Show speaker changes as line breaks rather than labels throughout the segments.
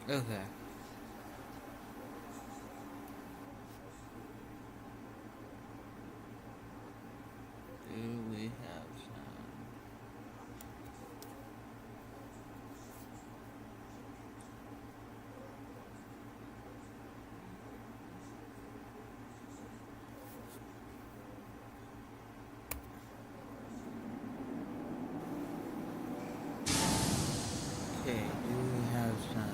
Okay. Do we have some? Okay, do we have some?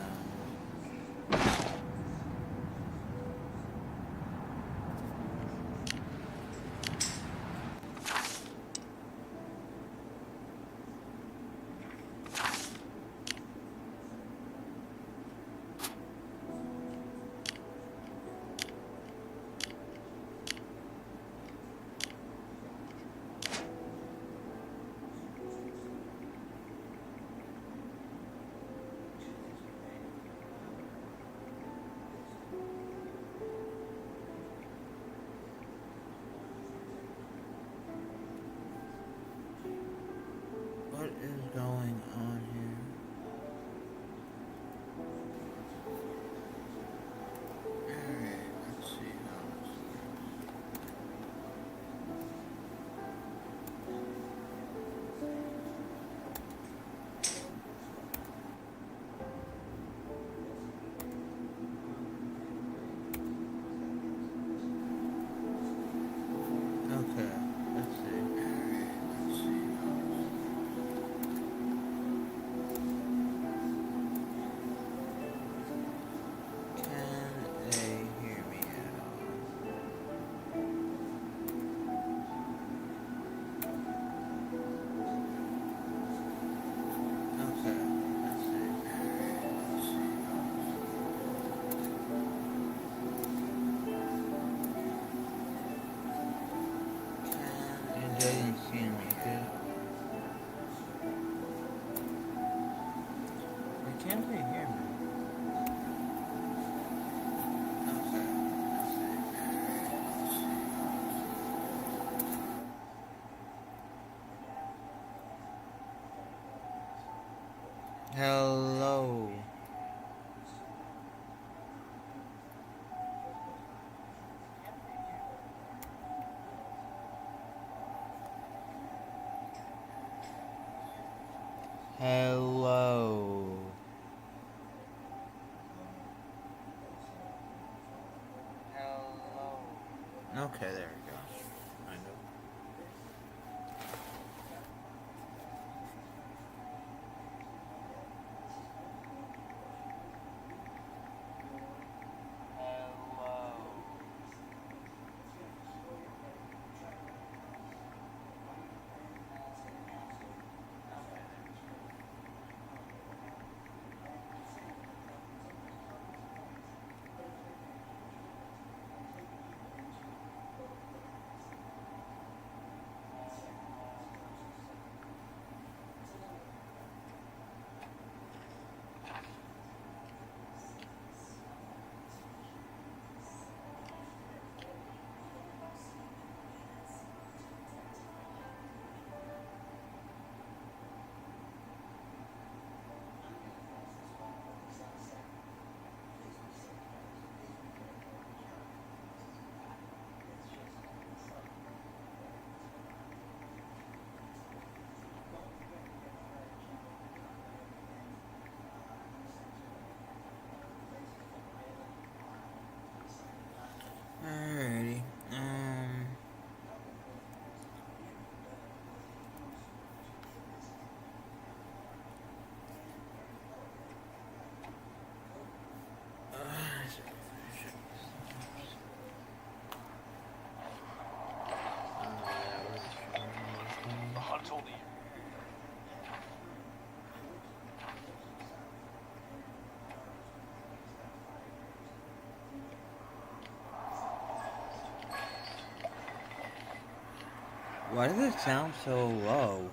What is going on here? Alright, let's see how this works. Okay, let's see. Alright, let's see how this. Can they hear me at all? Okay, let's see. Alright, let's see how this. Can they see me? Good. Can they hear me? Okay, let's see. Alright, let's see. Hello. Hello. Hello. Okay, there we go. I know. Alrighty. Why does it sound so low?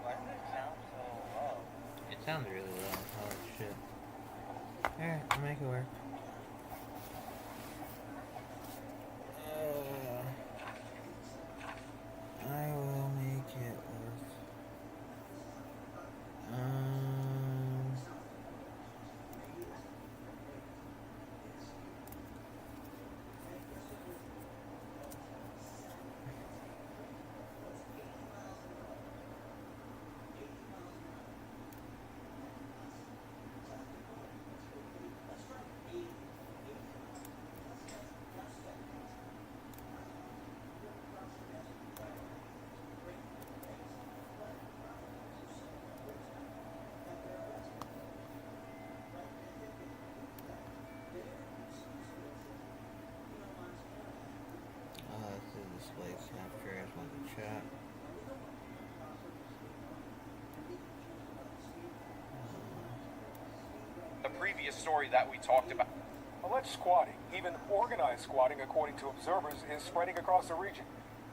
Why does it sound so low? Sounds really low. Holy shit. Alright, I'll make it work. I will make it work. This is display capture on the chat.
The previous story that we talked about.
Alleged squatting, even organized squatting, according to observers, is spreading across the region.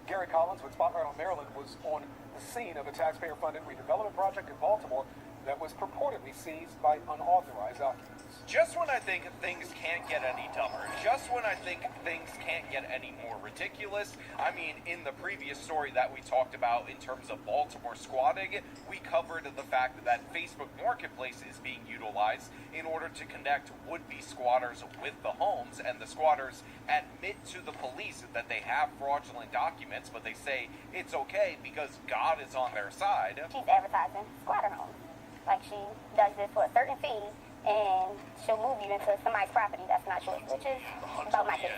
Gary Collins with Spotlight on Maryland was on the scene of a taxpayer-funded redevelopment project in Baltimore that was purportedly seized by unauthorized occupants.
Just when I think things can't get any dumber, just when I think things can't get any more ridiculous, I mean, in the previous story that we talked about in terms of Baltimore squatting, we covered the fact that Facebook Marketplace is being utilized in order to connect would-be squatters with the homes, and the squatters admit to the police that they have fraudulent documents, but they say it's okay because God is on their side.
She's advertising squatter homes. Like, she does this for a certain fee, and she'll move you into somebody's property that's not yours, which is about my case.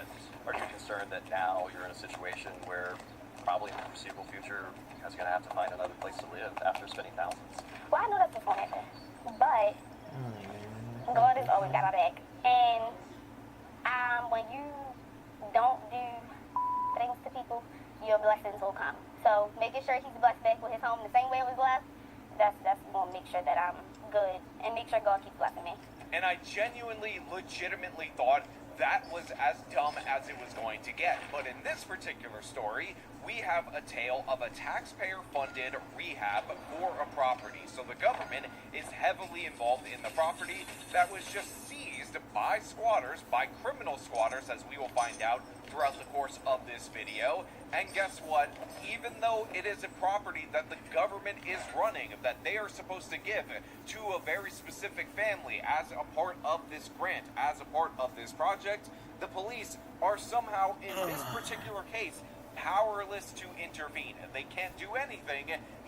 Are you concerned that now you're in a situation where probably in the foreseeable future you guys are going to have to find another place to live after spending thousands?
Well, I know that's what's going to happen, but God has always got my back. And when you don't do things to people, your blessings will come. So making sure he's blessed back with his home the same way it was blessed, that's going to make sure that I'm good and make sure God keeps blessing me.
And I genuinely, legitimately thought that was as dumb as it was going to get. But in this particular story, we have a tale of a taxpayer-funded rehab for a property. So the government is heavily involved in the property that was just seized by squatters, by criminal squatters, as we will find out throughout the course of this video. And guess what? Even though it is a property that the government is running, that they are supposed to give to a very specific family as a part of this grant, as a part of this project, the police are somehow, in this particular case, powerless to intervene. They can't do anything,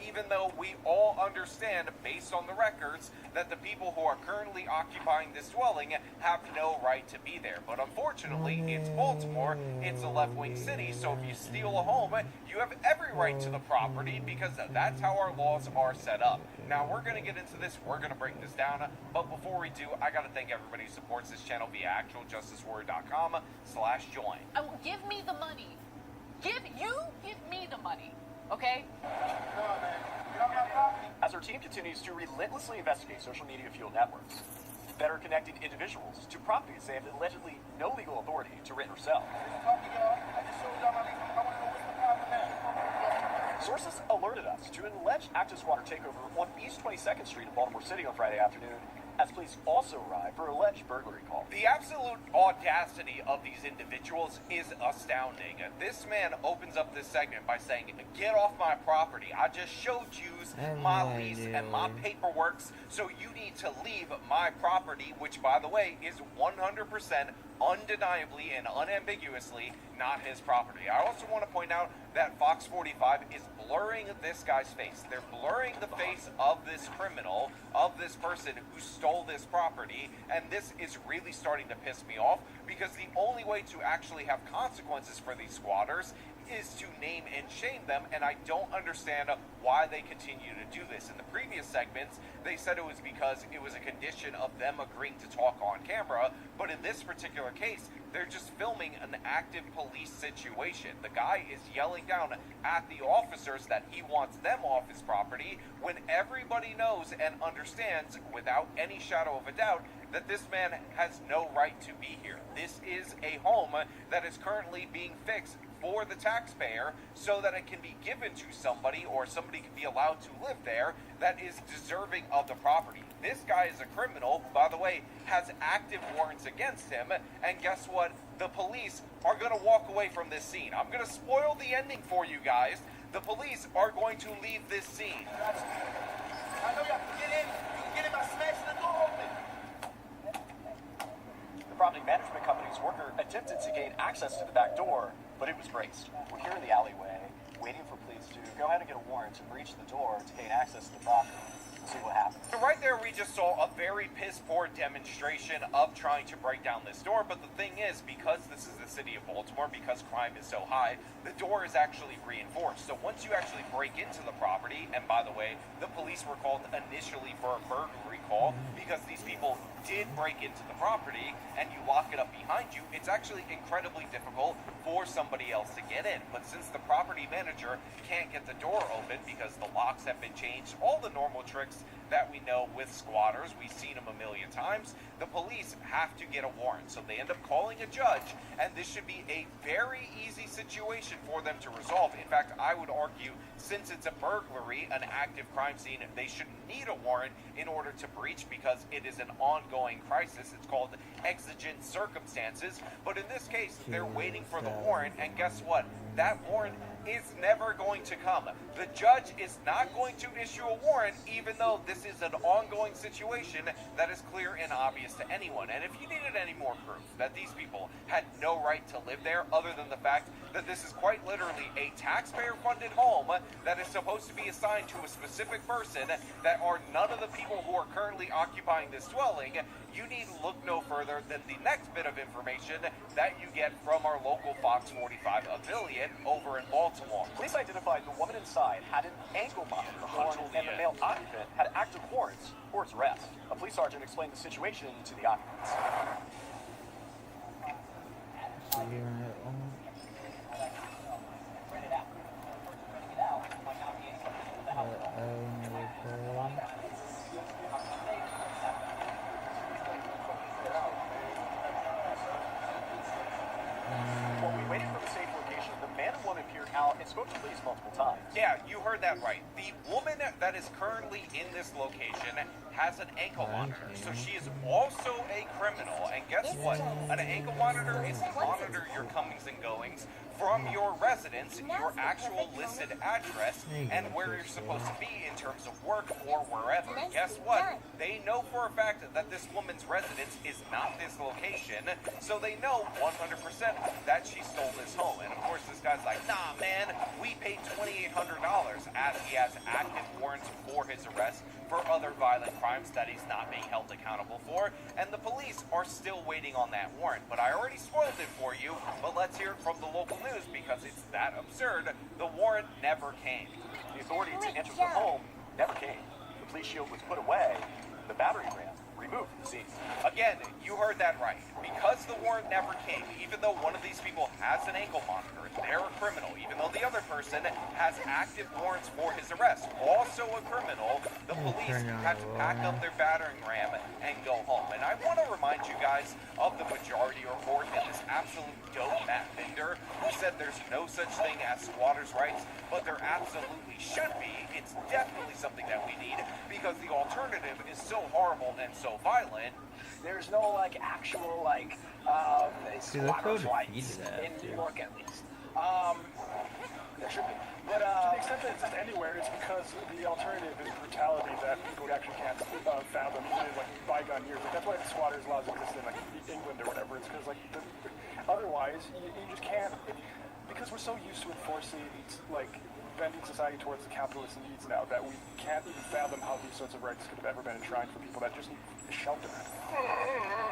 even though we all understand, based on the records, that the people who are currently occupying this dwelling have no right to be there. But unfortunately, it's Baltimore, it's a left-wing city, so if you steal a home, you have every right to the property, because that's how our laws are set up. Now, we're going to get into this, we're going to break this down, but before we do, I got to thank everybody who supports this channel via actualjusticewarrior.com/join.
Oh, give me the money. Give me the money, okay?
As our team continues to relentlessly investigate social media fueled networks, better connecting individuals to properties they have allegedly no legal authority to rent or sell. Sources alerted us to an alleged active squatter takeover on East 22nd Street in Baltimore City on Friday afternoon, as police also arrived for alleged burglary call.
The absolute audacity of these individuals is astounding. This man opens up this segment by saying, "Get off my property. I just showed you my lease and my paperwork, so you need to leave my property," which, by the way, is 100% undeniably and unambiguously not his property. I also want to point out that Fox 45 is blurring this guy's face. They're blurring the face of this criminal, of this person who stole this property, and this is really starting to piss me off, because the only way to actually have consequences for these squatters is to name and shame them, and I don't understand why they continue to do this. In the previous segments, they said it was because it was a condition of them agreeing to talk on camera, but in this particular case, they're just filming an active police situation. The guy is yelling down at the officers that he wants them off his property, when everybody knows and understands, without any shadow of a doubt, that this man has no right to be here. This is a home that is currently being fixed for the taxpayer so that it can be given to somebody, or somebody can be allowed to live there that is deserving of the property. This guy is a criminal, who, by the way, has active warrants against him, and guess what? The police are going to walk away from this scene. I'm going to spoil the ending for you guys. The police are going to leave this scene.
I know you have to get in. You can get in by smashing the door open. The property management company's worker attempted to gain access to the back door, but it was braced. We're here in the alleyway, waiting for police to go ahead and get a warrant to breach the door to gain access to the property. We'll see what happens.
So right there, we just saw a very piss-poor demonstration of trying to break down this door. But the thing is, because this is the city of Baltimore, because crime is so high, the door is actually reinforced. So once you actually break into the property, and by the way, the police were called initially for a burglary call because these people did break into the property, and you lock it up behind you, it's actually incredibly difficult for somebody else to get in. But since the property manager can't get the door open because the locks have been changed, all the normal tricks that we know with squatters, we've seen them a million times, the police have to get a warrant. So they end up calling a judge, and this should be a very easy situation for them to resolve. In fact, I would argue, since it's a burglary, an active crime scene, they shouldn't need a warrant in order to breach because it is an ongoing crisis. It's called exigent circumstances. But in this case, they're waiting for the warrant, and guess what? That warrant is never going to come. The judge is not going to issue a warrant, even though this is an ongoing situation that is clear and obvious to anyone. And if you needed any more proof that these people had no right to live there, other than the fact that this is quite literally a taxpayer-funded home that is supposed to be assigned to a specific person, that are none of the people who are currently occupying this dwelling, you need look no further than the next bit of information that you get from our local Fox 45 affiliate over in Baltimore.
Police identified the woman inside had an ankle monitor, and the male occupant had active warrants for his arrest. A police sergeant explained the situation to the occupants. While we waited for the safe location, the man and woman appeared out and spoke to police multiple times.
Yeah, you heard that right. The woman that is currently in this location has an ankle monitor, so she is also a criminal. And guess what? An ankle monitor is to monitor your comings and goings from your residence, your actual listed address, and where you're supposed to be in terms of work or wherever. Guess what? They know for a fact that this woman's residence is not this location, so they know 100% that she stole this home. And of course, this guy's like, nah, man, we paid $2,800, as he has active warrants for his arrest for other violent crimes that he's not being held accountable for, and the police are still waiting on that warrant. But I already spoiled it for you, but let's hear it from the local news because it's that absurd. The warrant never came.
The authority to enter the home never came. The police shield was put away, the battery ram removed from the scene.
Again, you heard that right. Because the warrant never came, even though one of these people has an ankle monitor, they're a criminal. Even though the other person has active warrants for his arrest, also a criminal, the police had to pack up their battering ram and go home. And I want to remind you guys of the majority report and this absolute dope Matt Binder, who said there's no such thing as squatters' rights, but there absolutely should be. It's definitely something that we need because the alternative is so horrible and so violent.
There's no actual squatters' rights in New York, at least. There should be, but
To the extent that it's just anywhere, it's because the alternative is brutality that people actually can't fathom even in bygone years. That's why the squatters' laws exist in England or whatever. It's because otherwise you just can't, because we're so used to enforcing bending society towards the capitalist needs now that we can't even fathom how these sorts of rights could have ever been enshrined for people that just need shelter.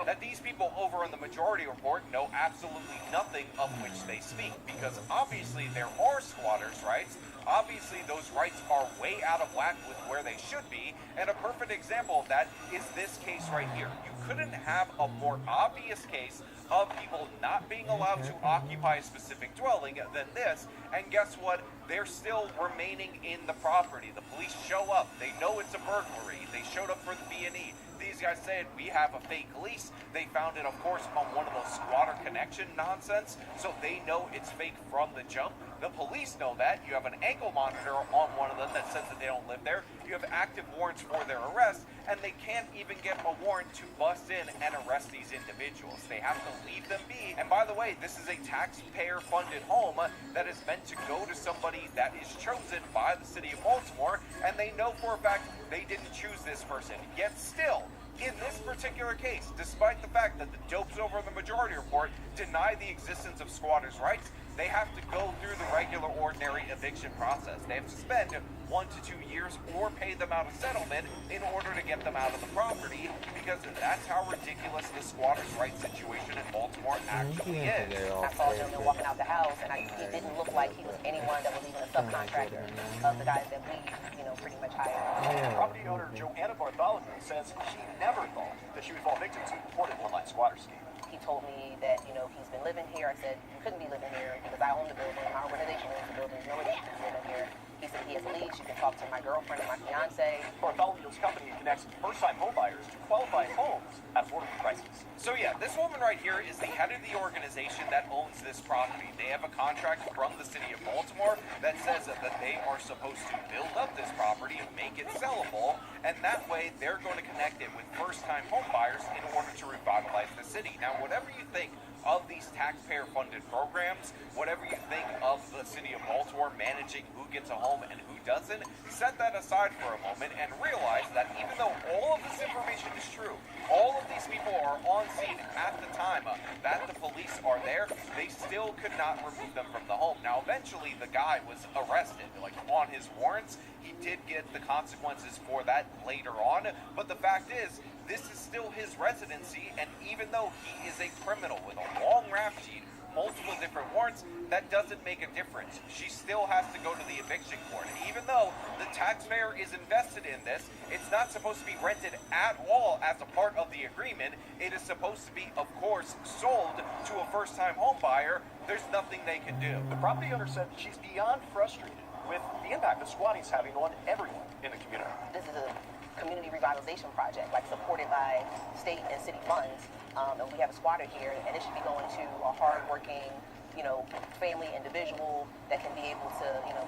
That these people over on the majority report know absolutely nothing of which they speak, because obviously there are squatters' rights, obviously those rights are way out of whack with where they should be, and a perfect example of that is this case right here. You couldn't have a more obvious case of people not being allowed to occupy a specific dwelling than this, and guess what? They're still remaining in the property. The police show up. They know it's a burglary. They showed up for the B&E. These guys said, we have a fake lease. They found it, of course, on one of those squatter connection nonsense, so they know it's fake from the jump. The police know that. You have an ankle monitor on one of them that says that they don't live there. You have active warrants for their arrest, and they can't even get a warrant to bust in and arrest these individuals. They have to leave them be. And by the way, this is a taxpayer-funded home that is meant to go to somebody that is chosen by the city of Baltimore, and they know for a fact they didn't choose this person. Yet still, in this particular case, despite the fact that the dopes over the majority report deny the existence of squatters' rights, they have to go through the regular ordinary eviction process. They have to spend 1 to 2 years or pay them out of settlement in order to get them out of the property, because that's how ridiculous the squatters' rights situation in Baltimore actually is.
I saw a gentleman walking out the house, and he didn't look like he was anyone that was even a subcontractor of the guys that we, pretty much hired.
Property owner Joanna Bartholomew says she never thought that she would fall victim to a reported online squatter scheme.
He told me that, he's been living here. I said, you couldn't be living here because I own the building. My organization owns the building. No one else is living here. He said he has a lease. You can talk to my girlfriend and my fiance.
Bartholomew's company connects first-time homebuyers to qualified homes at affordable prices.
So yeah, this woman right here is the head of the organization that owns this property. They have a contract from the city of Baltimore that says that they are supposed to build up this property and make it sellable, and that way they're going to connect it with first-time homebuyers in order to revitalize the city. Now, whatever you think of these taxpayer-funded programs, whatever you think of the city of Baltimore managing who gets a home and who doesn't, set that aside for a moment and realize that even though all of this information is true, all of these people are on scene at the time that the police are there, they still could not remove them from the home. Now, eventually, the guy was arrested, on his warrants. He did get the consequences for that later on, but the fact is, this is still his residency, and even though he is a criminal with a long rap sheet, multiple different warrants, that doesn't make a difference. She still has to go to the eviction court. Even though the taxpayer is invested in this, it's not supposed to be rented at all as a part of the agreement. It is supposed to be, of course, sold to a first-time home buyer. There's nothing they can do.
The property owner said she's beyond frustrated with the impact the squatting is having on everyone in the community.
This is a community revitalization project, supported by state and city funds. And we have a squatter here, and it should be going to a hardworking, family individual that can be able to,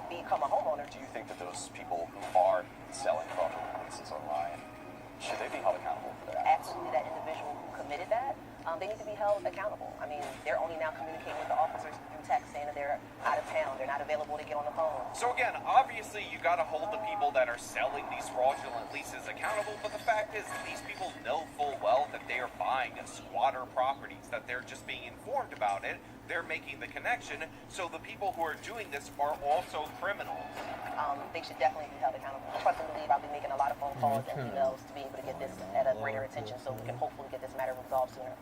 become a homeowner.
Do you think that those people who are selling fraudulent leases online, should they be held accountable for that?
Absolutely, that individual who committed that, they need to be held accountable. I mean, they're only now communicating with the officers through text saying that they're out of town, they're not available to get on the phone.
So again, obviously you got to hold the people that are selling these fraudulent leases accountable, but the fact is these people know full well that they are buying squatter properties, that they're just being informed about it, they're making the connection, so the people who are doing this are also criminals.
They should definitely be held accountable. Trust and believe I'll be making a lot of phone calls and emails to be able to get this at a greater attention so we can hopefully get this matter resolved sooner.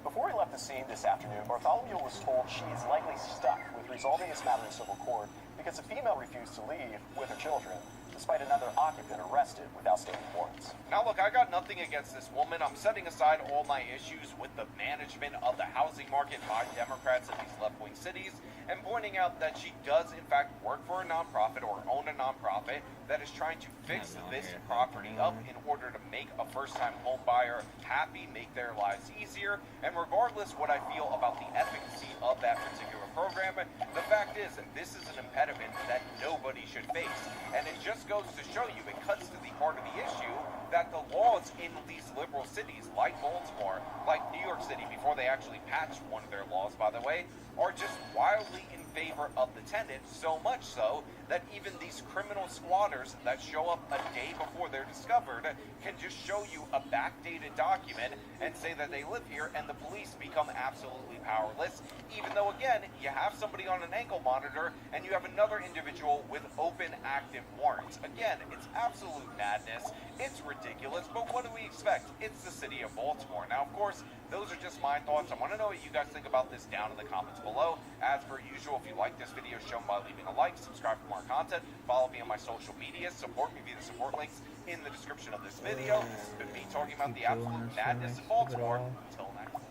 Before he left the scene this afternoon, Bartholomew was told she is likely stuck with resolving this matter in civil court because the female refused to leave with her children, despite another occupant arrested without standing warrants.
Now look, I got nothing against this woman. I'm setting aside all my issues with the management of the housing market by Democrats in these left-wing cities, and pointing out that she does in fact work for a nonprofit or own a nonprofit that is trying to fix this property up in order to make a first-time home buyer happy, make their lives easier. And regardless what I feel about the efficacy of that particular program, the fact is that this is an impediment that nobody should face. And it just goes to show you, it cuts to the heart of the issue, that the laws in these liberal cities like Baltimore, like New York City, before they actually patched one of their laws, by the way, are just wildly in favor of the tenant, so much so that even these criminal squatters that show up a day before they're discovered can just show you a backdated document and say that they live here, and the police become absolutely powerless, even though, again, you have somebody on an ankle monitor and you have another individual with open active warrants. Again, it's absolute madness. It's ridiculous, but what do we expect? It's the city of Baltimore. Now, of course, those are just my thoughts. I want to know what you guys think about this down in the comments below. below. As per usual, if you like this video, show by leaving a like, subscribe for more content, follow me on my social media, support me via the support links in the description of this video. This has been me talking about the absolute madness in Baltimore. Until next time.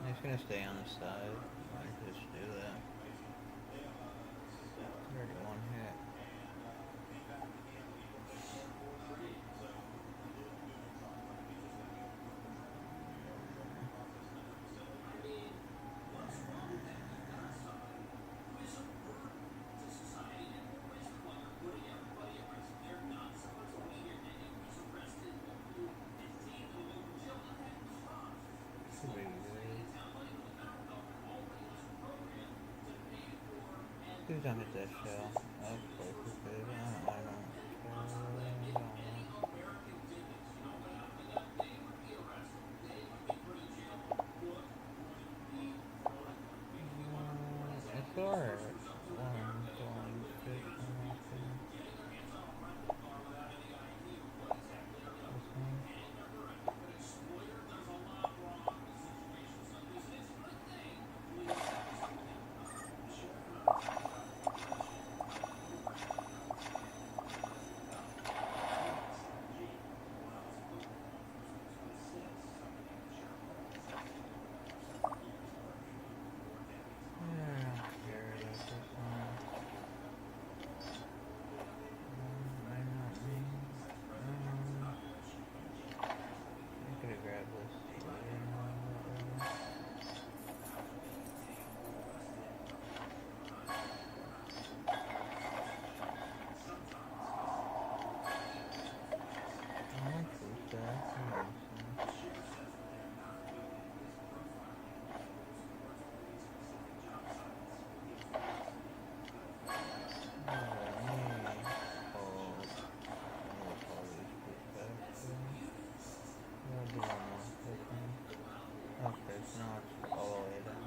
I'm just gonna stay on the side. I just do that. 31 hit. Who's on that shell? Of course, because I don't. It's alright. Okay, so now it's all the way down.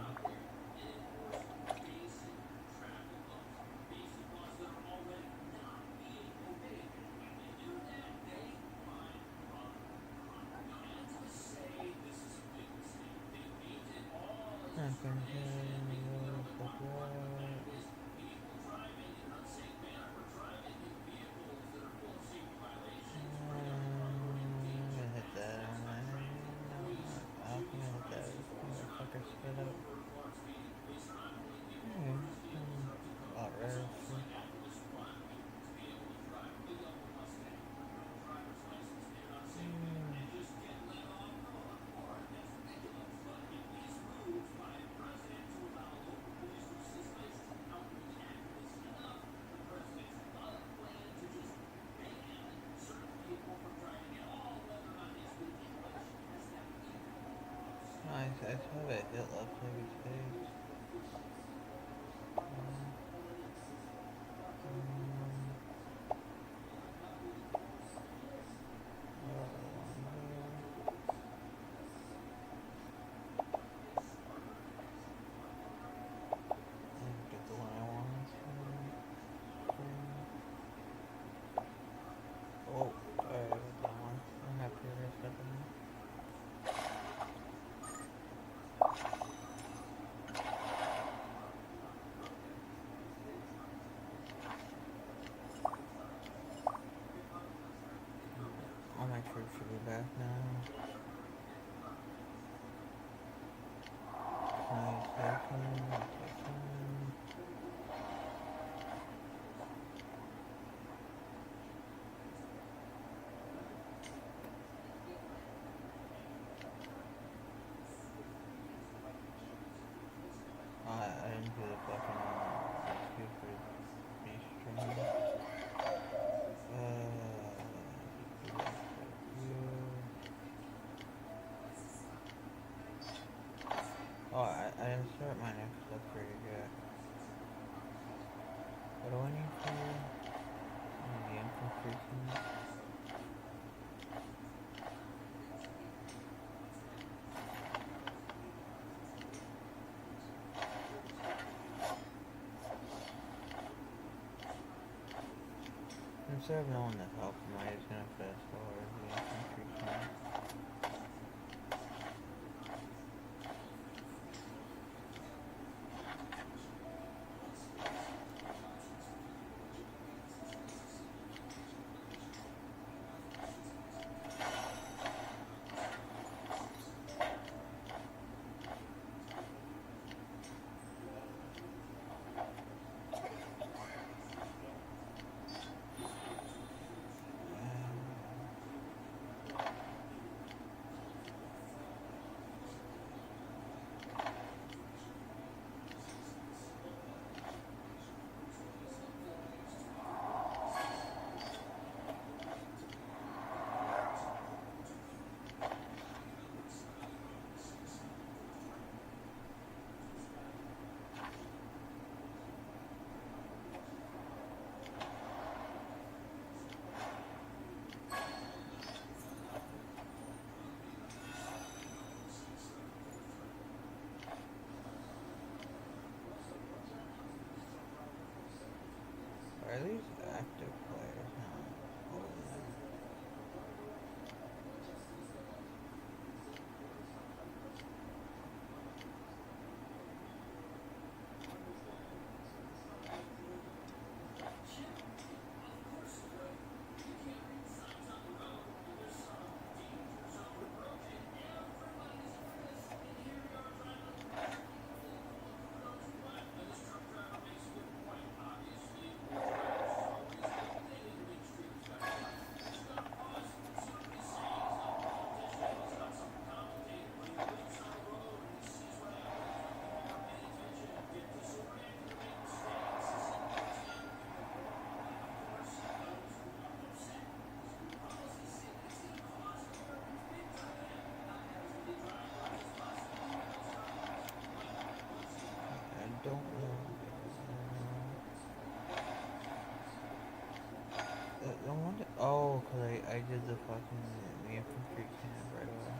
I saw that hit left leg his face. Get the one I want. Oh, sorry, I got that one. I'm happy to rest that one. All my troops should be back now. Nice, second. I didn't do the fucking stupid beast training. Oh, I didn't start my next upgrade yet. What do I need for the infantry team? Instead of knowing the help, am I just gonna fast forward the infantry team? I wonder. Oh, cause I did the fucking the infantry camp right away.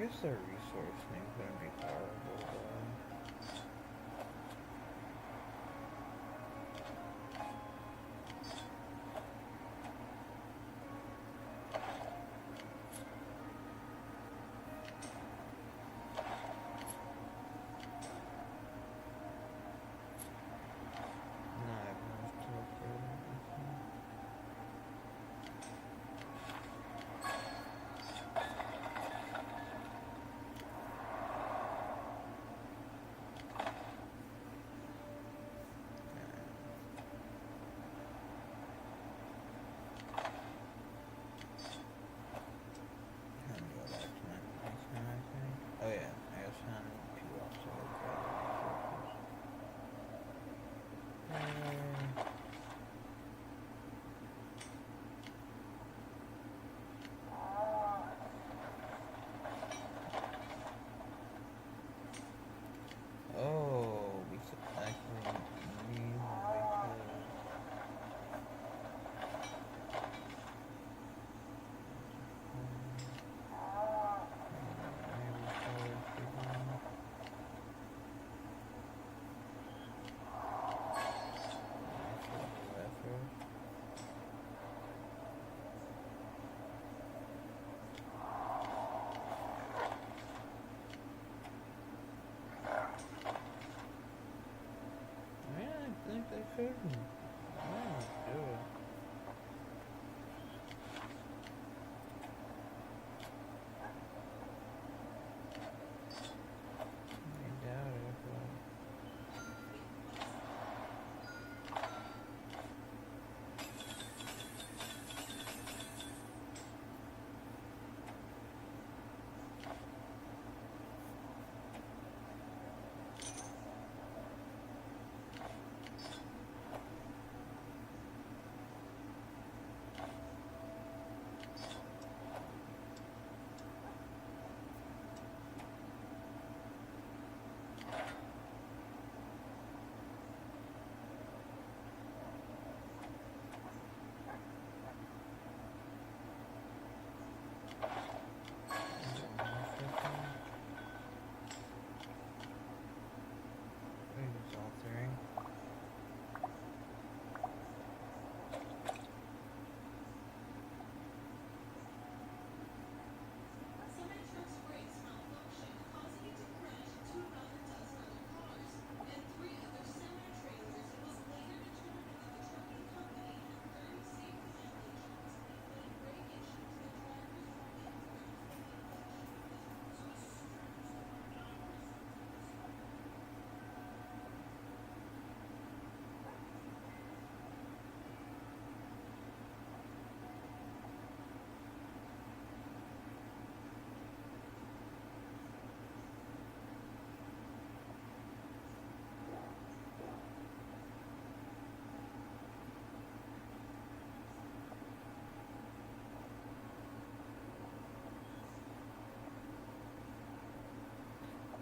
guess the resource thing couldn't be horrible, though. Oh yeah, I guess I need to also grab oh, we could actually need I think they could. Do it. I doubt it, but...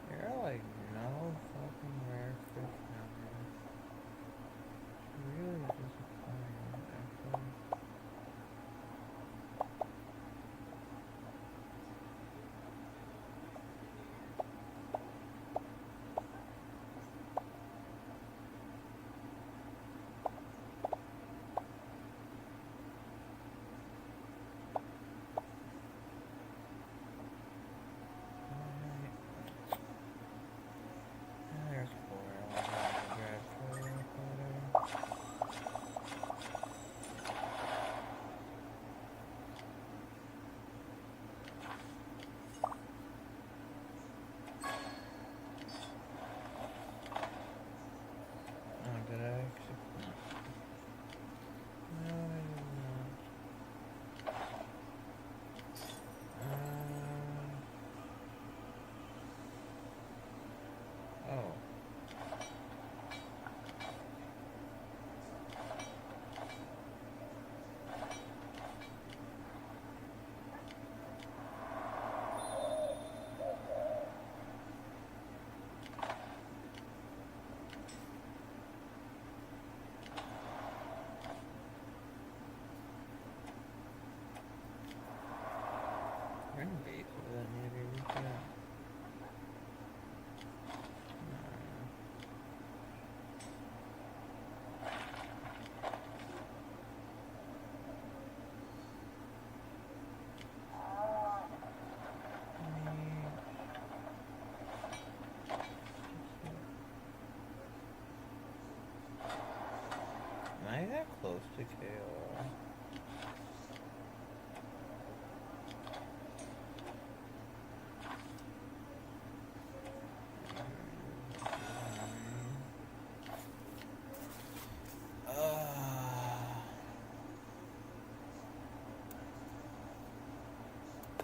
There are like no fucking rare fish down there. It's really disappointing, actually. There's 4. I'll grab 4 real quick. Oh, did I actually? No, I did not. Oh. We're in base, so that need to be reset.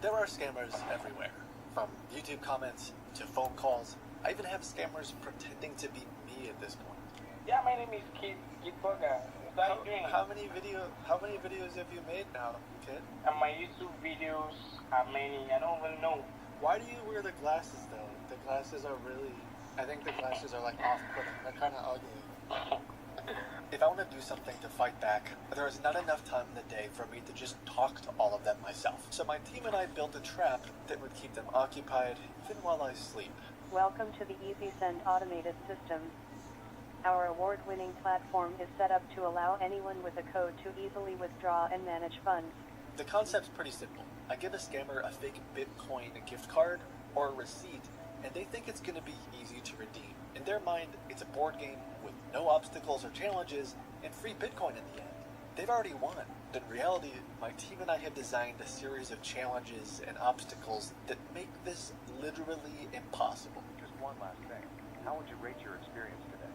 There are scammers everywhere, from YouTube comments to phone calls. I even have scammers pretending to be me at this point.
Yeah, my name is Kid Burger. What are you doing?
How many videos have you made now, kid?
And my YouTube videos are many. I don't even know.
Why do you wear the glasses though? The glasses are really, I think the glasses are like off-putting. They're kind of ugly. If I want to do something to fight back, there is not enough time in the day for me to just talk to all of them myself. So my team and I built a trap that would keep them occupied even while I sleep.
Welcome to the EasySend automated system. Our award-winning platform is set up to allow anyone with a code to easily withdraw and manage funds.
The concept's pretty simple. I give a scammer a fake Bitcoin gift card or a receipt, and they think it's going to be easy to redeem. In their mind, it's a board game with no obstacles or challenges and free Bitcoin in the end. They've already won. In reality, my team and I have designed a series of challenges and obstacles that make this literally impossible.
Just one last thing. How would you rate your experience today?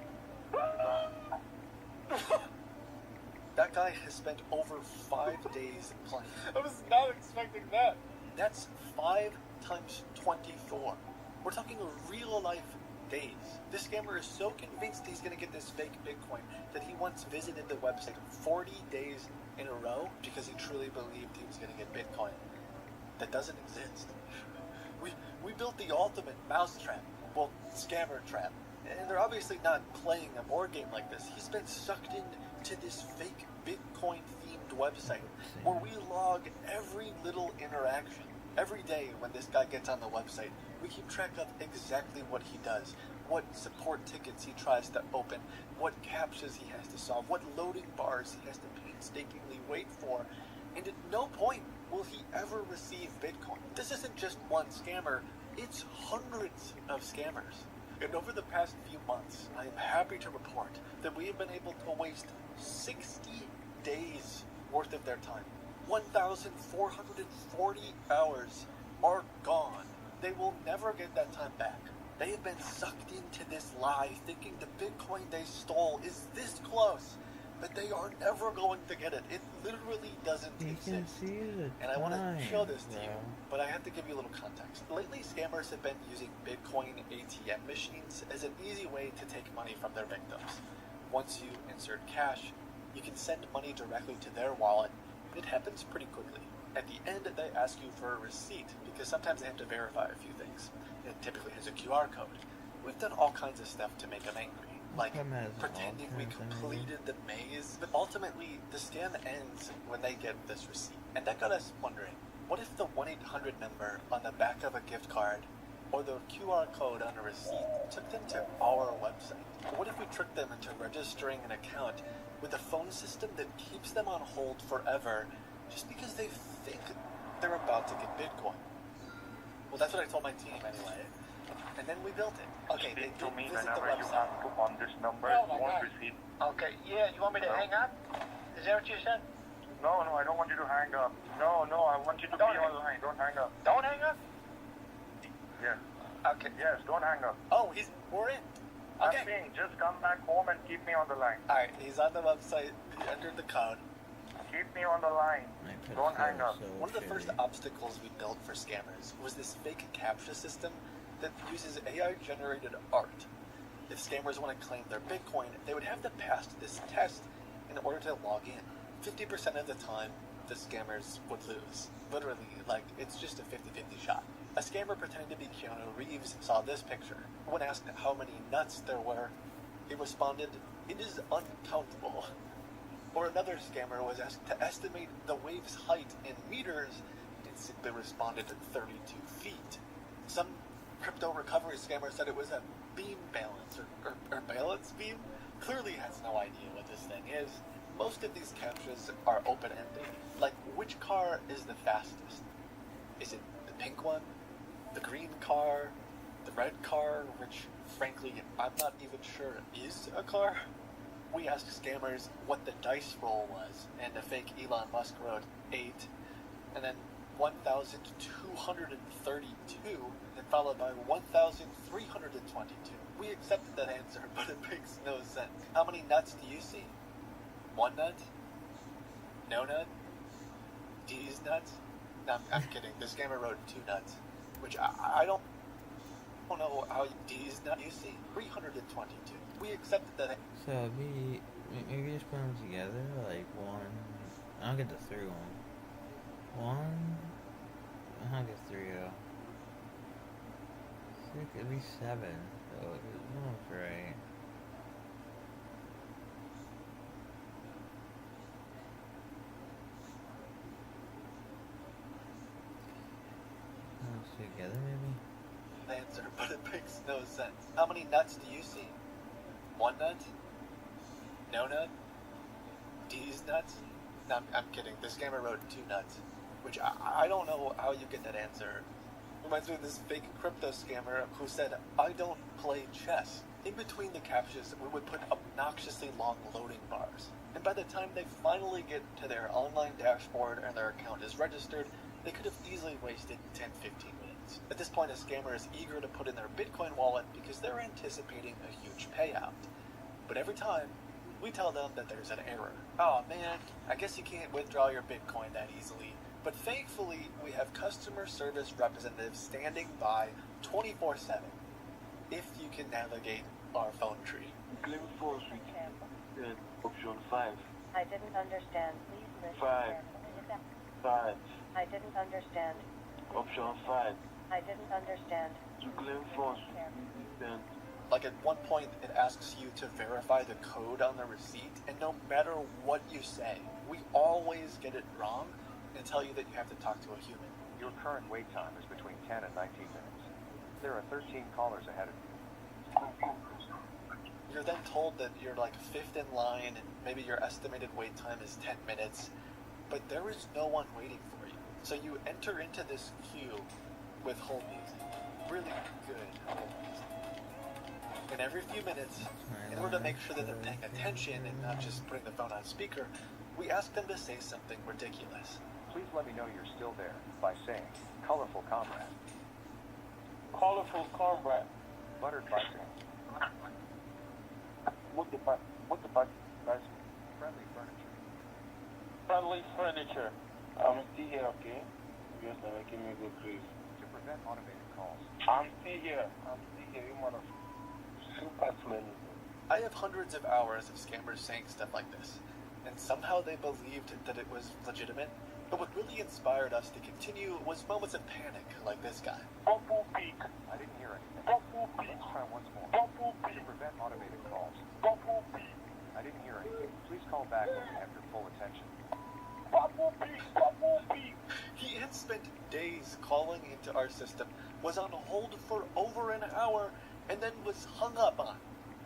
That guy has spent over 5 days playing.
I was not expecting that.
That's 5 times 24. We're talking real life days. This scammer is so convinced he's going to get this fake Bitcoin that he once visited the website 40 days in a row because he truly believed he was going to get Bitcoin. That doesn't exist. We built the ultimate mousetrap, well, scammer trap. And they're obviously not playing a board game like this. He's been sucked into this fake Bitcoin-themed website where we log every little interaction. Every day when this guy gets on the website, we keep track of exactly what he does, what support tickets he tries to open, what captchas he has to solve, what loading bars he has to painstakingly wait for, and at no point will he ever receive Bitcoin. This isn't just one scammer, it's hundreds of scammers. And over the past few months, I am happy to report that we have been able to waste 60 days worth of their time. 1,440 hours are gone. They will never get that time back. They have been sucked into this lie, thinking the Bitcoin they stole is this close, but they are never going to get it. It literally doesn't exist. And I want to show this to you, but I have to give you a little context. Lately, scammers have been using Bitcoin ATM machines as an easy way to take money from their victims. Once you insert cash, you can send money directly to their wallet. It happens pretty quickly. At the end, they ask you for a receipt because sometimes they have to verify a few things. It typically has a QR code. We've done all kinds of stuff to make them angry, like pretending we completed the maze. But ultimately, the scam ends when they get this receipt. And that got us wondering, what if the 1-800 number on the back of a gift card or the QR code on a receipt took them to our website? What if we tricked them into registering an account with a phone system that keeps them on hold forever just because they think they're about to get Bitcoin? Well, that's what I told my team anyway. And then we built it. Okay,
Speak
they
to me
visit the
whenever you
website.
have to on this number.
Oh my
Won't
God.
receive.
Okay, yeah, you want me to hang up? Is that what you said?
No, I don't want you to hang up. No, I want you to
Don't
be
hang-
online. Don't hang up.
Don't hang up?
Yes.
Okay.
Yes, don't hang up.
Oh, we're in.
I'm
Okay.
saying just come back home and keep me on the line.
Alright, he's on the website. He entered the code.
Keep me on the line. Don't hang up.
One of the first obstacles we built for scammers was this fake captcha system that uses AI-generated art. If scammers want to claim their Bitcoin, they would have to pass this test in order to log in. 50% of the time, the scammers would lose. Literally, like, it's just a 50-50 shot. A scammer pretending to be Keanu Reeves saw this picture. When asked how many nuts there were, he responded, "It is uncountable." Or another scammer was asked to estimate the wave's height in meters and simply responded at 32 feet. Some crypto recovery scammer said it was a beam balance or balance beam. Clearly has no idea what this thing is. Most of these captchas are open-ended. Like, which car is the fastest? Is it the pink one? The green car? The red car? Which, frankly, I'm not even sure is a car? We asked scammers what the dice roll was, and the fake Elon Musk wrote 8, and then 1,232, and followed by 1,322. We accepted that answer, but it makes no sense. How many nuts do you see? 1 nut? No nut? These nuts? No, I'm kidding. This scammer wrote 2 nuts, which I don't know how D's not you see 322. We accepted that.
So maybe just put them together, like one. I don't get the 3 one. One. I don't get 3 though. 6, it'd be 7. So that's right. Together maybe?
Answer, but it makes no sense. How many nuts do you see? 1 nut? No nut? D's nuts? No, I'm kidding. This scammer wrote 2 nuts, which I don't know how you get that answer. Reminds me of this fake crypto scammer who said, I don't play chess. In between the captures, we would put obnoxiously long loading bars. And by the time they finally get to their online dashboard and their account is registered, they could have easily wasted 10-15 minutes. At this point, a scammer is eager to put in their Bitcoin wallet because they're anticipating a huge payout. But every time, we tell them that there's an error. Oh man, I guess you can't withdraw your Bitcoin that easily. But thankfully, we have customer service representatives standing by 24/7 if you can navigate our phone tree.
Claim 4 switch. Option 5.
I didn't understand. Please listen
5.
carefully.
5.
I didn't understand.
Option 5.
I didn't understand.
To claim 4 switch.
Like at one point, it asks you to verify the code on the receipt, and no matter what you say, we always get it wrong and tell you that you have to talk to a human.
Your current wait time is between 10 and 19 minutes. There are 13 callers ahead of you.
You're then told that you're like 5th in line and maybe your estimated wait time is 10 minutes, but there is no one waiting for you. So you enter into this queue with hold music. Really good hold music. And every few minutes, in order to make sure that they're paying attention and not just putting the phone on speaker, we ask them to say something ridiculous.
Please let me know you're still there by saying, colorful comrade.
Colorful comrade.
Buttered bicycle.
What the bicycle?
Friendly furniture.
Friendly furniture. I'm still here, okay? You're just making me go crazy.
To prevent automated calls.
I'm still here, you motherfucker. Super smelly.
I have hundreds of hours of scammers saying stuff like this, and somehow they believed that it was legitimate. But what really inspired us to continue was moments of panic, like this guy.
Double peak.
I didn't hear anything.
Double peak.
Let's try once more.
Double
To
peak.
prevent automated calls.
Double peak.
I didn't hear anything. Please call back when you have your full attention.
Double peak. Double peak.
He had spent days calling into our system, was on hold for over an hour, and then was hung up on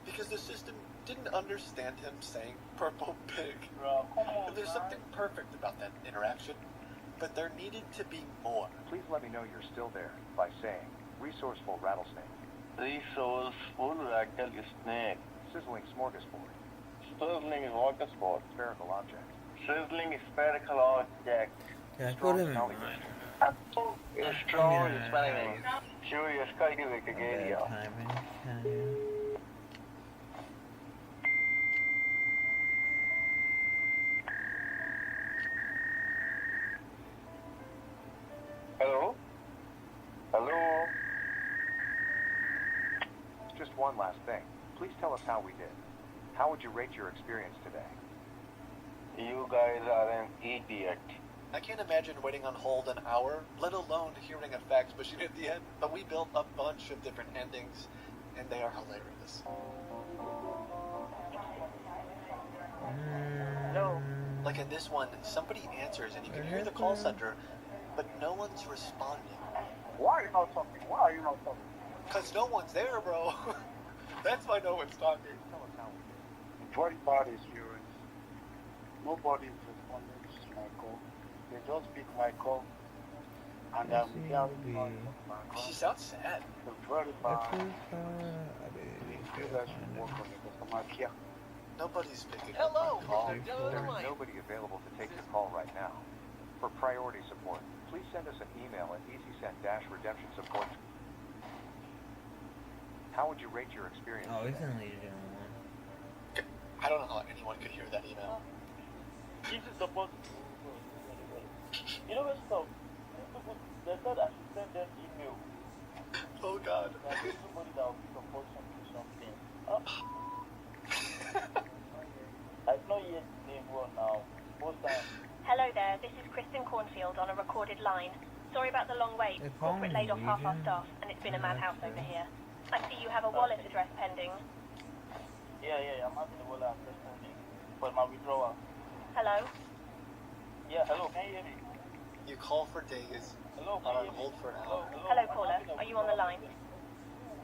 because the system didn't understand him saying purple pig.
Bro, come on,
There's
man.
something perfect about that interaction, but there needed to be more.
Please let me know you're still there by saying, resourceful rattlesnake.
Resourceful rattlesnake.
Sizzling smorgasbord.
Sizzling smorgasbord.
Spherical object.
Sizzling spherical object.
Yeah, I
Strong
put him in
Scully
mine.
Strong
Yeah.
spelling. Curious cultivate again,
Bad timing.
Hello? Hello?
Just one last thing. Please tell us how we did. How would you rate your experience today?
You guys are an idiot.
I can't imagine waiting on hold an hour, let alone hearing a fax machine at the end, but we built a bunch of different endings, and they are hilarious.
No.
Like in this one, somebody answers and you can hear the call center, but no one's responding.
Why are you not talking? Why are you not talking?
Because no one's there, bro. That's why no one's talking.
Tell us how we did.
Very bad experience. Nobody is responding to my call. They just pick my call. And I'm hearing noise of my call.
She sounds sad.
It's very bad. You guys should work on the customer care.
Nobody's picking
Hello,
up my call.
Mr. Dillon.
There is nobody available to take your call right now. For priority support, please send us an email at easysend-redemption support. How would you rate your experience
Oh, he's
today?
in Legion 1.
I don't know how anyone could hear that email.
This is supposed to... You know what's up? They said I should send them email.
Oh God.
That there's somebody that will be supporting to something. I've not yet named one now. Most times.
Hello there, this is Kristen Cornfield on a recorded line. Sorry about the long wait. Corporate laid off half our staff, and it's been a madhouse over here. I see you have a wallet address pending.
Yeah, I'm having a wallet address pending. But my withdrawal.
Hello?
Yeah, hello, can you hear me?
You call for days.
Hello,
I'm on hold for an hour.
Hello, caller. Are you on the line?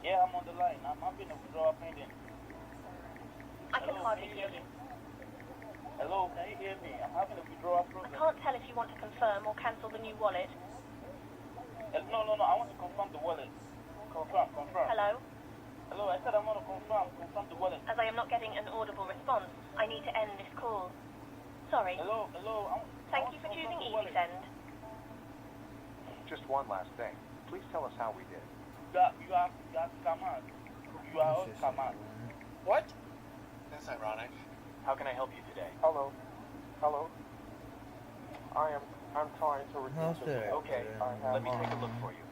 Yeah, I'm on the line. I'm having a withdrawal pending.
I can hardly hear you.
Hello, can you hear me? I'm having a withdrawal
I
problem.
can't tell if you want to confirm or cancel the new wallet.
No, I want to confirm the wallet. Confirm.
Hello?
Hello, I said I want to confirm the wallet.
As I am not getting an audible response, I need to end this call. Sorry.
Hello.
Thank you for choosing EasySend.
Just one last thing. Please tell us how we did.
You are scammers. You are all scammers.
What? That's ironic. How can I help you today?
Hello. I'm trying to reduce it.
Okay, let me take a look for you.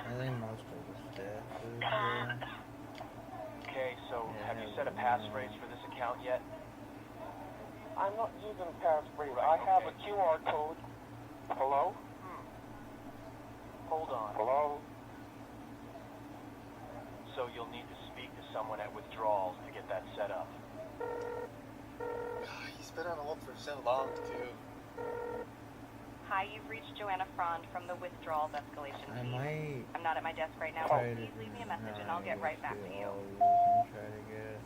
I think most of the staff is there.
Okay, so have you set a passphrase for this account yet?
I'm not using passphrase.
Right,
I have a
okay.
QR code. Hello?
Hold on.
Hello?
So you'll need to speak to someone at withdrawals to get that set up. He's been on hold for so long, too.
Hi, you've reached Joanna Frond from the withdrawals escalation
I
team.
might
I'm not at my desk right now,
try
but
to
please leave me a message and I'll get right back to you.
Try to get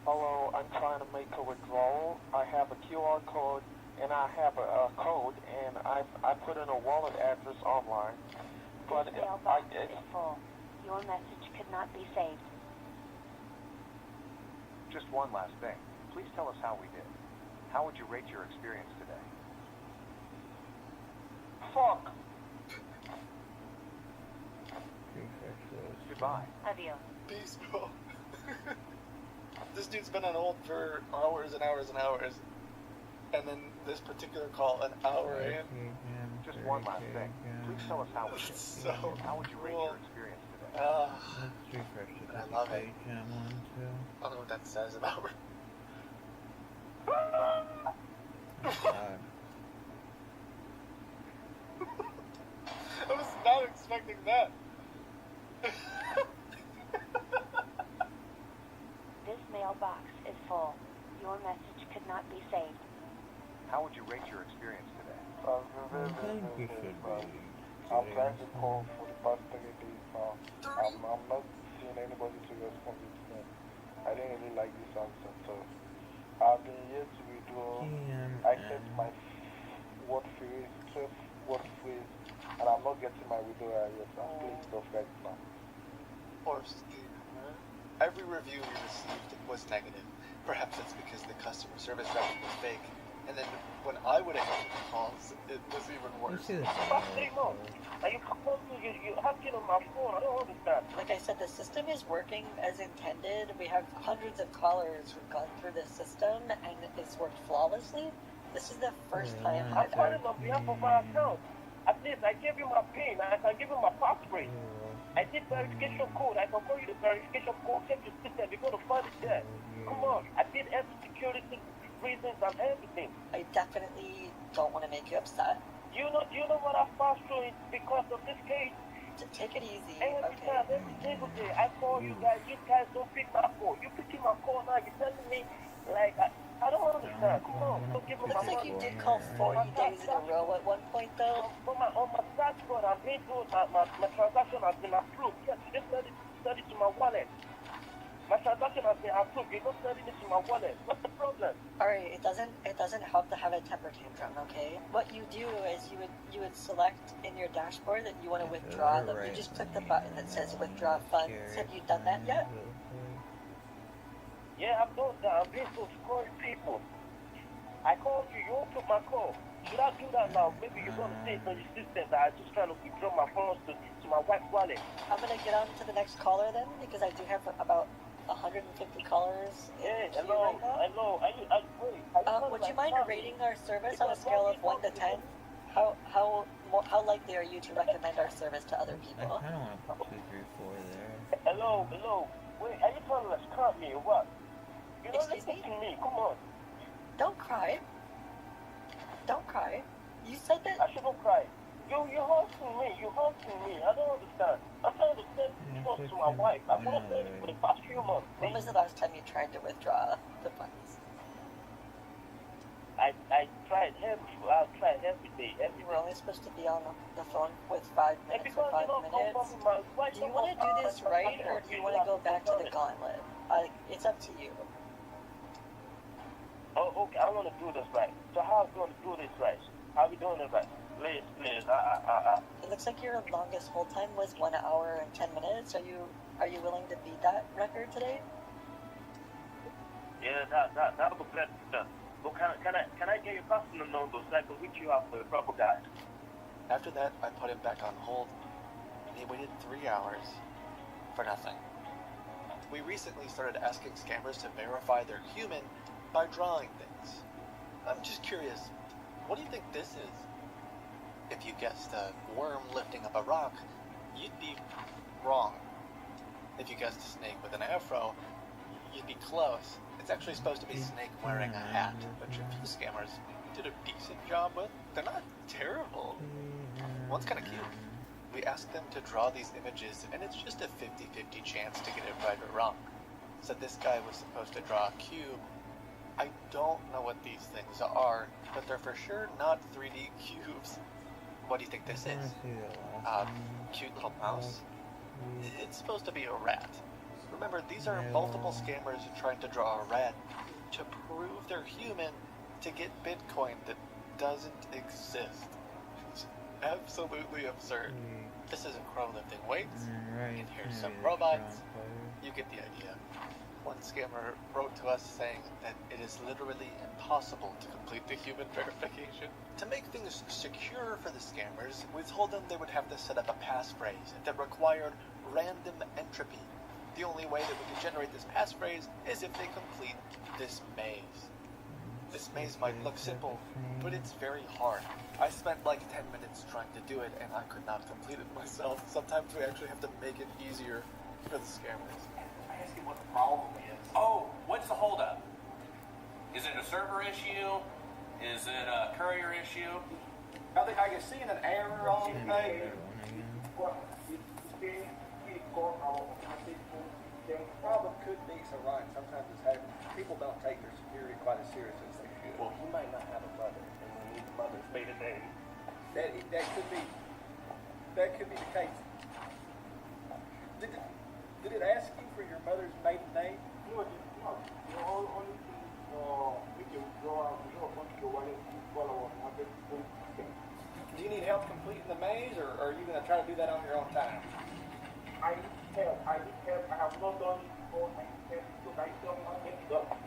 Hello, I'm trying to make a withdrawal. I have a QR code and I have a code and I put in a wallet address online. But
This mailbox is full. Your message could not be saved.
just one last thing. Please tell us how we did. How would you rate your experience today?
Fuck.
refresh those.
Goodbye.
Adios.
Peace, bro. This dude's been on hold for hours and hours and hours. And then this particular call, an hour in.
Just one last thing. Please tell us how we did.
So
How would you rate
cool.
your experience today?
Let's refresh it.
I love it.
Jam one, two.
I don't know what that says about her.
God.
I was not expecting that.
This mailbox is full. Your message could not be saved.
How would you rate your experience today?
I think you should be.
I'm trying to call for the past 3 days now. I'm not seeing anybody to respond to me. I didn't really like this answer, so I've been here to withdraw. I set my word phrase, 12 word phrase, and I'm not getting my withdrawal yet. I'm playing stuff right now.
Every review we received was negative. Perhaps it's because the customer service rep was fake. And then when I would have answered the calls, it was even worse.
And you call me, you have it on my phone. I don't understand.
Like I said, the system is working as intended. We have hundreds of callers who've gone through this system, and it's worked flawlessly. This is the first time
I'm
I've
calling on behalf of my account. At least I gave you my PIN, I can give you my passphrase. I did verification code. I can call you the verification code. Check your system. You're going to find it there. Come on. I did every security reasons and everything.
I definitely don't want to make you upset.
Do you know what I've passed through because of this case?
Take it easy,
Every
okay?
time, every single day, I call you guys don't pick my call. You picking my call now, you're telling me, like, I don't understand. Come on, don't give me my
Looks like
money.
you did call 40 days in a row at one point, though.
On my dashboard, I've been through, my transaction has been approved. Yes, you just send it to my wallet. My transaction has been approved. You're not sending it to my wallet. What's the problem?
Alright, it doesn't help to have a temper tantrum, okay? What you do is you would select in your dashboard that you want to withdraw them. You just click the button that says withdraw funds. Have you done that yet?
Yeah, I've done that. I've been to calling people. I called you. You took my call. Should I do that now? Maybe you're going to say it's on your system that I just trying to withdraw my funds to my wife's wallet.
I'm gonna get on to the next caller then, because I do have about 150 callers.
Yeah,
in queue
hello,
right now.
hello. Would
you mind rating our service on a scale of 1 to 10? how likely are you to recommend our service to other
I
people?
kind of want to put 2, 3, 4 there.
Hello. Wait, are you trying to scrap me or what? You don't
Excuse
listen
me?
to me. Come on.
Don't cry. Don't cry. You said that.
I shouldn't cry. You're hurting me. You're hurting me. I don't understand. I'm trying to send trust to my wife. I've been saying it for the past few months.
When was the last time you tried to withdraw the funds?
I tried every day.
We're only supposed to be on the phone with 5 minutes for 5 minutes. Do you want to do this right, or do you want to go back to the gauntlet? It's up to you.
Oh, okay. I want to do this right. So how are we going to do this right? How are we doing it right? Please.
It looks like your longest hold time was 1 hour and 10 minutes. Are you willing to beat that record today?
Yeah, that would be better. But can I get your personal number so I can reach you out for the proper guide?
After that, I put him back on hold, and he waited 3 hours for nothing. We recently started asking scammers to verify they're human by drawing things. I'm just curious, what do you think this is? If you guessed a worm lifting up a rock, you'd be wrong. If you guessed a snake with an afro, you'd be close. It's actually supposed to be snake wearing a hat, which a few scammers did a decent job with. They're not terrible. One's kind of cute. We asked them to draw these images, and it's just a 50-50 chance to get it right or wrong. So this guy was supposed to draw a cube. I don't know what these things are, but they're for sure not 3D cubes. What do you think this is? Cute little mouse? It's supposed to be a rat. Remember, these are multiple scammers trying to draw a rat to prove they're human to get Bitcoin that doesn't exist. It's absolutely absurd. This is a crow lifting weights, and here's some robots. You get the idea. One scammer wrote to us saying that it is literally impossible to complete the human verification. To make things secure for the scammers, we told them they would have to set up a passphrase that required random entropy. The only way that we could generate this passphrase is if they complete this maze. This maze might look simple, but it's very hard. I spent like 10 minutes trying to do it, and I could not complete it myself. Sometimes we actually have to make it easier for the scammers.
I ask you what the problem is. Oh, what's the holdup? Is it a server issue? Is it a courier issue?
Are you seeing an error on the page? The problem could be so right. Sometimes it's happening. People don't take their security quite as serious as they should.
Well, he might not have a mother, and we need the mother's maiden name.
That could be the case. Did it ask you for your mother's maiden name?
No. The only thing we can draw out the bunch of wallet to follow up.
Do you need help completing the maze, or are you going to try to do that on your own time?
I need help. I have not done it before. I need help because I don't want to get it up.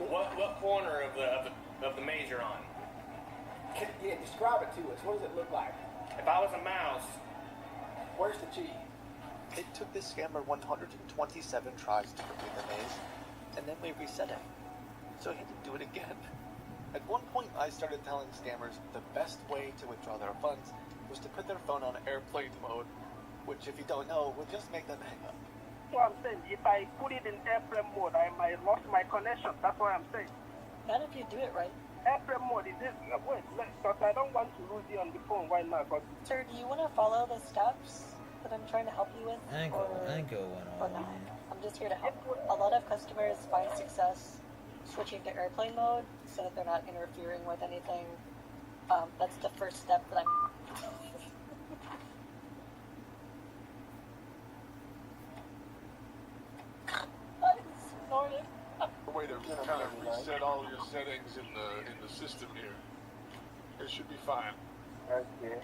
What corner of the maze you're on?
Describe it to us. What does it look like?
If I was a mouse,
Where's the cheese?
It took this scammer 127 tries to complete the maze, and then we reset it. So he had to do it again. At one point, I started telling scammers the best way to withdraw their funds was to put their phone on airplane mode, which, if you don't know, would just make them hang up.
So I'm saying, if I put it in airplane mode, I might lost my connection. That's what I'm saying.
Not if you do it right.
Airplane mode is this? Wait, because I don't want to lose you on the phone right now. But
Sir, do you want to follow the steps that I'm trying to help you with?
I think it went all
no? I'm just here to help. A lot of customers find success switching to airplane mode so that they're not interfering with anything. That's the first step that I'm... I snorted.
Way to kind of reset all your settings in the system here. It should be fine. Okay.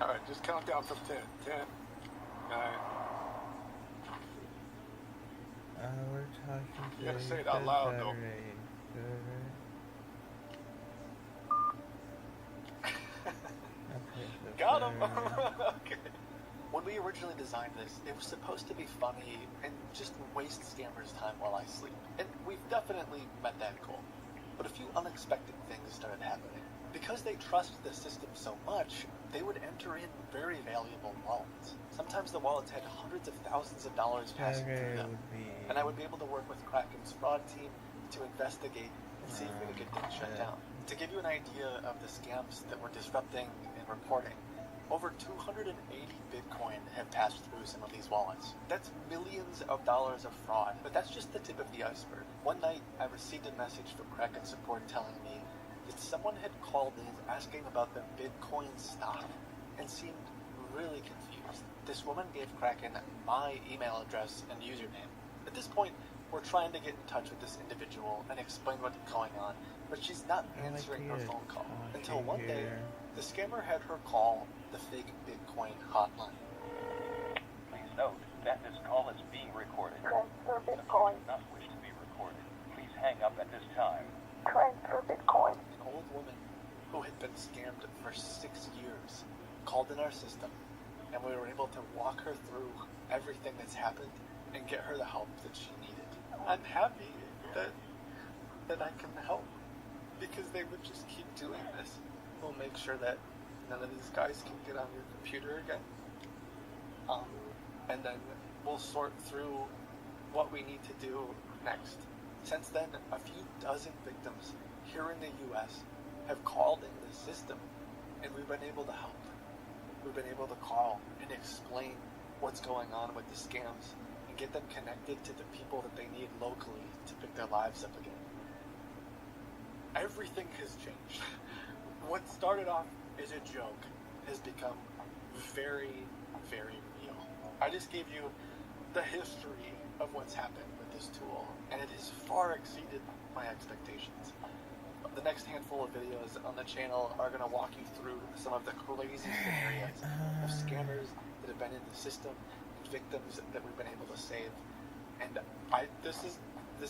Alright, just count down from 10. 10, 9.
We're talking
You gotta say it out loud, though.
Got him! Okay. When we originally originally designed this, it was supposed to be funny and just waste scammers' time while I sleep. And we've definitely met that goal. But a few unexpected things started happening. Because they trust the system so much, they would enter in very valuable wallets. Sometimes the wallets had hundreds of thousands of dollars passing through them. And I would be able to work with Kraken's fraud team to investigate and see if we could get things shut down. To give you an idea of the scams that we're disrupting and reporting, over 280 Bitcoin have passed through some of these wallets. That's millions of dollars of fraud, but that's just the tip of the iceberg. One night, I received a message from Kraken support telling me that someone had called in asking about the Bitcoin stock and seemed really confused. This woman gave Kraken my email address and username. At this point, we're trying to get in touch with this individual and explain what's going on, but she's not answering her phone call. Until one day, the scammer had her call the fake Bitcoin hotline.
Please note that this call is being recorded.
Transfer
The
Bitcoin.
call does not wish to be recorded. Please hang up at this time.
Transfer Bitcoin.
An old woman who had been scammed for 6 years called in our system, and we were able to walk her through everything that's happened and get her the help that she needed. I'm happy that I can help, because they would just keep doing this. We'll make sure that none of these guys can get on your computer again. And then we'll sort through what we need to do next. Since then, a few dozen victims here in the US have called in the system, and we've been able to help. We've been able to call and explain what's going on with the scams and get them connected to the people that they need locally to pick their lives up again. Everything has changed. What started off as a joke has become very, very real. I just gave you the history of what's happened with this tool, and it has far exceeded my expectations. The next handful of videos on the channel are going to walk you through some of the crazy scenarios of scammers that have been in the system and victims that we've been able to save. And this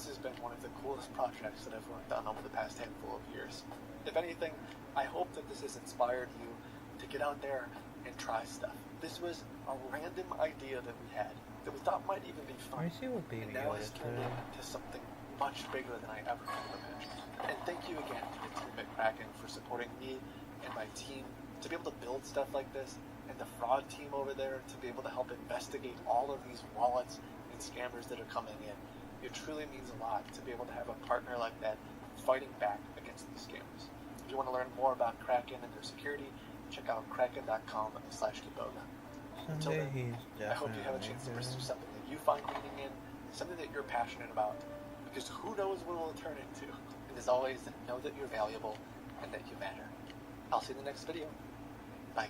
has been one of the coolest projects that I've worked on over the past handful of years. If anything, I hope that this has inspired you to get out there and try stuff. This was a random idea that we had that we thought might even be fun, and now it's turned into something much bigger than I ever could have imagined. And thank you again to the team at Kraken for supporting me and my team to be able to build stuff like this, and the fraud team over there to be able to help investigate all of these wallets and scammers that are coming in. It truly means a lot to be able to have a partner like that fighting back against these scammers. If you want to learn more about Kraken and their security, check out kraken.com/Kiboga. Until then, I hope you have a chance to pursue something that you find meaning in, something that you're passionate about, because who knows what it will turn into. And as always, know that you're valuable and that you matter. I'll see you in the next video. Bye.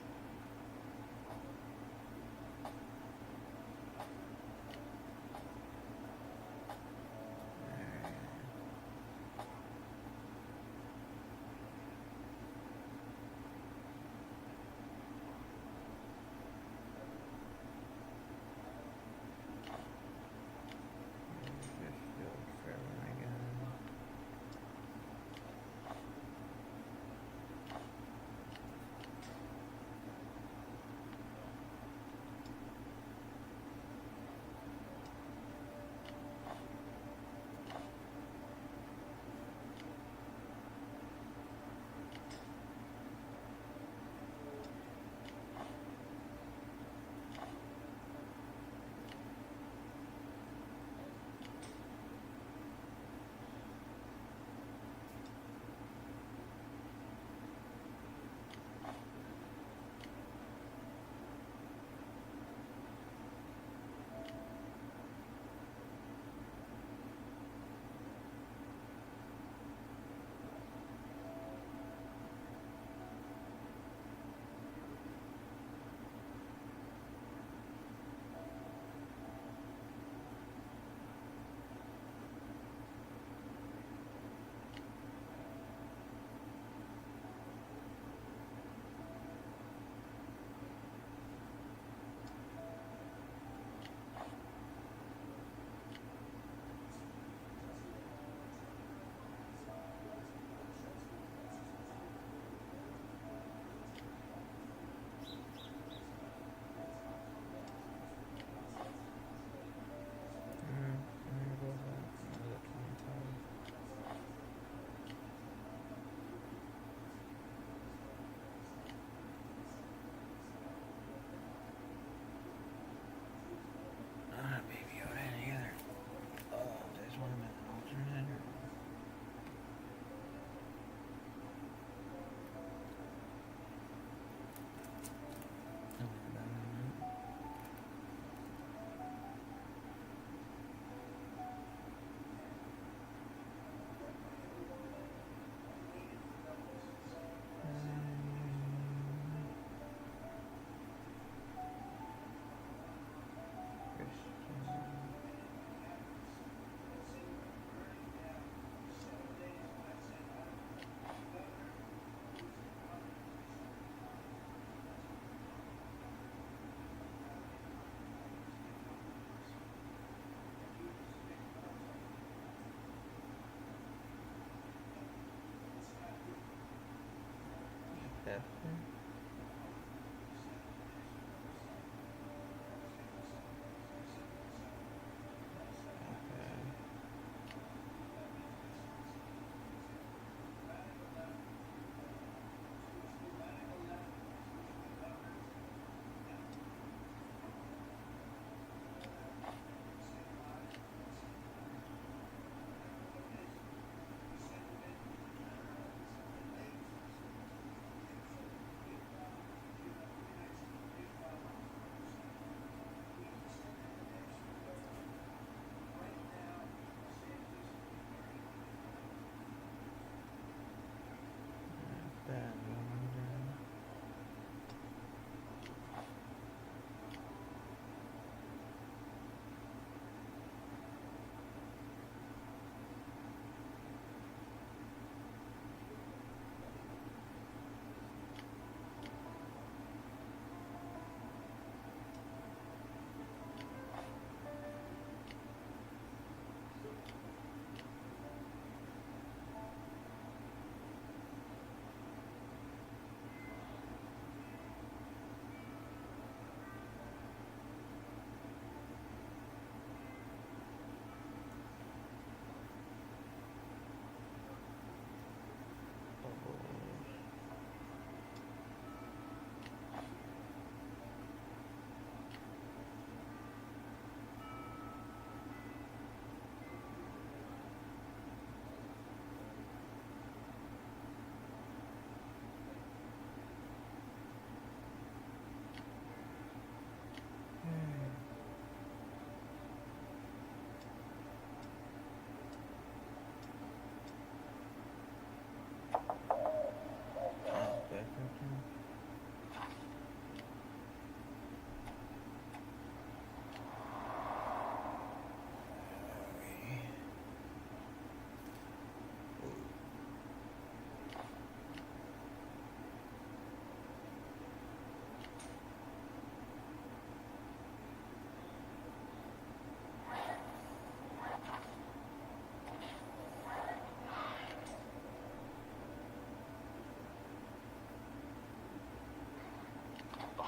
Accepted.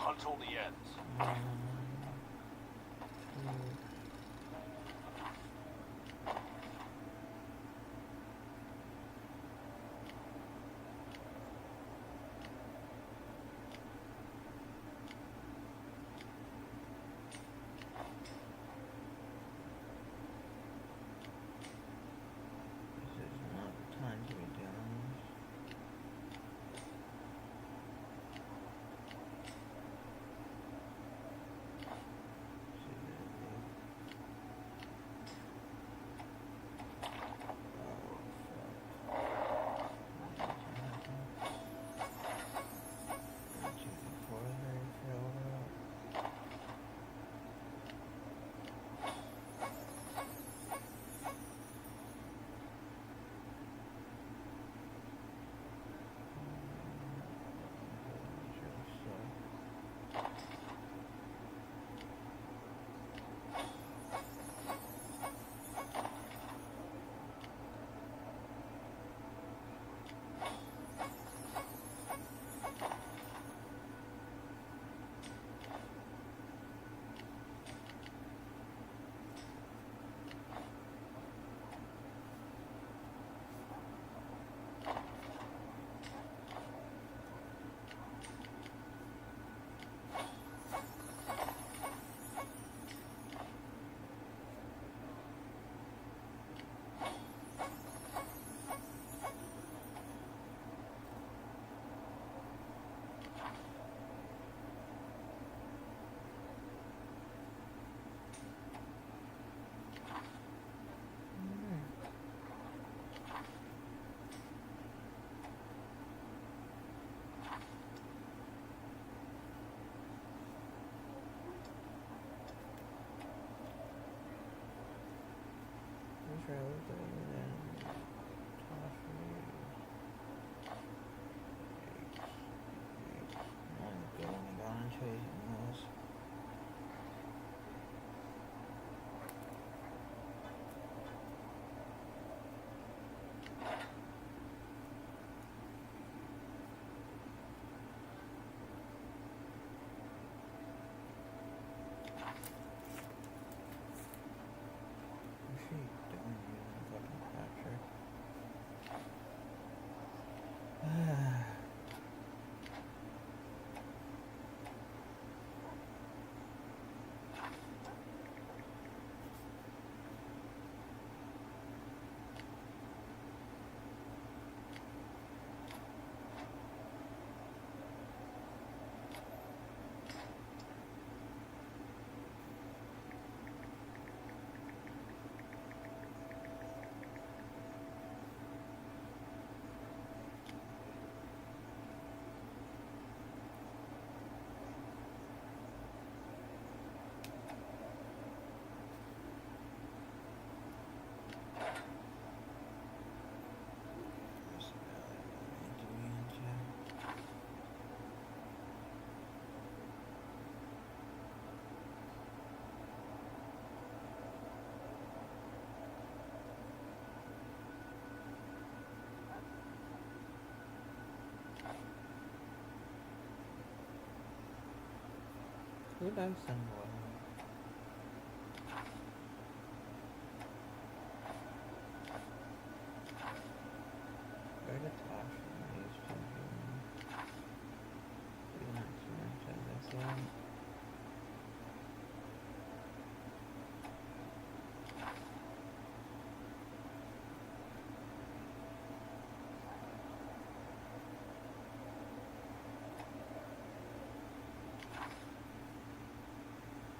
Until the ends.
Who does send what? Where the top is from? That's one.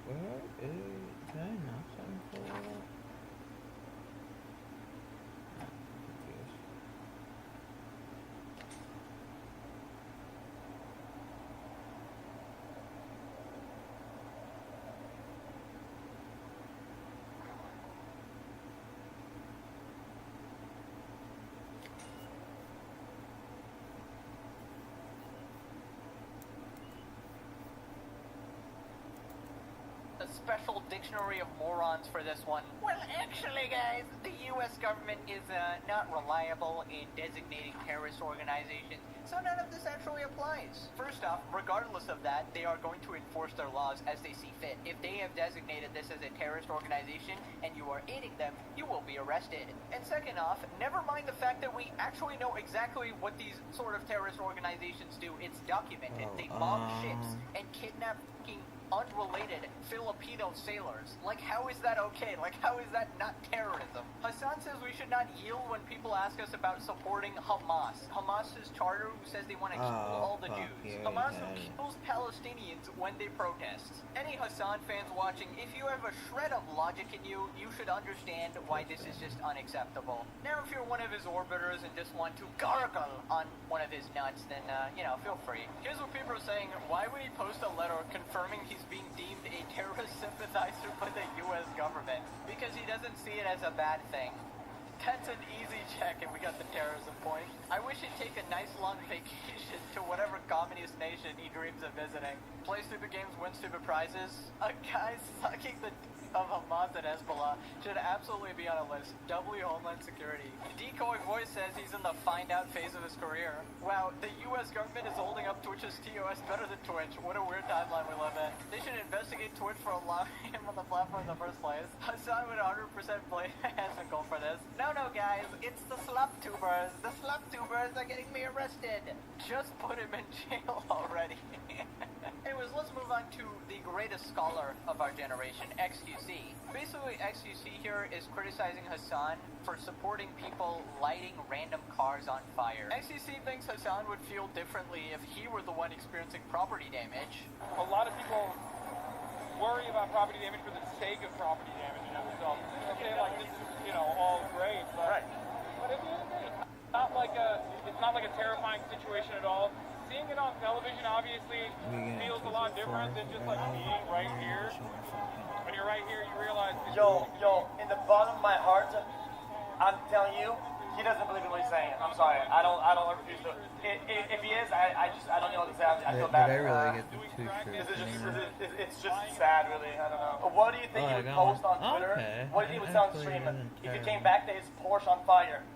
Where is... Did I not sign for that?
A special dictionary of morons for this one. Well, actually, guys, the U.S. government is not reliable in designating terrorist organizations, so none of this actually applies. First off, regardless of that, they are going to enforce their laws as they see fit. If they have designated this as a terrorist organization and you are aiding them, you will be arrested. And second off, never mind the fact that we actually know exactly what these sort of terrorist organizations do. It's documented. They bomb ships and kidnap unrelated Filipino sailors. Like, how is that okay? Like, how is that not terrorism? Hassan says we should not yield when people ask us about supporting Hamas. Hamas's charter who says they want to kill all the Jews. Hamas who kills Palestinians when they protest. Any Hassan fans watching, if you have a shred of logic in you, you should understand why this is just unacceptable. Now, if you're one of his orbiters and just want to gargle on one of his nuts, then, feel free. Here's what people are saying. Why would he post a letter confirming he's being deemed a terrorist sympathizer by the U.S. government? Because he doesn't see it as a bad thing. That's an easy check and we got the terrorism point. I wish he'd take a nice long vacation to whatever communist nation he dreams of visiting. Play stupid games, win stupid prizes. A guy sucking the of Hamas and Hezbollah should absolutely be on a list. W Homeland Security. Decoy Voice says he's in the find out phase of his career. Wow, the U.S. government is holding up Twitch's TOS better than Twitch. What a weird timeline we live in. They should investigate Twitch for allowing him on the platform in the first place. Hassan would 100% blame Hassan Gold for this. No, guys, it's the slop tubers. The slop tubers are getting me arrested. Just put him in jail already. Anyways, let's move on to the greatest scholar of our generation, XQC. Basically, XQC here is criticizing Hassan for supporting people lighting random cars on fire. XQC thinks Hassan would feel differently if he were the one experiencing property damage.
A lot of people worry about property damage for the sake of property damage in itself. Okay, like this is, all great, but, but at the end of the day, it's not like a terrifying situation at all. Seeing it on television obviously feels a lot different than just like being right here. When you're right here, you realize.
Yo, in the bottom of my heart, I'm telling you, he doesn't believe in what he's saying. I'm sorry, I don't refuse to. If he is, I don't know what to say. I feel bad.
Did I really get the two shirts?
It's just sad, really. I don't know. What do you think he would post on Twitter?
Okay.
What do you think he would sound streaming if he came back to his Porsche on fire?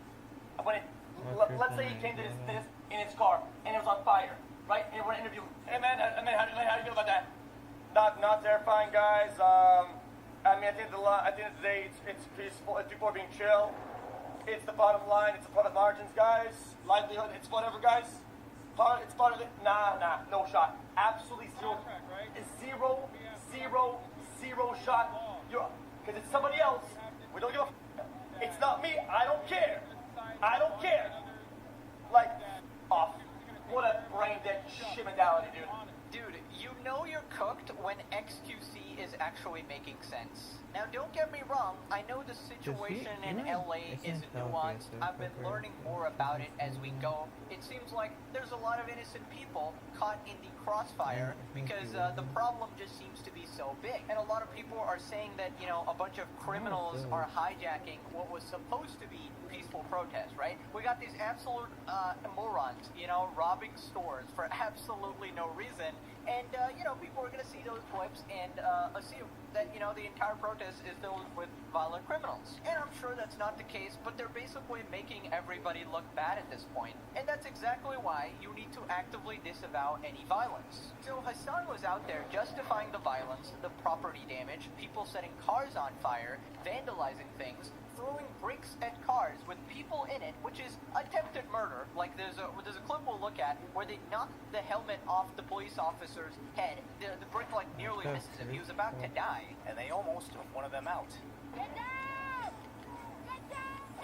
Let's say he came to this in his car and it was on fire, right? And we're interviewing. Hey man, how do you feel about that? Not terrifying, guys. At the end of the day, it's peaceful. People are being chill. It's the bottom line. It's the product margins, guys. Livelihood. It's whatever, guys. It's part of it. Nah, no shot. Absolutely zero. Zero shot. Because it's somebody else. We don't give a. It's not me. I don't care. Like, off. What a brain dead shit mentality, dude.
Dude, you know you're cooked when XQC is actually making sense. Now, don't get me wrong, I know the situation in LA is nuanced. I've been learning more about it as we go. It seems like there's a lot of innocent people caught in the crossfire because the problem just seems to be so big. And a lot of people are saying that, a bunch of criminals are hijacking what was supposed to be peaceful protest, right? We got these absolute morons, robbing stores for absolutely no reason. And, people are going to see those clips and assume that, you know, the entire protest is filled with violent criminals. And I'm sure that's not the case, but they're basically making everybody look bad at this point. And that's exactly why you need to actively disavow any violence. So Hassan was out there justifying the violence, the property damage, people setting cars on fire, vandalizing things, throwing bricks at cars with people in it, which is attempted murder. Like there's a clip we'll look at where they knock the helmet off the police officer's head. The brick like nearly misses him. He was about to die.
And they almost took one of them out.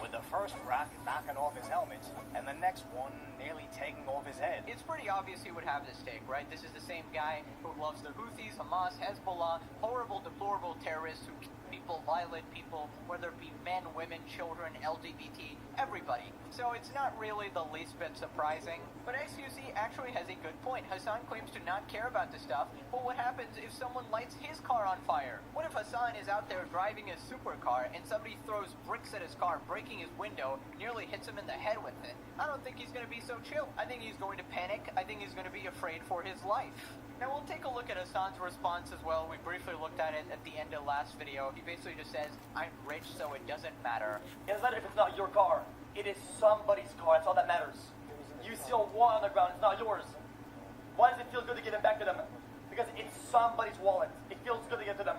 With the first rock knocking off his helmet, and the next one nearly taking off his head.
It's pretty obvious he would have this take, right? This is the same guy who loves the Houthis, Hamas, Hezbollah, horrible, deplorable terrorists who kill people, violate people, whether it be men, women, children, LGBT, everybody. So it's not really the least bit surprising. But XQC actually has a good point. Hassan claims to not care about this stuff, but what happens if someone lights his car on fire? What if Hassan is out there driving a supercar and somebody throws bricks at his car, breaking his window, nearly hits him in the head with it? I don't think he's going to be so chill. I think he's going to panic. I think he's going to be afraid for his life. Now we'll take a look at Hassan's response as well. We briefly looked at it at the end of last video. He basically just says, I'm rich, so it doesn't matter.
It doesn't matter if it's not your car. It is somebody's car. That's all that matters. You see a wallet on the ground. It's not yours. Why does it feel good to give it back to them? Because it's somebody's wallet. It feels good to give it to them.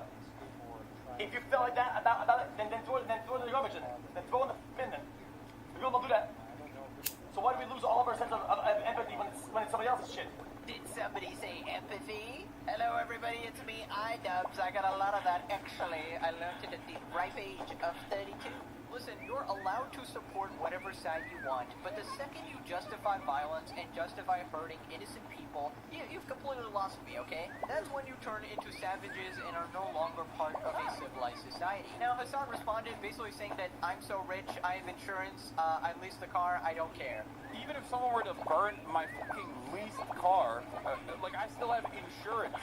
If you feel like that about it, then throw it in the garbage bin. Then throw it in the bin then. People don't do that. So why do we lose all of our sense of empathy when it's somebody else's shit?
Did somebody say empathy? Hello everybody, it's me, iDubbbz. I got a lot of that actually. I learned it at the ripe age of 32. Listen, you're allowed to support whatever side you want, but the second you justify violence and justify hurting innocent people, you've completely lost me, okay? That's when you turn into savages and are no longer part of a civilized society. Now, Hassan responded basically saying that I'm so rich, I have insurance, I lease the car, I don't care.
Even if someone were to burn my fucking leased car, like I still have insurance.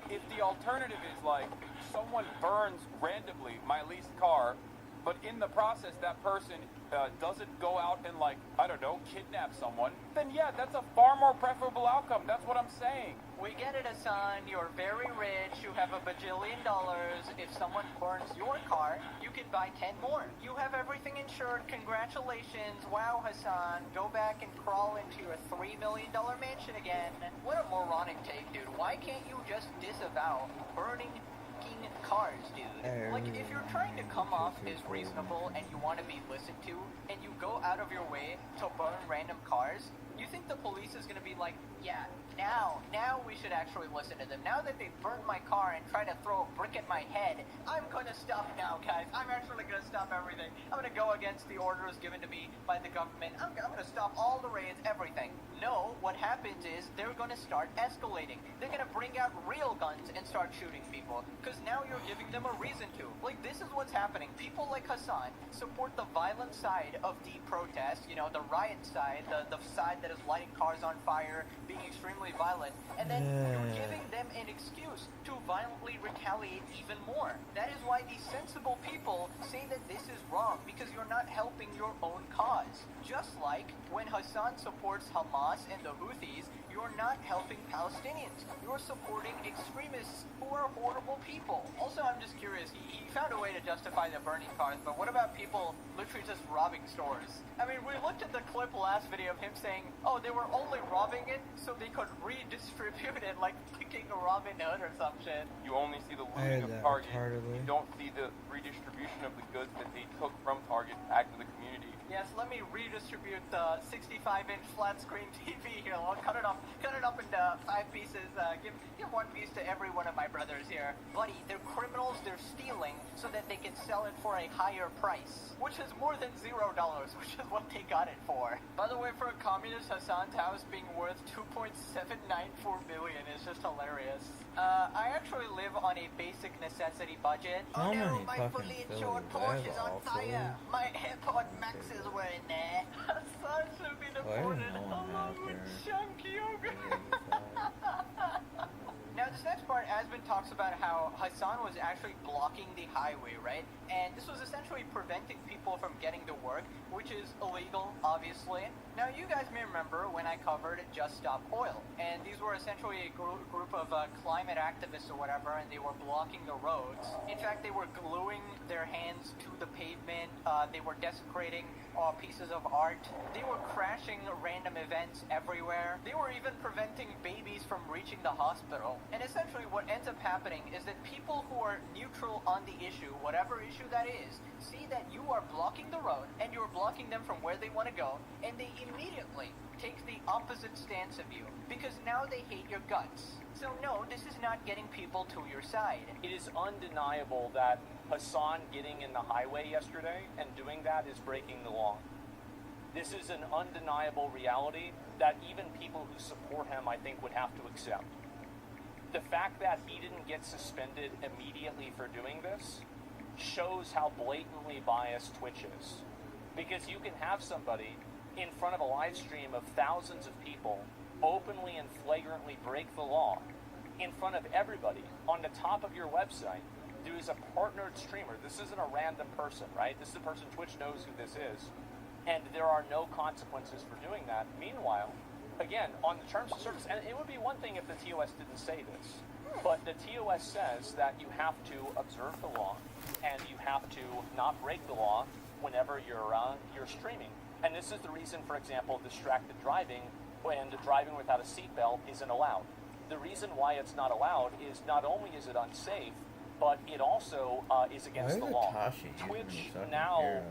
If the alternative is like someone burns randomly my leased car, but in the process that person doesn't go out and, like, I don't know, kidnap someone, then yeah, that's a far more preferable outcome. That's what I'm saying.
We get it, Hassan. You're very rich. You have $1 bajillion. If someone burns your car, you can buy 10 more. You have everything insured. Congratulations. Wow, Hassan. Go back and crawl into your $3 million mansion again. What a moronic take, dude. Why can't you just disavow burning cars, dude? Like, if you're trying to come off as reasonable and you want to be listened to, and you go out of your way to burn random cars, you think the police is going to be like, yeah, now we should actually listen to them. Now that they've burnt my car and tried to throw a brick at my head, I'm going to stop now, guys. I'm actually going to stop everything. I'm going to go against the orders given to me by the government. I'm going to stop all the raids, everything. No, what happens is they're going to start escalating. They're going to bring out real guns and start shooting people, because now you're giving them a reason to. Like, this is what's happening. People like Hassan support the violent side of the protest, you know, the riot side, the side that is lighting cars on fire, being extremely violent, and then you're giving them an excuse to violently retaliate even more. That is why these sensible people say that this is wrong, because you're not helping your own cause. Just like when Hassan supports Hamas and the Houthis, you're not helping Palestinians. You're supporting extremists who are horrible people. Also, I'm just curious, he found a way to justify the burning cars, but what about people literally just robbing stores? I mean, we looked at the clip last video of him saying, oh, they were only robbing it so they could redistribute it, like picking a Robin Hood or some shit.
You only see the looting of Target. You don't see the redistribution of the goods that they took from Target back to the community.
Yes, let me redistribute the 65-inch flat screen TV here. I'll cut it up into 5 pieces. Give 1 piece to every one of my brothers here. Buddy, they're criminals. They're stealing so that they can sell it for a higher price, which is more than $0, which is what they got it for. By the way, for a communist, Hassan's house being worth $2.794 million is just hilarious. I actually live on a basic necessity budget. Oh no, my fully insured Porsche is on fire. My AirPod Maxes were in there. Hassan should be deported along with chunky yogurt. Now, this next part, Asbin talks about how Hassan was actually blocking the highway, right? And this was essentially preventing people from getting to work which is illegal, obviously. Now, you guys may remember when I covered Just Stop Oil, and these were essentially a group of climate activists or whatever, and they were blocking the roads. In fact, they were gluing their hands to the pavement. They were desecrating pieces of art. They were crashing random events everywhere. They were even preventing babies from reaching the hospital. And essentially what ends up happening is that people who are neutral on the issue, whatever issue that is, see that you are blocking the road and you're blocking them from where they want to go, and they immediately take the opposite stance of you because now they hate your guts. So no, this is not getting people to your side.
It is undeniable that Hassan getting in the highway yesterday and doing that is breaking the law. This is an undeniable reality that even people who support him, I think, would have to accept. The fact that he didn't get suspended immediately for doing this shows how blatantly biased Twitch is. Because you can have somebody in front of a live stream of thousands of people openly and flagrantly break the law in front of everybody on the top of your website. There is a partnered streamer. This isn't a random person, right? This is a person Twitch knows who this is. And there are no consequences for doing that. Meanwhile, again, on the terms of service, and it would be one thing if the TOS didn't say this, but the TOS says that you have to observe the law and you have to not break the law whenever you're streaming. And this is the reason, for example, distracted driving and driving without a seatbelt isn't allowed. The reason why it's not allowed is not only is it unsafe, but it also is against the law. Twitch now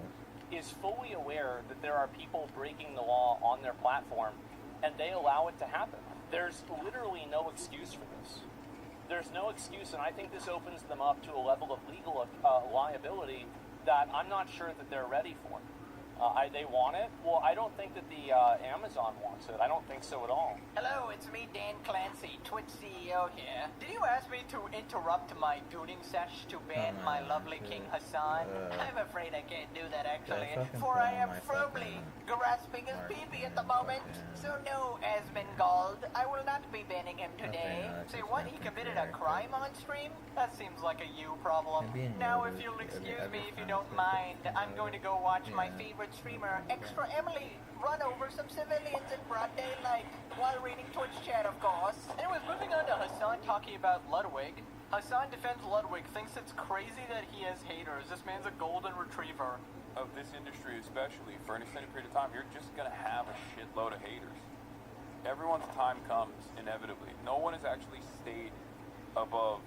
is fully aware that there are people breaking the law on their platform, and they allow it to happen. There's literally no excuse for this. There's no excuse, and I think this opens them up to a level of legal liability that I'm not sure that they're ready for. They want it? Well, I don't think that the Amazon wants it. I don't think so at all.
Hello, it's me, Dan Clancy, Twitch CEO here. Did you ask me to interrupt my gooning sesh to ban my lovely King Hassan? I'm afraid I can't do that, actually, for I am firmly grasping his pee-pee at the moment. So no, Asmongold, I will not be banning him today. Say what, he committed a crime on stream? That seems like a you problem. Now, if you'll excuse me, if you don't mind, I'm going to go watch my favorite streamer, Extra Emily, run over some civilians in broad daylight while reading Twitch chat, of course. Anyways, moving on to Hassan talking about Ludwig. Hassan defends Ludwig, thinks it's crazy that he has haters. This man's a golden retriever.
Of this industry especially, for an extended period of time, you're just going to have a shitload of haters. Everyone's time comes, inevitably. No one has actually stayed above,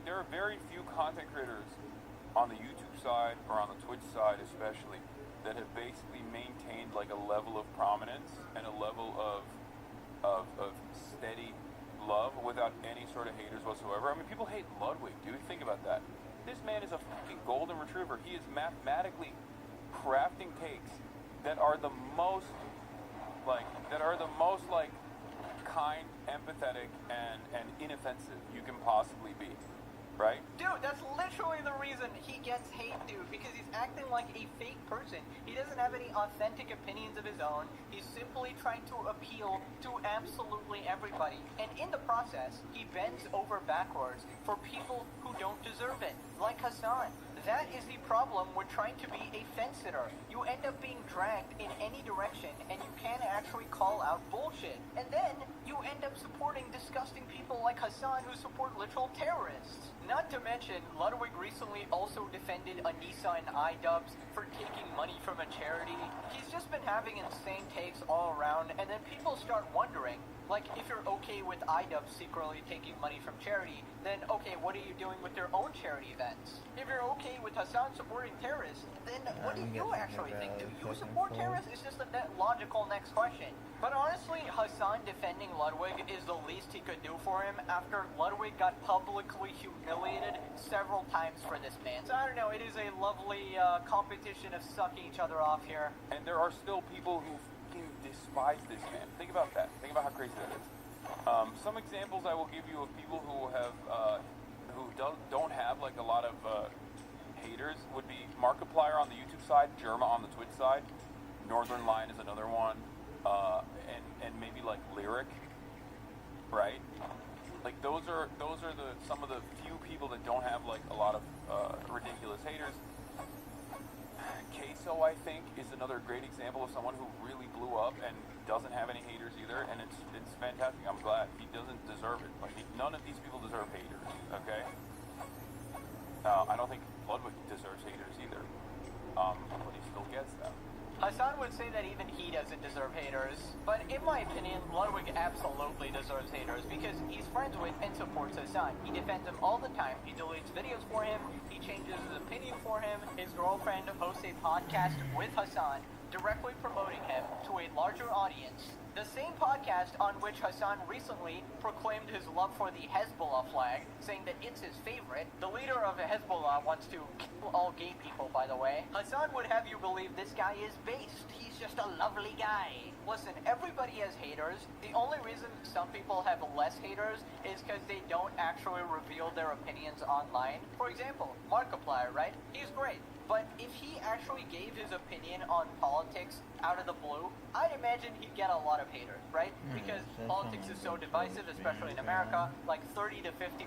there are very few content creators on the YouTube side or on the Twitch side especially that have basically maintained like a level of prominence and a level of steady love without any sort of haters whatsoever. I mean, people hate Ludwig, dude. Think about that. This man is a fucking golden retriever. He is mathematically crafting takes that are the most kind, empathetic, and inoffensive you can possibly be. Right?
Dude, that's literally the reason he gets hate, dude, because he's acting like a fake person. He doesn't have any authentic opinions of his own. He's simply trying to appeal to absolutely everybody. And in the process, he bends over backwards for people who don't deserve it, like Hassan. That is the problem with trying to be a fence-sitter. You end up being dragged in any direction, and you can't actually call out bullshit. And then, you end up supporting disgusting people like Hassan who support literal terrorists. Not to mention, Ludwig recently also defended Anissa and iDubbbz for taking money from a charity. He's just been having insane takes all around, and then people start wondering, like, if you're okay with iDubbbz secretly taking money from charity, then okay, what are you doing with their own charity events? If you're okay with Hassan supporting terrorists, then what do you actually think? Do you support terrorists? It's just a logical next question. But honestly, Hassan defending Ludwig is the least he could do for him after Ludwig got publicly humiliated several times for this man. So I don't know, it is a lovely competition of sucking each other off here.
And there are still people who despise this man. Think about that. Think about how crazy that is. Some examples I will give you of people who have don't have like a lot of haters would be Markiplier on the YouTube side, Germa on the Twitch side, Northern Lion is another one, and maybe like Lyric, right? Like those are some of the few people that don't have like a lot of ridiculous haters. Queso, I think, is another great example of someone who really blew up and doesn't have any haters either, and it's fantastic. I'm glad. He doesn't deserve it. Like, none of these people deserve haters, okay? I don't think Ludwig deserves haters either, but he still gets them.
Hassan would say that even he doesn't deserve haters, but in my opinion, Ludwig absolutely deserves haters because he's friends with and supports Hassan. He defends him all the time. He deletes videos for him. He changes his opinion for him. His girlfriend hosts a podcast with Hassan, directly promoting him to a larger audience. The same podcast on which Hassan recently proclaimed his love for the Hezbollah flag, saying that it's his favorite. The leader of Hezbollah wants to kill all gay people, by the way. Hassan would have you believe this guy is based. He's just a lovely guy. Listen, everybody has haters. The only reason some people have less haters is because they don't actually reveal their opinions online. For example, Markiplier, right? He's great. But if he actually gave his opinion on politics out of the blue, I'd imagine he'd get a lot of haters, right? Because politics is so divisive, especially in America. Like 30 to 50%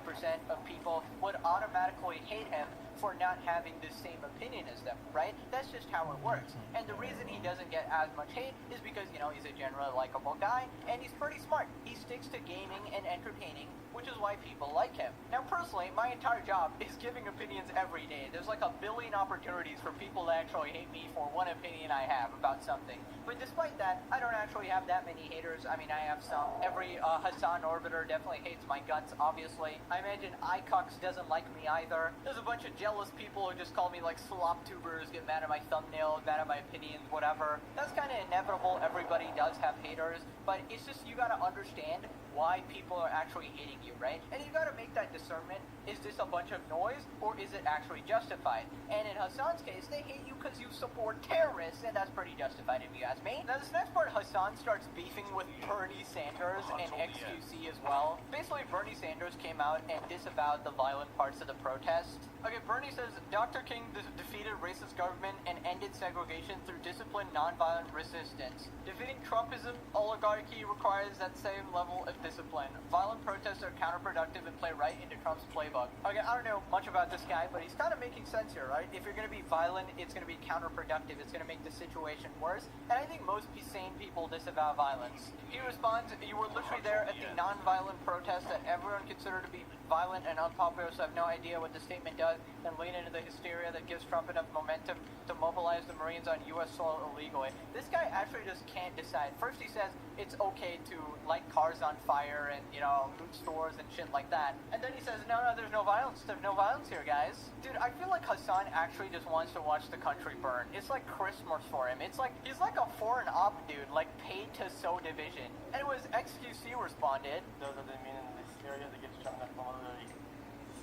of people would automatically hate him for not having the same opinion as them, right? That's just how it works. And the reason he doesn't get as much hate is because, you know, he's a generally likable guy, and he's pretty smart. He sticks to gaming and entertaining, which is why people like him. Now, personally, my entire job is giving opinions every day. There's like a billion opportunities for people to actually hate me for one opinion I have about something. But despite that, I don't actually have that many haters. I mean, I have some. Every Hassan orbiter definitely hates my guts, obviously. I imagine iCux doesn't like me either. There's a bunch of jealous people who just call me like slop tubers, get mad at my thumbnails, mad at my opinions, whatever. That's kind of inevitable. Everybody does have haters, but it's just you gotta understand why people are actually hating you, right? And you gotta make that discernment. Is this a bunch of noise, or is it actually justified? And in Hassan's case, they hate you because you support terrorists, and that's pretty justified if you ask me. Now, this next part, Hassan starts beefing with Bernie Sanders and XQC as well. Basically, Bernie Sanders came out and disavowed the violent parts of the protest. Okay, Bernie says, Dr. King defeated racist government and ended segregation through disciplined, nonviolent resistance. Defeating Trumpism, oligarchy requires that same level of discipline. Violent protests are counterproductive and play right into Trump's playbook. Okay, I don't know much about this guy, but he's kind of making sense here, right? If you're going to be violent, it's going to be counterproductive. It's going to make the situation worse. And I think most sane people disavow violence. He responds, you were literally there at the nonviolent protest that everyone considered to be violent and unpopular, so I have no idea what the statement does, and lean into the hysteria that gives Trump enough momentum to mobilize the Marines on U.S. soil illegally. This guy actually just can't decide. First he says it's okay to light cars on fire and, you know, loot stores and shit like that. And then he says, no, there's no violence. There's no violence here, guys. Dude, I feel like Hassan actually just wants to watch the country burn. It's like Christmas for him. It's like, he's like a foreign op dude, like paid to sow division. Anyways, XQC responded.
Those are the mean in this area that gets jumped up from the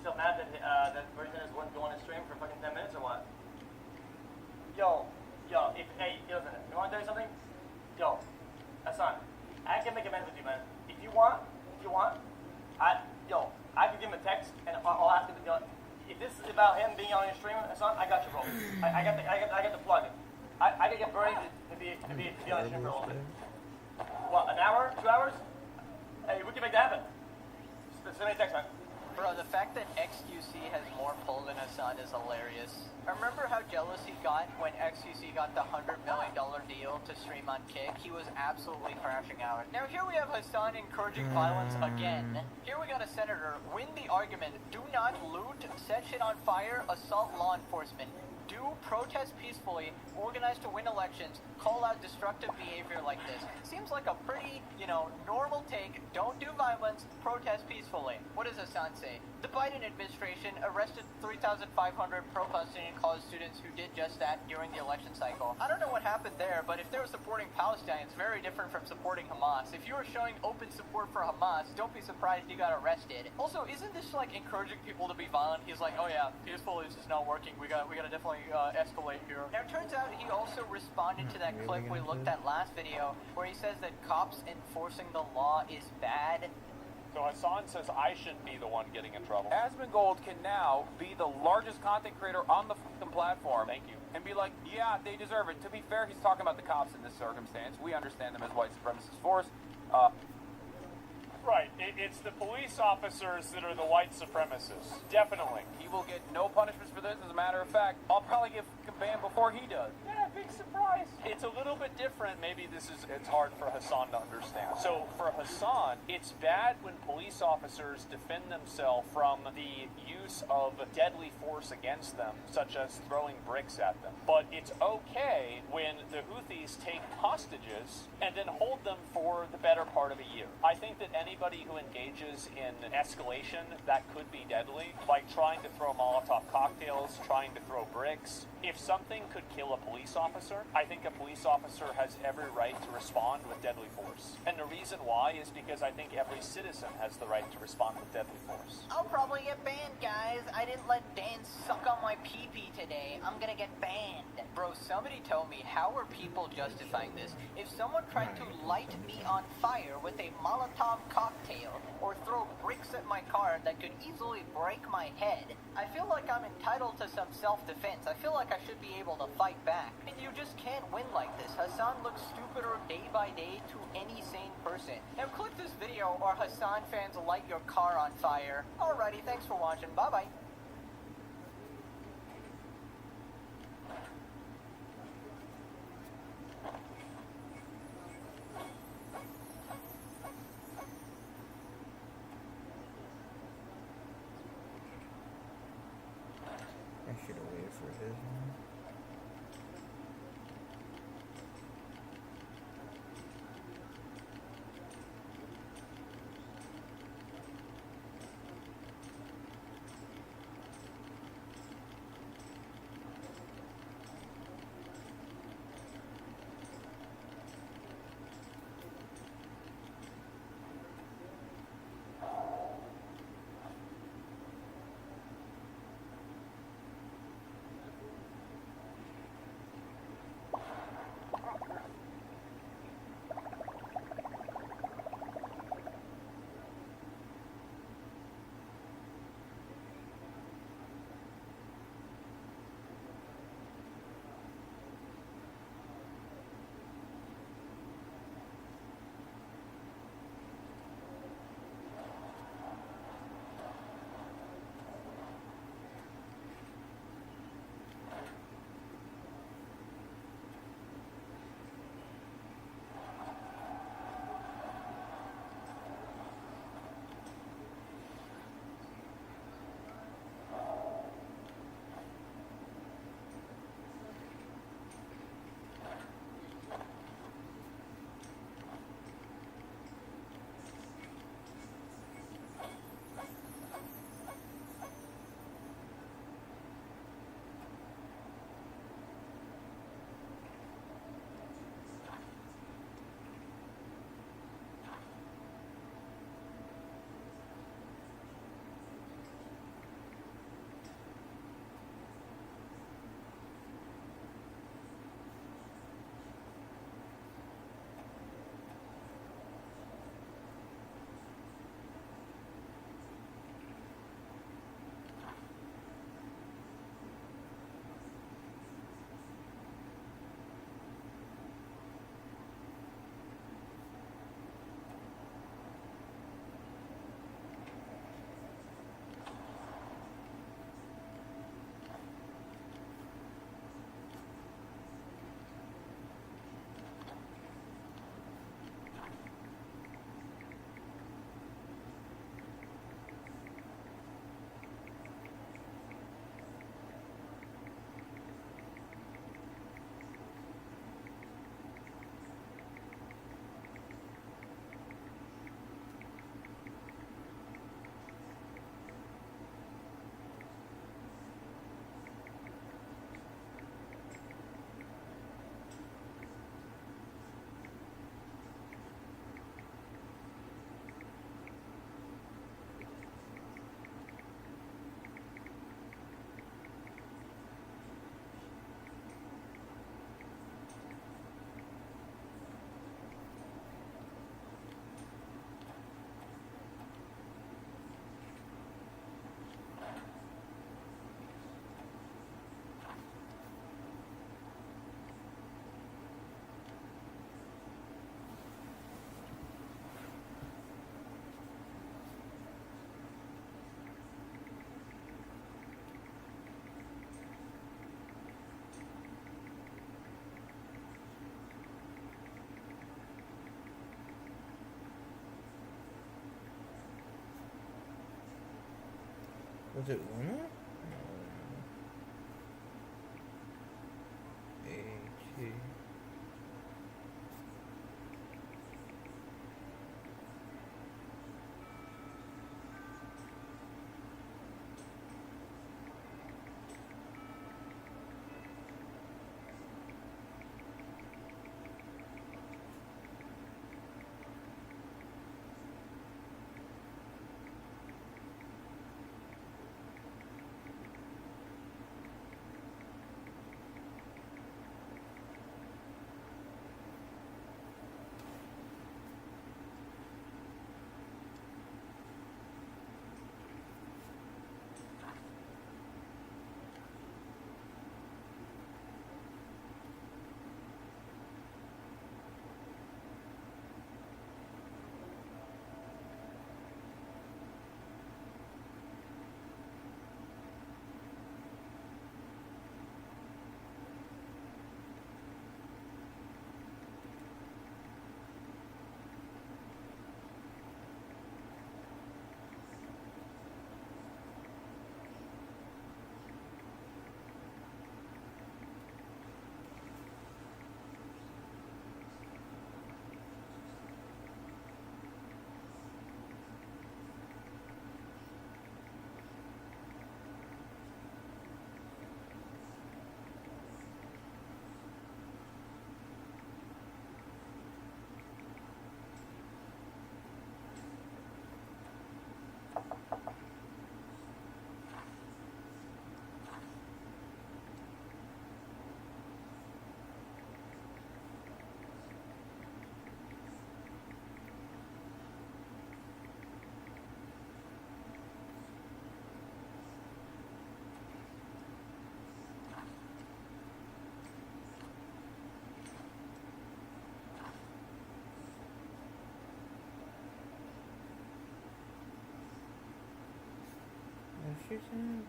still mad that that Bernie Sanders wouldn't go on a stream for fucking 10 minutes or what? Yo, hey, listen, you wanna tell you something? Yo, Hassan, I can make amends with you, man. If you want, I can give him a text and I'll ask him. You know, if this is about him being on your stream, Hassan, I got you, bro. I got the plug. I can get Bernie to be on the stream for a little bit. What, an hour, 2 hours? Hey, we can make that happen. Send me a text, man.
Bro, the fact that XQC has more pull than Hassan is hilarious. Remember how jealous he got when XQC got the $100 million deal to stream on Kick? He was absolutely crashing out. Now here we have Hassan encouraging violence again. Here we got a senator win the argument. Do not loot, set shit on fire, assault law enforcement. Do protest peacefully, organize to win elections, call out destructive behavior like this. Seems like a pretty, normal take. Don't do violence, protest peacefully. What does Hassan say? The Biden administration arrested 3,500 pro-Palestinian college students who did just that during the election cycle. I don't know what happened there, but if they were supporting Palestine, it's very different from supporting Hamas. If you were showing open support for Hamas, don't be surprised you got arrested. Also, isn't this like encouraging people to be violent? He's like, oh yeah, peaceful is just not working. We gotta definitely escalate here. Now it turns out he also responded to that clip we looked at last video where he says that cops enforcing the law is bad.
So Hassan says I shouldn't be the one getting in trouble. Asmongold can now be the largest content creator on the fucking platform. Thank you. And be like, yeah, they deserve it. To be fair, he's talking about the cops in this circumstance. We understand them as white supremacist force.
Right. It's the police officers that are the white supremacists. Definitely.
He will get no punishments for this. As a matter of fact, I'll probably give ban before he does.
Yeah, big surprise. It's a little bit different. Maybe it's hard for Hassan to understand. So for Hassan, it's bad when police officers defend themselves from the use of deadly force against them, such as throwing bricks at them. But it's okay when the Houthis take hostages and then hold them for the better part of a year. I think that anybody who engages in escalation that could be deadly, like trying to throw Molotov cocktails, trying to throw bricks, if something could kill a police officer, I think a police officer has every right to respond with deadly force. And the reason why is because I think every citizen has the right to respond with deadly force.
I'll probably get banned, guys. I didn't let Dan suck on my pee-pee today. I'm gonna get banned. Bro, somebody tell me, how are people justifying this? If someone tried to light me on fire with a Molotov cocktail or throw bricks at my car that could easily break my head, I feel like I'm entitled to some self-defense. I feel like I should be able to fight back. And you just can't win like this. Hassan looks stupider day by day to any sane person. Now click this video or Hassan fans light your car on fire. Alrighty, thanks for watching. Bye-bye.
I should have waited for his one. Was it Una? A-G. What's she saying?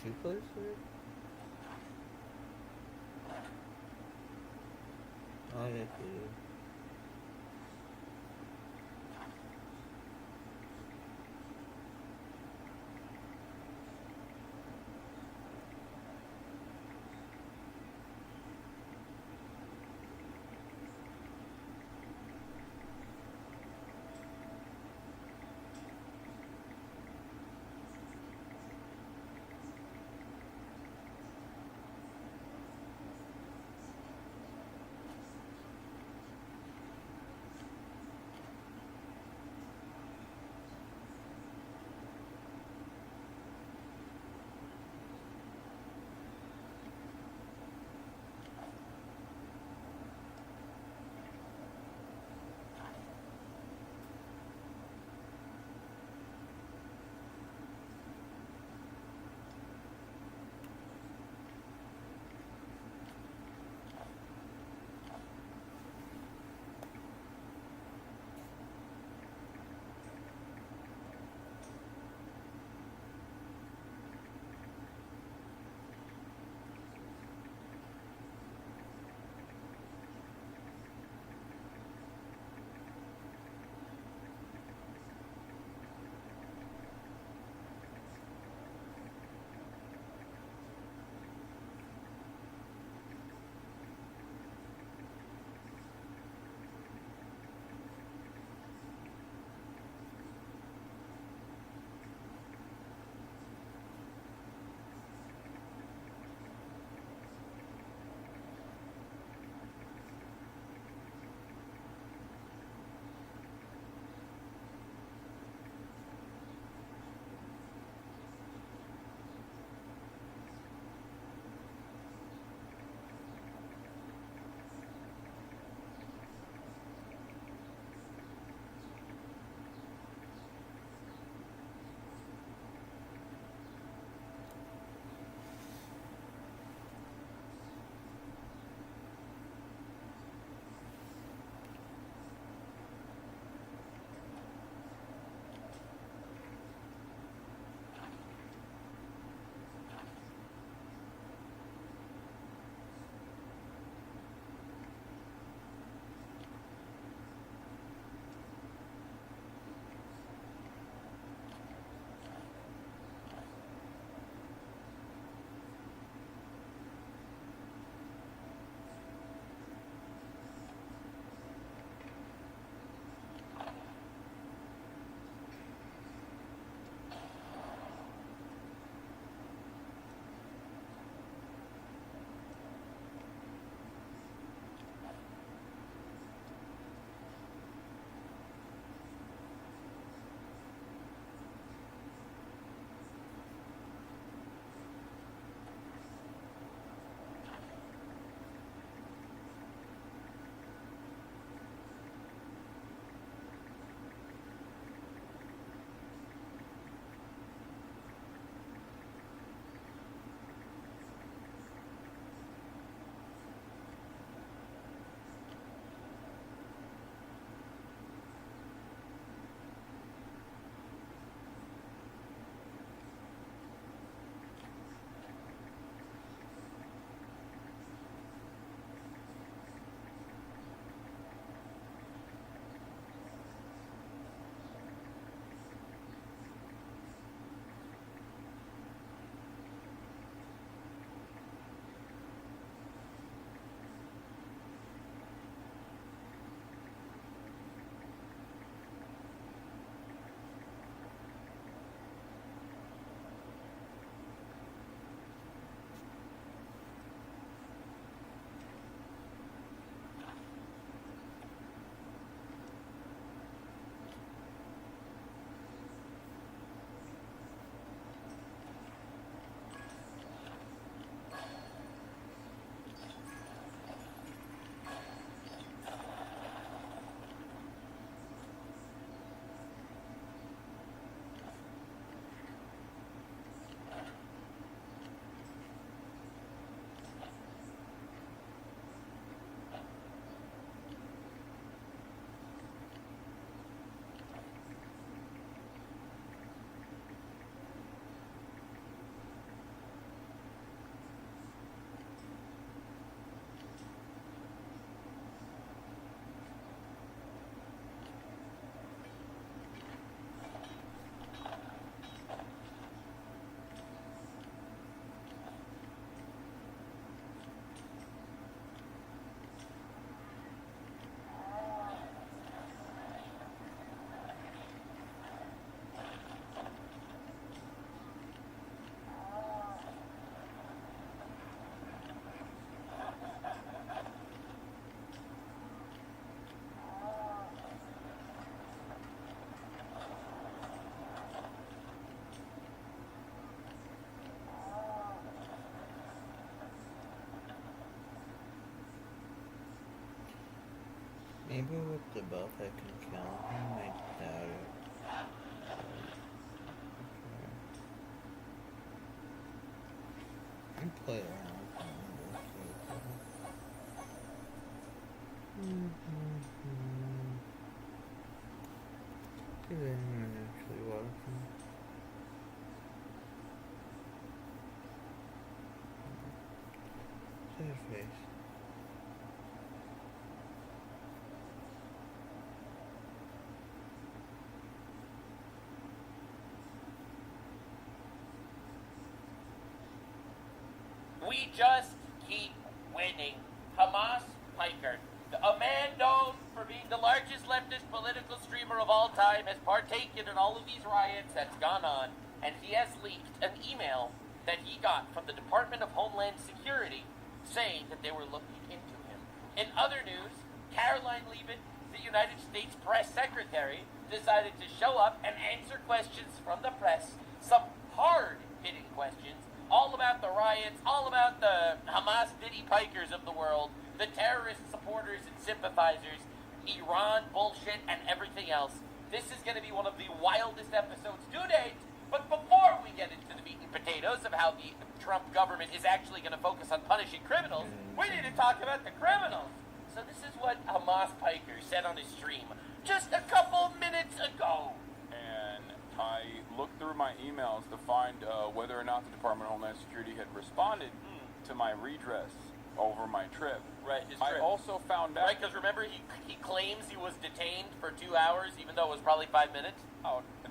shoe clothes for it? Oh, yeah, dude. Maybe with the buff I can kill him, I doubt it. I'll play around with him. Did anyone actually watch him? Sad face.
We just keep winning. Hamas Piker, a man known for being the largest leftist political streamer of all time, has partaken in all of these riots that's gone on, and he has leaked an email that he got from the Department of Homeland Security saying that they were looking into him. In other news, Caroline Leavitt, the United States press secretary, decided to show up and answer questions from the press, some hard-hitting questions, all about the riots, all about the Hamas Diddy Pikers of the world, the terrorist supporters and sympathizers, Iran bullshit, and everything else. This is going to be one of the wildest episodes to date. But before we get into the meat and potatoes of how the Trump government is actually going to focus on punishing criminals, we need to talk about the criminals. So this is what Hamas Piker said on his stream just a couple minutes ago.
And I looked through my emails to find whether or not the Department of Homeland Security had responded to my redress over my trip.
Right, his
I
trip.
also found out...
Right, because remember, he claims he was detained for 2 hours, even though it was probably 5 minutes?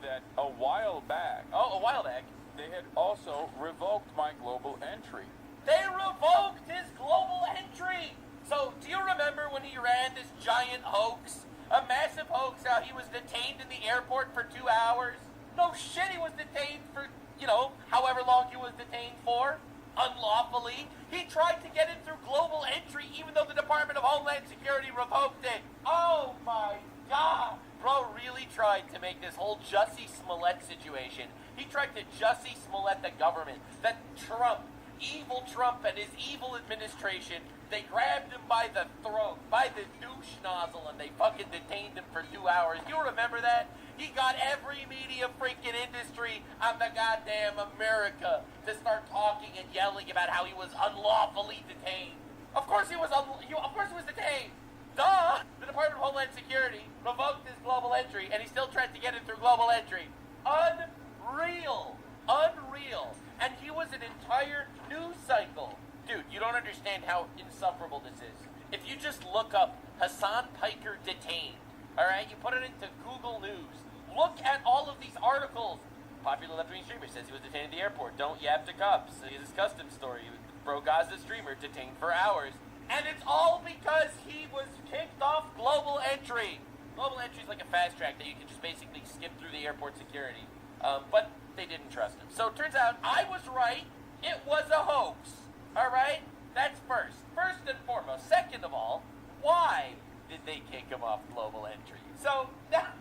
That a while back...
Oh, a while back.
They had also revoked my global entry.
They revoked his global entry! So, do you remember when he ran this giant hoax? A massive hoax, how he was detained in the airport for 2 hours? No shit, he was detained for, however long he was detained for. Unlawfully. He tried to get in through global entry even though the Department of Homeland Security revoked it. Oh my God. Bro really tried to make this whole Jussie Smollett situation. He tried to Jussie Smollett the government. That Trump, evil Trump and his evil administration, they grabbed him by the throat, by the douche nozzle, and they fucking detained him for 2 hours. You remember that? He got every media freaking industry of the goddamn America to start talking and yelling about how he was unlawfully detained. Of course he was detained. Duh! The Department of Homeland Security revoked his global entry, and he still tried to get in through global entry. Unreal. Unreal. And he was an entire news cycle. Dude, you don't understand how insufferable this is. If you just look up Hassan Piker detained, alright, you put it into Google News, look at all of these articles. Popular left-wing streamer says he was detained at the airport. Don't yap to cops. His custom story. Bro Gaza streamer detained for hours. And it's all because he was kicked off global entry. Global entry is like a fast track that you can just basically skip through the airport security. But they didn't trust him. So it turns out I was right. It was a hoax. Alright? That's first. First and foremost. Second of all, why did they kick him off global entry? So, now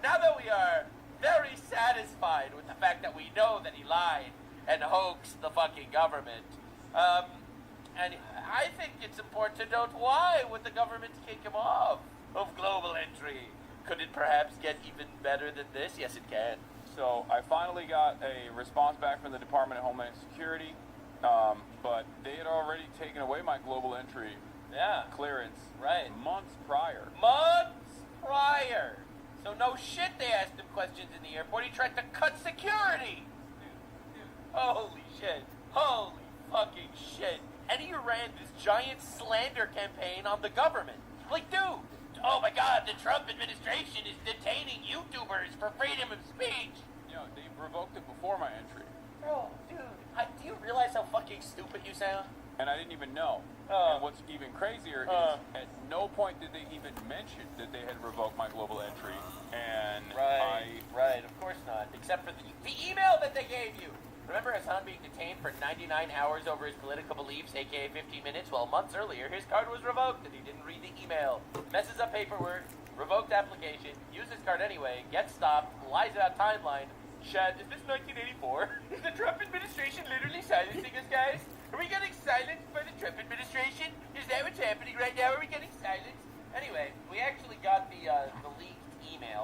that we are very satisfied with the fact that we know that he lied and hoaxed the fucking government, and I think it's important to note why would the government kick him off of global entry? Could it perhaps get even better than this? Yes, it can.
So I finally got a response back from the Department of Homeland Security, but they had already taken away my global entry clearance months prior.
Months prior! So no shit they asked him questions in the airport. He tried to cut security! Dude. Holy shit. Holy fucking shit. And he ran this giant slander campaign on the government. Like, dude, oh my God, the Trump administration is detaining YouTubers for freedom of speech.
They revoked it before my entry.
Bro, dude, do you realize how fucking stupid you sound?
And I didn't even know. And what's even crazier is at no point did they even mention that they had revoked my global entry. And
Right, of course not. Except for the email that they gave you. Remember Hassan being detained for 99 hours over his political beliefs, aka 15 minutes? Well, months earlier, his card was revoked and he didn't read the email. Messes up paperwork, revoked application, uses card anyway, gets stopped, lies about timeline. Chad, is this 1984? Is the Trump administration literally silencing us, guys? Are we getting silenced by the Trump administration? Is that what's happening right now? Are we getting silenced?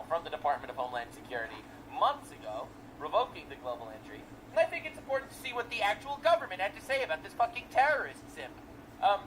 from the Department of Homeland Security months ago, revoking the global entry. And I think it's important to see what the actual government had to say about this fucking terrorist simp.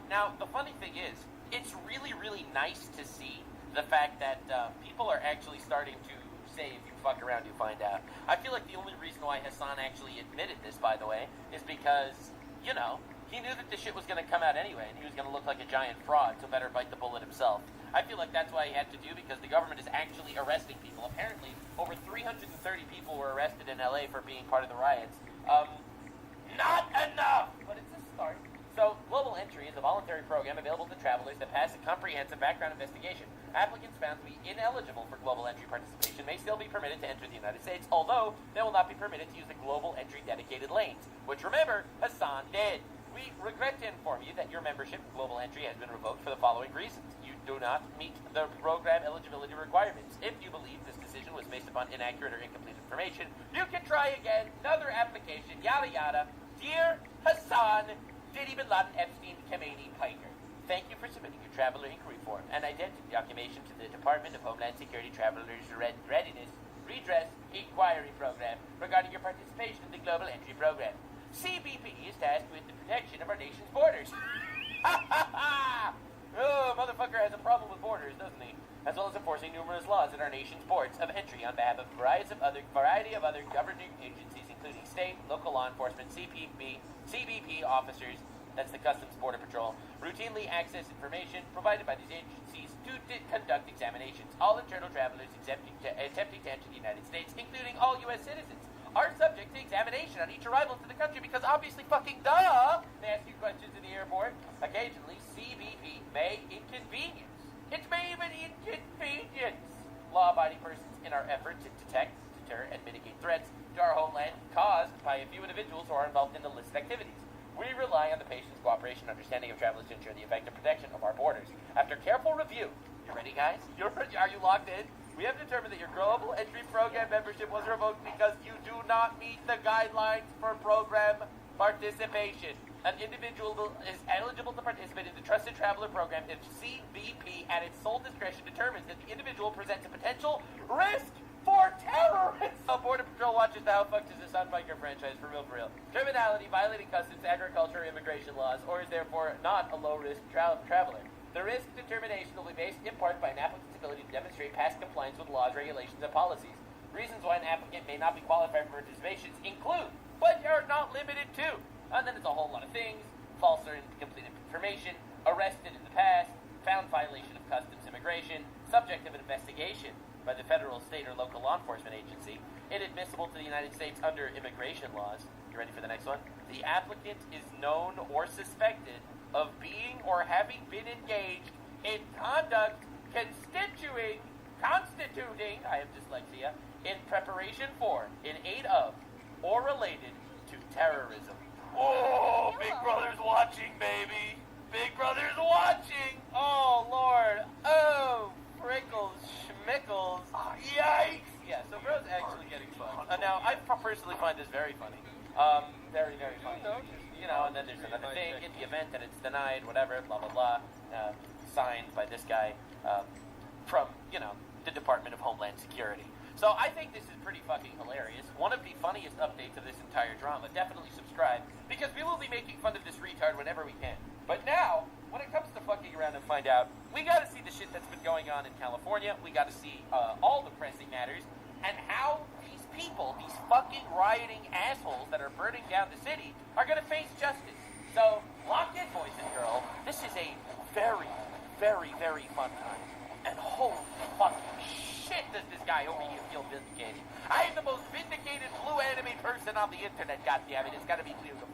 Now, the funny thing is, it's really, really nice to see the fact that people are actually starting to say, if you fuck around, you find out. I feel like the only reason why Hassan actually admitted this, by the way, is because, you know, he knew that this shit was going to come out anyway, and he was going to look like a giant fraud, so better bite the bullet himself. I feel like that's why he had to do, because the government is actually arresting people. Apparently, over 330 people were arrested in LA for being part of the riots. Not enough! But it's a start. So, Global Entry is a voluntary program available to travelers that pass a comprehensive background investigation. Applicants found to be ineligible for Global Entry participation may still be permitted to enter the United States, although they will not be permitted to use the Global Entry dedicated lanes, which, remember, Hassan did. We regret to inform you that your membership in Global Entry has been revoked for the following reasons. You do not meet the program eligibility requirements. If you believe this decision was based upon inaccurate or incomplete information, you can try again, another application, yada yada. Dear Hassan, Diddy Bin Laden Epstein Khamenei Piker, thank you for submitting your traveler inquiry form and identity documentation to the Department of Homeland Security Travelers Readiness Redress Inquiry Program regarding your participation in the Global Entry Program. CBP is tasked with the protection of our nation's borders. Oh, motherfucker has a problem with borders, doesn't he? As well as enforcing numerous laws at our nation's ports of entry on behalf of a variety of other governing agencies, including state, local law enforcement, CBP officers, that's the Customs Border Patrol, routinely access information provided by these agencies to conduct examinations. All internal travelers attempting to enter the United States, including all U.S. citizens, are subject to examination on each arrival to the country because obviously fucking duh, they ask you questions in the airport. Occasionally, CBP may inconvenience. It may even inconvenience law-abiding persons in our effort to detect, deter, and mitigate threats to our homeland caused by a few individuals who are involved in illicit activities. We rely on the patient's cooperation and understanding of travelers to ensure the effective protection of our borders. After careful review, you ready, guys? Are you locked in? We have determined that your Global Entry Program membership was revoked because you do not meet the guidelines for program participation. An individual is eligible to participate in the Trusted Traveler Program if CBP, at its sole discretion, determines that the individual presents a potential risk for terrorists. Border Patrol watches the How Fucked Is This on Biker franchise, for real. Criminality, violating customs, agriculture, immigration laws, or is therefore not a low-risk traveler. The risk determination will be based in part by an applicant's ability to demonstrate past compliance with laws, regulations, and policies. Reasons why an applicant may not be qualified for participation include, but are not limited to, and then it's a whole lot of things: false or incomplete information, arrested in the past, found violation of customs immigration, subject of an investigation by the federal, state, or local law enforcement agency, inadmissible to the United States under immigration laws. You ready for the next one? The applicant is known or suspected of being or having been engaged in conduct constituting, I have dyslexia, in preparation for, in aid of, or related to terrorism. Oh, Big Brother's watching, baby. Big Brother's watching. Oh, Lord. Oh, Frickles, Schmickles. Yikes. Yeah, so bro's actually getting fun. Now, I personally find this very funny. Very, very funny. You know, and then there's another thing, in the event that it's denied, whatever, blah, blah, blah, signed by this guy from, you know, the Department of Homeland Security. So I think this is pretty fucking hilarious. One of the funniest updates of this entire drama. Definitely subscribe, because we will be making fun of this retard whenever we can. But now, when it comes to fucking around and find out, we gotta see the shit that's been going on in California. We gotta see all the pressing matters, and how these people, these fucking rioting assholes that are burning down the city, are gonna face justice. So, lock in, boys and girls. This is a very, very, very fun time. And holy fucking shit, does this guy over here feel vindicated. I am the most vindicated blue anime person on the internet, goddammit. It's gotta be beautiful.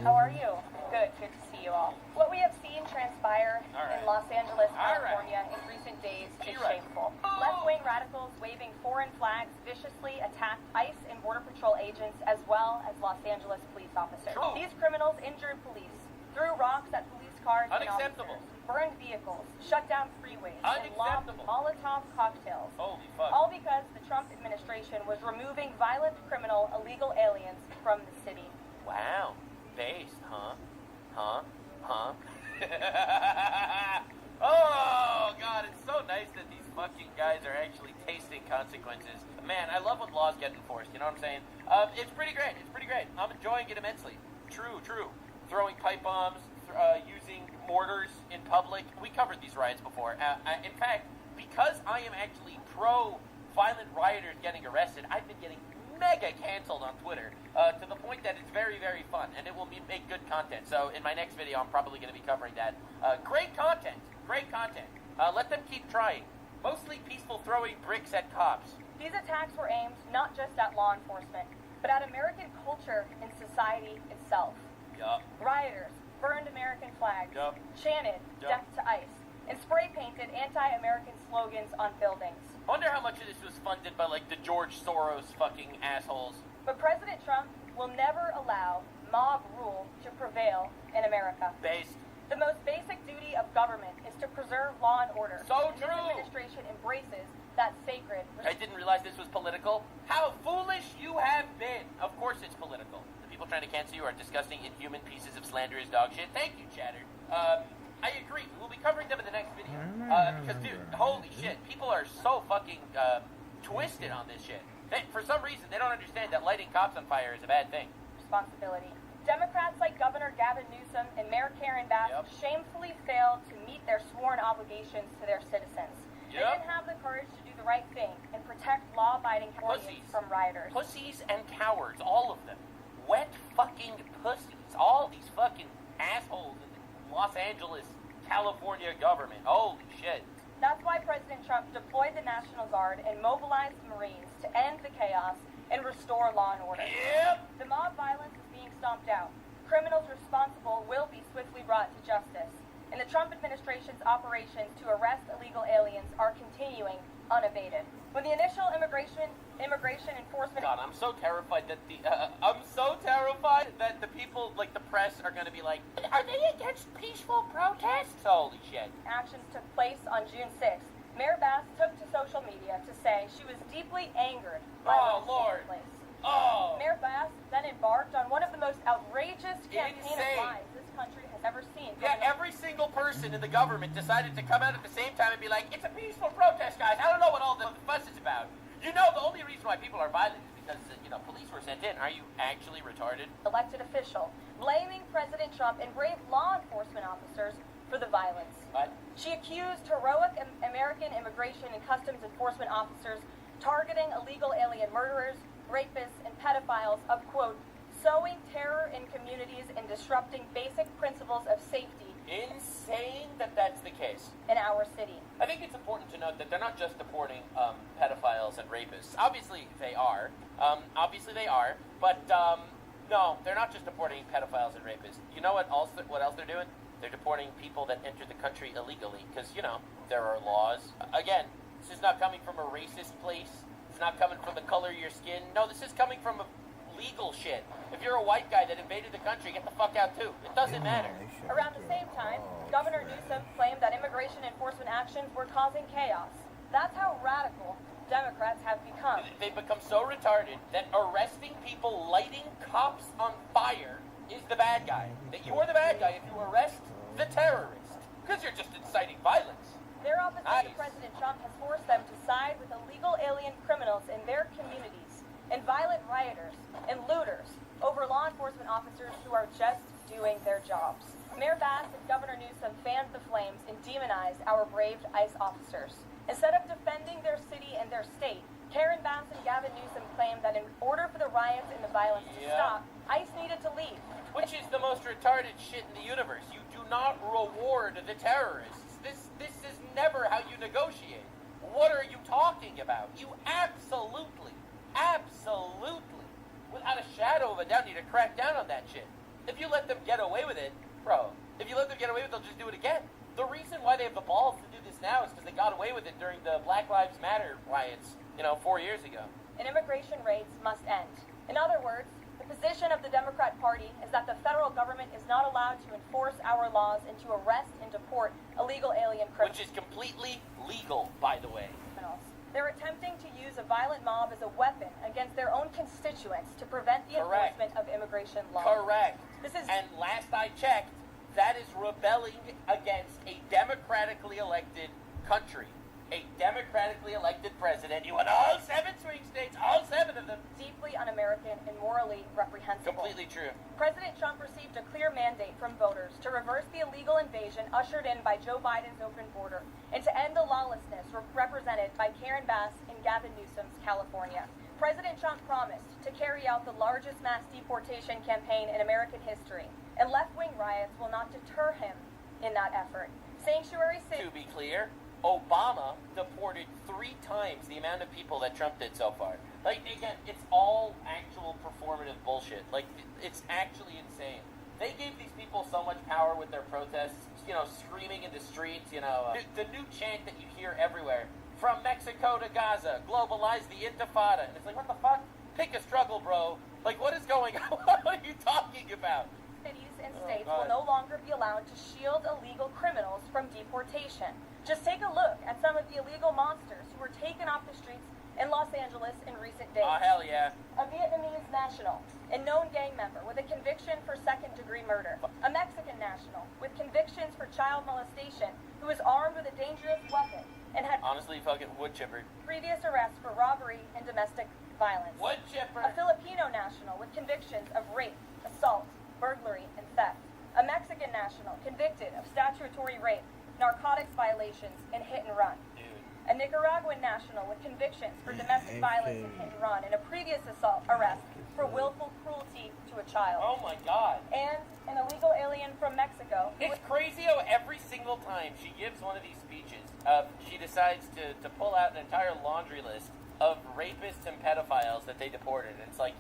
How are you? Good to see you all. What we have seen transpire in Los Angeles, California in recent days is shameful. Left-wing radicals waving foreign flags viciously attacked ICE and Border Patrol agents as well as Los Angeles police officers. These criminals injured police, threw rocks at police cars and officers, burned vehicles, shut down freeways, and lobbed Molotov cocktails.
Holy fuck.
All because the Trump administration was removing violent, criminal, illegal aliens from the city.
Wow. Based, huh? Oh, God, it's so nice that these fucking guys are actually consequences. Man, I love when laws get enforced, you know what I'm saying? It's pretty great, I'm enjoying it immensely. True. Throwing pipe bombs, using mortars in public. We covered these riots before. In fact, because I am actually pro-violent rioters getting arrested, I've been getting mega canceled on Twitter, to the point that it's very, very fun, and it will make good content. So in my next video, I'm probably going to be covering that. Great content. Let them keep trying. Mostly peaceful throwing bricks at cops.
These attacks were aimed not just at law enforcement, but at American culture and society itself.
Yup.
Rioters burned American flags,
Yup.
chanted death to ICE, and spray-painted anti-American slogans on buildings.
Wonder how much of this was funded by, like, the George Soros fucking assholes.
But President Trump will never allow mob rule to prevail in America.
Based.
The most basic duty of government is to preserve law and order.
So
and
true.
This administration embraces that sacred.
I didn't realize this was political. How foolish you have been. Of course it's political. The people trying to cancel you are disgusting, inhuman pieces of slanderous dog shit. Thank you, Chatter. I agree. We'll be covering them in the next video. Because, dude, holy shit. People are so fucking twisted on this shit. For some reason, they don't understand that lighting cops on fire is a bad thing.
Responsibility. Democrats like Governor Gavin Newsom and Mayor Karen Bass shamefully failed to meet their sworn obligations to their citizens. They didn't have the courage to do the right thing and protect law-abiding Californians from rioters.
Pussies and cowards, all of them. Wet fucking pussies. All these fucking assholes in the Los Angeles, California government. Holy shit.
That's why President Trump deployed the National Guard and mobilized the Marines to end the chaos and restore law and order. The mob violence is being stomped out. Criminals responsible will be swiftly brought to justice. And the Trump administration's operations to arrest illegal aliens are continuing unabated. When the initial immigration enforcement...
God, I'm so terrified that the people, like the press, are going to be like, are they against peaceful protests? Holy shit.
Actions took place on June 6th. Mayor Bass took to social media to say she was deeply angered by what was taking place. Mayor Bass then embarked on one of the most outrageous campaign of lies this country has ever seen.
Every single person in the government decided to come out at the same time and be like, it's a peaceful protest, guys. I don't know what all the fuss is about. You know, the only reason why people are violent is because, police were sent in. Are you actually retarded?
Elected official, blaming President Trump and brave law enforcement officers for the violence.
What?
She accused heroic American immigration and customs enforcement officers targeting illegal alien murderers, rapists, and pedophiles of, quote, sowing terror in communities and disrupting basic principles of safety.
Insane that that's the case.
In our city.
I think it's important to note that they're not just deporting pedophiles and rapists. Obviously they are. But no, they're not just deporting pedophiles and rapists. You know what else they're doing? They're deporting people that enter the country illegally. Because, there are laws. Again, this is not coming from a racist place. It's not coming from the color of your skin. No, this is coming from legal shit. If you're a white guy that invaded the country, get the fuck out too. It doesn't matter.
Around the same time, Governor Newsom claimed that immigration enforcement actions were causing chaos. That's how radical Democrats have become.
They've become so retarded that arresting people lighting cops on fire is the bad guy. That you are the bad guy if you arrest the terrorist. Because you're just inciting violence.
Their opposition to President Trump has forced them to side with illegal alien criminals in their communities and violent rioters and looters over law enforcement officers who are just doing their jobs. Mayor Bass and Governor Newsom fanned the flames and demonized our brave ICE officers. Instead of defending their city and their state, Karen Bass and Gavin Newsom claimed that in order for the riots and the violence to stop, ICE needed to leave.
Which is the most retarded shit in the universe. You do not reward the terrorists. This is never how you negotiate. What are you talking about? You absolutely, without a shadow of a doubt, need to crack down on that shit. If you let them get away with it, they'll just do it again. The reason why they have the balls to do this now is because they got away with it during the Black Lives Matter riots, 4 years ago.
And immigration raids must end. In other words, the position of the Democrat Party is that the federal government is not allowed to enforce our laws and to arrest and deport illegal alien criminals.
Which is completely legal, by the way.
They're attempting to use a violent mob as a weapon against their own constituents to prevent the enforcement of immigration law.
Correct. And last I checked, that is rebelling against a democratically elected country. a democratically elected president. You want all 7 swing states, all 7 of them.
Deeply un-American and morally reprehensible.
Completely true.
President Trump received a clear mandate from voters to reverse the illegal invasion ushered in by Joe Biden's open border and to end the lawlessness represented by Karen Bass and Gavin Newsom's California. President Trump promised to carry out the largest mass deportation campaign in American history, and left-wing riots will not deter him in that effort. Sanctuary City...
To be clear, Obama deported 3 times the amount of people that Trump did so far. Like, again, it's all actual performative bullshit. Like, it's actually insane. They gave these people so much power with their protests, you know, screaming in the streets, you know. The new chant that you hear everywhere, from Mexico to Gaza, globalize the intifada. And it's like, what the fuck? Pick a struggle, bro. Like, what is going on? What are you talking about?
Cities and states will no longer be allowed to shield illegal criminals from deportation. Just take a look at some of the illegal monsters who were taken off the streets in Los Angeles in recent days.
Oh, hell yeah.
A Vietnamese national, a known gang member with a conviction for second-degree murder. A Mexican national with convictions for child molestation who was armed with a dangerous weapon and had
honestly fucking wood chipper.
Previous arrests for robbery and domestic violence.
Wood chipper.
A Filipino national with convictions of rape, assault, burglary, and theft. A Mexican national convicted of statutory rape, narcotics violations, and hit and run. A Nicaraguan national with convictions for domestic violence and hit and run, and a previous arrest for willful cruelty to a child.
Oh my god.
And an illegal alien from Mexico.
It's crazy how every single time she gives one of these speeches, she decides to pull out an entire laundry list of rapists and pedophiles that they deported. And it's like...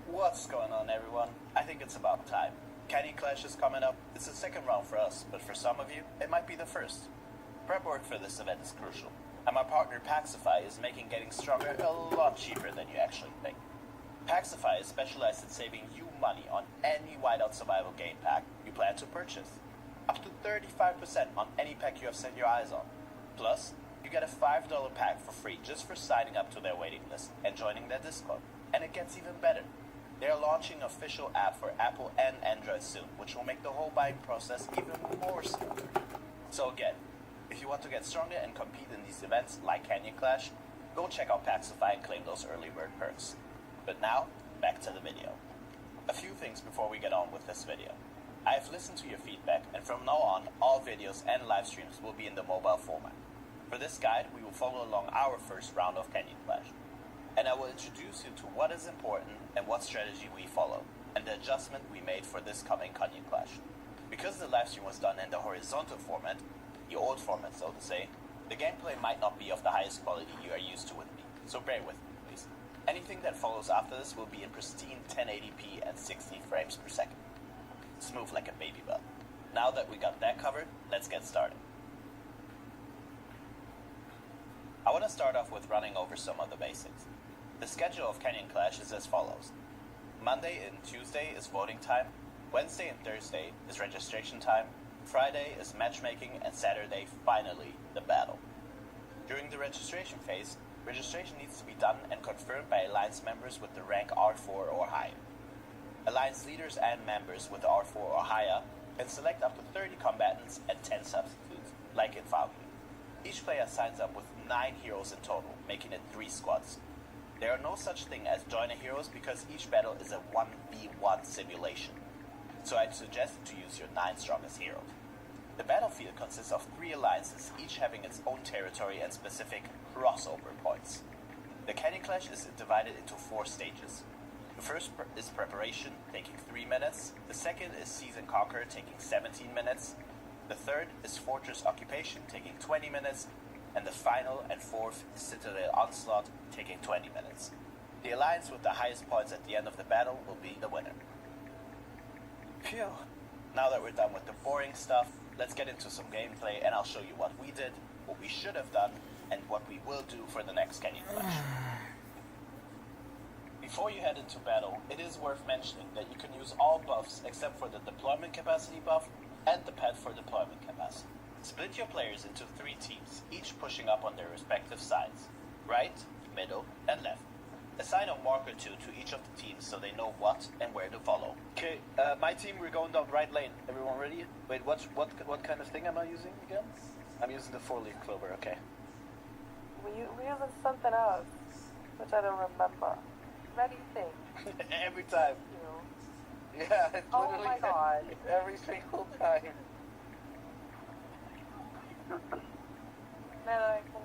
What's going on, everyone? I think it's about time. Canyon Clash is coming up. It's the second round for us, but for some of you, it might be the first. Prep work for this event is crucial, and my partner Paxify is making getting stronger a lot cheaper than you actually think. Paxify is specialized in saving you money on any whiteout survival game pack you plan to purchase. Up to 35% on any pack you have set your eyes on. Plus, you get a $5 pack for free just for signing up to their waiting list and joining their Discord. And it gets even better. They are launching an official app for Apple and Android soon, which will make the whole buying process even more smoother. So again, if you want to get stronger and compete in these events like Canyon Clash, go check out Paxify and claim those early bird perks. But now, back to the video. A few things before we get on with this video. I have listened to your feedback, and from now on, all videos and live streams will be in the mobile format. For this guide, we will follow along our first round of Canyon Clash. And I will introduce you to what is important and what strategy we follow, and the adjustment we made for this coming Canyon Clash. Because the livestream was done in the horizontal format, the old format so to say, the gameplay might not be of the highest quality you are used to with me, so bear with me please. Anything that follows after this will be in pristine 1080p and 60 frames per second. Smooth like a baby bell. Now that we got that covered, let's get started. I want to start off with running over some of the basics. The schedule of Canyon Clash is as follows. Monday and Tuesday is voting time, Wednesday and Thursday is registration time, Friday is matchmaking, and Saturday, finally, the battle. During the registration phase, registration needs to be done and confirmed by Alliance members with the rank R4 or higher. Alliance leaders and members with R4 or higher can select up to 30 combatants and 10 substitutes, like in Falcon. Each player signs up with 9 heroes in total, making it 3 squads. There are no such thing as joiner heroes because each battle is a 1v1 simulation, so I'd suggest to use your 9 strongest heroes. The battlefield consists of 3 alliances, each having its own territory and specific crossover points. The Canyon Clash is divided into 4 stages. The first is preparation, taking 3 minutes. The second is seize and conquer, taking 17 minutes. The third is fortress occupation, taking 20 minutes. And the final and fourth is Citadel Onslaught, taking 20 minutes. The alliance with the highest points at the end of the battle will be the winner. Phew, now that we're done with the boring stuff, let's get into some gameplay, and I'll show you what we did, what we should have done, and what we will do for the next Canyon Clash. Before you head into battle, it is worth mentioning that you can use all buffs except for the deployment capacity buff and the pet for deployment capacity. Split your players into 3 teams, each pushing up on their respective sides, right, middle, and left. Assign a marker to each of the teams so they know what and where to follow. Okay, my team, we're going down right lane. Everyone ready? Wait, what kind of thing am I using again? I'm using the 4-leaf clover, okay.
We're using something else, which I don't remember. What do you think?
Every time. Yeah, it's literally
my God.
every single time.
Then I can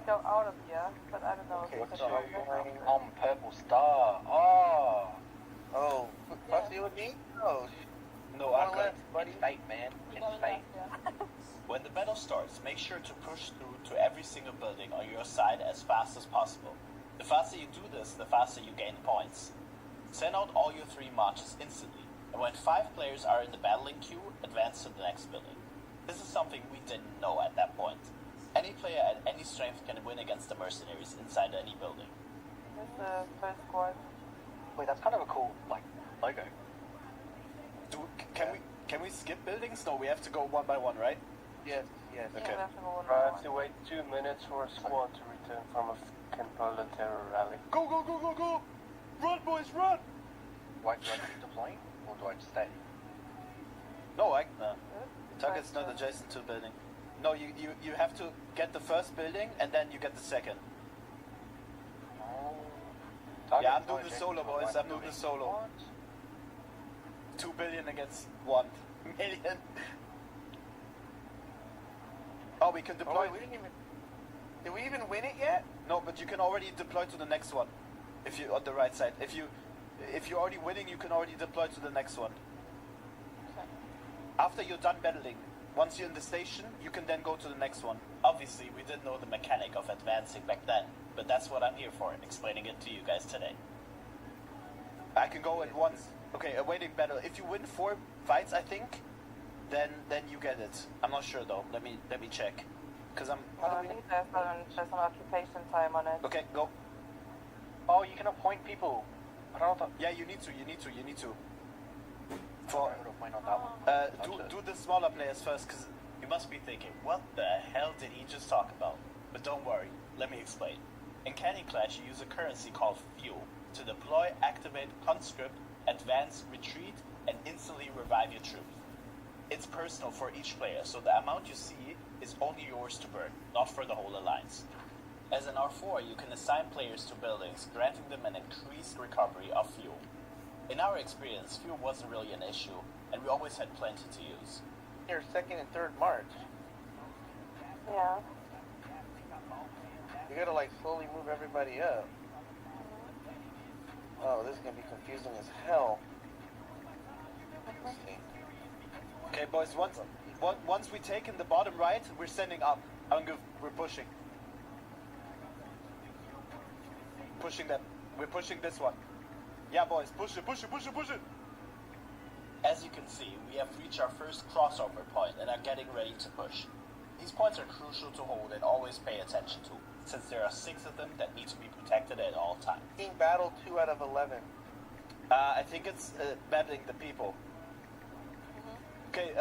go out of here, but I don't know
Okay,
if
what's
it's
going on? Purple star. Oh, what's you and me? Oh,
no, I'm good.
It's fate, man. It's fate.
When the battle starts, make sure to push through to every single building on your side as fast as possible. The faster you do this, the faster you gain points. Send out all your 3 marches instantly, and when 5 players are in the battling queue, advance to the next building. This is something we didn't know at that point. Any player at any strength can win against the mercenaries inside any building.
This is the first squad.
Wait, that's kind of a cool, logo. Can we skip buildings? No, we have to go one by one, right?
Yes.
Okay.
I have to wait 2 minutes for a squad to return from a terror rally.
Go! Run, boys, run!
Why do I keep deploying, or do I stay?
No, target's not adjacent to the building. No, you have to get the first building, and then you get the second. Yeah, I'm doing the solo, boys. I'm doing the solo. 2 billion against 1 million. Oh, we can deploy.
Did we even win it yet?
No, but you can already deploy to the next one. If you on the right side. If you're already winning, you can already deploy to the next one. After you're done battling, once you're in the station, you can then go to the next one. Obviously, we didn't know the mechanic of advancing back then, but that's what I'm here for, explaining it to you guys today. I can go at once. Okay, awaiting battle. If you win 4 fights, I think, then you get it. I'm not sure though. Let me check. Cause I'm.
I think there's some occupation time on it.
Okay, go.
Oh, you can appoint people. I don't know.
Yeah, you need to. For do the smaller players first, cause you must be thinking, what the hell did he just talk about? But don't worry, let me explain. In Canyon Clash, you use a currency called fuel to deploy, activate, conscript, advance, retreat, and instantly revive your troops. It's personal for each player, so the amount you see is only yours to burn, not for the whole alliance. As an R4, you can assign players to buildings, granting them an increased recovery of fuel. In our experience, fuel wasn't really an issue, and we always had plenty to use.
Your 2nd and 3rd March.
Yeah.
You gotta slowly move everybody up. Oh, this is gonna be confusing as hell. Let's see.
Okay, boys, once we take in the bottom right, we're sending up. We're pushing. Pushing them. We're pushing this one. Yeah, boys, push it. As you can see, we have reached our first crossover point and are getting ready to push. These points are crucial to hold and always pay attention to, since there are 6 of them that need to be protected at all times.
Team battle 2 out of 11.
I think it's battling the people. Okay,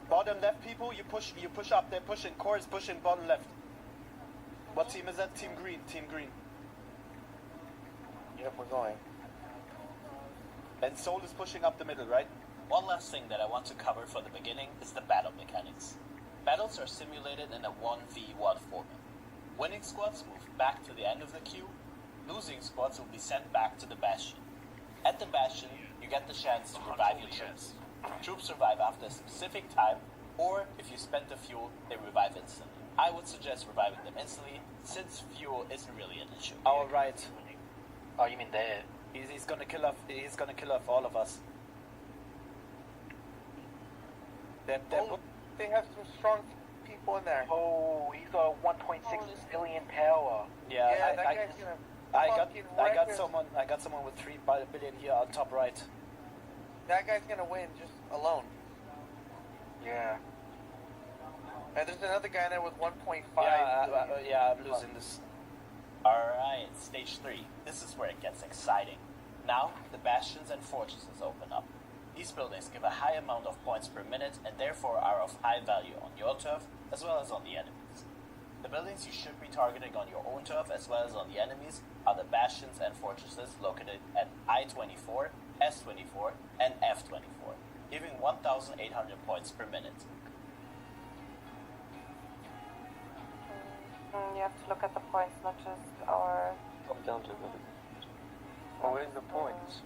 bottom left people, you push up, they're pushing, core is pushing bottom left. What team is that? Team green.
Yep, we're going.
And Soul is pushing up the middle, right? One last thing that I want to cover for the beginning is the battle mechanics. Battles are simulated in a 1v1 format. Winning squads move back to the end of the queue, losing squads will be sent back to the bastion. At the bastion, you get the chance to revive your troops. Troops revive after a specific time, or if you spend the fuel, they revive instantly. I would suggest reviving them instantly, since fuel isn't really an issue. Our right.
Oh, you mean there?
He's gonna kill off. He's gonna kill off all of us.
They have some strong people in there. Oh, he's got 1.6 billion power.
Yeah,
that guy's gonna.
I got someone with 3 billion here on top right.
That guy's gonna win just alone.
Yeah.
And there's another guy there with 1.5.
Yeah, I'm losing this. Alright, stage 3. This is where it gets exciting. Now, the bastions and fortresses open up. These buildings give a high amount of points per minute and therefore are of high value on your turf as well as on the enemies. The buildings you should be targeting on your own turf as well as on the enemies are the bastions and fortresses located at I-24, S-24, and F-24, giving 1,800 points per minute.
You have to look at the points, not just our...
Come down to the... Oh, where's the points?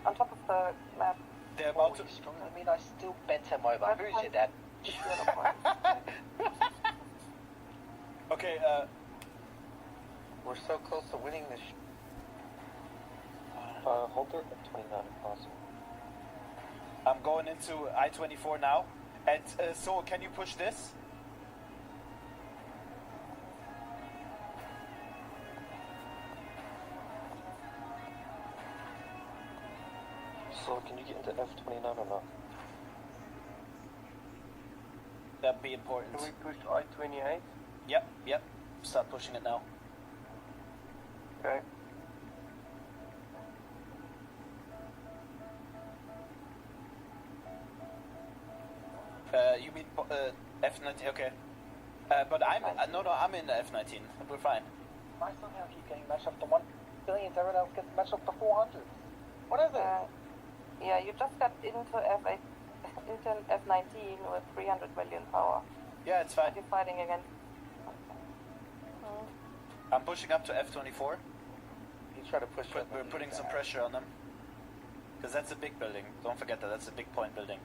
On top of the map.
They're about to...
I mean, I still bet him over. Who's it at?
Okay,
We're so close to winning this.
Hold there at 29 if possible.
I'm going into I-24 now. And so, can you push this?
So, can you get into F29 or not?
That'd be important.
Can we push I-28?
Yep. Start pushing it now.
Okay.
You mean F19? Okay. But I'm I'm in F19. We're fine.
I somehow keep getting matched up to 1 billion. Everyone else gets matched up to 400. What is it?
Yeah, you just got into F8, into F19 with 300 million power.
Yeah, it's fine.
You're fighting against.
I'm pushing up to F24.
You try to push up.
We're putting some pressure on them. Because that's a big building. Don't forget that. That's a big point building.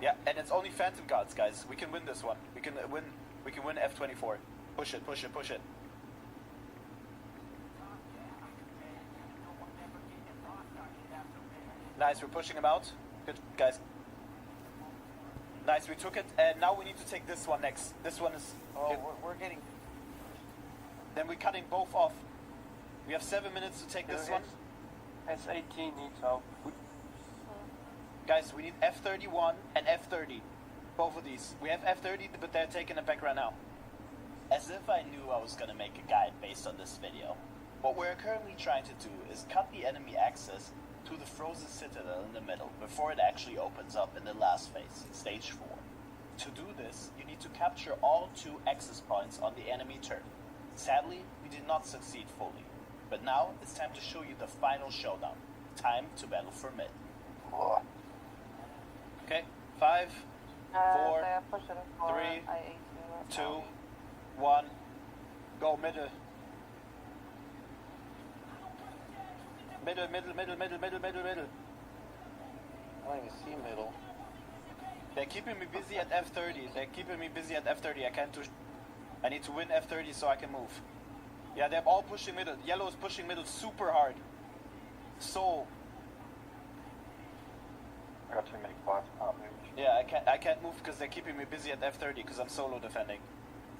Yeah, and it's only phantom guards, guys. We can win this one. We can win F24. Push it. Nice, we're pushing them out. Good, guys. Nice, we took it, and now we need to take this one next. This one is...
Oh, we're getting...
Then we're cutting both off. We have 7 minutes to take this one.
S18 needs help.
Guys, we need F31 and F30. Both of these. We have F30, but they're taking it back right now. As if I knew I was going to make a guide based on this video. What we're currently trying to do is cut the enemy access to the frozen citadel in the middle before it actually opens up in the last phase, stage 4. To do this, you need to capture all 2 access points on the enemy turf. Sadly, we did not succeed fully, but now it's time to show you the final showdown. Time to battle for mid. Okay, 5, 4, 3, 2, 1, go middle. Middle.
I don't even see middle.
They're keeping me busy at F30. I can't do... I need to win F30 so I can move. Yeah, they're all pushing middle. Yellow is pushing middle super hard. So...
I got too many quads pop moves.
Yeah, I can't move because they're keeping me busy at F30 because I'm solo defending.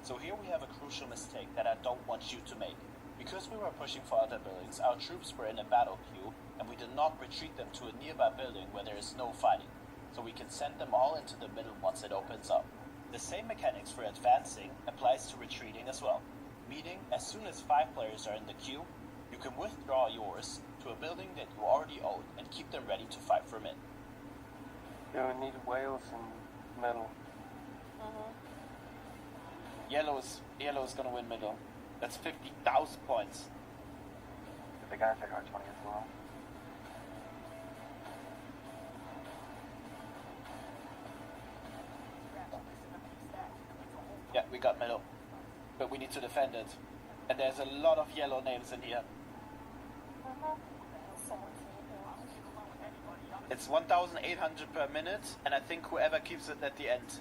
So here we have a crucial mistake that I don't want you to make. Because we were pushing for other buildings, our troops were in a battle queue, and we did not retreat them to a nearby building where there is no fighting. So we can send them all into the middle once it opens up. The same mechanics for advancing applies to retreating as well. Meaning, as soon as 5 players are in the queue, you can withdraw yours to a building that you already own and keep them ready to fight for mid.
Yeah, we need whales and metal.
Yellow is gonna win middle. That's 50,000 points.
The guys take R20 as well.
Yeah, we got middle. But we need to defend it. And there's a lot of yellow names in here. It's 1,800 per minute, and I think whoever keeps it at the end.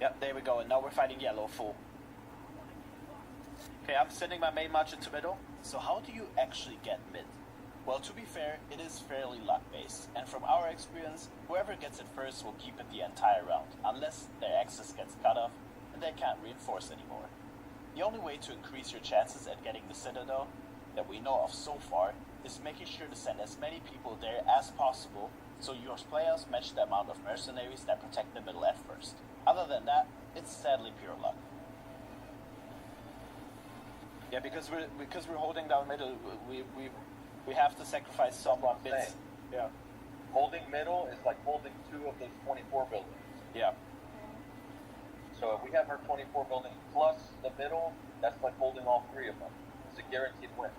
Yep, there we go, and now we're fighting yellow full. Okay, I'm sending my main march into middle. So how do you actually get mid? Well, to be fair, it is fairly luck-based, and from our experience, whoever gets it first will keep it the entire round, unless their access gets cut off, and they can't reinforce anymore. The only way to increase your chances at getting the citadel, that we know of so far, is making sure to send as many people there as possible, so your players match the amount of mercenaries that protect the middle at first. Other than that, it's sadly pure luck. Yeah, because we're holding down middle, we have to sacrifice some bits.
Yeah. Holding middle is like holding 2 of those 24 buildings.
Yeah.
So if we have our 24 buildings plus the middle, that's like holding all 3 of them. It's a guaranteed win.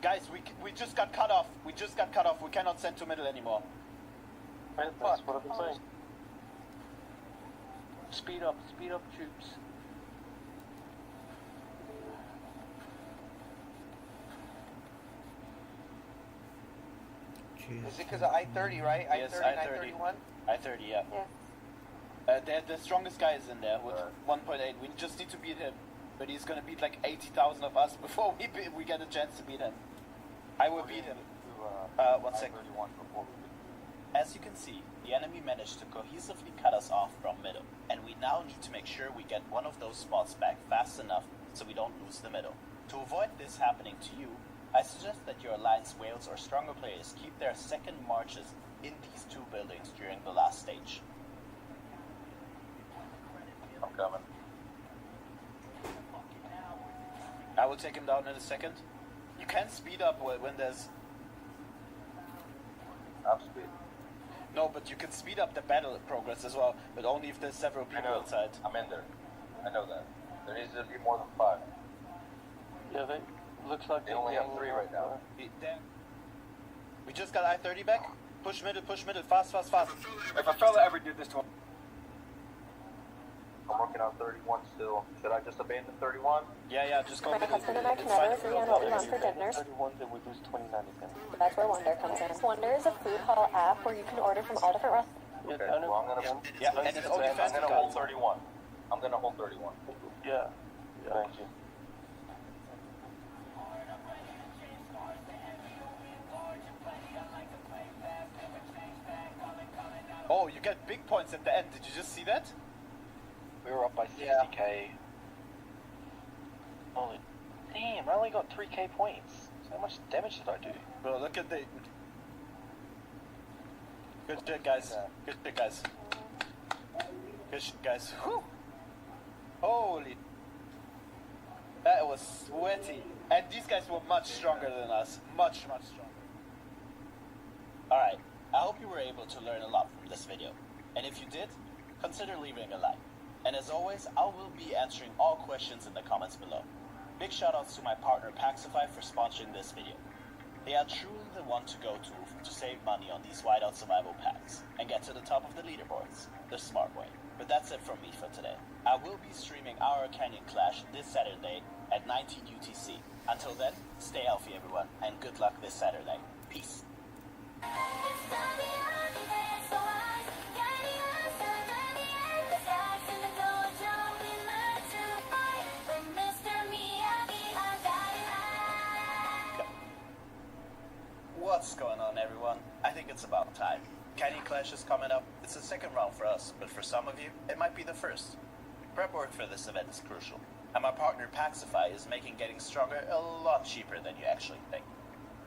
Guys, we just got cut off. We just got cut off. We cannot send to middle anymore.
That's what I've been saying. Speed up troops.
Is it because of I-30, right?
Yes,
I-30 and I-31?
I-30, yeah. The strongest guy is in there with 1.8. We just need to beat him. But he's going to beat like 80,000 of us before we get a chance to beat him. I will beat him. 1 second. As you can see, the enemy managed to cohesively cut us off from middle, and we now need to make sure we get one of those spots back fast enough so we don't lose the middle. To avoid this happening to you, I suggest that your Alliance Wales or stronger players keep their second marches in these 2 buildings during the last stage.
I'm coming.
I will take him down in a second. You can speed up when there's...
I'm speed.
No, but you can speed up the battle progress as well, but only if there's several people inside.
I'm in there. I know that. There needs to be more than 5.
Yeah, they looks like
they only have 3 right now.
We just got I-30 back. Push middle, fast.
If a fella ever did this to him...
I'm working on 31 still. Should I just abandon 31?
Yeah, just go.
My husband and I can never agree on what we want for dinners.
31, then we lose 29 again.
That's where Wonder comes in. Wonder is a food hall app where you can order from all different restaurants.
Okay, well, I'm gonna...
Yeah, and it's only fast.
I'm gonna hold 31. I'm gonna hold 31.
Yeah, thank you.
Oh, you get big points at the end. Did you just see that?
We were up by 60k. Holy damn, I only got 3k points. So how much damage did I do?
Bro, look at the... Good shit, guys. Good shit, guys. Good shit, guys. Whew. Holy... That was sweaty. And these guys were much stronger than us. Much stronger. Alright, I hope you were able to learn a lot from this video. And if you did, consider leaving a like. And as always, I will be answering all questions in the comments below. Big shoutouts to my partner Paxify for sponsoring this video. They are truly the one to go to save money on these whiteout survival packs and get to the top of the leaderboards the smart way. But that's it from me for today. I will be streaming our Canyon Clash this Saturday at 19 UTC. Until then, stay healthy everyone, and good luck this Saturday. Peace. What's going on, everyone? I think it's about time. Canyon Clash is coming up. It's the second round for us, but for some of you, it might be the first. Prep work for this event is crucial, and my partner Paxify is making getting stronger a lot cheaper than you actually think.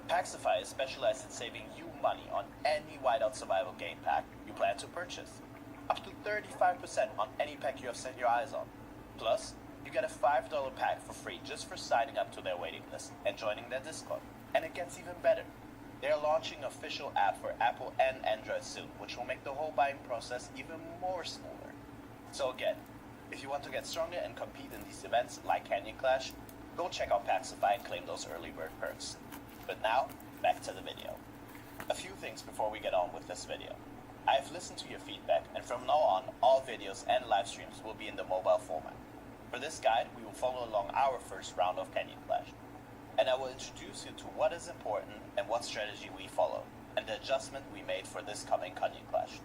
Paxify is specialized in saving you money on any whiteout survival game pack you plan to purchase. Up to 35% on any pack you have set your eyes on. Plus, you get a $5 pack for free just for signing up to their waiting list and joining their Discord. And it gets even better. They are launching an official app for Apple and Android soon, which will make the whole buying process even more smoother. So again, if you want to get stronger and compete in these events like Canyon Clash, go check out Paxify and claim those early bird perks. But now, back to the video. A few things before we get on with this video. I have listened to your feedback, and from now on, all videos and live streams will be in the mobile format. For this guide, we will follow along our first round of Canyon Clash. And I will introduce you to what is important and what strategy we follow, and the adjustment we made for this coming Canyon Clash.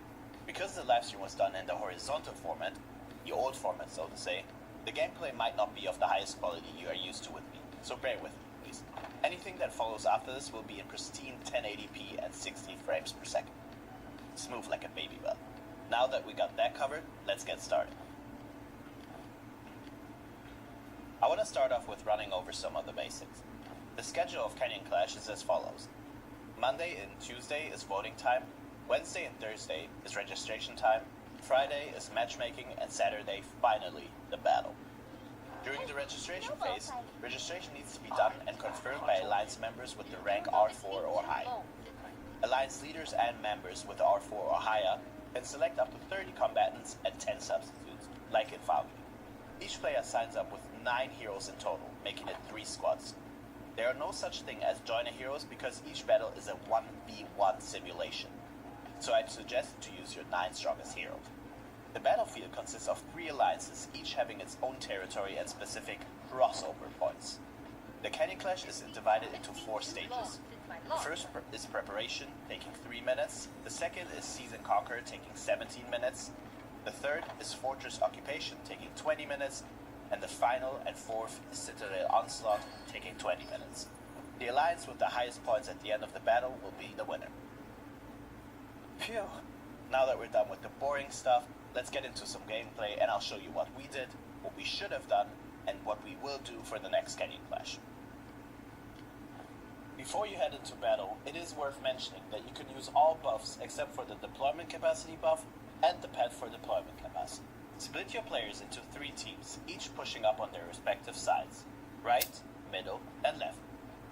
Because the livestream was done in the horizontal format, the old format so to say, the gameplay might not be of the highest quality you are used to with me, so bear with me please. Anything that follows after this will be in pristine 1080p and 60 frames per second. Smooth like a baby bell. Now that we got that covered, let's get started. I want to start off with running over some of the basics. The schedule of Canyon Clash is as follows. Monday and Tuesday is voting time, Wednesday and Thursday is registration time, Friday is matchmaking, and Saturday, finally, the battle. During the registration phase, registration needs to be done and confirmed by Alliance members with the rank R4 or higher. Alliance leaders and members with R4 or higher can select up to 30 combatants and 10 substitutes, like in Falcon. Each player signs up with 9 heroes in total, making it 3 squads. There are no such thing as joiner heroes because each battle is a 1v1 simulation. So I'd suggest to use your 9 strongest heroes. The battlefield consists of 3 alliances, each having its own territory and specific crossover points. The Canyon Clash is divided into 4 stages. The first is preparation, taking 3 minutes. The second is Seize and Conquer, taking 17 minutes. The third is Fortress Occupation, taking 20 minutes. And the final and fourth is Citadel Onslaught, taking 20 minutes. The alliance with the highest points at the end of the battle will be the winner. Phew. Now that we're done with the boring stuff, let's get into some gameplay and I'll show you what we did, what we should have done, and what we will do for the next Canyon Clash. Before you head into battle, it is worth mentioning that you can use all buffs except for the deployment capacity buff and the pet for deployment capacity. Split your players into 3 teams, each pushing up on their respective sides, right, middle, and left.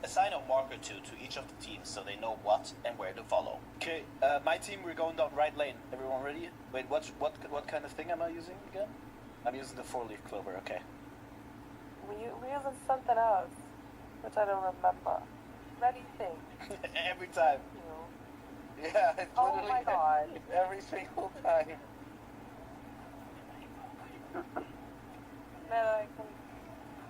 Assign a marker to each of the teams so they know what and where to follow. Okay, my team, we're going down right lane. Everyone ready? Wait, what kind of thing am I using again? I'm using the 4-leaf clover, okay.
We're using something else, which I don't remember. Ready thing.
Every time.
Yeah, it's
Oh
literally
my god.
every single time.
Then I can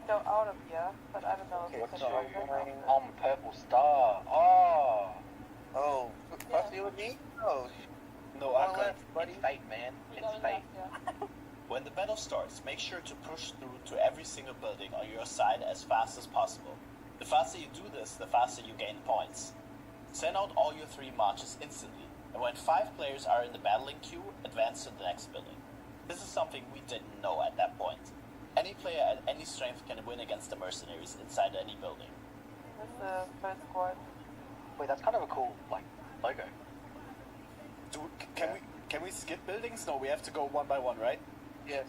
go out of here, but I don't know if
What's
it's going
on purple star? Oh, what's you and me? Oh,
no, I can't.
It's fate, man. It's fate.
When the battle starts, make sure to push through to every single building on your side as fast as possible. The faster you do this, the faster you gain points. Send out all your 3 marches instantly, and when 5 players are in the battling queue, advance to the next building. This is something we didn't know at that point. Any player at any strength can win against the mercenaries inside any building.
This is the first squad.
Wait, that's kind of a cool, logo.
Can we skip buildings? No, we have to go one by one, right?
Yes.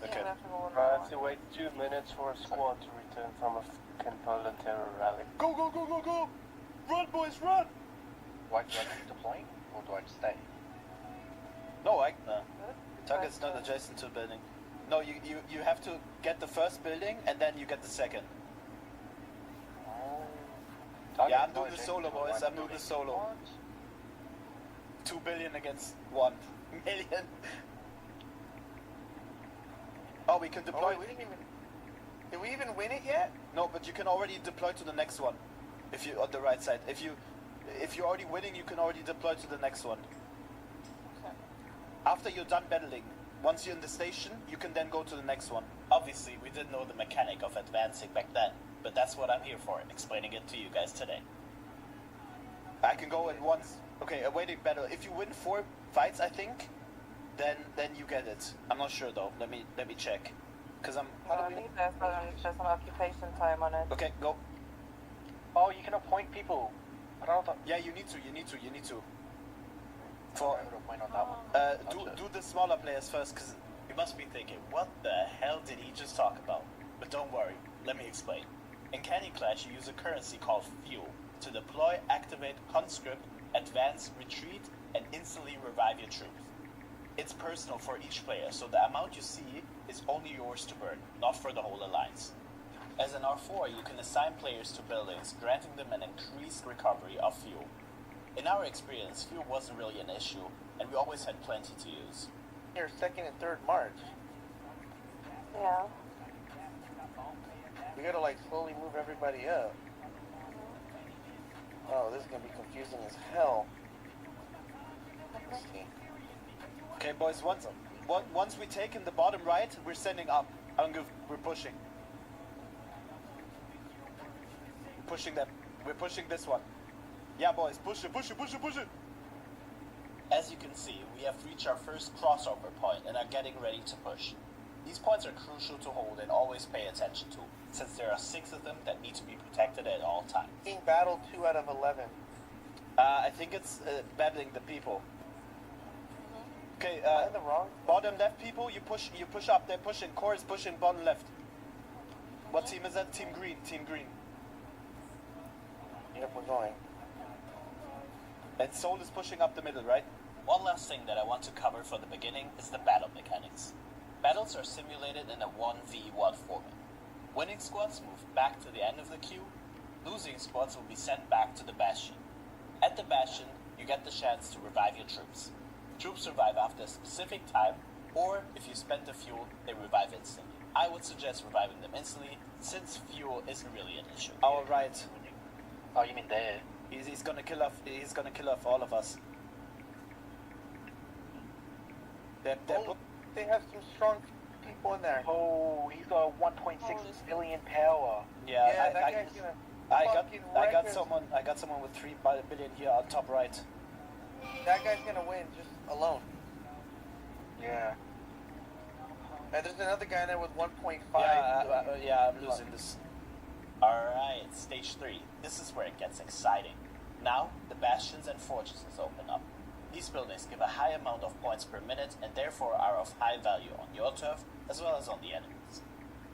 Okay.
I have to wait 2 minutes for a squad to return from a fucking Poland terror rally.
Go, go, go, go, go! Run, boys, run!
Why do I keep deploying? Or do I just stay?
No, target's not adjacent to the building. No, you have to get the first building and then you get the second. Yeah, I'm doing the solo, boys. I'm doing the solo. 2 billion against 1 million. Oh, we can deploy.
Did we even win it yet?
No, but you can already deploy to the next one. If you on the right side. If you're already winning, you can already deploy to the next one. After you're done battling, once you're in the station, you can then go to the next one. Obviously, we didn't know the mechanic of advancing back then, but that's what I'm here for, explaining it to you guys today. I can go in once. Okay, awaiting battle. If you win 4 fights, I think, then you get it. I'm not sure though. Let me check. Cause I'm.
I think there's an occupation time on it.
Okay, go.
Oh, you can appoint people. I don't know.
Yeah, you need to.
For
do the smaller players first, because you must be thinking, what the hell did he just talk about? But don't worry, let me explain. In Canyon Clash, you use a currency called fuel to deploy, activate, conscript, advance, retreat, and instantly revive your troops. It's personal for each player, so the amount you see is only yours to burn, not for the whole alliance. As an R4, you can assign players to buildings, granting them an increased recovery of fuel. In our experience, fuel wasn't really an issue, and we always had plenty to use.
Your 2nd and 3rd March.
Yeah.
We gotta slowly move everybody up. Oh, this is gonna be confusing as hell. Let's see.
Okay, boys, once we take in the bottom right, we're sending up. We're pushing. We're pushing them. We're pushing this one. Yeah, boys, push it. As you can see, we have reached our first crossover point and are getting ready to push. These points are crucial to hold and always pay attention to. since there are 6 of them that need to be protected at all times.
Being battled 2 out of 11.
I think it's battling the people. Okay,
Am I in the wrong?
bottom left people, you push up, they're pushing, core is pushing bottom left. What team is that? Team green, team green.
Yep, we're going.
And Soul is pushing up the middle, right? One last thing that I want to cover for the beginning is the battle mechanics. Battles are simulated in a 1v1 format. Winning squads move back to the end of the queue, losing squads will be sent back to the Bastion. At the Bastion, you get the chance to revive your troops. Troops revive after a specific time, or if you spend the fuel, they revive instantly. I would suggest reviving them instantly, since fuel isn't really an issue. Our right.
Oh, you mean there?
He's gonna kill off all of us.
They have some strong people in there.
Oh, he's got 1.6 billion power.
Yeah,
that guy's gonna
I got someone with 3 billion here on top right.
That guy's gonna win just alone.
Yeah.
And there's another guy there with 1.5.
Yeah, I'm losing this. Alright, stage 3. This is where it gets exciting. Now, the bastions and fortresses open up. These buildings give a high amount of points per minute and therefore are of high value on your turf as well as on the enemies.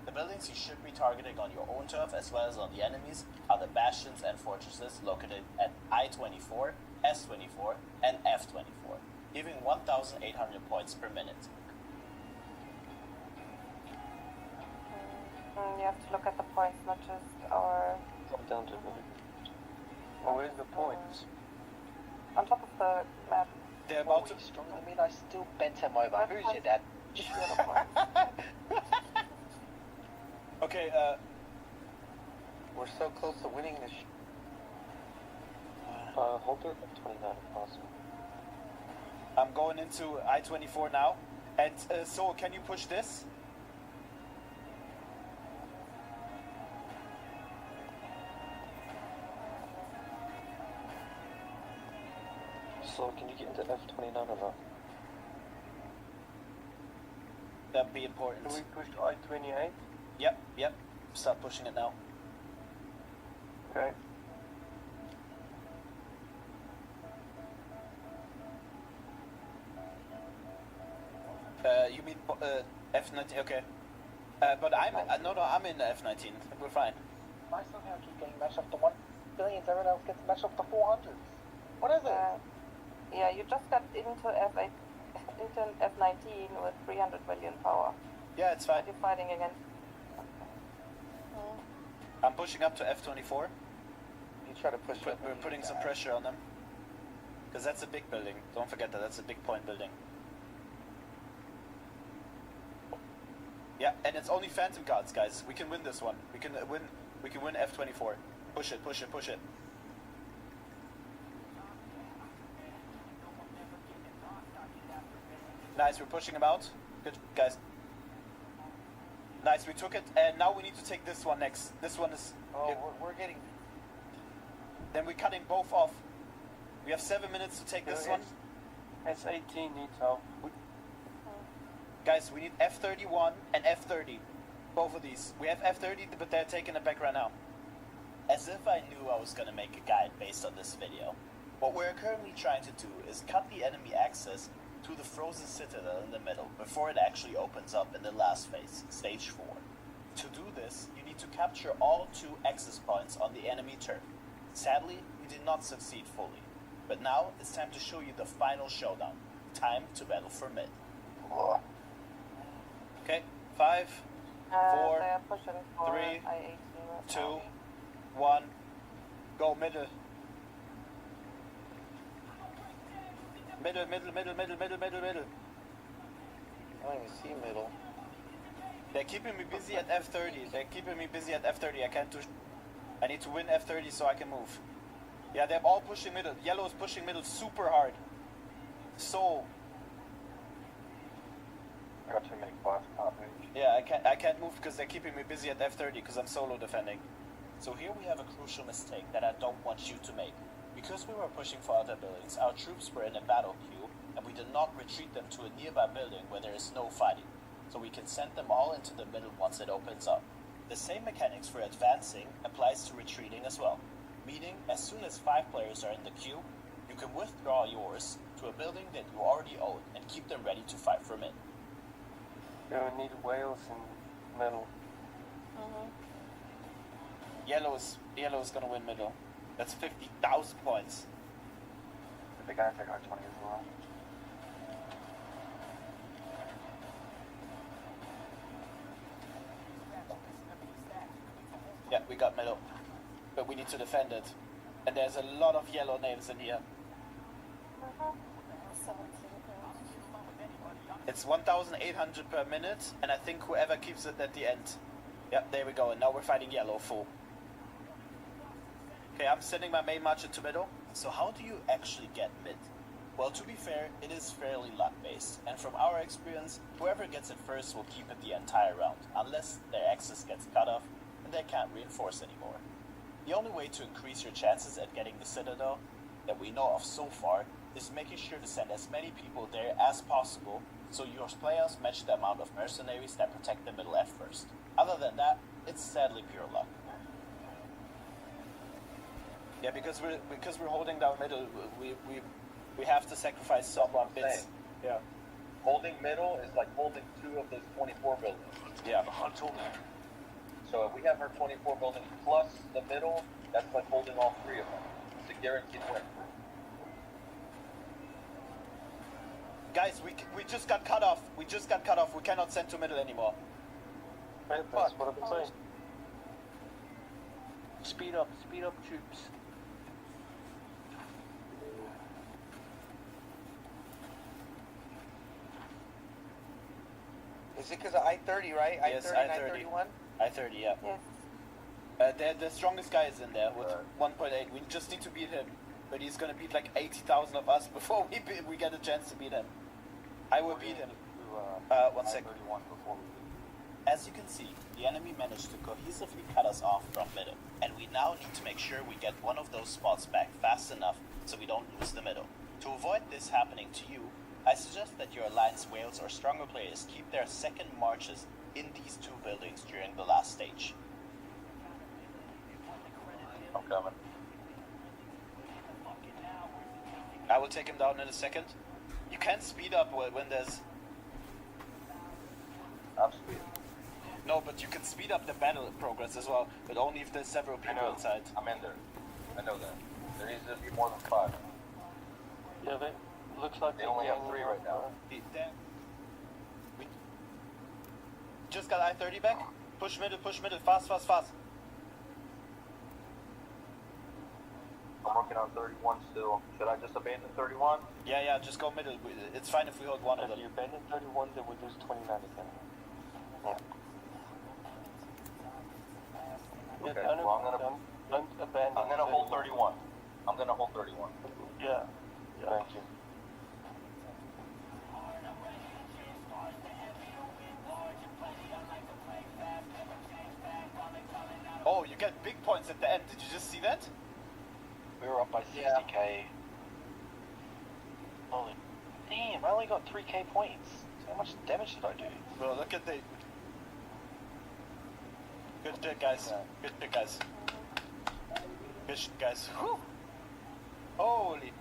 The buildings you should be targeting on your own turf as well as on the enemies are the bastions and fortresses located at I-24, S-24 and F-24, giving 1,800 points per minute.
You have to look at the points, not just our...
Drop down to the... Oh, where's the points?
On top of the map.
They're about to...
Stronger than me, I still bent him over. Who's your dad?
Just the other points.
Okay,
we're so close to winning this.
Hold there at 29 if possible.
I'm going into I-24 now. And so, can you push this?
So, can you get into F29 or not?
That'd be important.
Can we push I-28?
Yep. Start pushing it now.
Okay.
You mean F19? Okay. But I'm I'm in F19. We're fine.
I somehow keep getting matched up to 1 billion. Everyone else gets matched up to 400s. What is it?
Yeah, you just got into F8, into F19 with 300 million power.
Yeah, it's fine.
You're fighting against.
I'm pushing up to F24.
You try to push up.
We're putting some pressure on them. Because that's a big building. Don't forget that. That's a big point building. Yeah, and it's only phantom cards, guys. We can win this one. We can win F24. Push it. Nice, we're pushing them out. Good, guys. Nice, we took it, and now we need to take this one next. This one is...
Oh, we're getting...
Then we're cutting both off. We have 7 minutes to take this one.
S18 needs help.
Guys, we need F31 and F30. Both of these. We have F30, but they're taking it back right now. As if I knew I was gonna make a guide based on this video. What we're currently trying to do is cut the enemy access to the frozen citadel in the middle before it actually opens up in the last phase, stage 4. To do this, you need to capture all 2 access points on the enemy turf. Sadly, we did not succeed fully. But now, it's time to show you the final showdown. Time to battle for mid. Okay, 5, 4, 3, 2, 1, go middle. Middle.
I don't even see middle.
They're keeping me busy at F30. I can't do... I need to win F30 so I can move. Yeah, they're all pushing middle. Yellow is pushing middle super hard. So...
I got too many bots top range.
Yeah, I can't move because they're keeping me busy at F30 because I'm solo defending. So here we have a crucial mistake that I don't want you to make. Because we were pushing for other buildings, our troops were in a battle queue, and we did not retreat them to a nearby building where there is no fighting. So we can send them all into the middle once it opens up. The same mechanics for advancing applies to retreating as well, meaning as soon as 5 players are in the queue, you can withdraw yours to a building that you already own and keep them ready to fight from it.
Yeah, we need whales in middle.
Yellow's gonna win middle. That's 50,000 points.
They gotta take our 20 as well.
Yeah, we got middle. But we need to defend it. And there's a lot of yellow names in here. It's 1,800 per minute, and I think whoever keeps it at the end. Yeah, there we go, and now we're fighting yellow full. Okay, I'm sending my main march into middle. So how do you actually get mid? Well, to be fair, it is fairly luck-based, and from our experience, whoever gets it first will keep it the entire round, unless their access gets cut off and they can't reinforce anymore. The only way to increase your chances at getting the Citadel, that we know of so far, is making sure to send as many people there as possible, so your players match the amount of mercenaries that protect the middle at first. Other than that, it's sadly pure luck. Yeah, because we're holding down middle, we have to sacrifice some bits.
Yeah. Holding middle is like holding 2 of those 24 buildings.
Yeah.
So if we have our 24 buildings plus the middle, that's like holding all 3 of them. It's a guaranteed win.
Guys, we just got cut off. We just got cut off. We cannot send to middle anymore.
Right, that's what I've been saying.
Speed up troops.
Is it because of I-30, right?
Yes,
I-30 and I-31?
I-30, yeah. The strongest guy is in there with 1.8. We just need to beat him. But he's gonna beat like 80,000 of us before we get a chance to beat him. I will beat him. 1 second. As you can see, the enemy managed to cohesively cut us off from middle. And we now need to make sure we get one of those spots back fast enough so we don't lose the middle. To avoid this happening to you, I suggest that your Alliance Whales or stronger players keep their second marches in these 2 buildings during the last stage.
I'm coming.
I will take him down in a second. You can speed up when there's...
I'm speeding.
No, but you can speed up the battle progress as well, but only if there's several people inside.
I'm in there. I know that. There needs to be more than 5.
Yeah, they looks like
they only have 3 right now.
We just got I-30 back. Push middle, fast.
I'm working on 31 still. Should I just abandon 31?
Yeah, just go middle. It's fine if we hold one of them.
If you abandon 31, then we lose 29 again. Yeah.
Okay, well, I'm gonna hold 31. I'm gonna hold 31.
Yeah. Thank you.
Oh, you get big points at the end. Did you just see that?
We were up by 60k. Holy damn, I only got 3k points. So how much damage did I do?
Bro, look at the... Good shit, guys. Good shit, guys. Whew. Holy...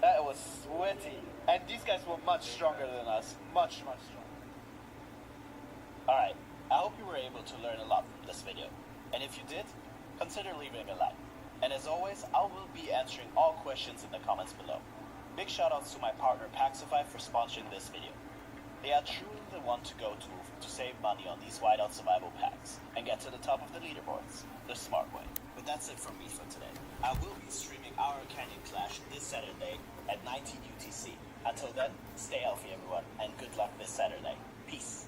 That was sweaty. And these guys were much stronger than us. Much stronger. Alright, I hope you were able to learn a lot from this video. And if you did, consider leaving a like. And as always, I will be answering all questions in the comments below. Big shoutouts to my partner Paxify for sponsoring this video. They are truly the one to go to save money on these whiteout survival packs and get to the top of the leaderboards the smart way. But that's it from me for today. I will be streaming our Canyon Clash this Saturday at 19 UTC. Until then, stay healthy everyone, and good luck this Saturday. Peace.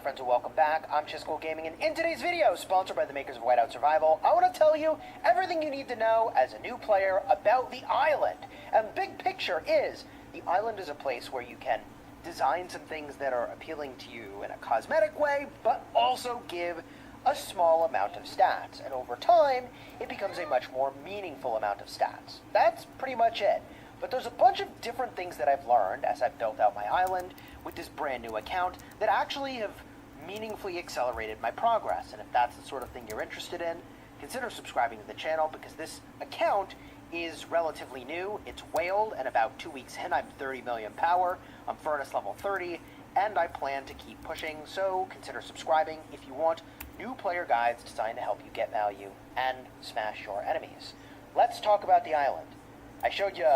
friends, and welcome back. I'm Chisco Gaming, and in today's video, sponsored by the makers of Whiteout Survival, I want to tell you everything you need to know as a new player about the island. And big picture is, the island is a place where you can design some things that are appealing to you in a cosmetic way, but also give a small amount of stats. And over time, it becomes a much more meaningful amount of stats. That's pretty much it. But there's a bunch of different things that I've learned as I've built out my island with this brand new account that actually have meaningfully accelerated my progress. And if that's the sort of thing you're interested in, consider subscribing to the channel, because this account is relatively new. It's whaled, and about 2 weeks in, I'm 30 million power. I'm furnace level 30, and I plan to keep pushing, so consider subscribing if you want new player guides designed to help you get value and smash your enemies. Let's talk about the island. I showed you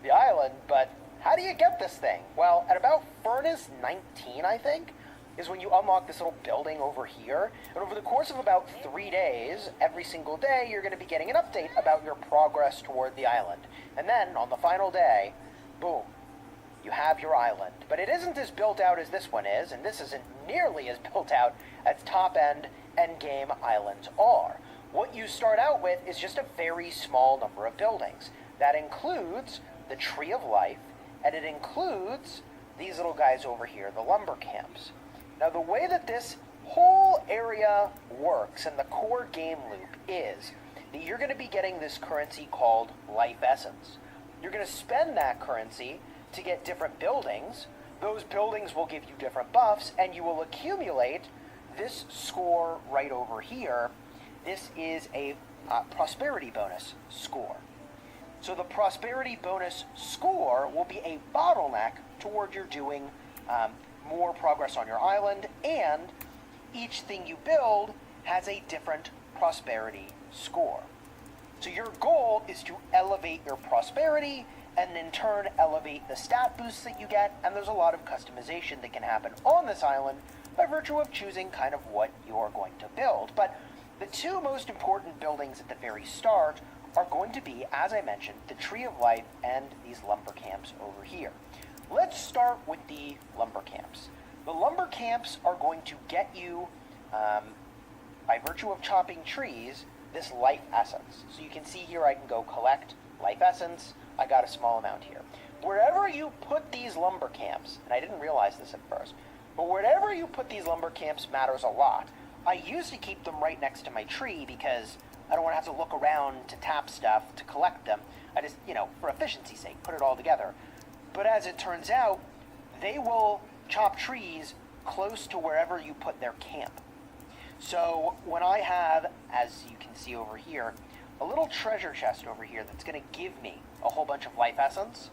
the island, but how do you get this thing? Well, at about furnace 19, I think, is when you unlock this little building over here. And over the course of about 3 days, every single day, you're going to be getting an update about your progress toward the island. And then, on the final day, boom, you have your island. But it isn't as built out as this one is, and this isn't nearly as built out as top-end endgame islands are. What you start out with is just a very small number of buildings. That includes the Tree of Life, and it includes these little guys over here, the lumber camps. Now, the way that this whole area works and the core game loop is that you're going to be getting this currency called Life Essence. You're going to spend that currency to get different buildings. Those buildings will give you different buffs, and you will accumulate this score right over here. This is a prosperity bonus score. So the prosperity bonus score will be a bottleneck toward your doing more progress on your island, and each thing you build has a different prosperity score. So your goal is to elevate your prosperity and in turn elevate the stat boosts that you get, and there's a lot of customization that can happen on this island by virtue of choosing kind of what you're going to build. But the two most important buildings at the very start are going to be, as I mentioned, the Tree of Life and these lumber camps over here. Let's start with the lumber camps. The lumber camps are going to get you, by virtue of chopping trees, this life essence. So you can see here I can go collect life essence. I got a small amount here. Wherever you put these lumber camps, and I didn't realize this at first, but wherever you put these lumber camps matters a lot. I used to keep them right next to my tree because I don't want to have to look around to tap stuff to collect them. I just, for efficiency's sake, put it all together. But as it turns out, they will chop trees close to wherever you put their camp. So when I have, as you can see over here, a little treasure chest over here that's going to give me a whole bunch of life essence,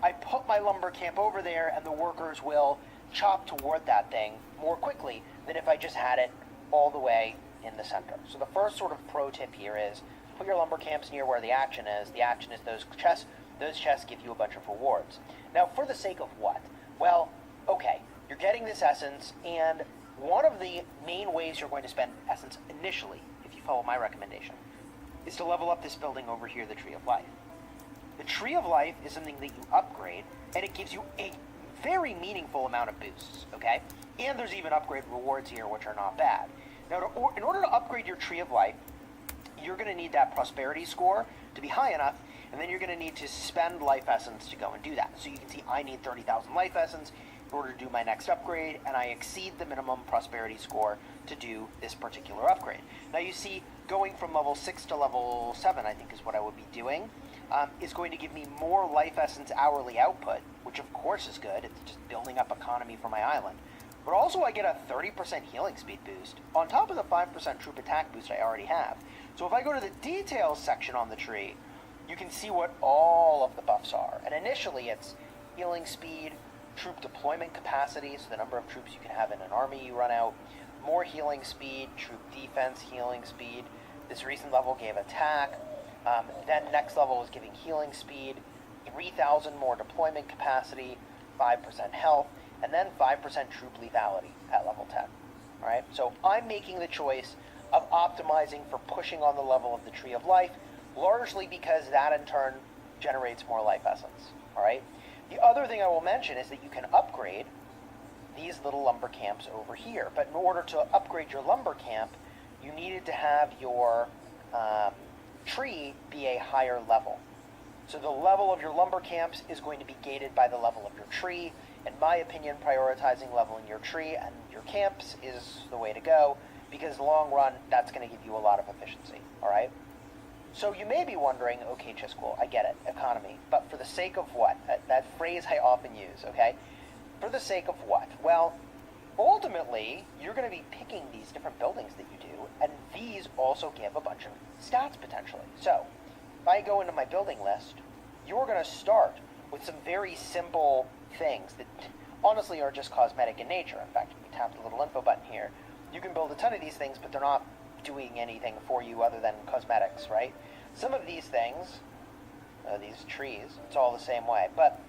I put my lumber camp over there, and the workers will chop toward that thing more quickly than if I just had it all the way in the center. So the first sort of pro tip here is put your lumber camps near where the action is. The action is those chests. Those chests give you a bunch of rewards. Now, for the sake of what? Well, okay, you're getting this essence, and one of the main ways you're going to spend essence initially, if you follow my recommendation, is to level up this building over here, the Tree of Life. The Tree of Life is something that you upgrade, and it gives you a very meaningful amount of boosts, okay? And there's even upgrade rewards here, which are not bad. Now, in order to upgrade your Tree of Life, you're going to need that prosperity score to be high enough, and then you're going to need to spend life essence to go and do that. So you can see I need 30,000 life essence in order to do my next upgrade, and I exceed the minimum prosperity score to do this particular upgrade. Now you see, going from level 6 to level 7, I think is what I would be doing, is going to give me more life essence hourly output, which of course is good. It's just building up economy for my island. But also I get a 30% healing speed boost on top of the 5% troop attack boost I already have. So if I go to the details section on the tree, you can see what all of the buffs are. And initially it's healing speed, troop deployment capacity, so the number of troops you can have in an army you run out, more healing speed, troop defense healing speed. This recent level gave attack. Then next level was giving healing speed, 3,000 more deployment capacity, 5% health, and then 5% troop lethality at level 10. All right, so I'm making the choice of optimizing for pushing on the level of the Tree of Life, largely because that in turn generates more life essence. All right. The other thing I will mention is that you can upgrade these little lumber camps over here. But in order to upgrade your lumber camp, you needed to have your tree be a higher level. So the level of your lumber camps is going to be gated by the level of your tree. In my opinion, prioritizing leveling your tree and your camps is the way to go, because long run, that's going to give you a lot of efficiency, all right? So you may be wondering, okay, Chisquel, I get it, economy, but for the sake of what? That phrase I often use, okay? For the sake of what? Well, ultimately, you're going to be picking these different buildings that you do, and these also give a bunch of stats potentially. So, if I go into my building list, you're going to start with some very simple things that honestly are just cosmetic in nature. In fact, if you tap the little info button here, you can build a ton of these things, but they're not doing anything for you other than cosmetics, right? Some of these things, these trees, it's all the same way. But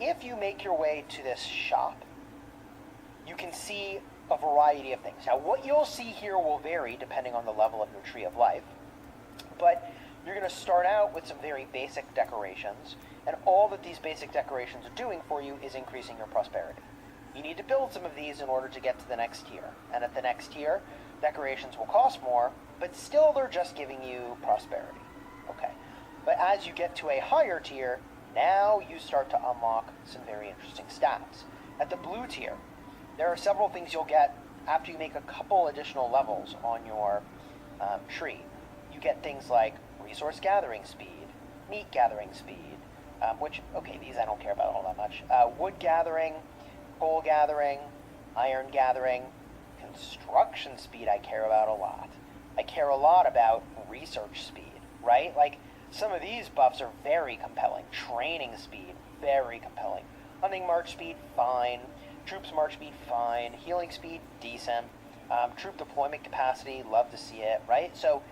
if you make your way to this shop, you can see a variety of things. Now, what you'll see here will vary depending on the level of your tree of life, but you're going to start out with some very basic decorations, and all that these basic decorations are doing for you is increasing your prosperity. You need to build some of these in order to get to the next tier, and at the next tier, decorations will cost more, but still they're just giving you prosperity. Okay, but as you get to a higher tier, now you start to unlock some very interesting stats. At the blue tier, there are several things you'll get after you make a couple additional levels on your tree. You get things like resource gathering speed, meat gathering speed, which, okay, these I don't care about all that much. Wood gathering, coal gathering, iron gathering, construction speed I care about a lot. I care a lot about research speed, right? Like, some of these buffs are very compelling. Training speed, very compelling. Hunting march speed, fine. Troops march speed, fine. Healing speed, decent. Troop deployment capacity, love to see it, right? So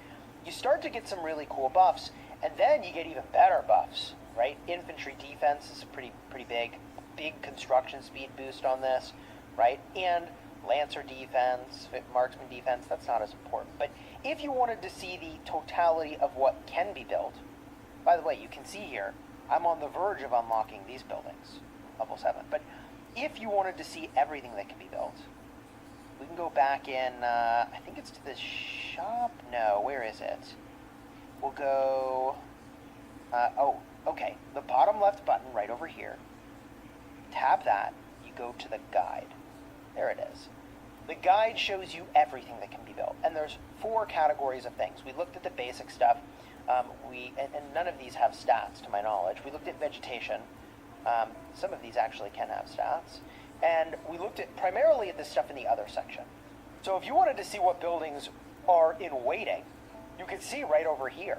you start to get some really cool buffs, and then you get even better buffs, right? Infantry defense is a pretty big construction speed boost on this, right? And Lancer defense, marksman defense, that's not as important. But if you wanted to see the totality of what can be built, by the way, you can see here, I'm on the verge of unlocking these buildings, level 7. But if you wanted to see everything that can be built, we can go back in, I think it's to the shop? No, where is it? We'll go, okay, the bottom left button right over here. Tap that, you go to the guide. There it is. The guide shows you everything that can be built, and there's 4 categories of things. We looked at the basic stuff, and none of these have stats to my knowledge. We looked at vegetation. Some of these actually can have stats. And we looked at primarily at this stuff in the other section. So if you wanted to see what buildings are in waiting, you can see right over here.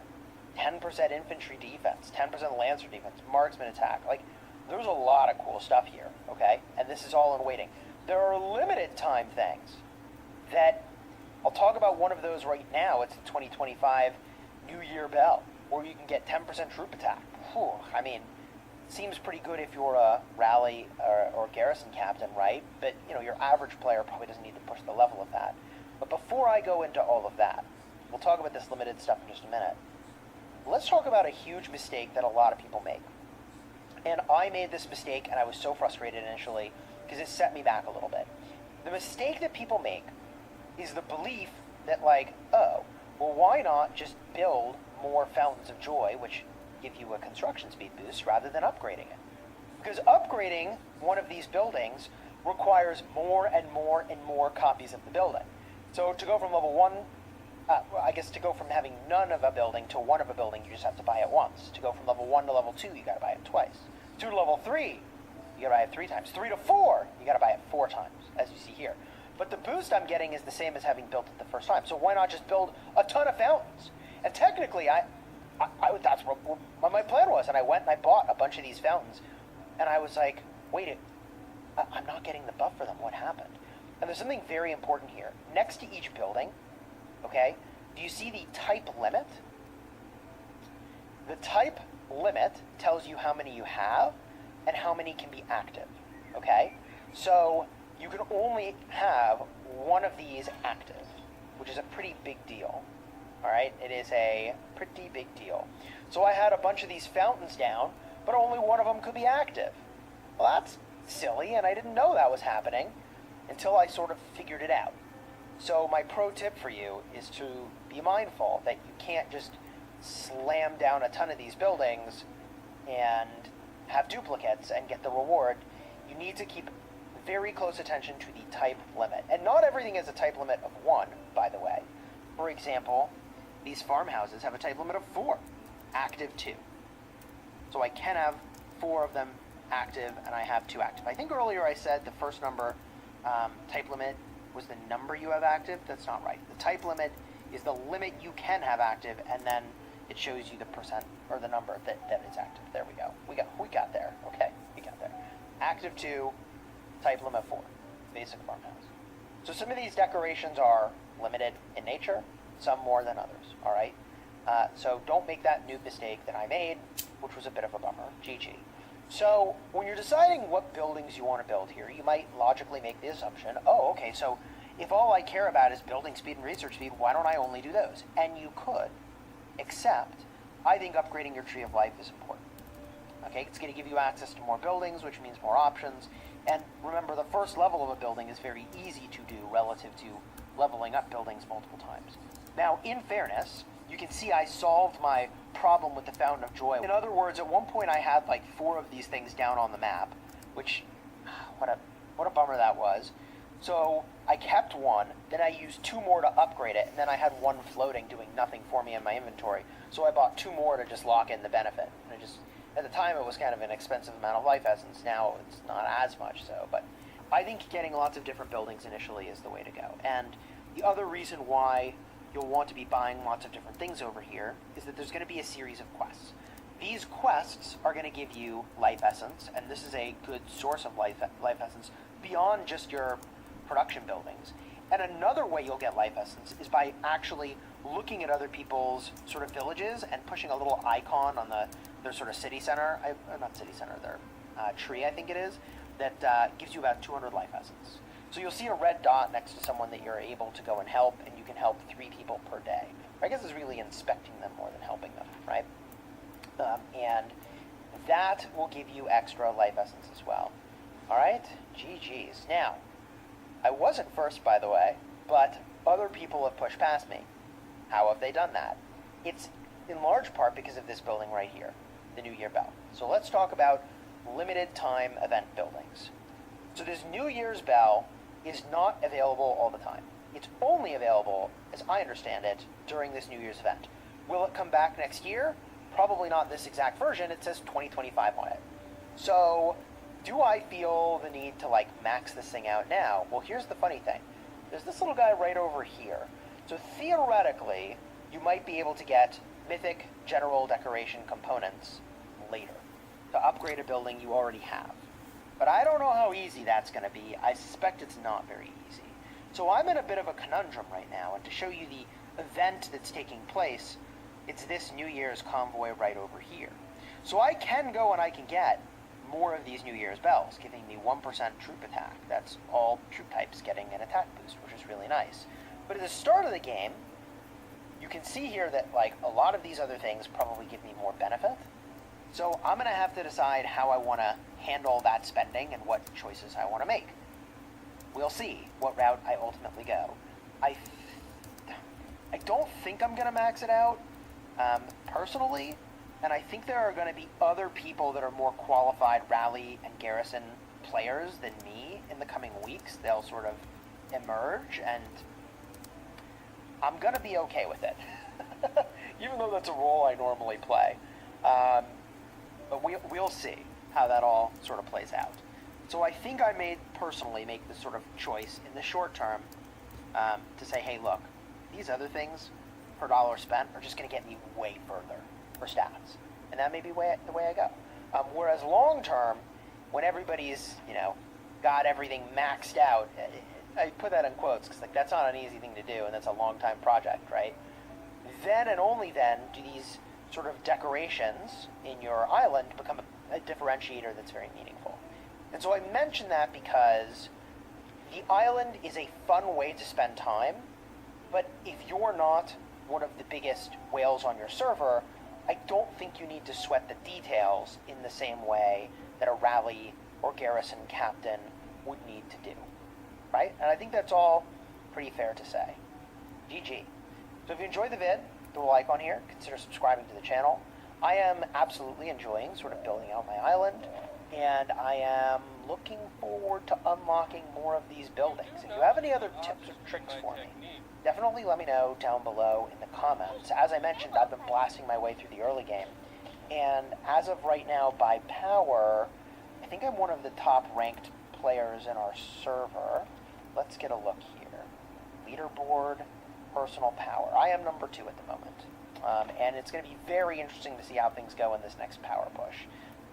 10% infantry defense, 10% lancer defense, marksman attack. Like, there's a lot of cool stuff here, okay? And this is all in waiting. There are limited time things that, I'll talk about one of those right now. It's the 2025 New Year Bell, where you can get 10% troop attack. Whew, I mean, seems pretty good if you're a rally or garrison captain, right? But, you know, your average player probably doesn't need to push the level of that. But before I go into all of that, we'll talk about this limited stuff in just a minute. Let's talk about a huge mistake that a lot of people make. And I made this mistake, and I was so frustrated initially because it set me back a little bit. The mistake that people make is the belief that, like, oh, well, why not just build more fountains of joy, which give you a construction speed boost, rather than upgrading it? Because upgrading one of these buildings requires more and more and more copies of the building. So to go from level 1, I guess to go from having none of a building to one of a building, you just have to buy it once. To go from level 1 to level 2, you gotta buy it twice. 2 to level 3, you gotta buy it 3 times. 3 to 4, you gotta buy it 4 times, as you see here. But the boost I'm getting is the same as having built it the first time. So why not just build a ton of fountains? And technically, that's what my plan was. And I went and I bought a bunch of these fountains. And I was like, wait, I'm not getting the buff for them. What happened? And there's something very important here. Next to each building, okay, do you see the type limit? The type limit tells you how many you have and how many can be active, okay? So you can only have one of these active, which is a pretty big deal, all right? It is a pretty big deal. So I had a bunch of these fountains down, but only one of them could be active. Well, that's silly, and I didn't know that was happening. until I sort of figured it out. So my pro tip for you is to be mindful that you can't just slam down a ton of these buildings and have duplicates and get the reward. You need to keep very close attention to the type limit. And not everything has a type limit of 1, by the way. For example, these farmhouses have a type limit of 4, active 2. So I can have 4 of them active, and I have 2 active. I think earlier I said the first number, type limit, was the number you have active. That's not right. The type limit is the limit you can have active, and then it shows you the percent, or the number that is active. There we go. We got there. Okay, we got there. Active 2, type limit 4, basic farmhouse. So some of these decorations are limited in nature, some more than others, all right? So don't make that new mistake that I made, which was a bit of a bummer. GG. So when you're deciding what buildings you want to build here, you might logically make the assumption, oh, okay, so if all I care about is building speed and research speed, why don't I only do those? And you could, except I think upgrading your tree of life is important. Okay, it's going to give you access to more buildings, which means more options. And remember, the first level of a building is very easy to do relative to leveling up buildings multiple times. Now, in fairness, you can see I solved my problem with the Fountain of Joy. In other words, at one point I had like 4 of these things down on the map, which, what a bummer that was. So I kept 1, then I used 2 more to upgrade it, and then I had 1 floating doing nothing for me in my inventory. So I bought 2 more to just lock in the benefit. And at the time it was kind of an expensive amount of life essence. Now it's not as much so, but I think getting lots of different buildings initially is the way to go. And the other reason why you'll want to be buying lots of different things over here is that there's going to be a series of quests. These quests are going to give you life essence, and this is a good source of life essence beyond just your production buildings. And another way you'll get life essence is by actually looking at other people's sort of villages and pushing a little icon on their sort of city center, not city center, their tree, I think it is, that gives you about 200 life essence. So you'll see a red dot next to someone that you're able to go and help, and you can help 3 people per day. I guess it's really inspecting them more than helping them, right? And that will give you extra life essence as well. All right? GG's. Now, I wasn't first, by the way, but other people have pushed past me. How have they done that? It's in large part because of this building right here, the New Year Bell. So let's talk about limited time event buildings. So this New Year's Bell is not available all the time. It's only available, as I understand it, during this New Year's event. Will it come back next year? Probably not this exact version. It says 2025 on it. So do I feel the need to max this thing out now? Well, here's the funny thing. There's this little guy right over here. So theoretically, you might be able to get mythic general decoration components later to upgrade a building you already have. But I don't know how easy that's going to be. I suspect it's not very easy. So I'm in a bit of a conundrum right now, and to show you the event that's taking place, it's this New Year's convoy right over here. So I can go and I can get more of these New Year's bells, giving me 1% troop attack. That's all troop types getting an attack boost, which is really nice. But at the start of the game, you can see here that a lot of these other things probably give me more benefit. So I'm going to have to decide how I want to handle that spending and what choices I want to make. We'll see what route I ultimately go. I don't think I'm going to max it out, personally, and I think there are going to be other people that are more qualified rally and garrison players than me in the coming weeks. They'll sort of emerge, and I'm going to be okay with it, even though that's a role I normally play. But we'll see how that all sort of plays out. So I think I may personally make the sort of choice in the short term to say, hey, look, these other things per dollar spent are just going to get me way further for stats. And that may be the way I go. Whereas long term, when everybody's, got everything maxed out, I put that in quotes because that's not an easy thing to do, and that's a long time project, right? Then and only then do these sort of decorations in your island become a differentiator that's very meaningful. And so I mention that because the island is a fun way to spend time, but if you're not one of the biggest whales on your server, I don't think you need to sweat the details in the same way that a rally or garrison captain would need to do. right? And I think that's all pretty fair to say. GG. So if you enjoyed the vid, throw a like on here, consider subscribing to the channel. I am absolutely enjoying sort of building out my island, and I am looking forward to unlocking more of these buildings. If you have any other tips or tricks for me, definitely let me know down below in the comments. As I mentioned, I've been blasting my way through the early game, and as of right now, by power, I think I'm one of the top ranked players in our server. Let's get a look here. Leaderboard, personal power. I am number 2 at the moment. And it's going to be very interesting to see how things go in this next power push.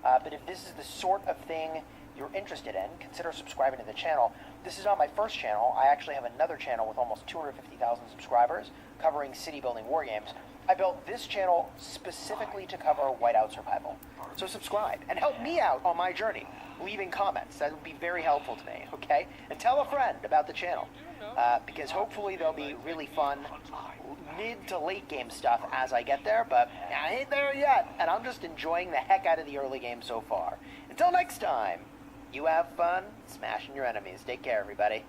But if this is the sort of thing you're interested in, consider subscribing to the channel. This is not my first channel. I actually have another channel with almost 250,000 subscribers covering city building war games. I built this channel specifically to cover whiteout survival. So subscribe and help me out on my journey, leaving comments. That would be very helpful to me, okay? And tell a friend about the channel, because hopefully there'll be really fun mid to late game stuff as I get there, but I ain't there yet, and I'm just enjoying the heck out of the early game so far. Until next time, you have fun smashing your enemies. Take care, everybody.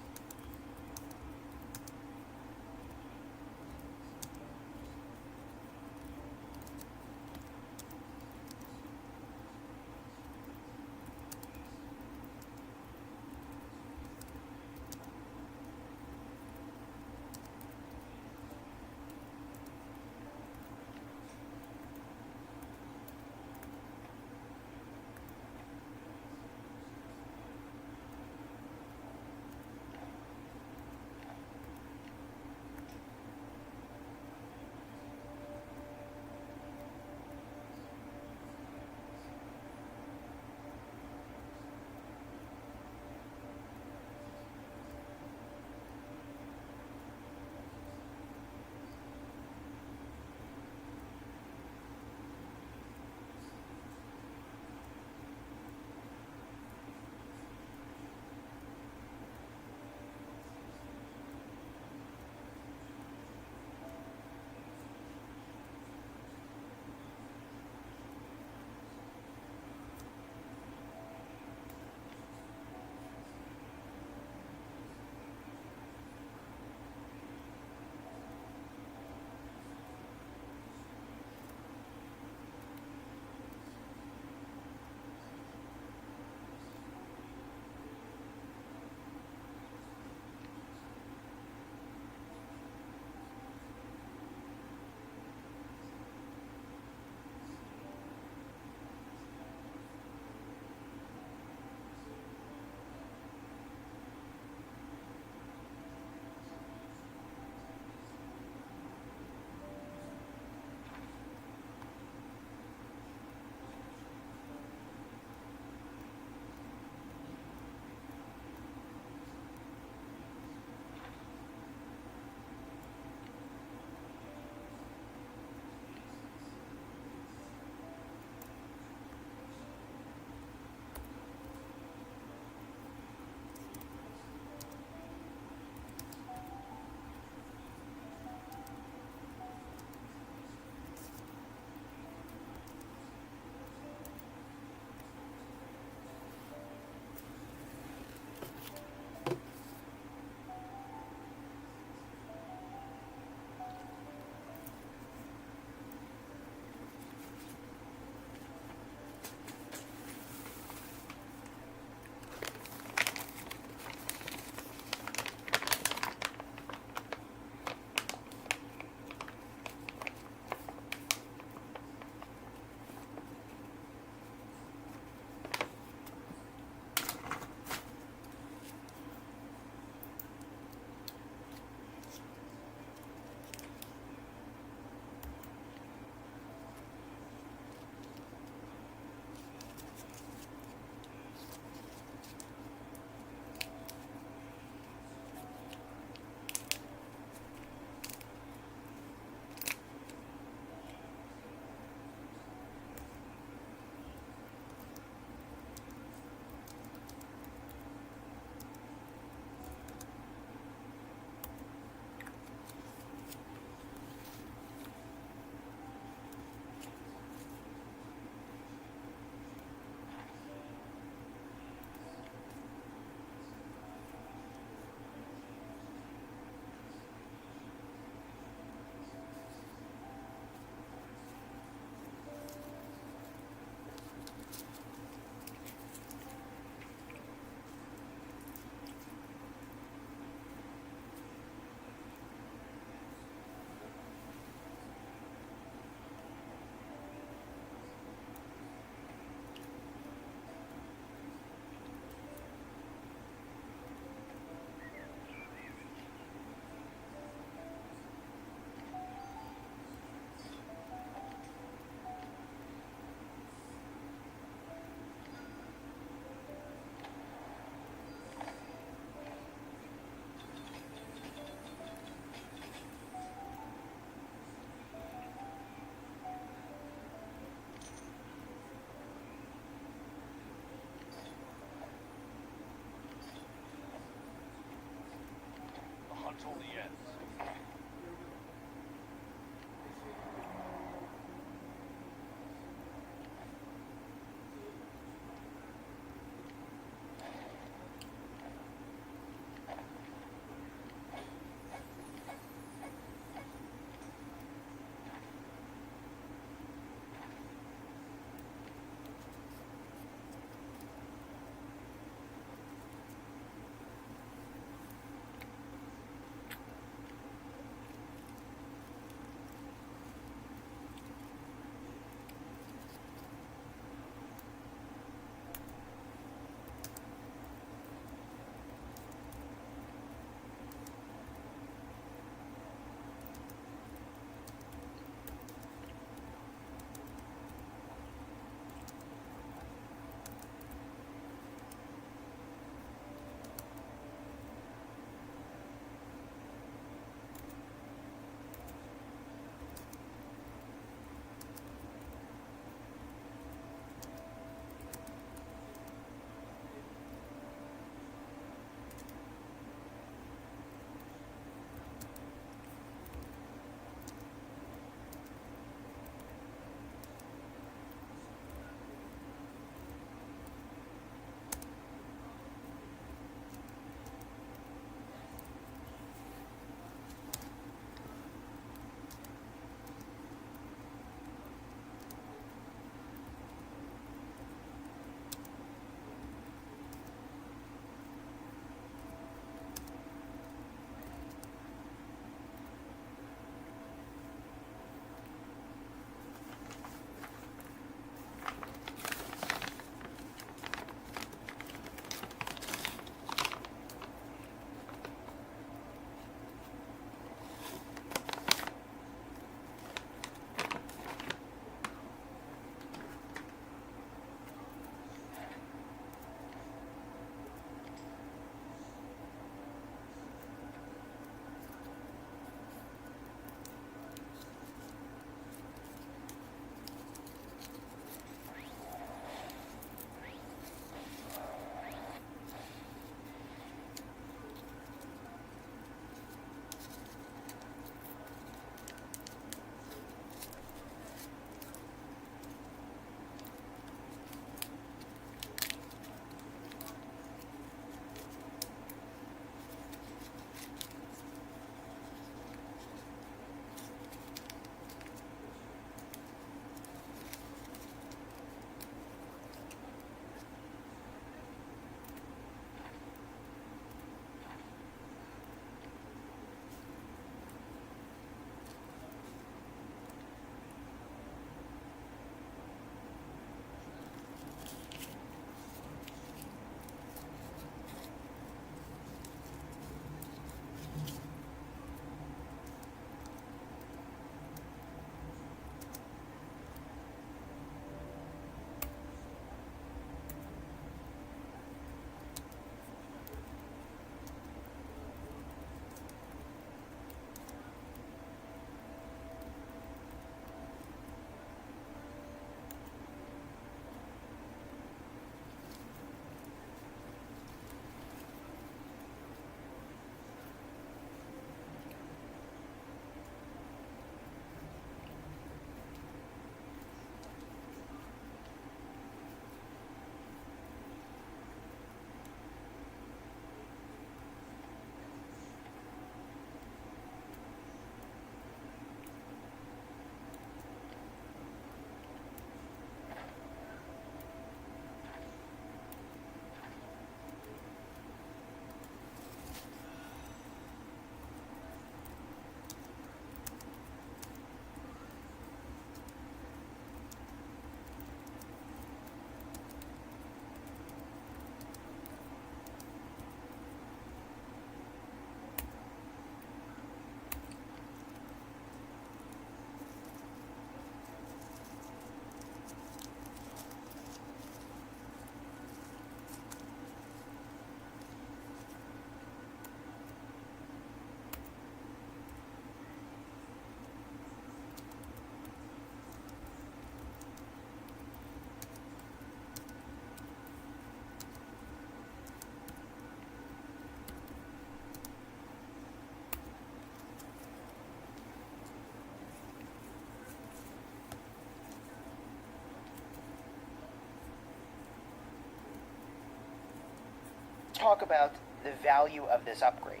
talk about the value of this upgrade.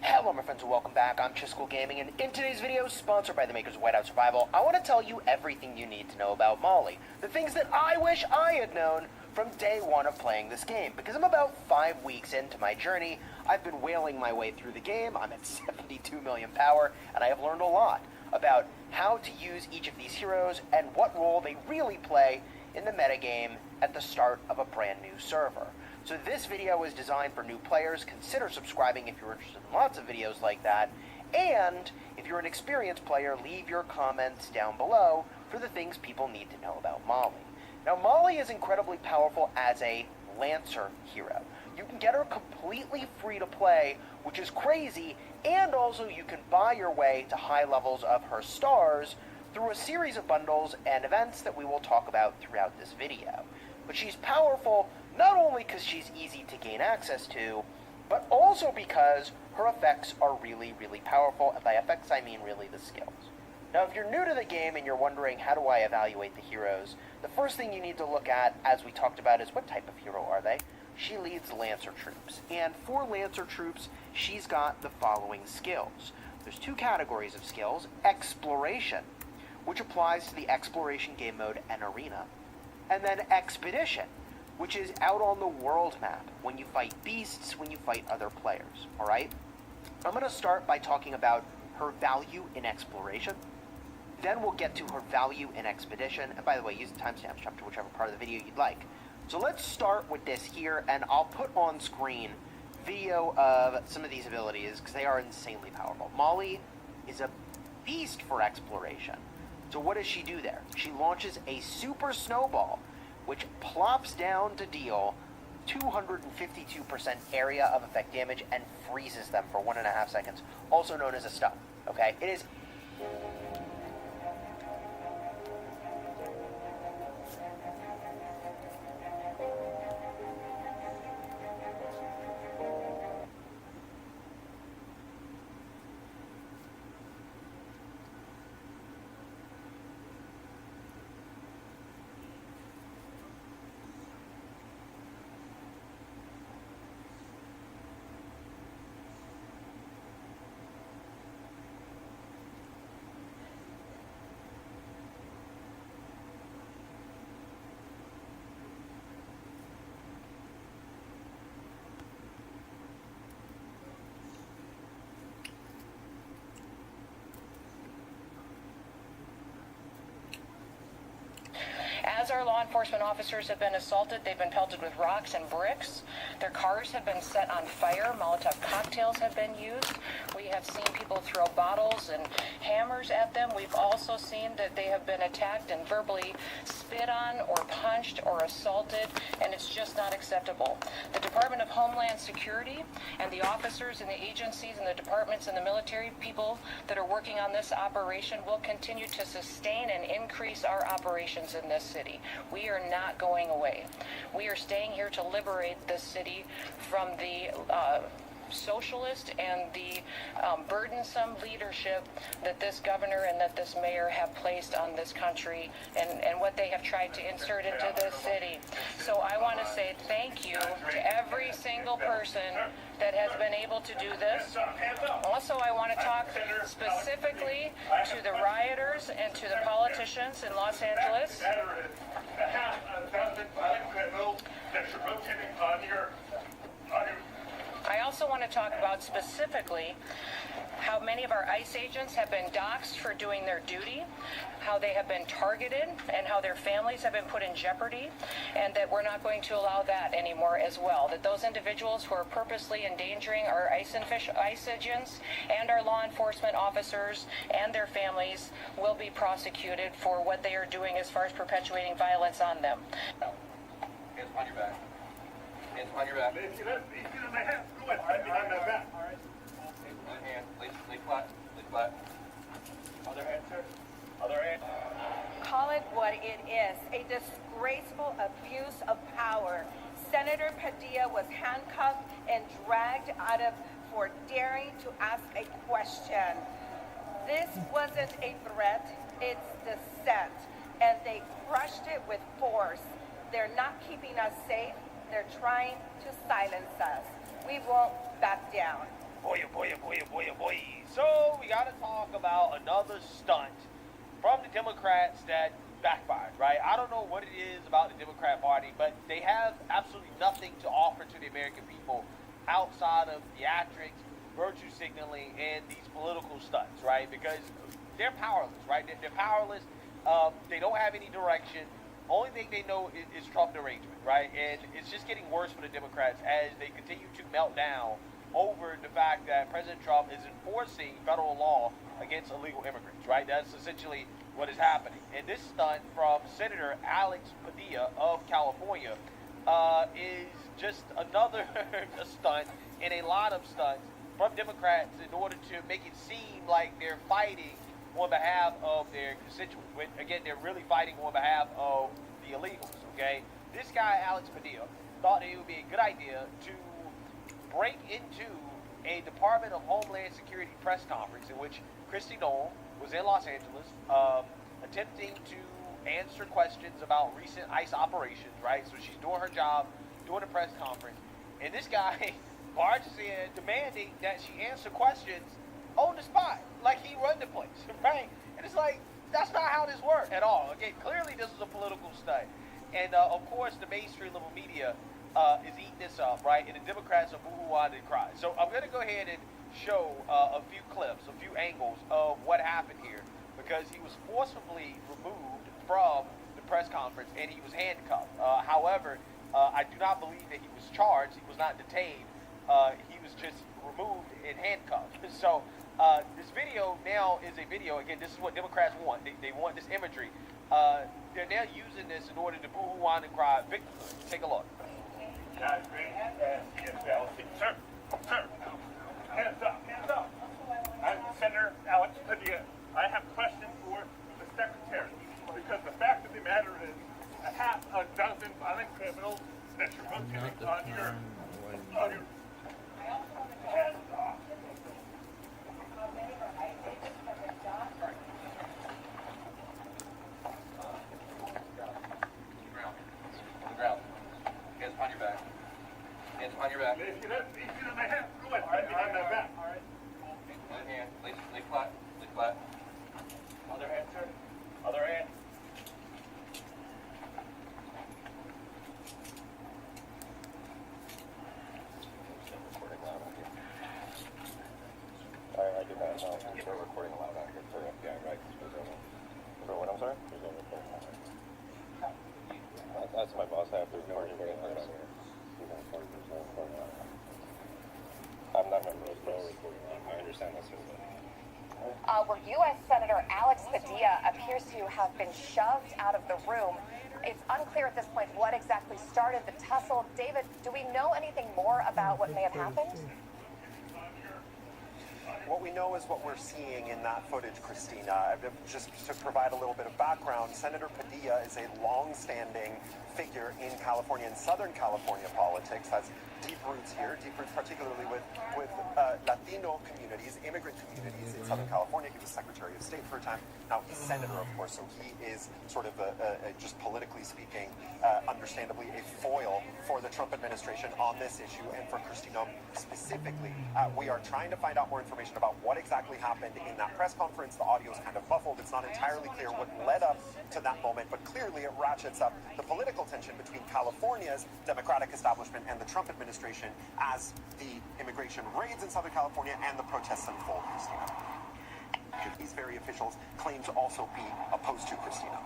Hello my friends and welcome back. I'm Chisco Gaming, and in today's video, sponsored by the makers of Whiteout Survival, I want to tell you everything you need to know about Molly. The things that I wish I had known from day one of playing this game, because I'm about 5 weeks into my journey. I've been whaling my way through the game. I'm at 72 million power, and I have learned a lot about how to use each of these heroes and what role they really play in the metagame at the start of a brand new server. So this video is designed for new players. Consider subscribing if you're interested in lots of videos like that. And if you're an experienced player, leave your comments down below for the things people need to know about Molly. Now, Molly is incredibly powerful as a Lancer hero. You can get her completely free to play, which is crazy, and also you can buy your way to high levels of her stars through a series of bundles and events that we will talk about throughout this video. But she's powerful not only because she's easy to gain access to, but also because her effects are really, really powerful, and by effects I mean really the skills. Now, if you're new to the game and you're wondering how do I evaluate the heroes, the first thing you need to look at, as we talked about, is what type of hero are they? She leads Lancer troops, and for Lancer troops, she's got the following skills. There's two categories of skills: Exploration, which applies to the Exploration game mode and arena, and then Expedition, which is out on the world map, when you fight beasts, when you fight other players, alright? I'm going to start by talking about her value in Exploration. Then we'll get to her value in Expedition, and by the way, use the timestamps, jump to whichever part of the video you'd like. So let's start with this here, and I'll put on screen video of some of these abilities, because they are insanely powerful. Molly is a beast for Exploration. So what does she do there? She launches a super snowball, which plops down to deal 252% area of effect damage and freezes them for 1.5 seconds, also known as a stun. Okay, it is...
As our law enforcement officers have been assaulted, they've been pelted with rocks and bricks. Their cars have been set on fire. Molotov cocktails have been used. We have seen people throw bottles and hammers at them. We've also seen that they have been attacked and verbally spit on or punched or assaulted, and it's just not acceptable. The Department of Homeland Security and the officers and the agencies and the departments and the military people that are working on this operation will continue to sustain and increase our operations in this city. We are not going away. We are staying here to liberate this city from the socialist and the burdensome leadership that this governor and that this mayor have placed on this country and what they have tried to insert into this city. So I want to say thank you to every single person that has been able to do this. Also, I want to talk specifically to the rioters and to the politicians in Los Angeles. I also want to talk about specifically how many of our ICE agents have been doxxed for doing their duty, how they have been targeted, and how their families have been put in jeopardy, and that we're not going to allow that anymore as well. That those individuals who are purposely endangering our ICE agents and our law enforcement officers and their families will be prosecuted for what they are doing as far as perpetuating violence on them.
Hands behind your back. Hands behind your back. Go ahead. Right behind my back. All right. One hand. Lay flat. Lay flat. Other hand, sir. Other hand.
Call it what it is, a disgraceful abuse of power. Senator Padilla was handcuffed and dragged out of for daring to ask a question. This wasn't a threat, it's dissent, and they crushed it with force. They're not keeping us safe. They're trying to silence us. We won't back down.
Boy. So we got to talk about another stunt from the Democrats that backfired, right? I don't know what it is about the Democrat Party, but they have absolutely nothing to offer to the American people outside of theatrics, virtue signaling, and these political stunts, right? Because they're powerless, right? They're powerless. They don't have any direction. Only thing they know is Trump derangement, right? And it's just getting worse for the Democrats as they continue to melt down over the fact that President Trump is enforcing federal law against illegal immigrants, right? That's essentially what is happening. And this stunt from Senator Alex Padilla of California is just another stunt in a lot of stunts from Democrats in order to make it seem like they're fighting on behalf of their constituents. When, again, they're really fighting on behalf of the illegals, okay? This guy, Alex Padilla, thought that it would be a good idea to break into a Department of Homeland Security press conference in which Kristi Noem was in Los Angeles attempting to answer questions about recent ICE operations, right? So she's doing her job, doing a press conference, and this guy barges in demanding that she answer questions on the spot, like he run the place, right? And it's like, that's not how this works at all. Again, clearly this is a political stunt. And of course, the mainstream liberal media is eating this up, right? And the Democrats are boo-hoo-wah and cry. So I'm going to go ahead and show a few clips, a few angles of what happened here, because he was forcibly removed from the press conference and he was handcuffed. However, I do not believe that he was charged. He was not detained. He was just removed and handcuffed. So this video now is a video. Again, this is what Democrats want. They want this imagery. They're now using this in order to boo-hoo-wah and cry victimhood. Take a look.
Guys, sir, hands up. I'm Senator Alex Padilla. I have questions for the secretary, because the fact of the matter is, a half a dozen violent criminals that you're looking on your hands off.
Hands on your back.
Easy on my hand. Go ahead. On my back. All right.
One hand. Lay flat. Lay flat.
Other hand, sir. Other hand.
I did not know. We're recording loud out here for FBI, right? For what? I'm sorry? There's no recording loud out here. That's my boss. I have to record recording loud out here. I'm not member of no recording. I understand that's
where U.S. Senator Alex Padilla appears to have been shoved out of the room. It's unclear at this point what exactly started the tussle. David, do we know anything more about what may have happened?
What we know is what we're seeing in that footage, Christina. Just to provide a little bit of background, Senator Padilla is a long-standing figure in California, in Southern California politics, has deep roots here, particularly with Latino communities, immigrant communities in Southern California. He was Secretary of State for a time. Now he's Senator, of course, so he is sort of just politically speaking, understandably a foil for the Trump administration on this issue and for Kristi Noem specifically. We are trying to find out more information about what exactly happened in that press conference. The audio is kind of muffled. It's not entirely clear what led up to that moment, but clearly it ratchets up the political tension between California's Democratic establishment and the Trump administration as the immigration raids in Southern California and the protests unfold, Christina. These very officials claim to also be opposed to Christina.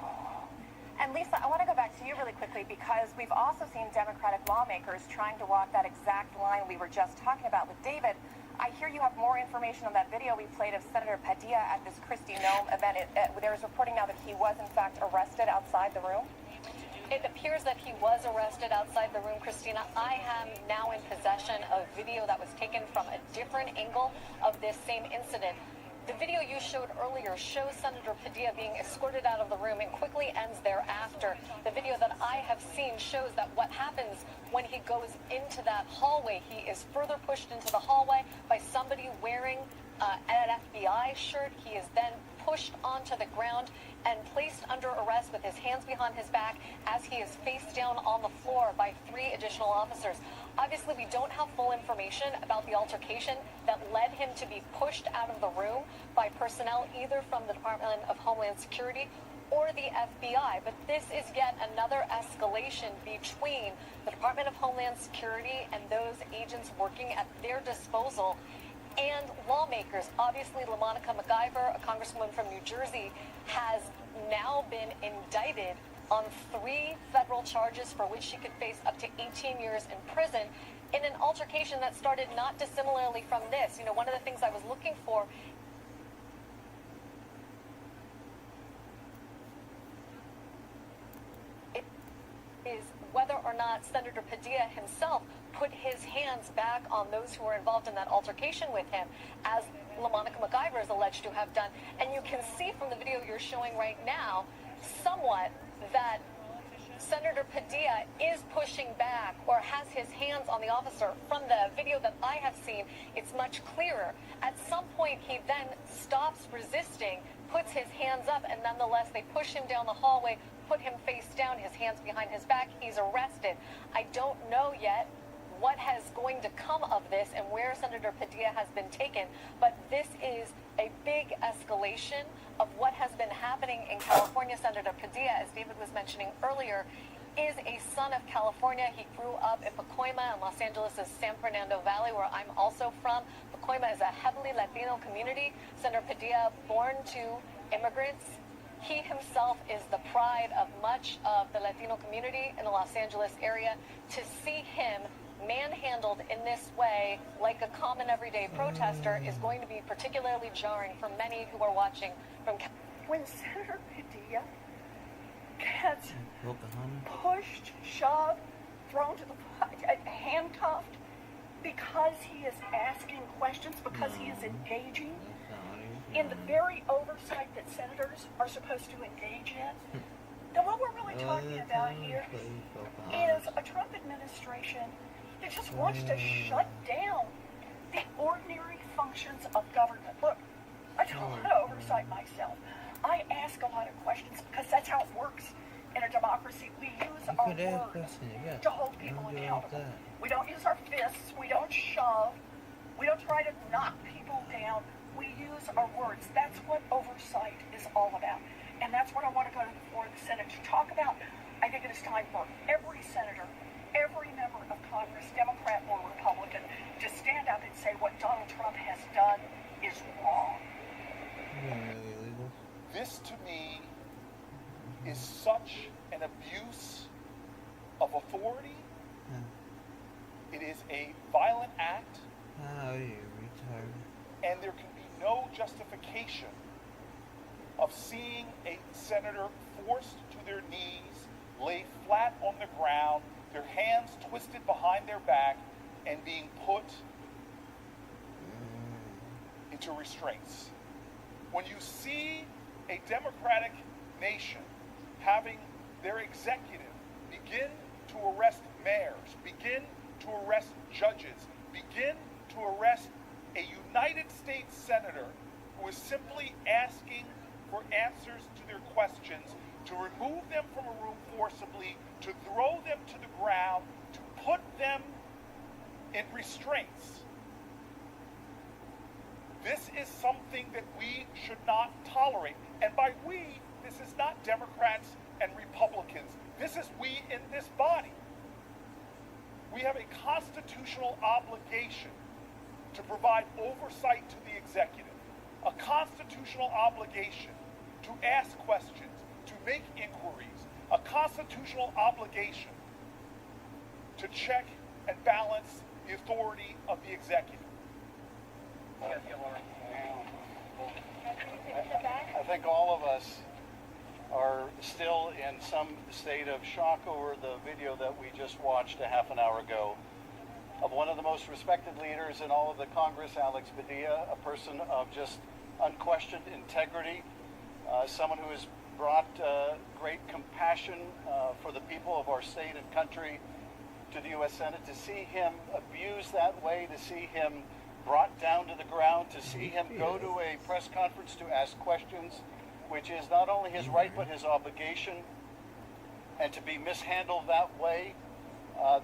And Lisa, I want to go back to you really quickly because we've also seen Democratic lawmakers trying to walk that exact line we were just talking about with David. I hear you have more information on that video we played of Senator Padilla at this Kristi Noem event. There is reporting now that he was, in fact, arrested outside the room.
It appears that he was arrested outside the room, Christina. I am now in possession of video that was taken from a different angle of this same incident. The video you showed earlier shows Senator Padilla being escorted out of the room and quickly ends thereafter. The video that I have seen shows that what happens when he goes into that hallway, he is further pushed into the hallway by somebody wearing an FBI shirt. He is then pushed onto the ground and placed under arrest with his hands behind his back as he is face down on the floor by 3 additional officers. Obviously, we don't have full information about the altercation that led him to be pushed out of the room by personnel either from the Department of Homeland Security or the FBI. But this is yet another escalation between the Department of Homeland Security and those agents working at their disposal and lawmakers. Obviously, LaMonica MacGyver, a congresswoman from New Jersey, has now been indicted on 3 federal charges for which she could face up to 18 years in prison in an altercation that started not dissimilarly from this. You know, one of the things I was looking for is whether or not Senator Padilla himself put his hands back on those who were involved in that altercation with him, as LaMonica MacGyver is alleged to have done. And you can see from the video you're showing right now, somewhat, that Senator Padilla is pushing back or has his hands on the officer. From the video that I have seen, it's much clearer. At some point, he then stops resisting, puts his hands up, and nonetheless, they push him down the hallway, put him face down, his hands behind his back. He's arrested. I don't know yet what has going to come of this and where Senator Padilla has been taken, but this is a big escalation of what has been happening in California. Senator Padilla, as David was mentioning earlier, is a son of California. He grew up in Pacoima in Los Angeles' San Fernando Valley, where I'm also from. Pacoima is a heavily Latino community. Senator Padilla, born to immigrants. He himself is the pride of much of the Latino community in the Los Angeles area. To see him manhandled in this way, like a common everyday protester, is going to be particularly jarring for many who are watching from.
When Senator Padilla gets pushed, shoved, thrown to the handcuffed because he is asking questions, because he is engaging in the very oversight that senators are supposed to engage in, then what we're really talking about here is a Trump administration that just wants to shut down the ordinary functions of government. Look, I do a lot of oversight myself. I ask a lot of questions because that's how it works in a democracy. We use our words to hold people accountable. We don't use our fists. We don't shove. We don't try to knock people down. We use our words. That's what oversight is all about. And that's what I want to go to the floor of the Senate to talk about. I think it is time for every senator, every member of Congress, Democrat or Republican, to stand up and say what Donald Trump has done is wrong.
This, to me, is such an abuse of authority. It is a violent act. And there can be no justification of seeing a senator forced to their knees, lay flat on the ground, their hands twisted behind their back, and being put into restraints. When you see a democratic nation having their executive begin to arrest mayors, begin to arrest judges, begin to arrest a United States senator who is simply asking for answers to their questions, to remove them from a room forcibly, to throw them to the ground, to put them in restraints. This is something that we should not tolerate. And by we, this is not Democrats and Republicans. This is we in this body. We have a constitutional obligation to provide oversight to the executive, a constitutional obligation to ask questions, to make inquiries, a constitutional obligation to check and balance the authority of the executive.
I think all of us are still in some state of shock over the video that we just watched a half an hour ago of one of the most respected leaders in all of the Congress, Alex Padilla, a person of just unquestioned integrity, someone who has brought great compassion for the people of our state and country to the U.S. Senate. To see him abused that way, to see him brought down to the ground, to see him go to a press conference to ask questions, which is not only his right but his obligation, and to be mishandled that way.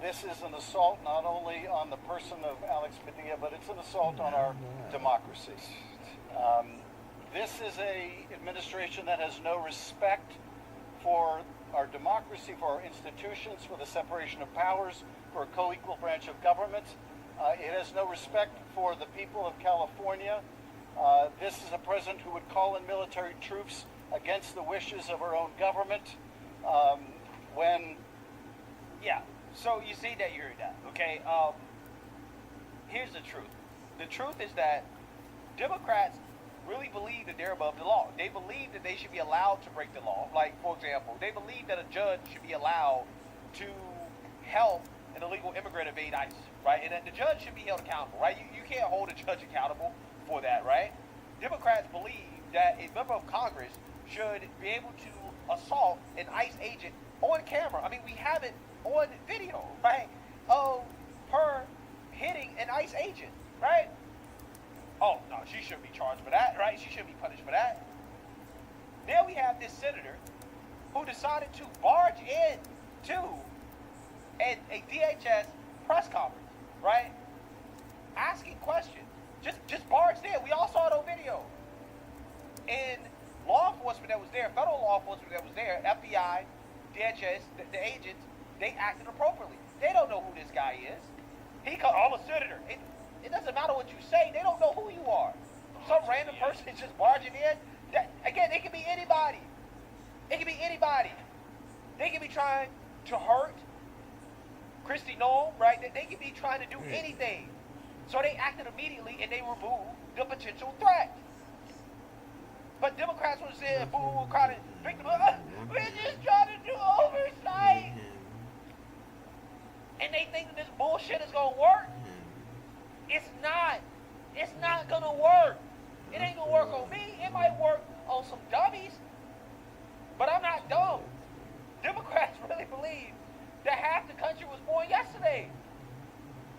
This is an assault not only on the person of Alex Padilla, but it's an assault on our democracy. This is a administration that has no respect for our democracy, for our institutions, for the separation of powers, for a co-equal branch of government. It has no respect for the people of California. This is a president who would call in military troops against the wishes of our own government.
So you see that you're that, okay? Here's the truth. The truth is that Democrats really believe that they're above the law. They believe that they should be allowed to break the law. Like, for example, they believe that a judge should be allowed to help an illegal immigrant evade ICE, right? And that the judge should be held accountable, right? You can't hold a judge accountable for that, right? Democrats believe that a member of Congress should be able to assault an ICE agent on camera. I mean, we have it on video, right? Of her hitting an ICE agent, right? Oh, no, she shouldn't be charged for that, right? She shouldn't be punished for that. Now we have this senator who decided to barge in to a DHS press conference, right? Asking questions. Just barged in. We all saw it on video. And law enforcement that was there, federal law enforcement that was there, FBI, DHS, the agents, they acted appropriately. They don't know who this guy is. I'm a senator. It doesn't matter what you say. They don't know who you are. Some random person is just barging in. Again, it can be anybody. It can be anybody. They can be trying to hurt Kristi Noem, right? They can be trying to do anything. So they acted immediately and they removed the potential threat. But Democrats would say, boo, crowded victim. We're just trying to do oversight. And they think that this bullshit is going to work. It's not. It's not going to work. It ain't going to work on me. It might work on some dummies. But I'm not dumb. Democrats really believe that half the country was born yesterday.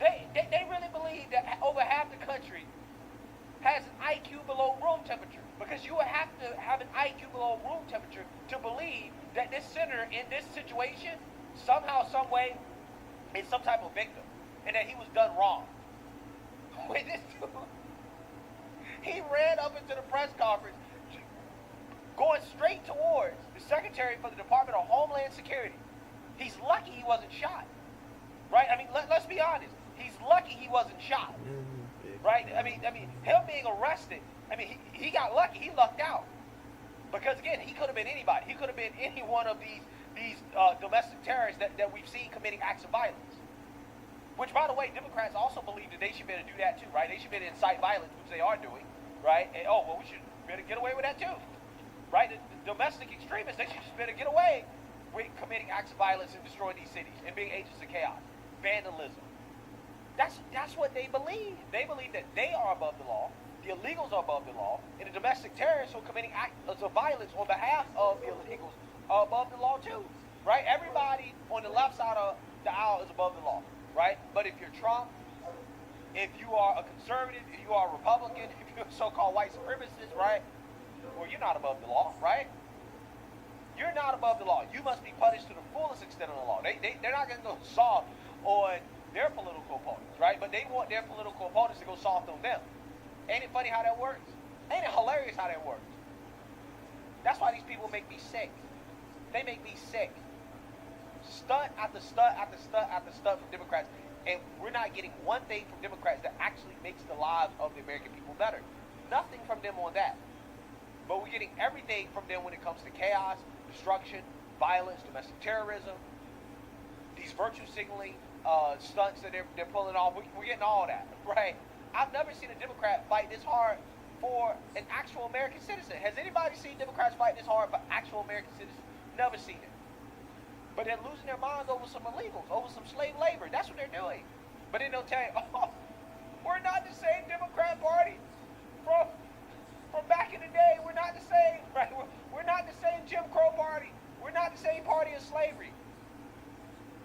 They really believe that over half the country has an IQ below room temperature. Because you would have to have an IQ below room temperature to believe that this senator in this situation somehow, some way, is some type of victim. And that he was done wrong. Wait, this dude, he ran up into the press conference going straight towards the Secretary for the Department of Homeland Security. He's lucky he wasn't shot. Right? I mean, let's be honest. He's lucky he wasn't shot. Right? I mean, him being arrested, I mean, he got lucky. He lucked out. Because, again, he could have been anybody. He could have been any one of these domestic terrorists that we've seen committing acts of violence. Which, by the way, Democrats also believe that they should be able to do that, too, right? They should be able to incite violence, which they are doing, right? And, we should be able to get away with that, too. Right? The domestic extremists, they should just be able to get away with committing acts of violence and destroying these cities and being agents of chaos. Vandalism. That's what they believe. They believe that they are above the law, the illegals are above the law, and the domestic terrorists who are committing acts of violence on behalf of the illegals are above the law too. Right? Everybody on the left side of the aisle is above the law. Right? But if you're Trump, if you are a conservative, if you are a Republican, if you're a so-called white supremacist, right? Well, you're not above the law, right? You're not above the law. You must be punished to the fullest extent of the law. They're not going to go soft on their political opponents, right? But they want their political opponents to go soft on them. Ain't it funny how that works? Ain't it hilarious how that works? That's why these people make me sick. They make me sick. Stunt after stunt after stunt after stunt from Democrats. And we're not getting one thing from Democrats that actually makes the lives of the American people better. Nothing from them on that. But we're getting everything from them when it comes to chaos, destruction, violence, domestic terrorism, these virtue signaling stunts that they're pulling off. We're getting all that, right? I've never seen a Democrat fight this hard for an actual American citizen. Has anybody seen Democrats fight this hard for actual American citizens? Never seen it. But they're losing their minds over some illegals, over some slave labor. That's what they're doing. But then they'll tell you, we're not the same Democrat Party from back in the day. We're not the same, right? We're not the same Jim Crow Party. We're not the same party as slavery.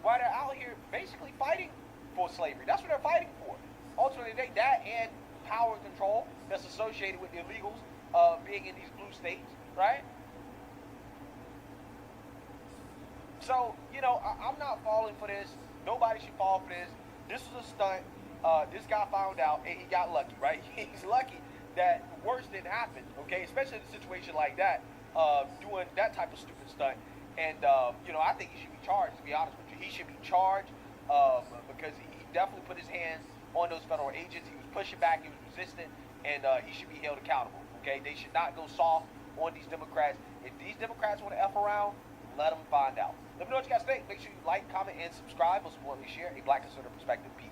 While they're out here basically fighting for slavery. That's what they're fighting for. Ultimately, that and power and control that's associated with the illegals being in these blue states, right? So, you know, I'm not falling for this. Nobody should fall for this. This was a stunt. This guy found out and he got lucky, right? He's lucky that worse didn't happen, okay? Especially in a situation like that, doing that type of stupid stunt. And, you know, I think he should be charged, to be honest with you. He should be charged because he definitely put his hands on those federal agents. He was pushing back, he was resistant, and he should be held accountable, okay? They should not go soft on these Democrats. If these Democrats want to F around, let them find out. Let me know what you guys think. Make sure you like, comment, and subscribe. Most importantly, share a Black conservative perspective. Peace.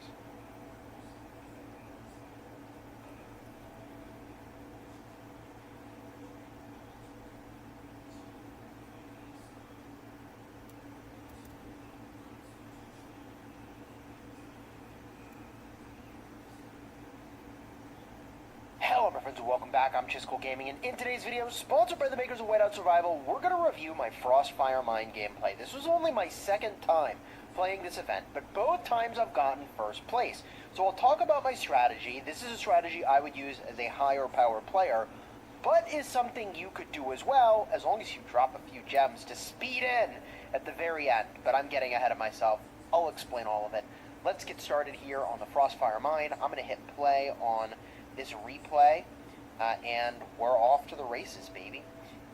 Hello my friends and welcome back, I'm Chisco Gaming, and in today's video, sponsored by the makers of Whiteout Survival, we're going to review my Frostfire Mine gameplay. This was only my second time playing this event, but both times I've gotten first place. So I'll talk about my strategy. This is a strategy I would use as a higher power player, but is something you could do as well, as long as you drop a few gems to speed in at the very end. But I'm getting ahead of myself. I'll explain all of it. Let's get started here on the Frostfire Mine. I'm going to hit play on this replay, and we're off to the races, baby.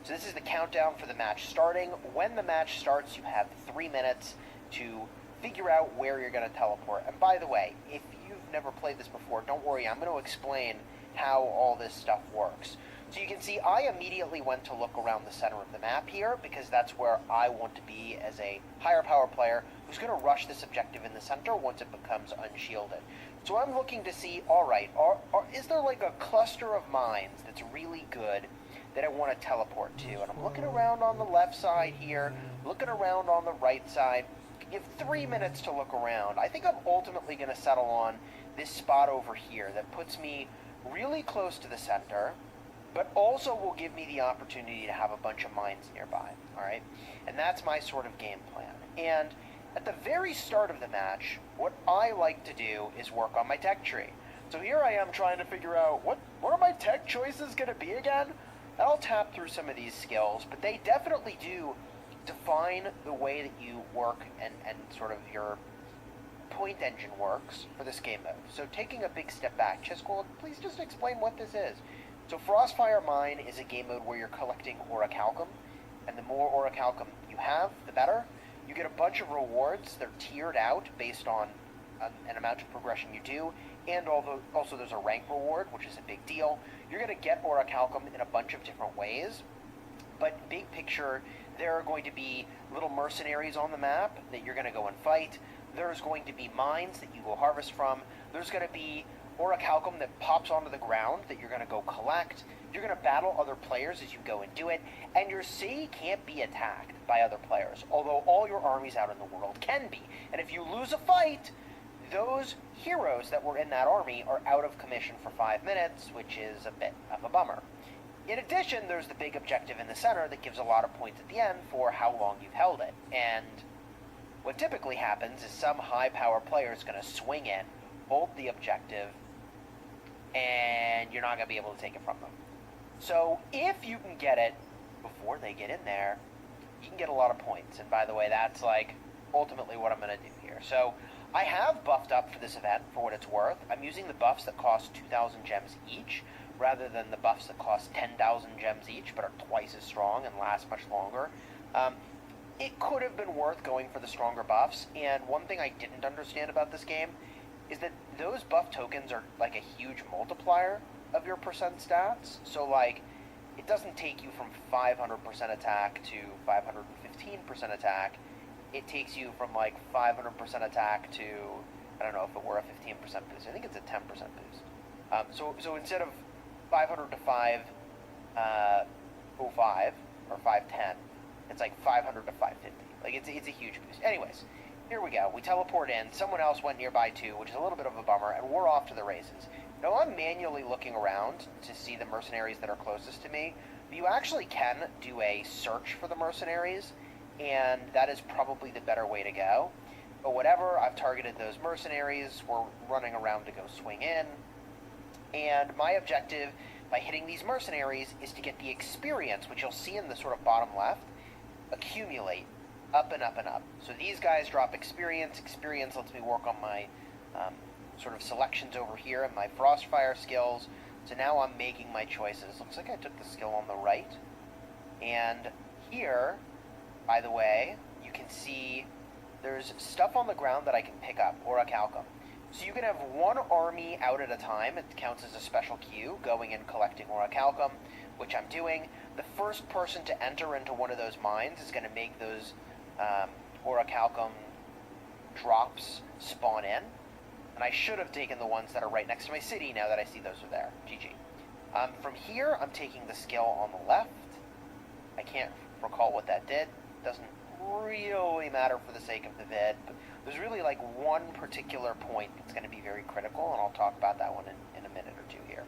So this is the countdown for the match starting. When the match starts, you have 3 minutes to figure out where you're going to teleport. And by the way, if you've never played this before, don't worry, I'm going to explain how all this stuff works. So you can see I immediately went to look around the center of the map here, because that's where I want to be as a higher power player who's going to rush this objective in the center once it becomes unshielded. So I'm looking to see, alright, is there like a cluster of mines that's really good that I want to teleport to? And I'm looking around on the left side here, looking around on the right side. You have 3 minutes to look around. I think I'm ultimately going to settle on this spot over here that puts me really close to the center, but also will give me the opportunity to have a bunch of mines nearby, alright? And that's my sort of game plan. And at the very start of the match, what I like to do is work on my tech tree. So here I am trying to figure out what are my tech choices going to be again? And I'll tap through some of these skills, but they definitely do define the way that you work and sort of your point engine works for this game mode. So taking a big step back, Chisco, please just explain what this is. So Frostfire Mine is a game mode where you're collecting aurichalcum, and the more aurichalcum you have, the better. You get a bunch of rewards. They're tiered out based on an amount of progression you do, and also there's a rank reward, which is a big deal. You're going to get aurichalcum in a bunch of different ways, but big picture, there are going to be little mercenaries on the map that you're going to go and fight. There's going to be mines that you will harvest from. There's going to be aurichalcum that pops onto the ground that you're going to go collect. You're going to battle other players as you go and do it, and your city can't be attacked by other players, although all your armies out in the world can be. And if you lose a fight, those heroes that were in that army are out of commission for 5 minutes, which is a bit of a bummer. In addition, there's the big objective in the center that gives a lot of points at the end for how long you've held it. And what typically happens is some high-power player is going to swing in, hold the objective, and you're not going to be able to take it from them. So if you can get it before they get in there, you can get a lot of points. And by the way, that's like ultimately what I'm going to do here. So I have buffed up for this event for what it's worth. I'm using the buffs that cost 2,000 gems each, rather than the buffs that cost 10,000 gems each, but are twice as strong and last much longer. It could have been worth going for the stronger buffs, and one thing I didn't understand about this game is that those buff tokens are like a huge multiplier of your percent stats. So like, it doesn't take you from 500% attack to 515% attack. It takes you from like 500% attack to, I don't know if it were a 15% boost. I think it's a 10% boost. So instead of 500 to 505 or 510, it's like 500 to 550. Like it's a huge boost. Anyways, here we go. We teleport in. Someone else went nearby too, which is a little bit of a bummer, and we're off to the races. Now I'm manually looking around to see the mercenaries that are closest to me. You actually can do a search for the mercenaries, and that is probably the better way to go. But whatever, I've targeted those mercenaries. We're running around to go swing in. And my objective by hitting these mercenaries is to get the experience, which you'll see in the sort of bottom left, accumulate up and up and up. So these guys drop experience. Experience lets me work on my sort of selections over here and my Frostfire skills. So now I'm making my choices. Looks like I took the skill on the right. And here, by the way, you can see there's stuff on the ground that I can pick up, orichalcum. So you can have one army out at a time. It counts as a special queue, going and collecting orichalcum, which I'm doing. The first person to enter into one of those mines is going to make those orichalcum drops spawn in. And I should have taken the ones that are right next to my city now that I see those are there. GG. From here, I'm taking the skill on the left. I can't recall what that did. Doesn't really matter for the sake of the vid, but there's really like one particular point that's going to be very critical, and I'll talk about that one in a minute or two here.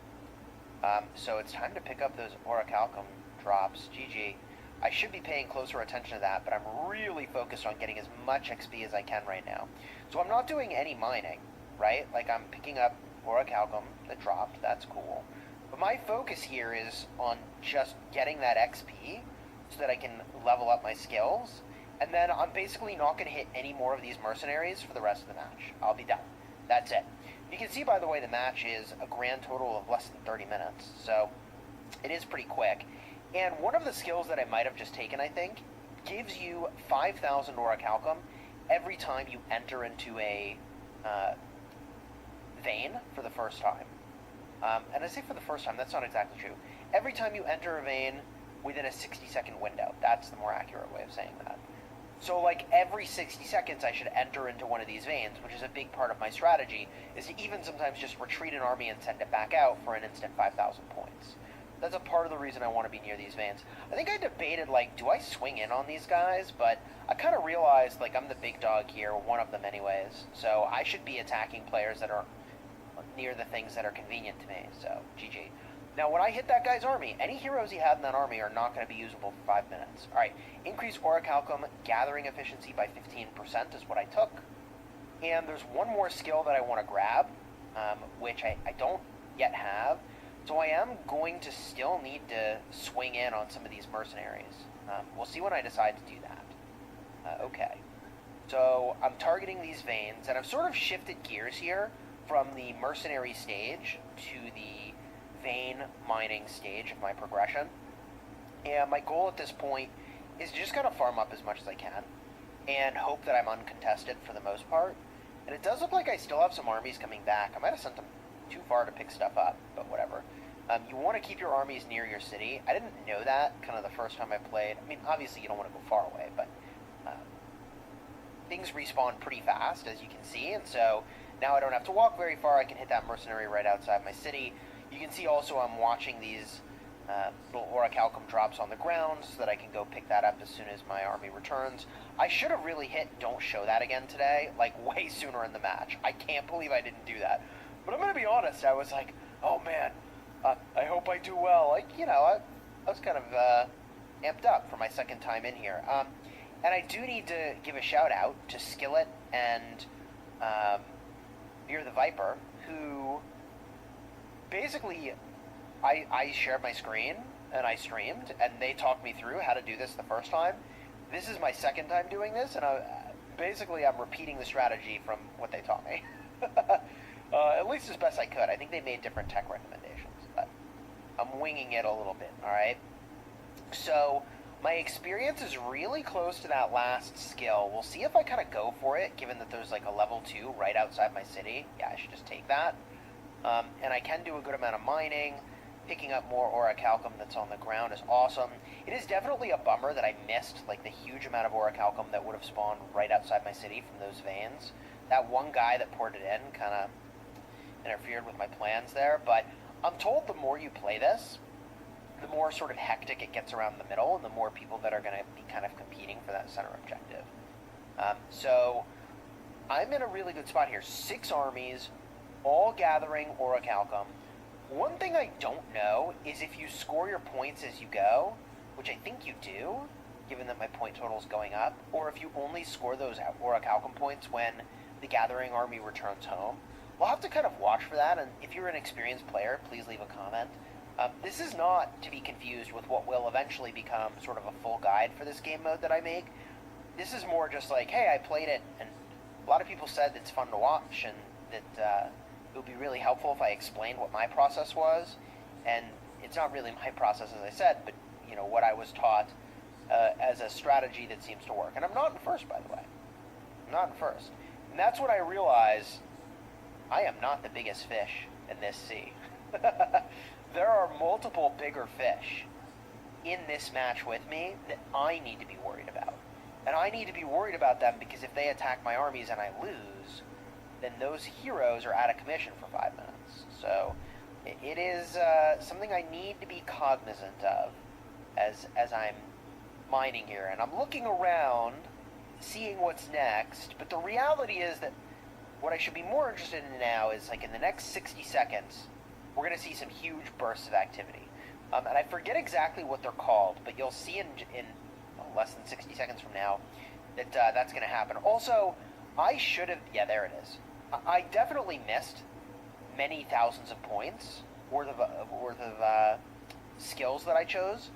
So it's time to pick up those orichalcum drops. GG. I should be paying closer attention to that, but I'm really focused on getting as much XP as I can right now. So I'm not doing any mining, right? Like, I'm picking up orichalcum that dropped. That's cool. But my focus here is on just getting that XP so that I can level up my skills. And then I'm basically not going to hit any more of these mercenaries for the rest of the match. I'll be done. That's it. You can see, by the way, the match is a grand total of less than 30 minutes. So it is pretty quick. And one of the skills that I might have just taken, I think, gives you 5,000 orichalcum every time you enter into a vein for the first time. And I say for the first time, that's not exactly true. Every time you enter a vein within a 60-second window. That's the more accurate way of saying that. So, like, every 60 seconds I should enter into one of these veins, which is a big part of my strategy, is to even sometimes just retreat an army and send it back out for an instant 5,000 points. That's a part of the reason I want to be near these veins. I think I debated, like, do I swing in on these guys? But I kind of realized, like, I'm the big dog here, one of them anyways, so I should be attacking players that are near the things that are convenient to me, so GG. Now, when I hit that guy's army, any heroes he had in that army are not going to be usable for 5 minutes. All right, increase orichalcum gathering efficiency by 15% is what I took. And there's one more skill that I want to grab, which I don't yet have. So I am going to still need to swing in on some of these mercenaries. We'll see when I decide to do that. Okay, so I'm targeting these veins, and I've sort of shifted gears here from the mercenary stage to the vein mining stage of my progression. And my goal at this point is to just kind of farm up as much as I can and hope that I'm uncontested for the most part. And it does look like I still have some armies coming back. I might have sent them too far to pick stuff up, but whatever. You want to keep your armies near your city. I didn't know that kind of the first time I played. I mean, obviously you don't want to go far away, but things respawn pretty fast, as you can see, and so now I don't have to walk very far. I can hit that mercenary right outside my city. You can see also I'm watching these little orichalcum drops on the ground so that I can go pick that up as soon as my army returns. I should have really hit don't show that again today, like way sooner in the match. I can't believe I didn't do that. But I'm going to be honest, I was like, oh man, I hope I do well. Like, you know, I was kind of amped up for my second time in here. And I do need to give a shout out to Skillet and Beer the Viper, who basically I shared my screen and I streamed, and they talked me through how to do this the first time. This is my second time doing this, and I'm repeating the strategy from what they taught me. At least as best I could. I think they made different tech recommendations, but I'm winging it a little bit, alright? So, my experience is really close to that last skill. We'll see if I kind of go for it, given that there's like a level 2 right outside my city. Yeah, I should just take that. And I can do a good amount of mining. Picking up more orichalcum that's on the ground is awesome. It is definitely a bummer that I missed like the huge amount of orichalcum that would have spawned right outside my city from those veins. That one guy that poured it in kind of interfered with my plans there, but I'm told the more you play this, the more sort of hectic it gets around the middle, and the more people that are going to be kind of competing for that center objective. So I'm in a really good spot here. 6 armies, all gathering orichalcum. One thing I don't know is if you score your points as you go, which I think you do, given that my point total is going up, or if you only score those orichalcum points when the gathering army returns home. we'll have to kind of watch for that, and if you're an experienced player, please leave a comment. This is not to be confused with what will eventually become sort of a full guide for this game mode that I make. This is more just like, hey, I played it, and a lot of people said it's fun to watch, and that it would be really helpful if I explained what my process was. And it's not really my process, as I said, but what I was taught as a strategy that seems to work. And I'm not in first, by the way. I'm not in first. And that's when I realize I am not the biggest fish in this sea. There are multiple bigger fish in this match with me that I need to be worried about. And I need to be worried about them because if they attack my armies and I lose, then those heroes are out of commission for 5 minutes. So it is something I need to be cognizant of as I'm mining here. And I'm looking around, seeing what's next, but the reality is that what I should be more interested in now is, like, in the next 60 seconds, we're going to see some huge bursts of activity. And I forget exactly what they're called, but you'll see in less than 60 seconds from now that that's going to happen. Also, I should have... Yeah, there it is. I definitely missed many thousands of points worth of skills that I chose.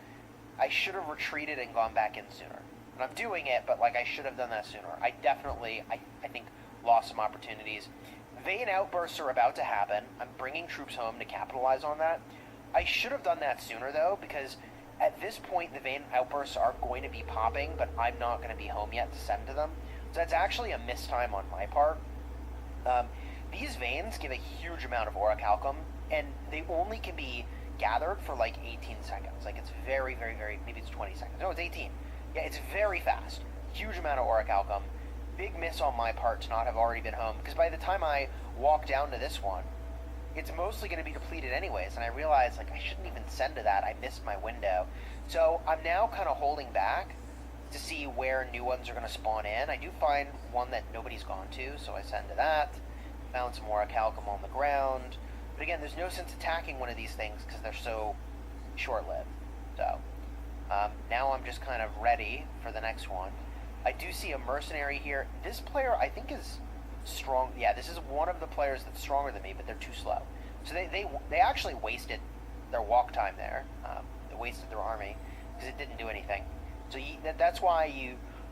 I should have retreated and gone back in sooner. And I'm doing it, but I should have done that sooner. I definitely, I think, lost some opportunities. Vane outbursts are about to happen. I'm bringing troops home to capitalize on that. I should have done that sooner, though, because at this point, the Vane outbursts are going to be popping, but I'm not going to be home yet to send to them. So that's actually a missed time on my part. These Vanes give a huge amount of orichalcum, and they only can be gathered for 18 seconds. It's very, very, very, maybe it's 20 seconds. No, it's 18. Yeah, it's very fast. Huge amount of orichalcum. Big miss on my part to not have already been home, because by the time I walk down to this one, it's mostly going to be depleted anyways, and I realize, I shouldn't even send to that. I missed my window. So I'm now kind of holding back to see where new ones are going to spawn in. I do find one that nobody's gone to, so I send to that. Found some orichalcum on the ground. But again, there's no sense attacking one of these things because they're so short-lived. So now I'm just kind of ready for the next one. I do see a mercenary here. This player, I think, is strong. Yeah, this is one of the players that's stronger than me, but they're too slow. So they actually wasted their walk time there. They wasted their army because it didn't do anything. So that's why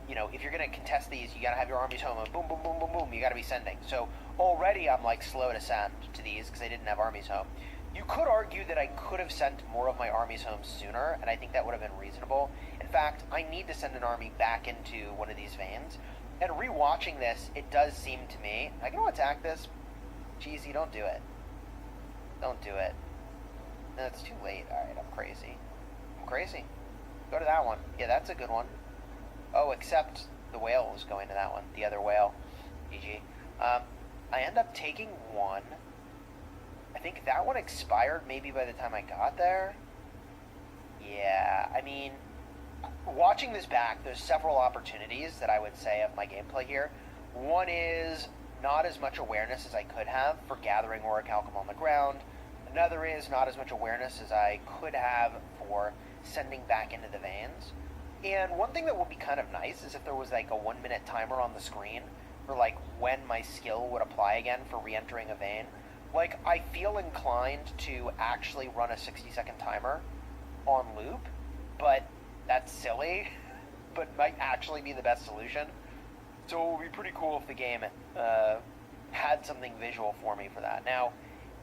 if you're going to contest these, you got to have your armies home, and boom, boom, boom, boom, boom, you got to be sending. So already I'm slow to send to these because I didn't have armies home. You could argue that I could have sent more of my armies home sooner, and I think that would have been reasonable. In fact, I need to send an army back into one of these Vanes. And rewatching this, it does seem to me, I can attack this. Jeez, don't do it. Don't do it. No, it's too late. Alright, I'm crazy. Go to that one. Yeah, that's a good one. Oh, except the whale was going to that one. The other whale. GG. I end up taking one. I think that one expired maybe by the time I got there. Yeah, I mean, watching this back, there's several opportunities that I would say of my gameplay here. One is not as much awareness as I could have for gathering orichalcum on the ground. Another is not as much awareness as I could have for sending back into the Vanes. And one thing that would be kind of nice is if there was a 1 minute timer on the screen for when my skill would apply again for re-entering a Vane. I feel inclined to actually run a 60-second timer on loop, but that's silly, but might actually be the best solution. So it would be pretty cool if the game had something visual for me for that. Now,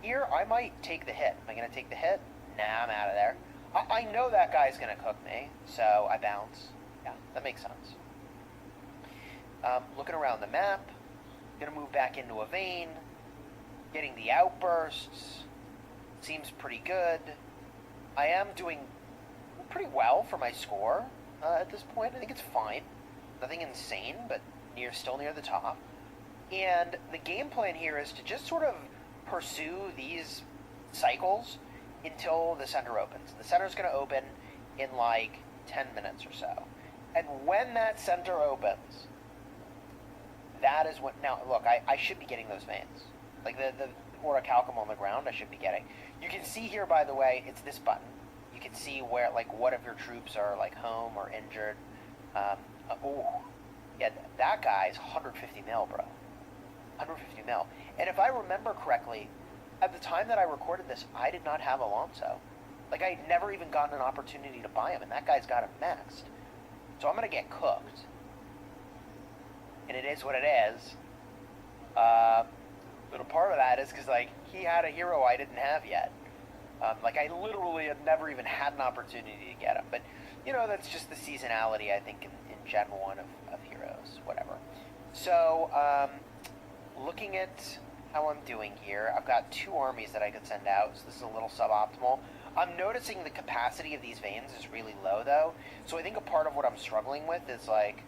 here I might take the hit. Am I going to take the hit? Nah, I'm out of there. I know that guy's going to cook me, so I bounce. Yeah, that makes sense. Looking around the map, going to move back into a Vane. Getting the outbursts. Seems pretty good. I am doing pretty well for my score at this point. I think it's fine. Nothing insane, but still near the top. And the game plan here is to just sort of pursue these cycles until the center opens. The center's going to open in 10 minutes or so. And when that center opens, that is when... Now, look, I should be getting those Vanes. The orichalcum on the ground, I should be getting. You can see here, by the way, it's this button. You can see where, what of your troops are, home or injured. Yeah, that guy's 150 mil, bro. 150 mil. And if I remember correctly, at the time that I recorded this, I did not have Alonso. Like, I had never even gotten an opportunity to buy him, and that guy's got him maxed. So I'm going to get cooked. And it is what it is. But a part of that is because, like, he had a hero I didn't have yet. Like, I literally had never even had an opportunity to get him. But, you know, that's just the seasonality, I think, in Gen 1 of heroes, whatever. So, looking at how I'm doing here, I've got 2 armies that I could send out, so this is a little suboptimal. I'm noticing the capacity of these veins is really low, though. So I think a part of what I'm struggling with is, like,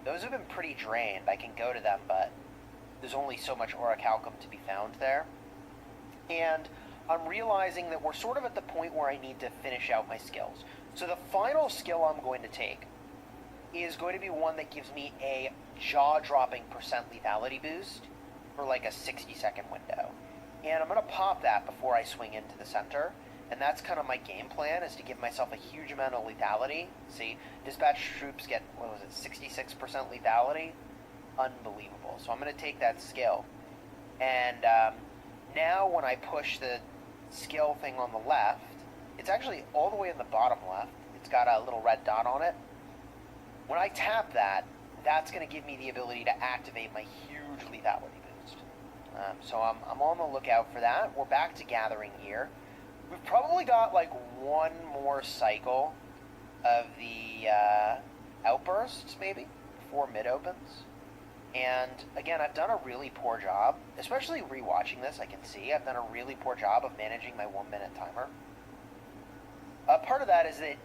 those have been pretty drained. I can go to them, but there's only so much orichalcum to be found there. And I'm realizing that we're sort of at the point where I need to finish out my skills. So the final skill I'm going to take is going to be one that gives me a jaw-dropping percent lethality boost for like a 60-second window. And I'm going to pop that before I swing into the center. And that's kind of my game plan, is to give myself a huge amount of lethality. See, dispatch troops get, 66% lethality? Unbelievable. So I'm going to take that skill. And now when I push the skill thing on the left, it's actually all the way in the bottom left. It's got a little red dot on it. When I tap that, that's going to give me the ability to activate my huge lethality boost. So I'm on the lookout for that. We're back to gathering here. We've probably got like one more cycle of the outbursts, maybe, before mid opens. And again, I've done a really poor job, especially rewatching this. I can see I've done a really poor job of managing my 1-minute timer. Part of that is that,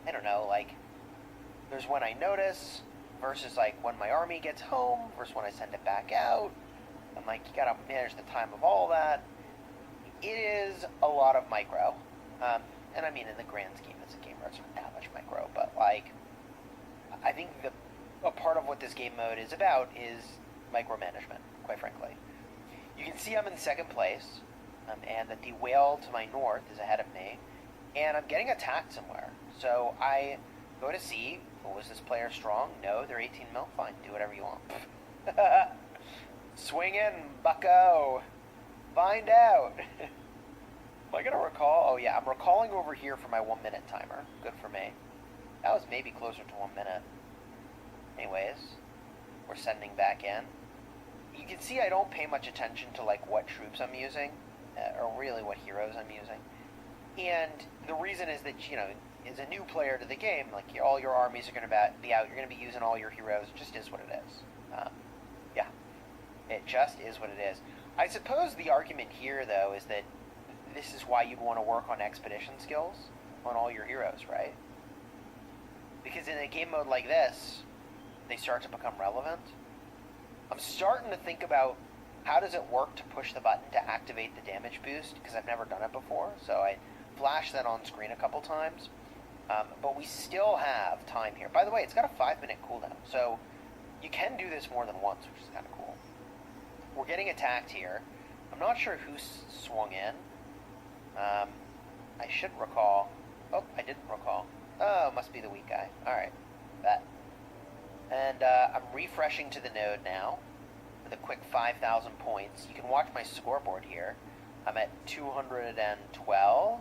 I don't know, like, there's when I notice versus like when my army gets home versus when I send it back out. I'm like, you gotta manage the time of all that. It is a lot of micro. And I mean, in the grand scheme, it's a game where it's not that much micro, but like, I think a part of what this game mode is about is micromanagement, quite frankly. You can see I'm in second place, and that the whale to my north is ahead of me, and I'm getting attacked somewhere. So I go to see, was this player strong? No, they're 18 mil. Fine, do whatever you want. Swing in, bucko. Find out. Am I going to recall? Oh yeah, I'm recalling over here for my 1-minute timer. Good for me. That was maybe closer to 1 minute. Anyways, we're sending back in. You can see I don't pay much attention to like what troops I'm using, or really what heroes I'm using. And the reason is that, you know, as a new player to the game, like all your armies are going to be out. You're going to be using all your heroes. It just is what it is. Yeah, it just is what it is. I suppose the argument here, though, is that this is why you'd want to work on expedition skills on all your heroes, right? Because in a game mode like this, they start to become relevant. I'm starting to think about how does it work to push the button to activate the damage boost, because I've never done it before, so I flashed that on screen a couple times. But we still have time here. By the way, it's got a 5-minute cooldown, so you can do this more than once, which is kind of cool. We're getting attacked here. I'm not sure who swung in. I should recall. Oh, I didn't recall. Oh, must be the weak guy. Alright, bet. And I'm refreshing to the node now with a quick 5,000 points. You can watch my scoreboard here. I'm at 212,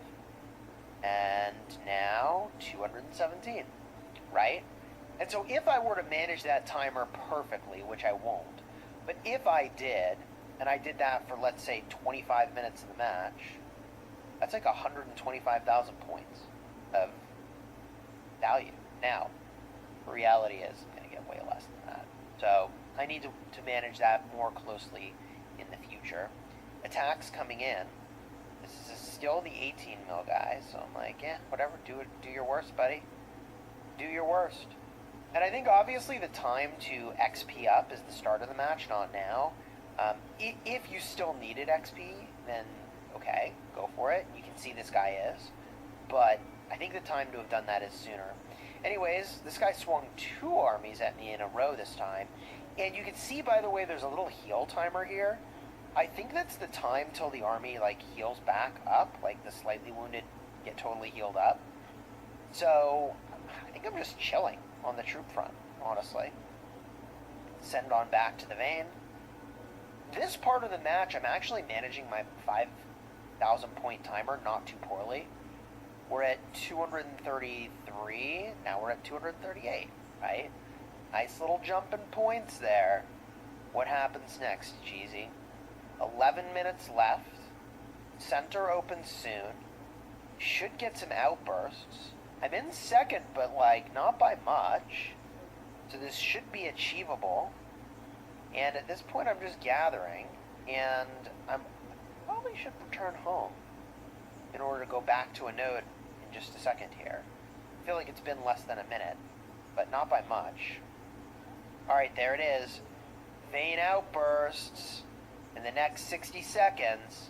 and now 217, right? And so if I were to manage that timer perfectly, which I won't, but if I did, and I did that for, let's say, 25 minutes of the match, that's like 125,000 points of value. Now, the reality is I'm going to get way less than that. So I need to manage that more closely in the future. Attacks coming in. This is still the 18 mil guy, so I'm like, yeah, whatever, do your worst, buddy. Do your worst. And I think obviously the time to XP up is the start of the match, not now. If you still needed XP, then okay, go for it. You can see this guy is. But I think the time to have done that is sooner. Anyways, this guy swung 2 armies at me in a row this time. And you can see, by the way, there's a little heal timer here. I think that's the time till the army, like, heals back up. Like, the slightly wounded get totally healed up. So, I think I'm just chilling on the troop front, honestly. Send on back to the vein. This part of the match, I'm actually managing my 5,000 point timer not too poorly. We're at 233, now we're at 238, right? Nice little jump in points there. What happens next, Jeezy? 11 minutes left. Center opens soon. Should get some outbursts. I'm in second, but like not by much. So this should be achievable. And at this point I'm just gathering, and I probably should return home in order to go back to a node in just a second here. I feel like it's been less than a minute, but not by much. Alright, there it is. Vane outbursts in the next 60 seconds.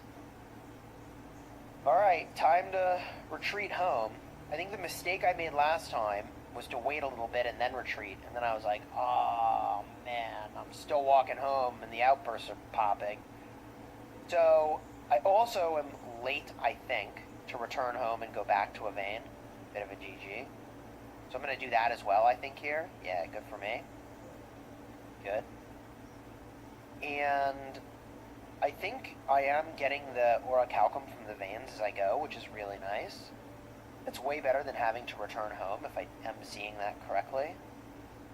Alright, time to retreat home. I think the mistake I made last time was to wait a little bit and then retreat, and then I was like, oh man, I'm still walking home and the outbursts are popping. So I also am late, I think, to return home and go back to a Vane. Bit of a GG. So I'm going to do that as well, I think, here. Yeah, good for me. Good. And I think I am getting the orichalcum from the Vanes as I go, which is really nice. It's way better than having to return home, if I am seeing that correctly.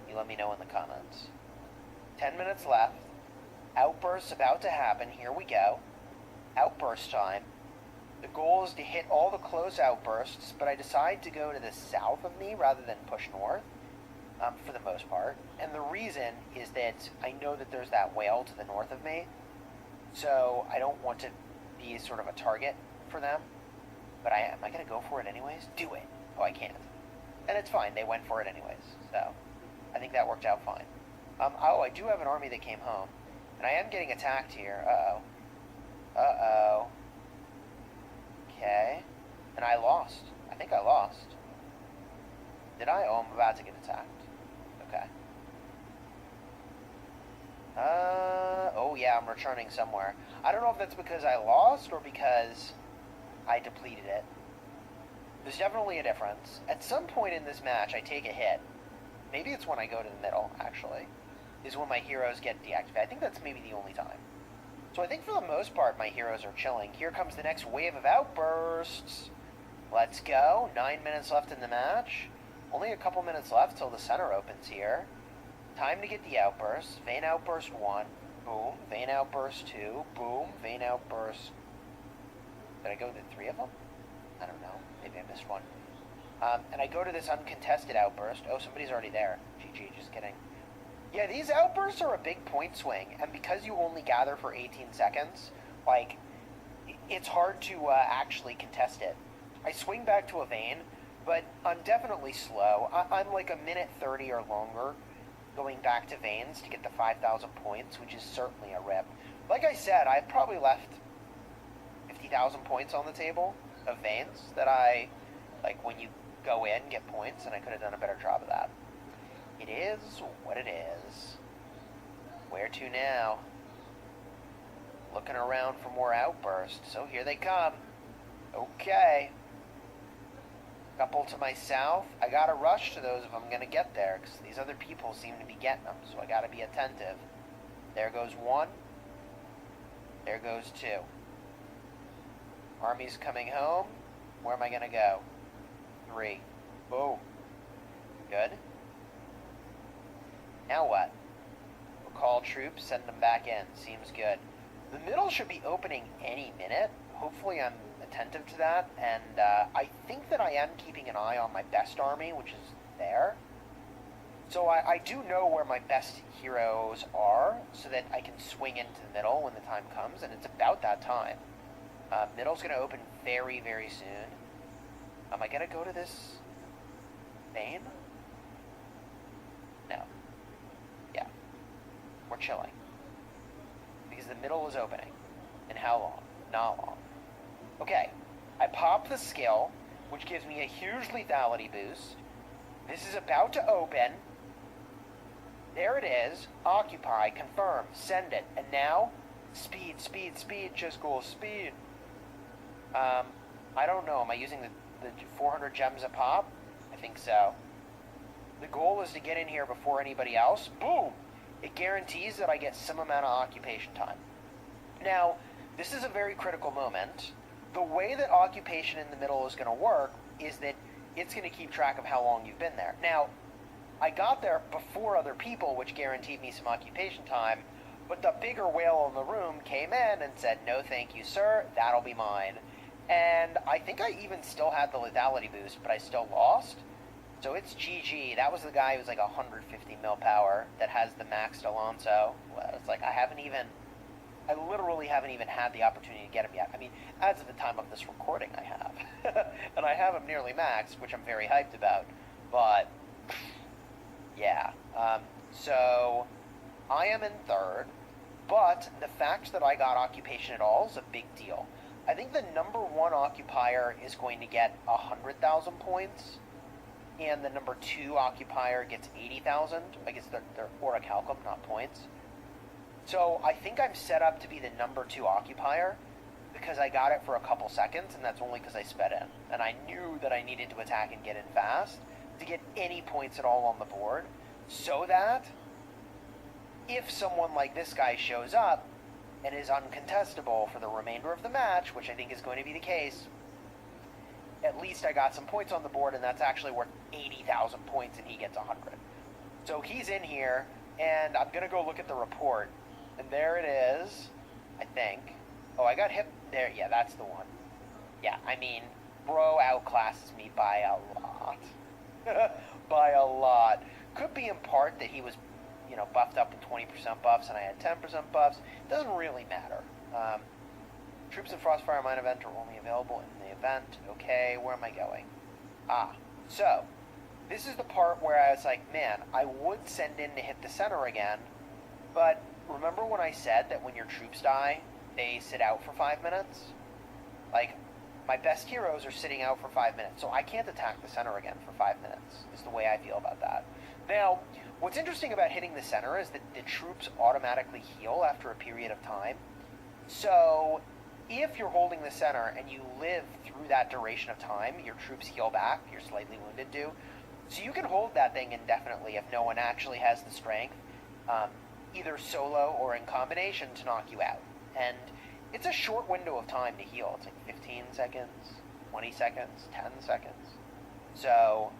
You let me know in the comments. 10 minutes left. Outbursts about to happen. Here we go. Outburst time. The goal is to hit all the close outbursts, but I decide to go to the south of me rather than push north, for the most part. And the reason is that I know that there's that whale to the north of me, so I don't want to be sort of a target for them. But am I going to go for it anyways? Do it. Oh, I can't. And it's fine. They went for it anyways. So I think that worked out fine. Oh, I do have an army that came home. And I am getting attacked here. Uh-oh. Uh-oh. Okay. And I lost. I think I lost. Did I? Oh, I'm about to get attacked. Okay. Oh yeah, I'm returning somewhere. I don't know if that's because I lost or because I depleted it. There's definitely a difference. At some point in this match, I take a hit. Maybe it's when I go to the middle, actually, is when my heroes get deactivated. I think that's maybe the only time. So I think for the most part, my heroes are chilling. Here comes the next wave of outbursts. Let's go. 9 minutes left in the match. Only a couple minutes left till the center opens here. Time to get the outbursts. Vane outburst 1. Boom. Vane outburst 2. Boom. Vane outburst. Did I go to 3 of them? I don't know. Maybe I missed one. And I go to this uncontested outburst. Oh, somebody's already there. GG, just kidding. Yeah, these outbursts are a big point swing, and because you only gather for 18 seconds, like, it's hard to actually contest it. I swing back to a Vane, but I'm definitely slow. I'm like a minute 30 or longer going back to Vanes to get the 5,000 points, which is certainly a rip. Like I said, I probably left 50,000 points on the table of Vanes that I, like, when you go in, get points, and I could have done a better job of that. It is what it is. Where to now? Looking around for more outbursts. So here they come. Okay. Couple to my south. I gotta rush to those if I'm gonna get there, because these other people seem to be getting them, so I gotta be attentive. There goes 1. There goes 2. Army's coming home. Where am I gonna go? 3. Boom. Good. Now what? We'll call troops, send them back in. Seems good. The middle should be opening any minute. Hopefully I'm attentive to that, and I think that I am keeping an eye on my best army, which is there. So I do know where my best heroes are, so that I can swing into the middle when the time comes, and it's about that time. Middle's going to open very, very soon. Am I going to go to this Vane? No. Yeah. We're chilling. Because the middle is opening. And how long? Not long. Okay. I pop the skill, which gives me a huge lethality boost. This is about to open. There it is. Occupy. Confirm. Send it. And now, speed, speed, speed. Just go speed. I don't know. Am I using the 400 gems a pop? I think so. The goal is to get in here before anybody else. Boom! It guarantees that I get some amount of occupation time. Now, this is a very critical moment. The way that occupation in the middle is going to work is that it's going to keep track of how long you've been there. Now, I got there before other people, which guaranteed me some occupation time, but the bigger whale in the room came in and said, no thank you, sir, that'll be mine. And I think I even still had the lethality boost, but I still lost. So it's GG. That was the guy who's like 150 mil power that has the maxed Alonso. Well, it's like I literally haven't even had the opportunity to get him yet. I mean, as of the time of this recording, I have. And I have him nearly maxed, which I'm very hyped about. But, yeah. So, I am in third, but the fact that I got occupation at all is a big deal. I think the number one occupier is going to get 100,000 points, and the number two occupier gets 80,000. I guess they're orichalcum, not points. So I think I'm set up to be the number two occupier because I got it for a couple seconds, and that's only because I sped in. And I knew that I needed to attack and get in fast to get any points at all on the board, so that if someone like this guy shows up and is uncontestable for the remainder of the match, which I think is going to be the case, at least I got some points on the board, and that's actually worth 80,000 points, and he gets 100. So he's in here, and I'm going to go look at the report. And there it is, I think. Oh, I got hit there. Yeah, that's the one. Yeah, I mean, bro outclasses me by a lot. By a lot. Could be in part that he was, buffed up with 20% buffs and I had 10% buffs. Doesn't really matter. Troops in Frostfire Mine event are only available in the event. Okay, where am I going? So, this is the part where I was like, man, I would send in to hit the center again, but remember when I said that when your troops die, they sit out for 5 minutes? Like, my best heroes are sitting out for 5 minutes, so I can't attack the center again for 5 minutes, is the way I feel about that. Now, what's interesting about hitting the center is that the troops automatically heal after a period of time. So, if you're holding the center and you live through that duration of time, your troops heal back, your slightly wounded do. So you can hold that thing indefinitely if no one actually has the strength, either solo or in combination, to knock you out. And it's a short window of time to heal. It's like 15 seconds, 20 seconds, 10 seconds. So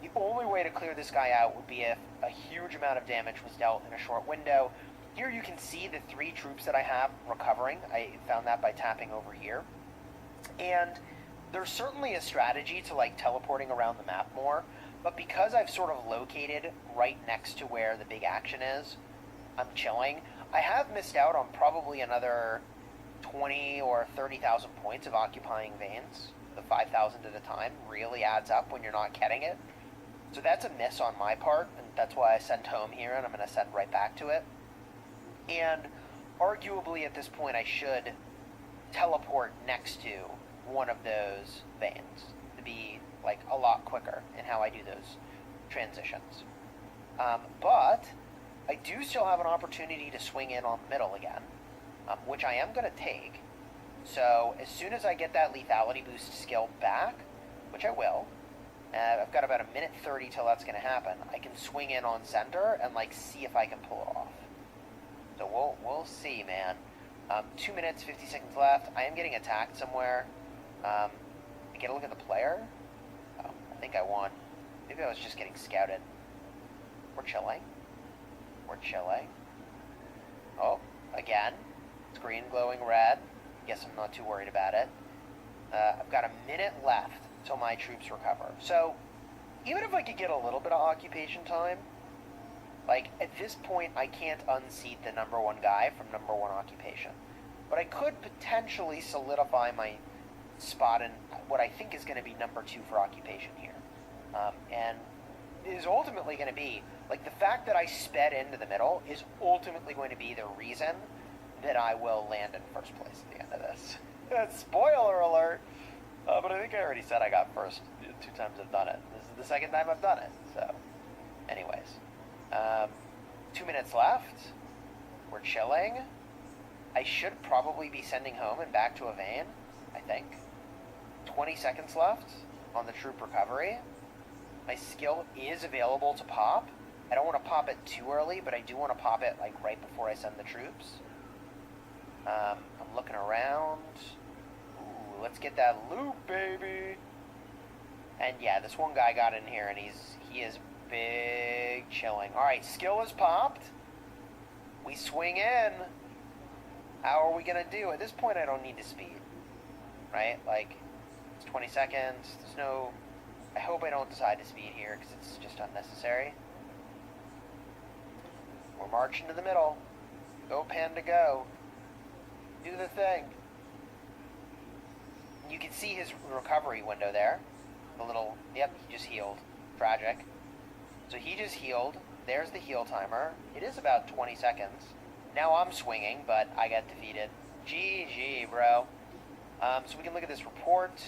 the only way to clear this guy out would be if a huge amount of damage was dealt in a short window. Here you can see the 3 troops that I have recovering. I found that by tapping over here. And there's certainly a strategy to like teleporting around the map more, but because I've sort of located right next to where the big action is, I'm chilling. I have missed out on probably another 20 or 30,000 points of occupying veins. The 5,000 at a time really adds up when you're not getting it. So that's a miss on my part, and that's why I sent home here, and I'm going to send right back to it. And arguably at this point I should teleport next to one of those veins to be like a lot quicker in how I do those transitions. But I do still have an opportunity to swing in on the middle again, which I am going to take. So as soon as I get that lethality boost skill back, which I will, I've got about 1:30 till that's going to happen, I can swing in on center and like see if I can pull it off. So we'll see, man. 2 minutes, 50 seconds left. I am getting attacked somewhere. Get a look at the player. Oh, I think I won. Maybe I was just getting scouted. We're chilling. We're chilling. Oh, again. Screen glowing red. Guess I'm not too worried about it. I've got 1 minute left till my troops recover. So, even if I could get a little bit of occupation time, like, at this point, I can't unseat the number one guy from number one occupation. But I could potentially solidify my spot in what I think is going to be number 2 for occupation here. And it is ultimately going to be, like, the fact that I sped into the middle is ultimately going to be the reason that I will land in first place at the end of this. Spoiler alert! But I think I already said I got first 2 times I've done it. This is the second time I've done it, so... Anyways. 2 minutes left. We're chilling. I should probably be sending home and back to a vein, I think. 20 seconds left on the troop recovery. My skill is available to pop. I don't want to pop it too early, but I do want to pop it like right before I send the troops. I'm looking around. Ooh, let's get that loop, baby. And yeah, this one guy got in here, and he is big chilling. All right, skill is popped. We swing in. How are we gonna do? At this point, I don't need to speed, right? Like, it's 20 seconds. There's no. I hope I don't decide to speed here because it's just unnecessary. We're marching to the middle. Go, Panda, go. Do the thing. You can see his recovery window there. The little, yep, he just healed. Tragic. So he just healed. There's the heal timer. It is about 20 seconds. Now I'm swinging, but I get defeated. GG, bro. So we can look at this report.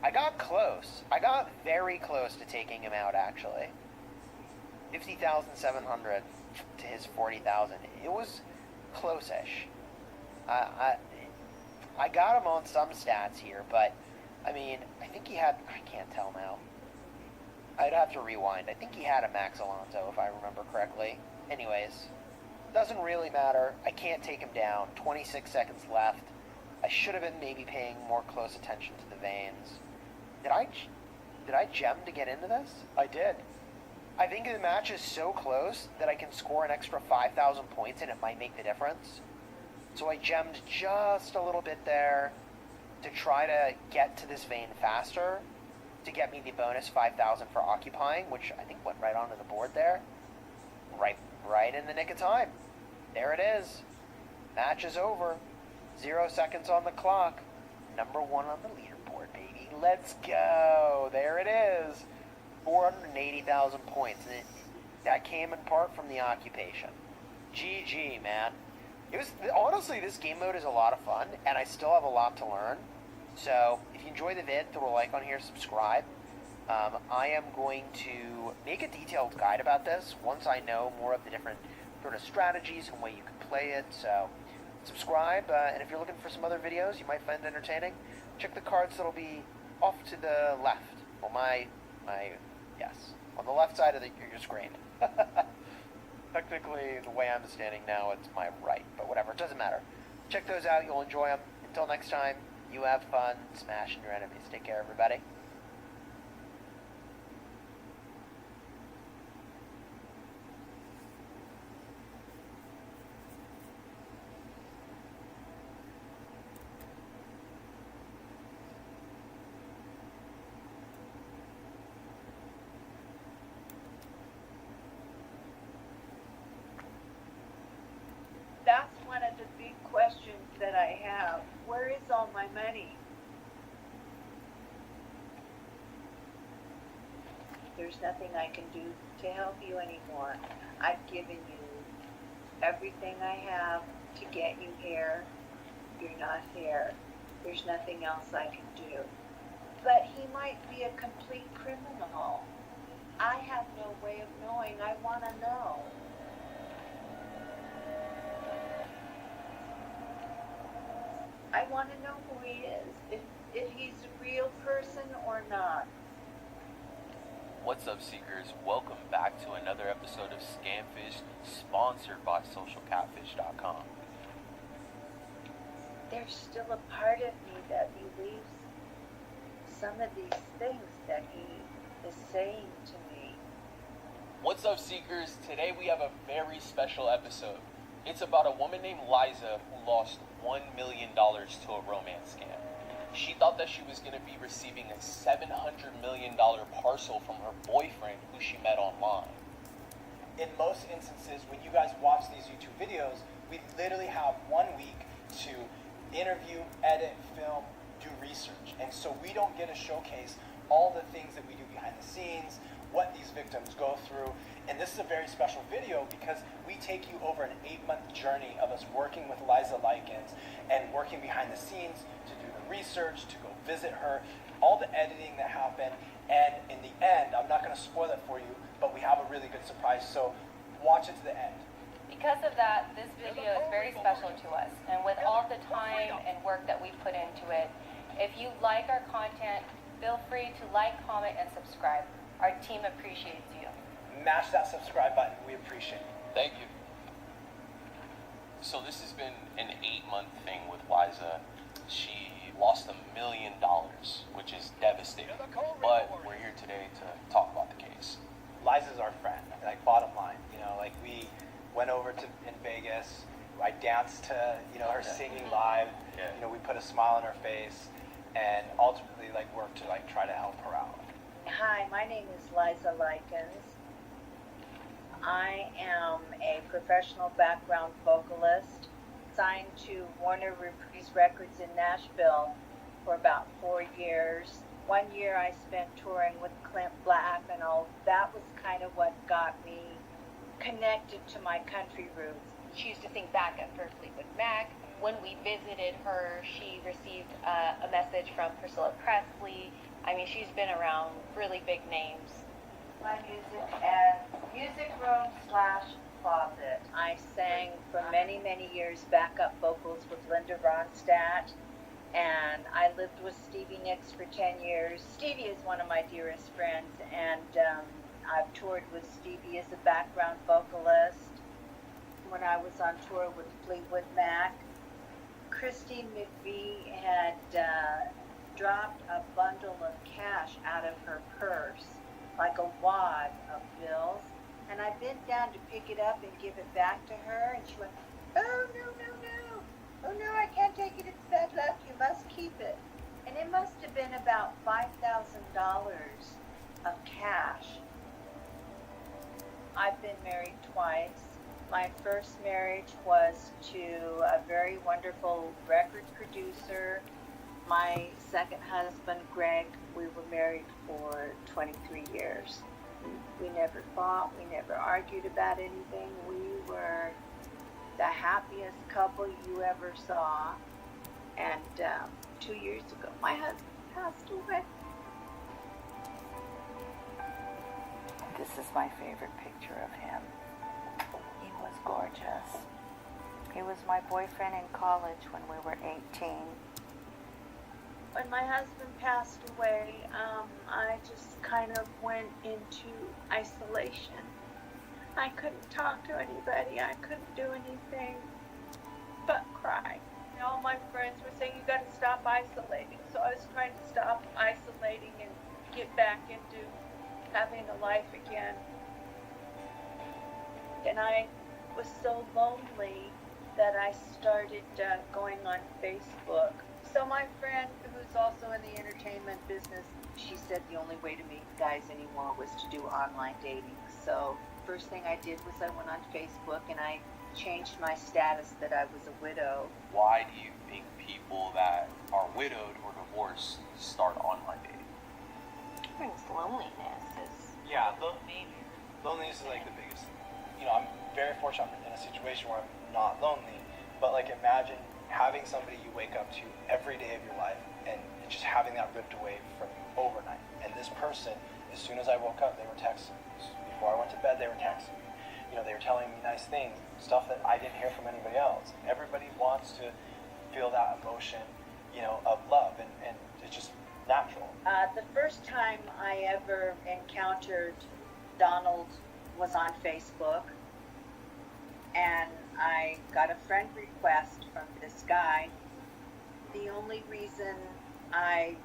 I got close. I got very close to taking him out, actually. 50,700 to his 40,000. It was close-ish. I got him on some stats here, but, I mean, I think he had, I can't tell now. I'd have to rewind. I think he had a Max Alonso, if I remember correctly. Anyways, doesn't really matter. I can't take him down. 26 seconds left. I should have been maybe paying more close attention to the veins. Did I gem to get into this? I did. I think the match is so close that I can score an extra 5,000 points and it might make the difference. So I gemmed just a little bit there to try to get to this vein faster, to get me the bonus 5,000 for occupying, which I think went right onto the board there. Right in the nick of time. There it is. Match is over. 0 seconds on the clock. Number 1 on the leaderboard, baby. Let's go. There it is. 480,000 points. And that came in part from the occupation. GG, man. It was honestly, this game mode is a lot of fun, and I still have a lot to learn. So if you enjoy the vid, throw a like on here, subscribe. I am going to make a detailed guide about this once I know more of the different sort of strategies and way you can play it. So subscribe, and if you're looking for some other videos you might find entertaining, check the cards that'll be off to the left. Well, yes, on the left side of your screen. Technically, the way I'm standing now, it's my right, but whatever, it doesn't matter. Check those out, you'll enjoy them. Until next time, you have fun smashing your enemies. Take care, everybody.
That's one of the big questions that I have. Where is all my money? There's nothing I can do to help you anymore. I've given you everything I have to get you here. You're not here. There's nothing else I can do. But he might be a complete criminal. I have no way of knowing. I want to know. I want to know who he is, if he's a real person or not.
What's up, Seekers? Welcome back to another episode of Scamfish, sponsored by SocialCatfish.com.
There's still a part of me that believes some of these things that he is saying to me.
What's up, Seekers? Today we have a very special episode. It's about a woman named Liza who lost $1 million to a romance scam. She thought that she was going to be receiving a $700 million parcel from her boyfriend who she met online.
In most instances, when you guys watch these YouTube videos, we literally have 1 week to interview, edit, film, do research. And so we don't get to showcase all the things that we do behind the scenes, what these victims go through. And this is a very special video because we take you over an 8-month journey of us working with Liza Likens and working behind the scenes to do the research, to go visit her, all the editing that happened. And in the end, I'm not going to spoil it for you, but we have a really good surprise. So watch it to the end.
Because of that, this video is very special to us. And with all the time and work that we put into it, if you like our content, feel free to like, comment, and subscribe. Our team appreciates you.
Mash that subscribe button. We appreciate it.
Thank you. So this has been an 8-month thing with Liza. She lost $1 million, which is devastating. But we're here today to talk about the case.
Liza's our friend. Like, bottom line, you know, like, we went over to in Vegas. I danced to, you know, her singing live.
Yeah.
You know, we put a smile on her face, and ultimately, like, worked to like try to help her out.
Hi, my name is Liza Likens. I am a professional background vocalist signed to Warner Reprise Records in Nashville for about 4 years. 1 year I spent touring with Clint Black, and all that was kind of what got me connected to my country roots.
She used to sing back at Berkeley with Mac. When we visited her, she received a message from Priscilla Presley. I mean, she's been around really big names.
My music as music room / closet. I sang for many, many years backup vocals with Linda Ronstadt, and I lived with Stevie Nicks for 10 years. Stevie is one of my dearest friends, and I've toured with Stevie as a background vocalist. When I was on tour with Fleetwood Mac, Christine McVie had dropped a bundle of cash out of her purse, like a wad of bills, and I bent down to pick it up and give it back to her, and she went, "Oh, no, no, no. Oh, no, I can't take it. It's bad luck. You must keep it." And it must have been about $5,000 of cash. I've been married twice. My first marriage was to a very wonderful record producer. My second husband, Greg, we were married for 23 years. We never fought. We never argued about anything. We were the happiest couple you ever saw. And 2 years ago, my husband passed away. This is my favorite picture of him. He was gorgeous. He was my boyfriend in college when we were 18. When my husband passed away, I just kind of went into isolation. I couldn't talk to anybody. I couldn't do anything but cry. And all my friends were saying, "You got to stop isolating." So I was trying to stop isolating and get back into having a life again. And I was so lonely that I started going on Facebook. So my friend, who's also in the entertainment business, she said the only way to meet guys anymore was to do online dating. So first thing I did was I went on Facebook and I changed my status that I was a widow.
Why do you think people that are widowed or divorced start online dating?
I think it's loneliness.
Yeah, loneliness is like the biggest thing. You know, I'm very fortunate in a situation where I'm not lonely, but like imagine having somebody you wake up to every day of your life and just having that ripped away from you overnight. And this person, as soon as I woke up, they were texting me. Before I went to bed, they were texting me. You know, they were telling me nice things, stuff that I didn't hear from anybody else. Everybody wants to feel that emotion, you know, of love, and it's just natural.
The first time I ever encountered Donald was on Facebook, and I got a friend request from this guy. The only reason I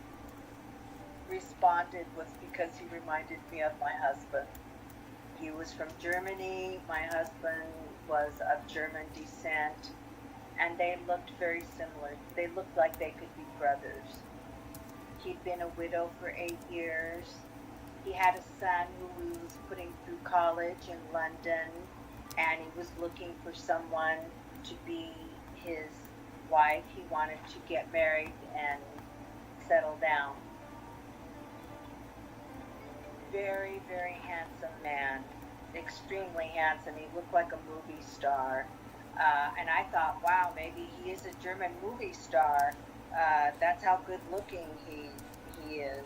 responded was because he reminded me of my husband. He was from Germany. My husband was of German descent, and they looked very similar. They looked like they could be brothers. He'd been a widow for 8 years. He had a son who he was putting through college in London, and he was looking for someone to be his wife. He wanted to get married and settle down. Very, very handsome man. Extremely handsome. He looked like a movie star. And I thought, wow, maybe he is a German movie star. That's how good looking he is.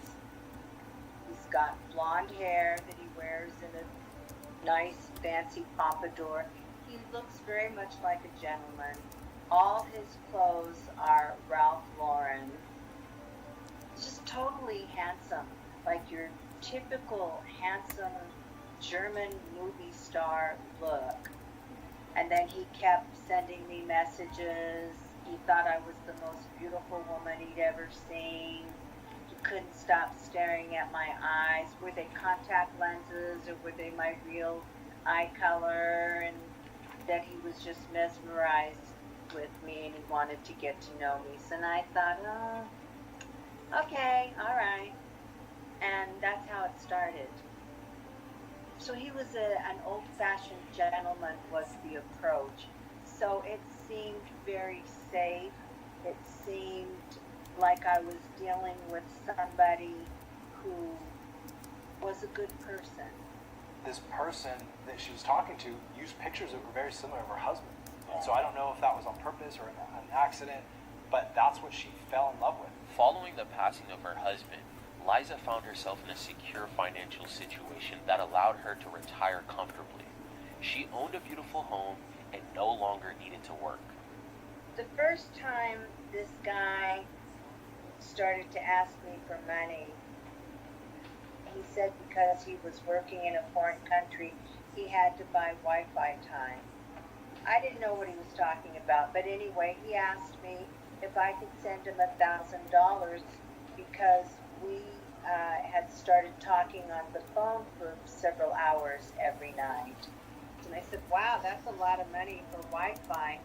He's got blonde hair that he wears in a nice fancy pompadour. He looks very much like a gentleman. All his clothes are Ralph Lauren. Just totally handsome, like your typical handsome German movie star look. And And then he kept sending me messages. He thought I was the most beautiful woman he'd ever seen. He couldn't stop staring at my eyes. Were they contact lenses or were they my real eye color? And that he was just mesmerized with me and he wanted to get to know me. So I thought, oh, okay, all right. And that's how it started. So he was an old-fashioned gentleman was the approach. So it seemed very safe. It seemed like I was dealing with somebody who was a good person.
This person that she was talking to used pictures that were very similar of her husband. And so I don't know if that was on purpose or an accident, but that's what she fell in love with.
Following the passing of her husband, Liza found herself in a secure financial situation that allowed her to retire comfortably. She owned a beautiful home and no longer needed to work.
The first time this guy started to ask me for money, he said because he was working in a foreign country, he had to buy Wi-Fi time. I didn't know what he was talking about, but anyway, he asked me if I could send him $1,000 because we had started talking on the phone for several hours every night. And I said, wow, that's a lot of money for Wi-Fi.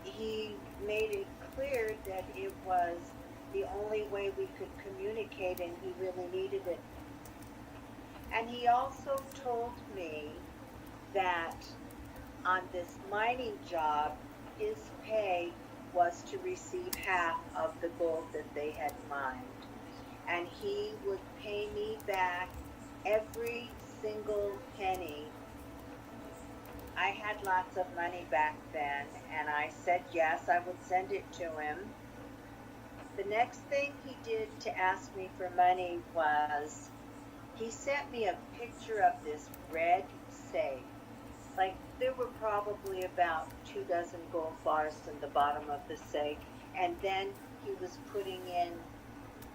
He made it clear that it was the only way we could communicate and he really needed it. And he also told me that on this mining job, his pay was to receive half of the gold that they had mined. And he would pay me back every single penny. I had lots of money back then, and I said yes, I would send it to him. The next thing he did to ask me for money was he sent me a picture of this red safe. Like, there were probably about 24 gold bars in the bottom of the safe, and then he was putting in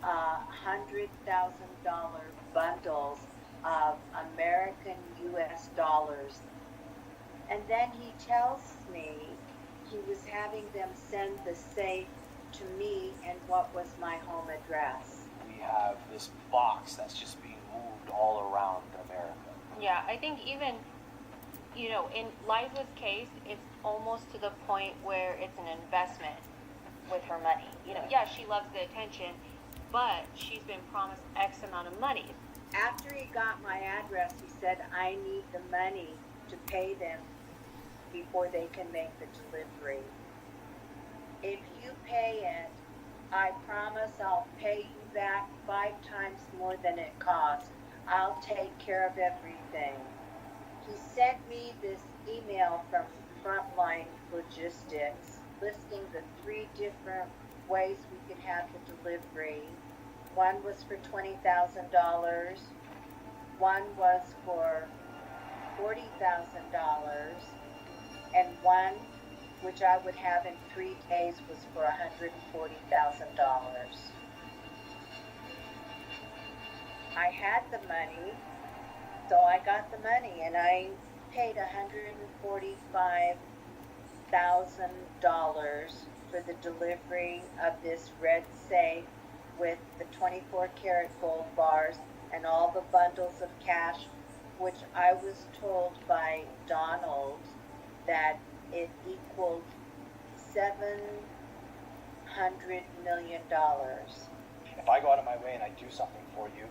$100,000 bundles of American US dollars. And then he tells me he was having them send the safe to me and what was my home address.
We have this box that's just being moved all around America.
Yeah, I think even, you know, in Liza's case, it's almost to the point where it's an investment with her money. You know, yeah, she loves the attention, but she's been promised X amount of money.
After he got my address, he said, I need the money to pay them before they can make the delivery. If you pay it, I promise I'll pay you back 5 times more than it costs. I'll take care of everything. He sent me this email from Frontline Logistics listing the 3 different ways we could have the delivery. One was for $20,000, one was for $40,000, and one, which I would have in 3 days, was for $140,000. I had the money, so I got the money, and I paid $145,000 for the delivery of this red safe with the 24-karat gold bars and all the bundles of cash, which I was told by Donald that it equaled $700 million.
If I go out of my way and I do something for you,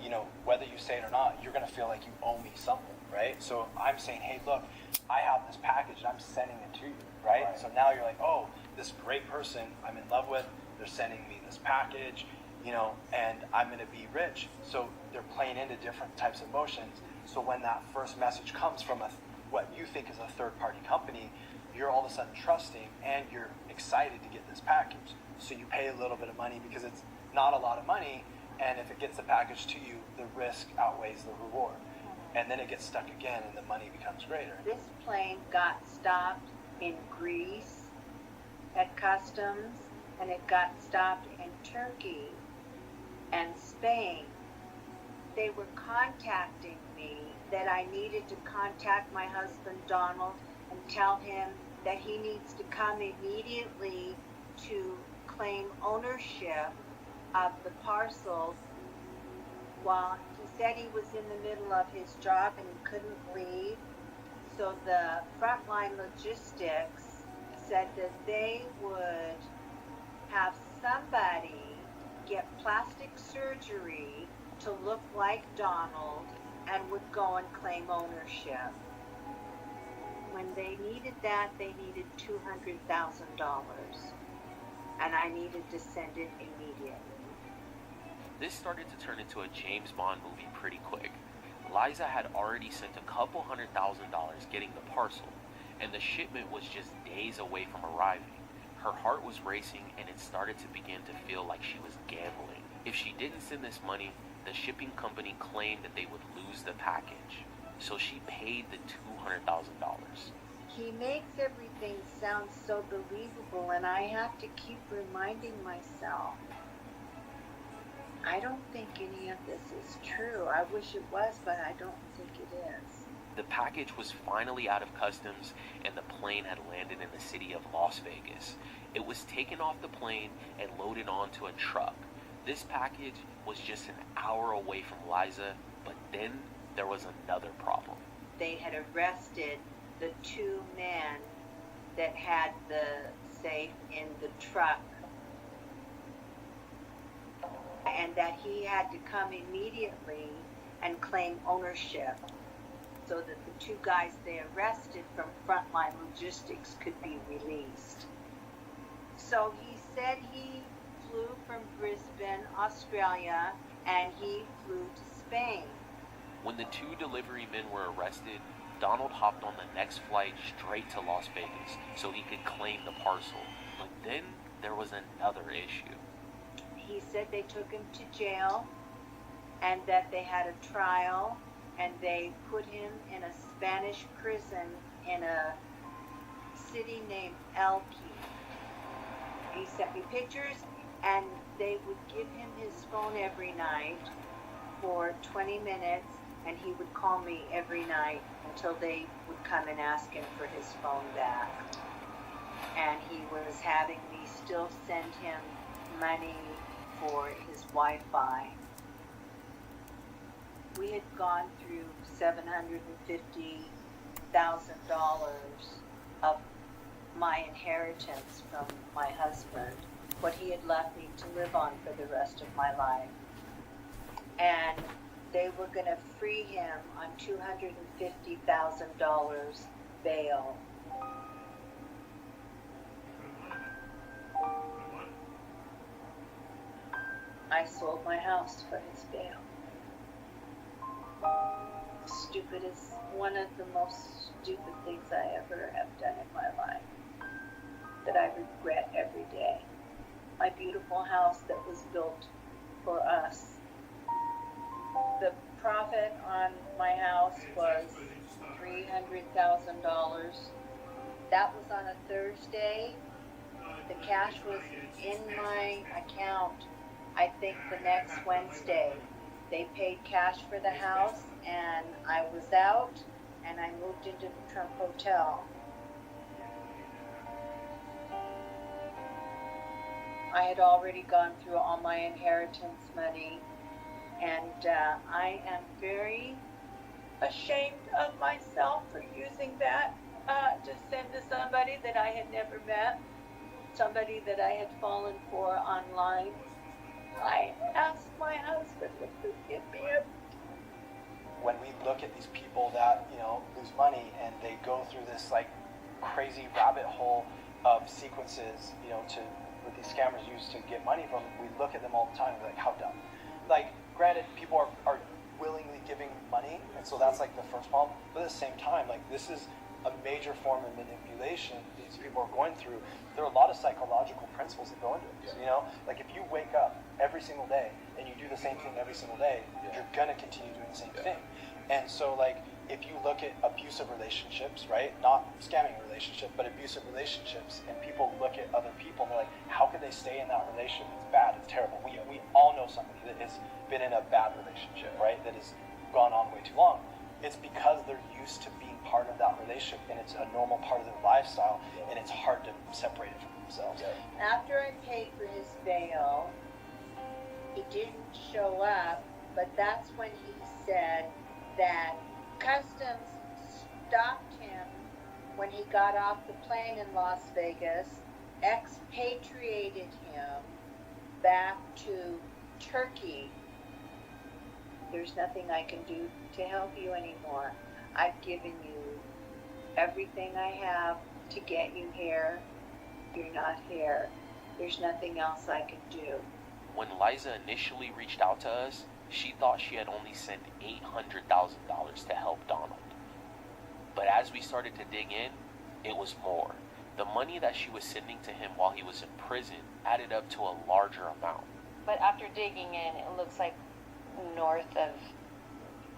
you know, whether you say it or not, you're going to feel like you owe me something, right? So I'm saying, hey, look, I have this package and I'm sending it to you, right? So now you're like, oh, this great person I'm in love with, they're sending me this package, you know, and I'm going to be rich. So they're playing into different types of emotions. So when that first message comes from what you think is a third-party company, you're all of a sudden trusting and you're excited to get this package. So you pay a little bit of money because it's not a lot of money, and if it gets the package to you, the risk outweighs the reward. And then it gets stuck again and the money becomes greater.
This plane got stopped in Greece at customs, and it got stopped in Turkey and Spain. They were contacting me that I needed to contact my husband Donald, and
and tell him that he needs to come immediately to claim ownership of the parcel while he said he was in the middle of his job and he couldn't leave. So the Frontline Logistics said that they would have somebody get plastic surgery to look like Donald and would go and claim ownership. When they needed that, they needed $200,000. And I needed to send it immediately.
This started to turn into a James Bond movie pretty quick. Liza had already sent a couple $100,000 getting the parcel, and the shipment was just days away from arriving. Her heart was racing, and it started to begin to feel like she was gambling. If she didn't send this money, the shipping company claimed that they would lose the package. So she paid the $200,000.
He makes everything sound so believable, and I have to keep reminding myself, I don't think any of this is true. I wish it was, but I don't think it is.
The package was finally out of customs, and the plane had landed in the city of Las Vegas. It was taken off the plane and loaded onto a truck. This package was just an hour away from Liza, but then there was another problem.
They had arrested the two men that had the safe in the truck, and that he had to come immediately and claim ownership so that the two guys they arrested from Frontline Logistics could be released. So he said he flew from Brisbane, Australia, and he flew to Spain.
When the two delivery men were arrested, Donald hopped on the next flight straight to Las Vegas so he could claim the parcel. But then there was another issue.
He said they took him to jail and that they had a trial and they put him in a Spanish prison in a city named Elqui. He sent me pictures, and they would give him his phone every night for 20 minutes, and he would call me every night until they would come and ask him for his phone back. And he was having me still send him money for his Wi-Fi. We had gone through $750,000 of my inheritance from my husband, what he had left me to live on for the rest of my life. And they were going to free him on $250,000 bail. I sold my house for his bail. Stupid is one of the most stupid things I ever have done in my life, that I regret every day. My beautiful house that was built for us. The profit on my house was $300,000. That was on a Thursday. The cash was in my account, I think, the next Wednesday. They paid cash for the house, and I was out, and I moved into the Trump Hotel. I had already gone through all my inheritance money, and I am very ashamed of myself for using that to send to somebody that I had never met, somebody that I had fallen for online. I asked my husband to forgive me.
When we look at these people that, lose money and they go through this like crazy rabbit hole of sequences, what these scammers use to get money from, we look at them all the time and we're like, how dumb. Like, granted, people are willingly giving money, and so that's like the first problem. But at the same time, like, this is a major form of manipulation these people are going through. There are a lot of psychological principles that go into it. Like if you wake up every single day and you do the same thing every single day, you're gonna continue doing the same thing. And so, like, if you look at abusive relationships, right? Not scamming relationship, but abusive relationships, and people look at other people and they're like, how could they stay in that relationship? It's bad, it's terrible. We all know somebody that has been in a bad relationship, right? That has gone on way too long. it's because they're used to being part of that relationship, and it's a normal part of their lifestyle, and it's hard to separate it from themselves.
After I paid for his bail, he didn't show up, but that's when he said that Customs stopped him when he got off the plane in Las Vegas, expatriated him back to Turkey. There's nothing I can do to help you anymore. I've given you everything I have to get you here. You're not here. There's nothing else I can do.
When Liza initially reached out to us, she thought she had only sent $800,000 to help Donald. But as we started to dig in, it was more. The money that she was sending to him while he was in prison added up to a larger amount.
But after digging in, it looks like north of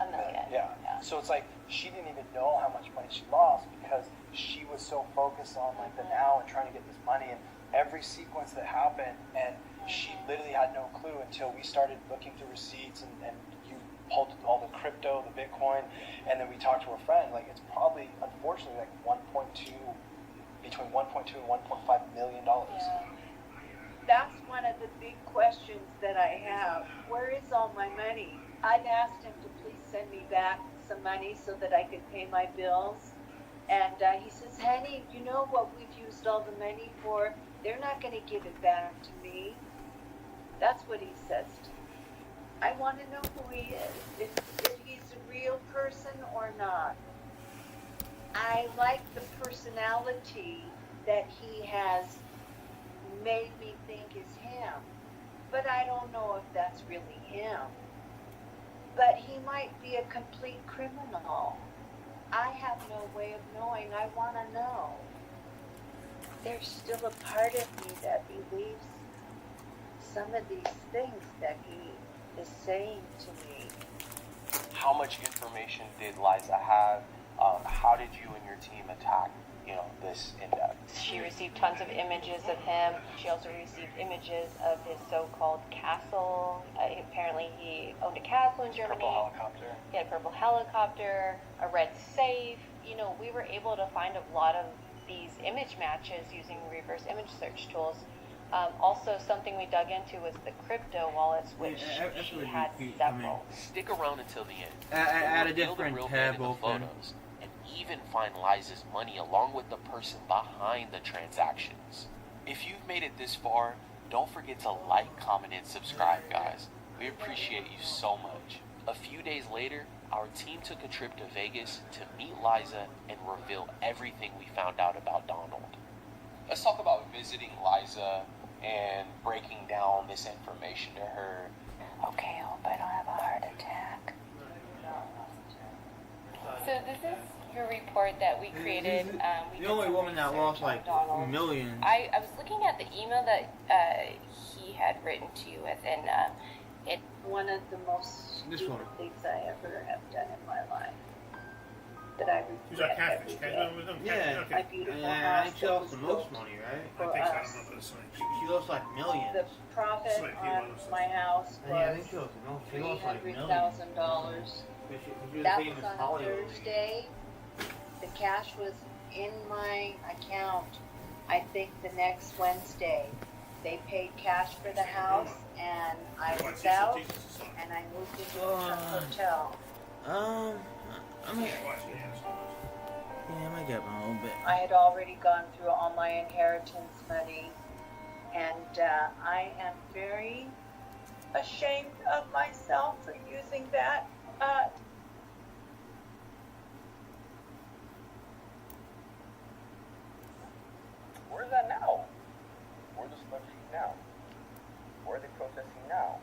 $1 million.
Yeah. So it's like she didn't even know how much money she lost because she was so focused on like the now and trying to get this money, and every sequence that happened, and she literally had no clue until we started looking through receipts and you pulled all the crypto, the Bitcoin, and then we talked to her friend. Like it's probably, unfortunately, like between 1.2 and 1.5 million dollars.
That's one of the big questions that I have. Where is all my money? I've asked him to please send me back some money so that I could pay my bills. And he says, honey, you know what we've used all the money for? They're not going to give it back to me. That's what he says to me. I want to know who he is, if he's a real person or not. I like the personality that he has made me think is him, but I don't know if that's really him. But he might be a complete criminal. I have no way of knowing. I want to know. There's still a part of me that believes some of these things that he is saying to me.
How much information did Liza have? How did you and your team attack, this in-depth?
She received tons of images of him. She also received images of his so-called castle. Apparently he owned a castle in Germany.
Purple helicopter.
He had a purple helicopter, a red safe. We were able to find a lot of these image matches using reverse image search tools. Also, something we dug into was the crypto wallets, which she had several.
Stick around until the end.
Add a
Reveal the
different
real man
tab
in the
open.
photos, and even find Liza's money along with the person behind the transactions. If you've made it this far, don't forget to like, comment, and subscribe, guys. We appreciate you so much. A few days later, our team took a trip to Vegas to meet Liza and reveal everything we found out about Donald. Let's talk about visiting Liza and breaking down this information to her.
Okay, hope I don't have a heart attack. So this is your report that we created.
The only woman that lost like millions.
I was looking at the email that he had written to you with, and it
one of the most stupid things I ever have done in my life. That I regret every day.
Yeah,
My beautiful
I
house
think she
that
lost
was
the most
built
money, right?
for us.
She lost like millions.
The profit on my house
Yeah, I
was
think she lost the most. She lost like millions.
$300,000.
She
That
famous
was on a
Hollywood.
Thursday. The cash was in my account, I think the next Wednesday. They paid cash for the house, and I was out, and I moved into a hotel.
I might get one a little bit.
I had already gone through all my inheritance money, and I am very ashamed of myself for using that.
Where's that now? Where are the celebrities now? Where are they protesting now?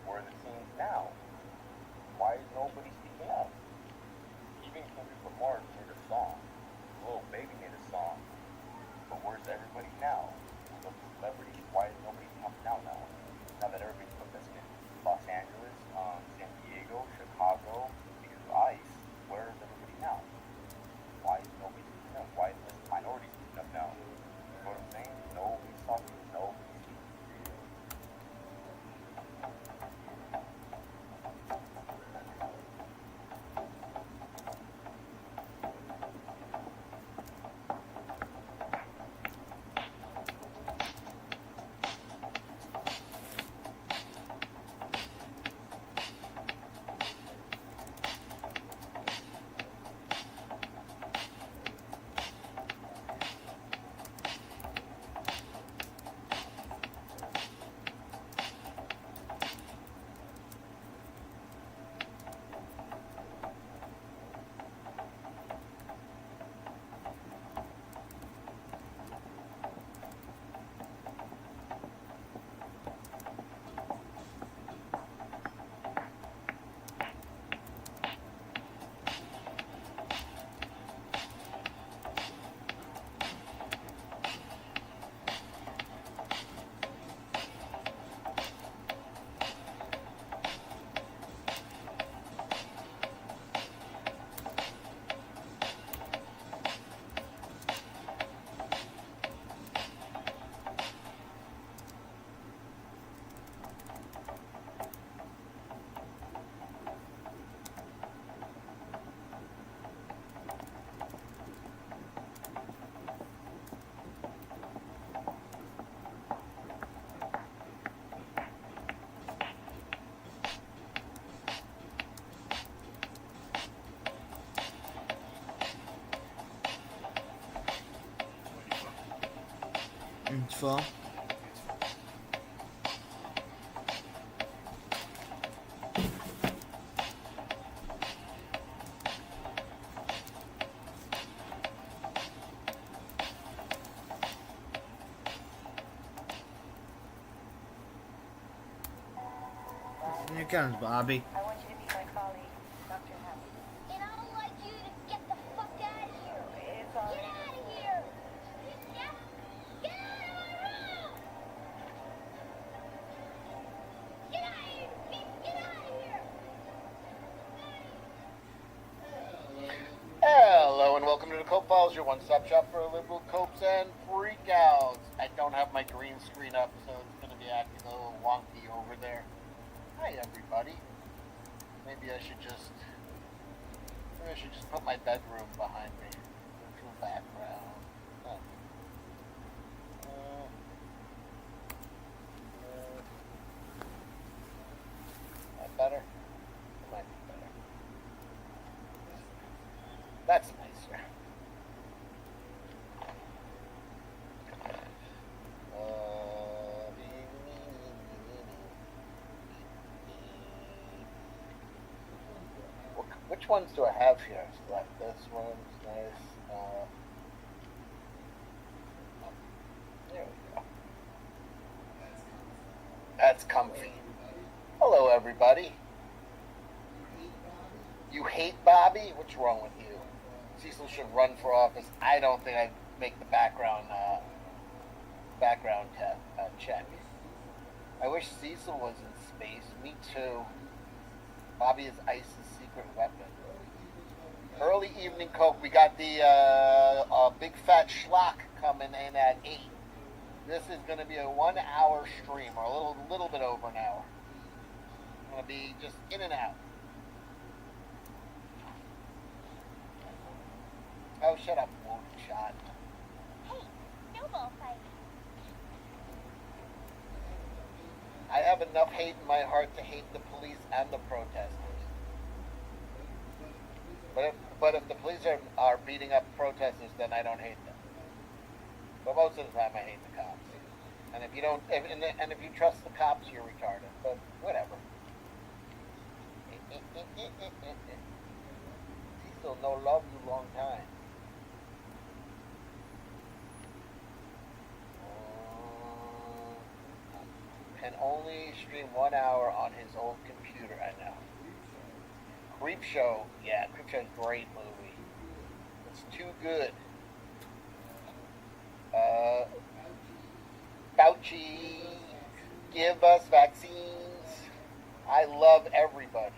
Where are the teens now? Why is nobody speaking up? Even Kendrick Lamar made a song. Lil Baby made a song. But where's everybody now? The celebrities, why is nobody coming out now? Now that everybody's protesting in Los Angeles, San Diego, Chicago,
It's full. Here comes Bobby.
I want you to meet my colleague, Dr. Happy.
And I would like you to get the fuck out of here.
It's all
Get out of here. Get out of my room. Get out of here. Get out of here.
Hello and welcome to the Cope Files, your one-stop shop for liberal copes and freakouts. I don't have my green screen up, so it's going to be acting a little wonky over there. Hi everybody. Maybe I should just put my bedroom behind me. Virtual background. Huh. That better? It might be better. That's nicer. Which ones do I have here? Select this one's nice. There we go. That's comfy. Hello, everybody. You hate Bobby? What's wrong with you? Cecil should run for office. I don't think I'd make the background check. I wish Cecil was in space. Me too. Bobby is ICE's secret weapon. Early evening coke. We got the big fat schlock coming in at 8. This is going to be a 1-hour stream, or a little bit over an hour. I'm going to be just in and out. Oh, shut up, wound shot.
Hey, snowball fight.
I have enough hate in my heart to hate the police and the protesters. But if the police are beating up protesters, then I don't hate them. But most of the time, I hate the cops. And if you don't, and if you trust the cops, you're retarded. But whatever. Cecil, no love you long time. Can only stream 1 hour on his old computer. I know. Creepshow, yeah, Creepshow's a great movie. It's too good. Fauci, give us vaccines. I love everybody.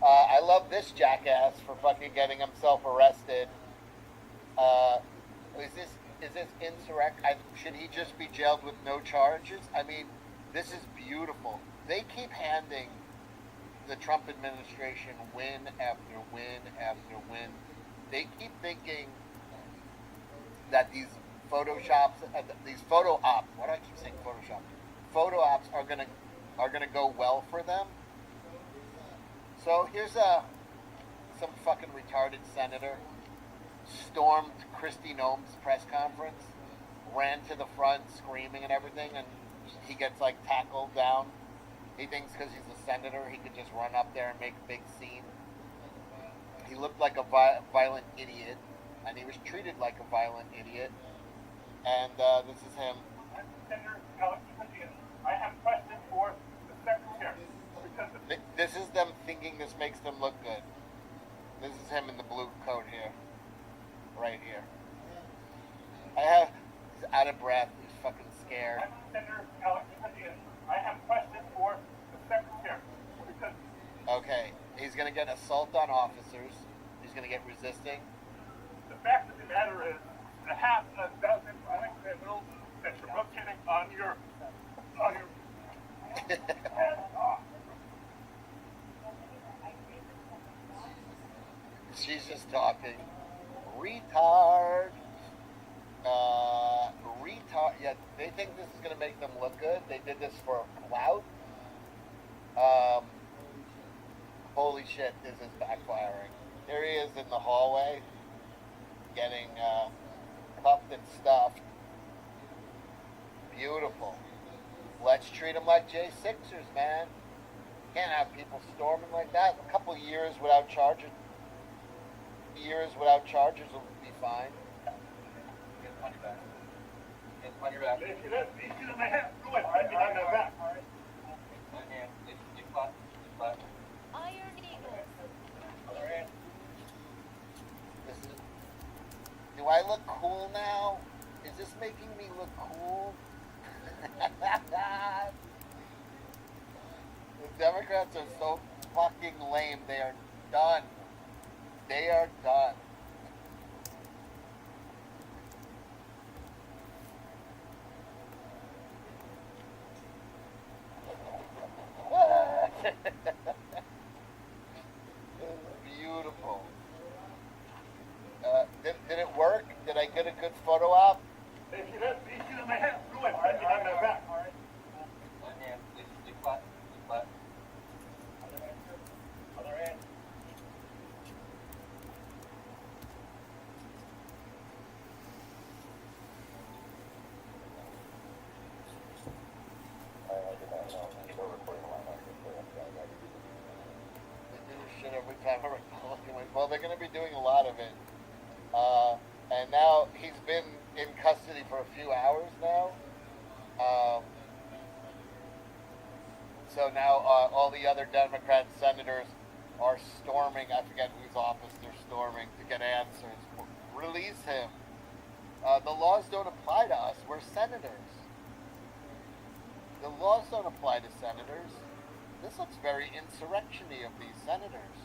I love this jackass for fucking getting himself arrested. Is this insurrect? Should he just be jailed with no charges? I mean, this is beautiful. They keep handing the Trump administration win after win after win. They keep thinking that these photoshops, these photo ops. Why do I keep saying Photoshop? Photo ops are gonna go well for them. So here's some fucking retarded senator stormed Kristi Noem's press conference, ran to the front screaming and everything, and he gets like tackled down. He thinks because he's a senator, he could just run up there and make a big scene. He looked like a violent idiot, and he was treated like a violent idiot. And this is him.
Senator Alex Padilla, I have a question for the secretary. Because
this is them thinking this makes them look good. This is him in the blue coat here. Right here. He's out of breath. He's fucking scared.
Senator Alex Padilla, I have a question for the secretary. Because
okay, he's gonna get assault on officers. He's gonna get resisting.
The fact of the matter is, a half a dozen violent criminals that you're rotating on your
She's just talking. Retard. Retard. Yeah, they think this is gonna make them look good. They did this for clout. Holy shit, this is backfiring. Here he is in the hallway, getting puffed and stuffed.
Beautiful. Let's treat them like J6ers, man. Can't have people storming like that. A couple years without charges. Years without charges will be fine.
Get on your back. Get on your back. If you let my hand, go ahead. Right behind my back. All right. My hand. Get flat. Get flat.
Iron Eagles.
Other hand.
Do I look cool now? Is this making me look cool? The Democrats are so fucking lame. They are done. They are done. Beautiful. Did it work? Did I get a good photo op?
If you let my hand, go ahead. Right behind my back. All right. My hand. Get flat. Get flat. Other hand. Other hand.
Shit every time a Republican wins. Well, they're going to be doing a lot of it. And now he's been in custody for a few hours now. So now all the other Democrat senators are storming, I forget whose office they're storming to get answers. Release him. The laws don't apply to us. We're senators. The laws don't apply to senators. This looks very insurrection-y of these senators.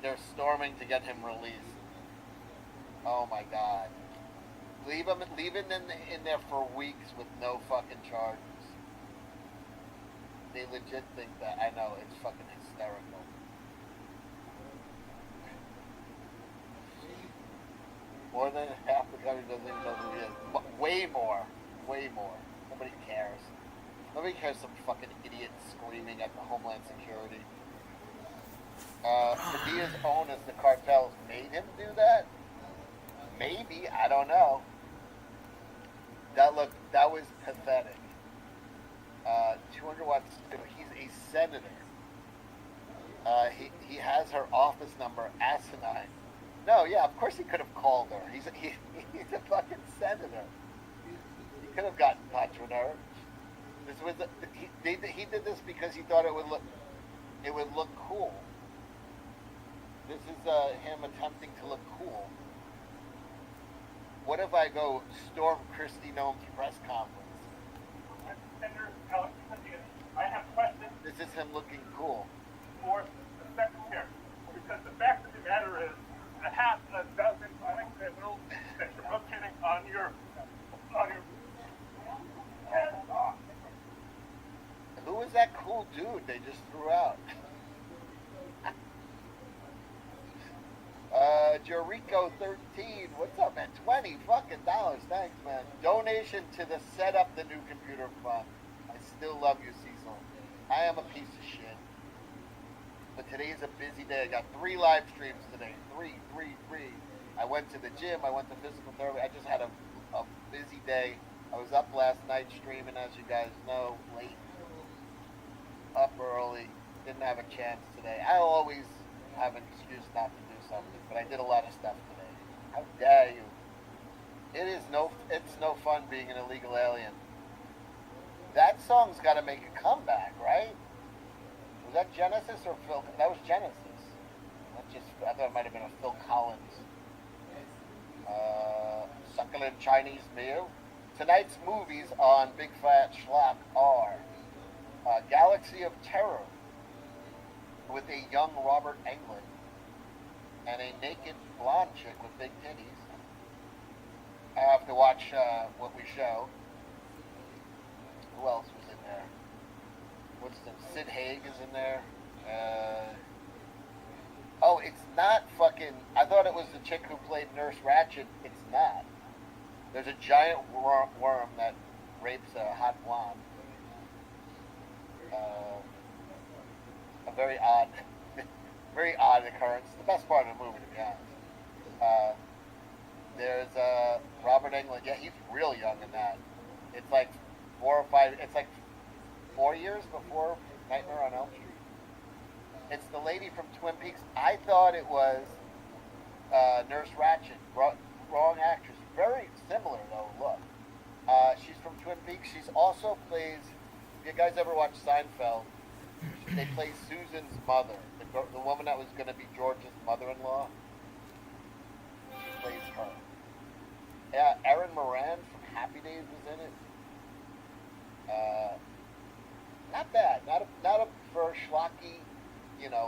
They're storming to get him released. Oh my God! Leave him in there for weeks with no fucking charges. They legit think that. I know, it's fucking hysterical. More than half the country doesn't even know who he is. Way more. Way more. Nobody cares. Nobody cares some fucking idiot screaming at the Homeland Security. Padilla's own as the cartels made him do that? Maybe, I don't know. That was pathetic. 200 watts, he's a senator. He has her office number, asinine. No, yeah, of course he could have called her. He's a fucking senator. He could have gotten in touch with her. This was he did this because he thought it would look cool. This is him attempting to look cool. What if I go storm Kristi Noem's press conference?
Senator Alex Padilla, I have questions.
This is him looking cool.
For the secretary, because the fact of the matter is, a half a dozen violent criminals that you're locating on your hands off.
Who was that cool dude they just threw out? Jericho 13, what's up, man? $20 fucking dollars, thanks, man. Donation to the Set Up the New Computer Fund. I still love you, Cecil. I am a piece of shit. But today is a busy day. I got 3 live streams today. Three. I went to the gym. I went to physical therapy. I just had a busy day. I was up last night streaming, as you guys know, late. Up early. Didn't have a chance today. I always have an excuse not to do something, but I did a lot of stuff today. How dare you? It's no fun being an illegal alien. That song's got to make a comeback, right? Was that Genesis or Phil? That was Genesis. I thought it might have been a Phil Collins. Succulent Chinese meal. Tonight's movies on Big Fat Schlock are Galaxy of Terror with a young Robert Englund and a naked blonde chick with big titties. I have to watch what we show. Who else was in there? Sid Haig is in there. Oh, it's not fucking... I thought it was the chick who played Nurse Ratched. It's not. There's a giant worm that rapes a hot blonde. very odd, very odd occurrence. The best part of the movie, to be honest. There's Robert Englund. Yeah, he's real young in that. It's like 4 or 5. It's like 4 years before Nightmare on Elm Street. It's the lady from Twin Peaks. I thought it was Nurse Ratched. Wrong actress. Very similar though. Look, she's from Twin Peaks. She's also plays. If you guys ever watch Seinfeld? They play Susan's mother, the woman that was going to be George's mother-in-law. She plays her. Yeah, Erin Moran from Happy Days was in it. Not bad. Not a for a schlocky,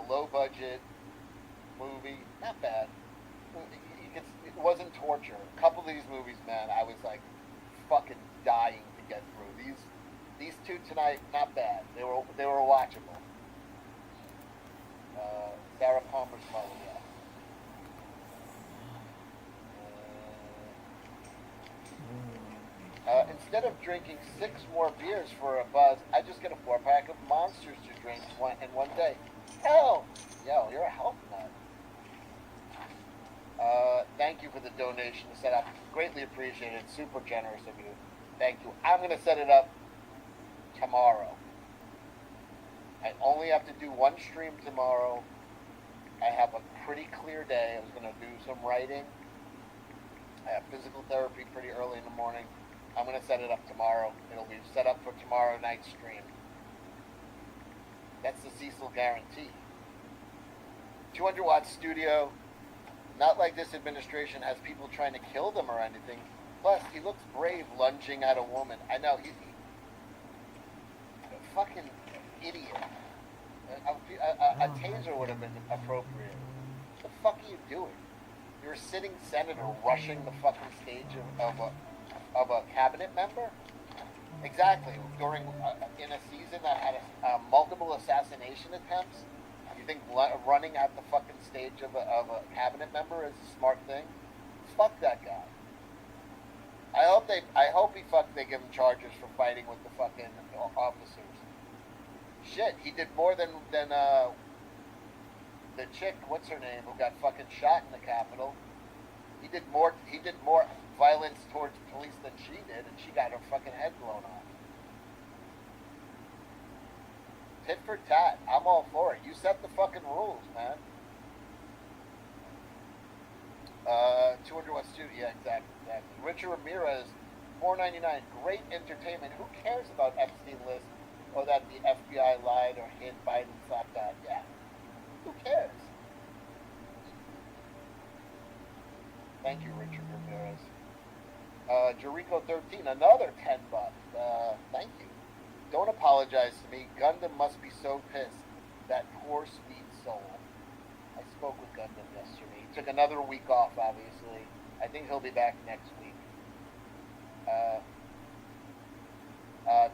low budget movie. Not bad. It wasn't torture. A couple of these movies, man, I was like fucking dying to get through. These two tonight, not bad. They were watchable. Sarah Palmer's mother, yeah. Instead of drinking 6 more beers for a buzz, I just get a 4-pack of Monsters to drink in one day. Hell, yo, you're a health nut. Thank you for the donation to set up. Greatly appreciated. Super generous of you. Thank you. I'm going to set it up tomorrow. I only have to do one stream tomorrow. I have a pretty clear day. I was going to do some writing. I have physical therapy pretty early in the morning. I'm going to set it up tomorrow. It'll be set up for tomorrow night's stream. That's the Cecil guarantee. 200-watt studio. Not like this administration has people trying to kill them or anything. Plus, he looks brave lunging at a woman. I know, he's a fucking idiot. A taser would have been appropriate. What the fuck are you doing? You're a sitting senator rushing the fucking stage of a cabinet member? Exactly. During in a season that had multiple assassination attempts, you think running at the fucking stage of a cabinet member is a smart thing? Fuck that guy. I hope they give him charges for fighting with the fucking officers. Shit, he did more than the chick, what's her name, who got fucking shot in the Capitol. He did more violence towards police than she did, and she got her fucking head blown off. Tit for tat. I'm all for it. You set the fucking rules, man. 200 West Studio. Yeah, exactly. Richard Ramirez, $4.99. Great entertainment. Who cares about Epstein list or that the FBI lied or hid Biden's laptop? Yeah. Who cares? Thank you, Richard Ramirez. Jericho 13, another $10. Thank you. Don't apologize to me. Gundam must be so pissed. That poor sweet soul. I spoke with Gundam yesterday. He took another week off, obviously. I think he'll be back next week.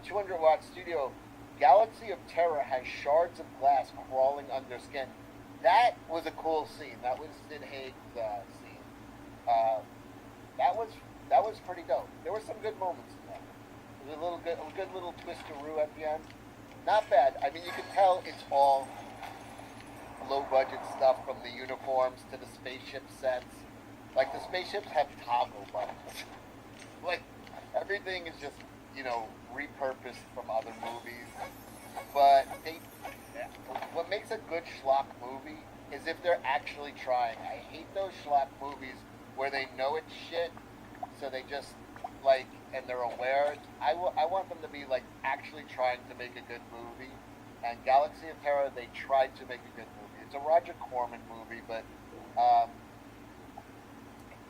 200-watt studio. Galaxy of Terror has shards of glass crawling under skin. That was a cool scene. That was Sid Haig's scene. That was pretty dope. There were some good moments in that. There was a good little twisteroo at the end. Not bad. I mean, you can tell it's all low-budget stuff, from the uniforms to the spaceship sets. Like, the spaceships have toggle buttons. Like, everything is just, repurposed from other movies. But what makes a good schlock movie is if they're actually trying. I hate those schlock movies where they know it's shit, so they just, and they're aware. I want them to be, actually trying to make a good movie. And Galaxy of Terror, they tried to make a good movie. It's a Roger Corman movie, but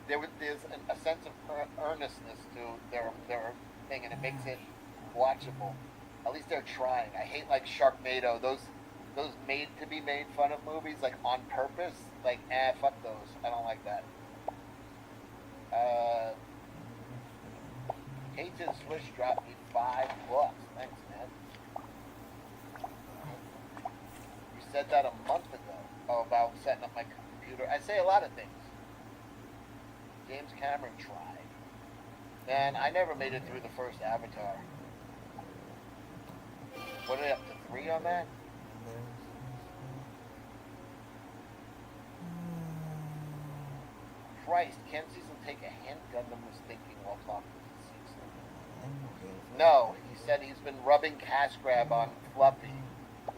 there's a sense of earnestness to their thing, and it makes it watchable. At least they're trying. I hate Sharknado, those made to be made fun of movies, on purpose. Fuck those. I don't like that. Kate's Swish dropped me $5. Thanks, man. You said that a month ago about setting up my computer. I say a lot of things. James Cameron tried. Man, I never made it through the first Avatar. What are they up to, 3 on that? Christ, can't Cecil take a hint? Gundam was thinking while talking to Cecil. No, he said he's been rubbing cash grab on Fluffy.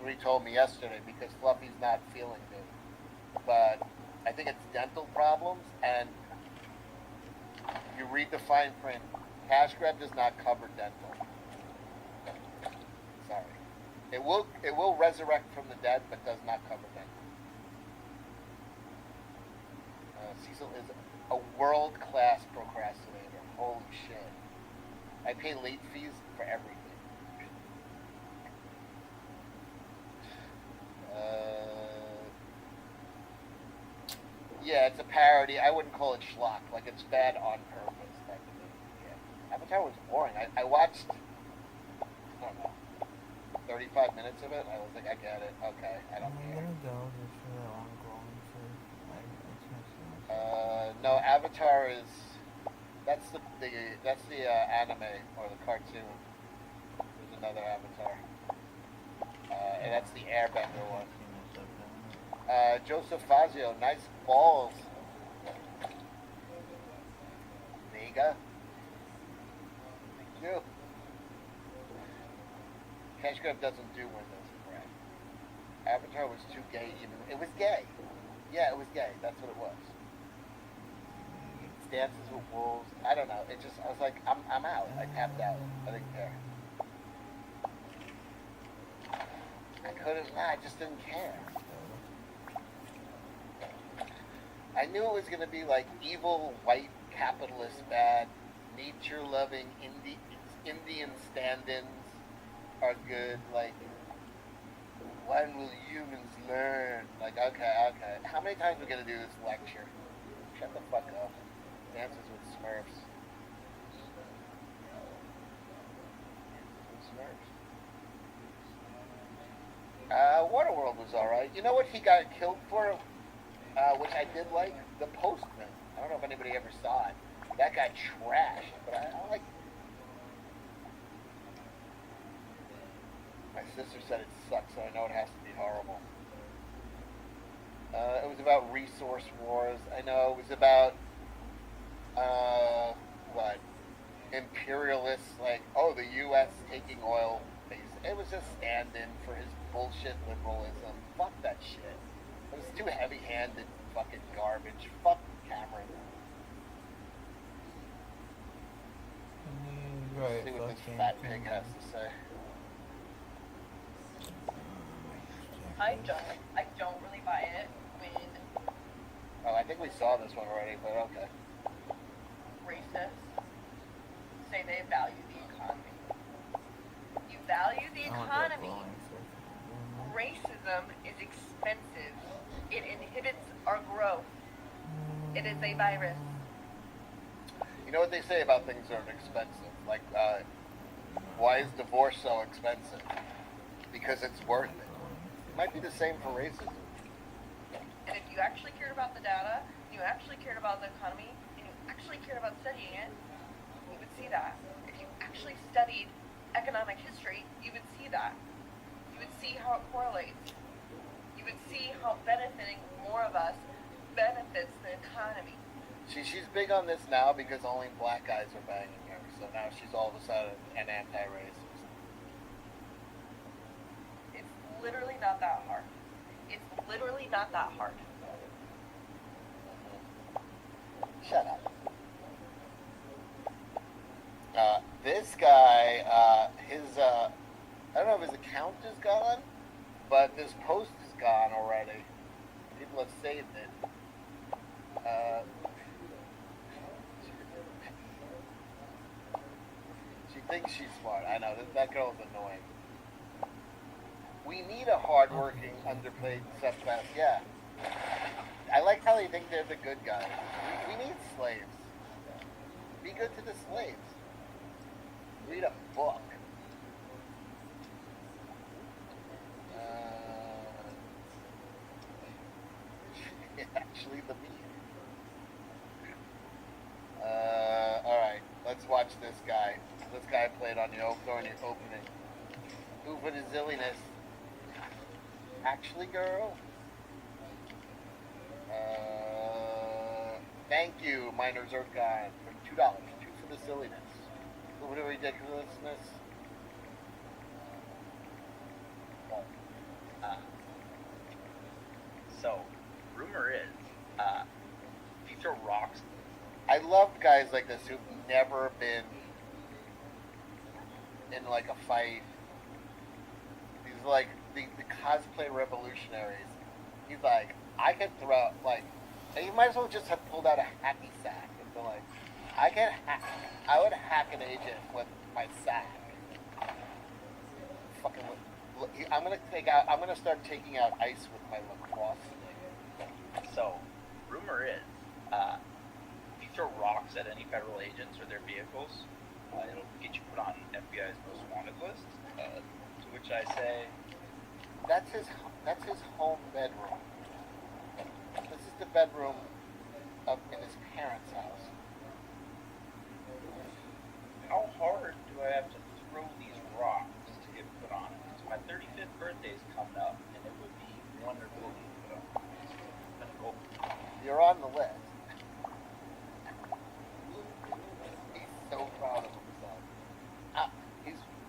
He told me yesterday because Fluffy's not feeling good. But I think it's dental problems, and you read the fine print. Cash grab does not cover dental. Sorry. It will resurrect from the dead, but does not cover dental. Cecil is a world-class procrastinator. Holy shit. I pay late fees for everything. Yeah, it's a parody. I wouldn't call it schlock. Like, it's bad on purpose. Type of thing. Yeah. Avatar was boring. I watched, I don't know, 35 minutes of it. I was like, I get it. Okay, I don't care.
I'm gonna go just for the ongoing for like
no, Avatar is that's the anime or the cartoon. There's another Avatar, and that's the Airbender one. Joseph Fazio, nice balls. MAGA. Thank you. Cash Grab doesn't do Windows crap. Avatar was too gay even. It was gay. Yeah, it was gay. That's what it was. Dances with wolves. I don't know. It just, I was like, I'm out. I tapped out. I didn't care. I just didn't care. I knew it was going to be like evil, white, capitalist, bad, nature-loving Indian stand-ins are good. Like, when will humans learn? Like, okay. How many times are we going to do this lecture? Shut the fuck up. Dances with Smurfs. Waterworld was alright. You know what he got killed for? Which I did like? The Postman. I don't know if anybody ever saw it. That guy trashed, but I like. My sister said it sucks, so I know it has to be horrible. It was about resource wars. I know it was about what? Imperialists, like, oh, the U.S. taking oil base. It was just stand-in for his bullshit liberalism. Fuck that shit. It was too heavy-handed fucking garbage. Fuck Cameron.
Right,
see what this fat pig has to say.
I don't really buy it when
Oh, I think we saw this one already, but okay.
racists say they value the economy. You value the economy. Racism is expensive. It inhibits our growth. It is a virus.
You know what they say about things that are expensive? Like, why is divorce so expensive? Because it's worth it. It might be the same for racism.
And if you actually cared about the data, you actually cared about the economy, and you actually cared about studying it, you would see that. If you actually studied economic history, you would see that. You would see how it correlates. You would see how benefiting more of us benefits the economy.
She's big on this now because only black guys are banging her. So now she's all of a sudden an anti-racist.
It's literally not that hard. It's literally not that hard.
Shut up. This guy, I don't know if his account is gone, but this post is gone already. People have saved it. She thinks she's smart. I know, that girl's annoying. We need a hardworking, underpaid subclass. Yeah. I like how they think they're the good guys. We need slaves. Be good to the slaves. Read a book. Actually, the meme. Alright, let's watch this guy. This guy played on the opening. Who for the zilliness? Actually, girl? Thank you, Miners Earth Guy, for $2. Two for the silliness. For the ridiculousness.
So, rumor is, if you throw rocks.
I love guys like this who've never been in like a fight. These like the cosplay revolutionaries. He's like, I could throw like, and you might as well just have pulled out a hacky sack and been like, I would hack an agent with my sack. Fucking. I'm gonna start taking out ice with my lacrosse stick.
So, rumor is, if you throw rocks at any federal agents or their vehicles, it'll get you put on FBI's most wanted list. To which I say,
that's his home bedroom. This is the bedroom in his parents' house.
how hard do I have to throw these rocks to get put on it? Because my 35th birthday is coming up, and it would be wonderful to go.
You're on the list. He's so proud of himself.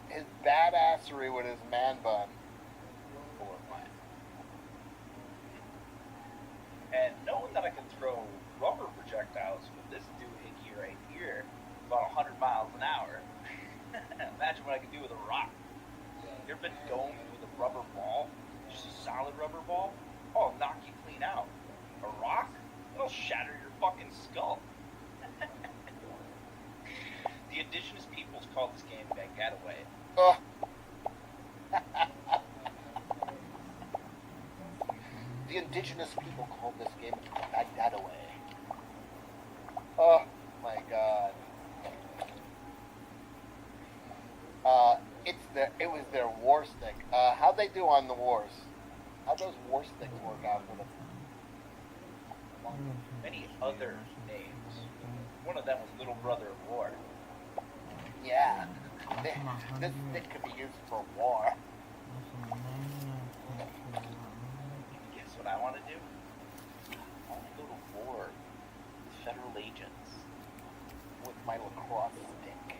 His badassery with his man bun.
And knowing that I can throw rubber projectiles with this doohickey right here, about 100 miles an hour, imagine what I can do with a rock. You ever been domed with a rubber ball? Just a solid rubber ball? Oh, it'll knock you clean out. A rock? It'll shatter your fucking skull. The indigenous peoples call this game Getaway.
Oh. The indigenous people call this game Getaway. Oh my god. It was their war stick. How'd they do on the wars? How'd those war sticks work out for them?
Many other names. One of them was Little Brother of War.
Yeah. This stick could be used for war.
Guess what I want to do? I want to go to war with federal agents.
With my lacrosse stick.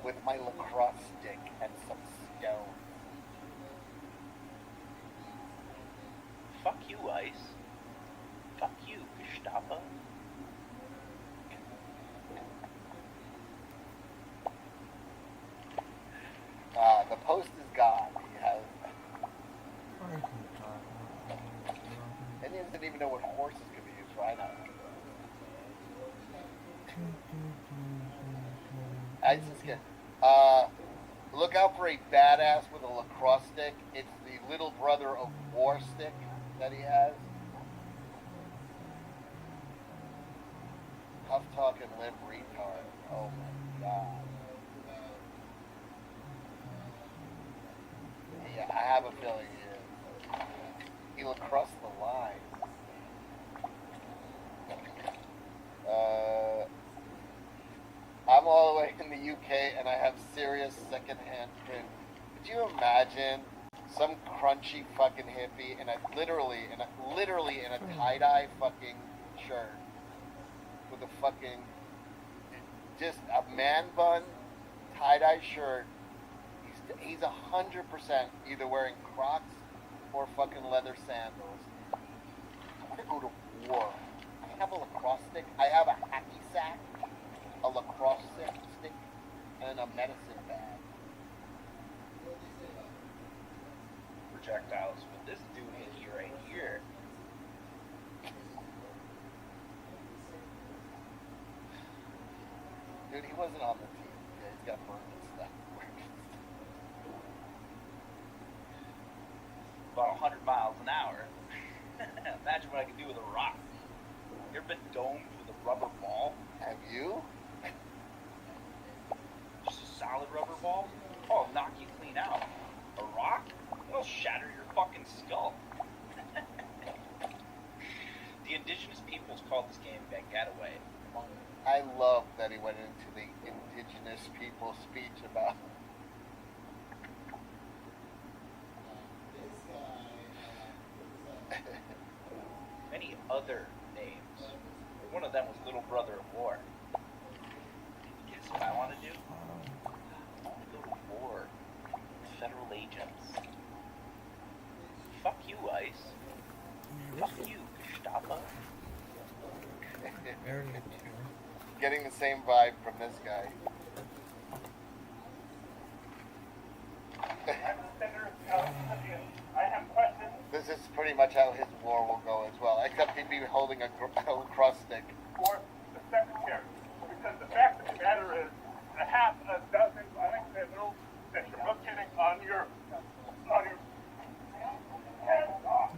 With my lacrosse stick and some stone.
Fuck you, Ice. Fuck you, Gestapo.
The post is gone. He has. Indians didn't even know what horses could be used for. I know. Ice is good. Look out for a badass with a lacrosse stick. It's the little brother of war stick that he has. Tough talking limp retard. Oh my god. Yeah, I have a feeling he is. He'll cross the line. I'm all the way in the UK and I have serious secondhand cringe. Could you imagine some crunchy fucking hippie in a literally in a tie-dye fucking shirt with a fucking just a man bun tie-dye shirt. He's 100% either wearing Crocs or fucking leather sandals. I want to go to war. I have a lacrosse stick. I have a hacky sack, a lacrosse stick, and a medicine bag.
Projectiles with this doohickey right here.
Dude, he wasn't on the team. Yeah, he's got burned and stuff.
About 100 miles an hour. Imagine what I can do with a rock. You ever been domed with a rubber ball?
Have you?
Just a solid rubber ball? Oh, it'll knock you clean out. A rock? It'll shatter your fucking skull. The indigenous peoples call this game Getaway.
I love that he went into the indigenous people speech about
other names. One of them was Little Brother of War. Guess what I want to do? I want to go to war with federal agents. Fuck you, ICE. Fuck you, Gestapo.
Getting the same vibe from this guy.
I have questions.
This is pretty much how his war will go as well, except he'd be holding a cross stick.
For the secretary, because the fact of the matter is, a half a dozen unacceptable that you're locating on your hands off.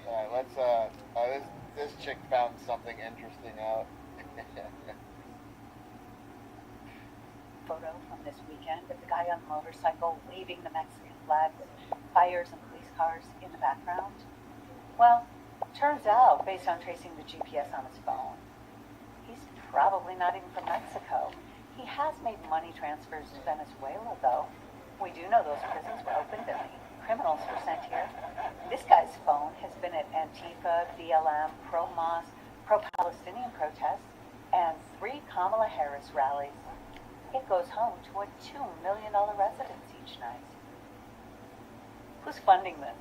Alright, let's this chick found something interesting out.
Photo from this weekend of the guy on the motorcycle waving the Mexican flags, fires and police cars in the background. Well, turns out, based on tracing the GPS on his phone, he's probably not even from Mexico. He has made money transfers to Venezuela, though. We do know those prisons were opened and the criminals were sent here. This guy's phone has been at Antifa, BLM, pro-Hamas, pro-Palestinian protests, and 3 Kamala Harris rallies. It goes home to a $2 million residence each night. Who's funding this?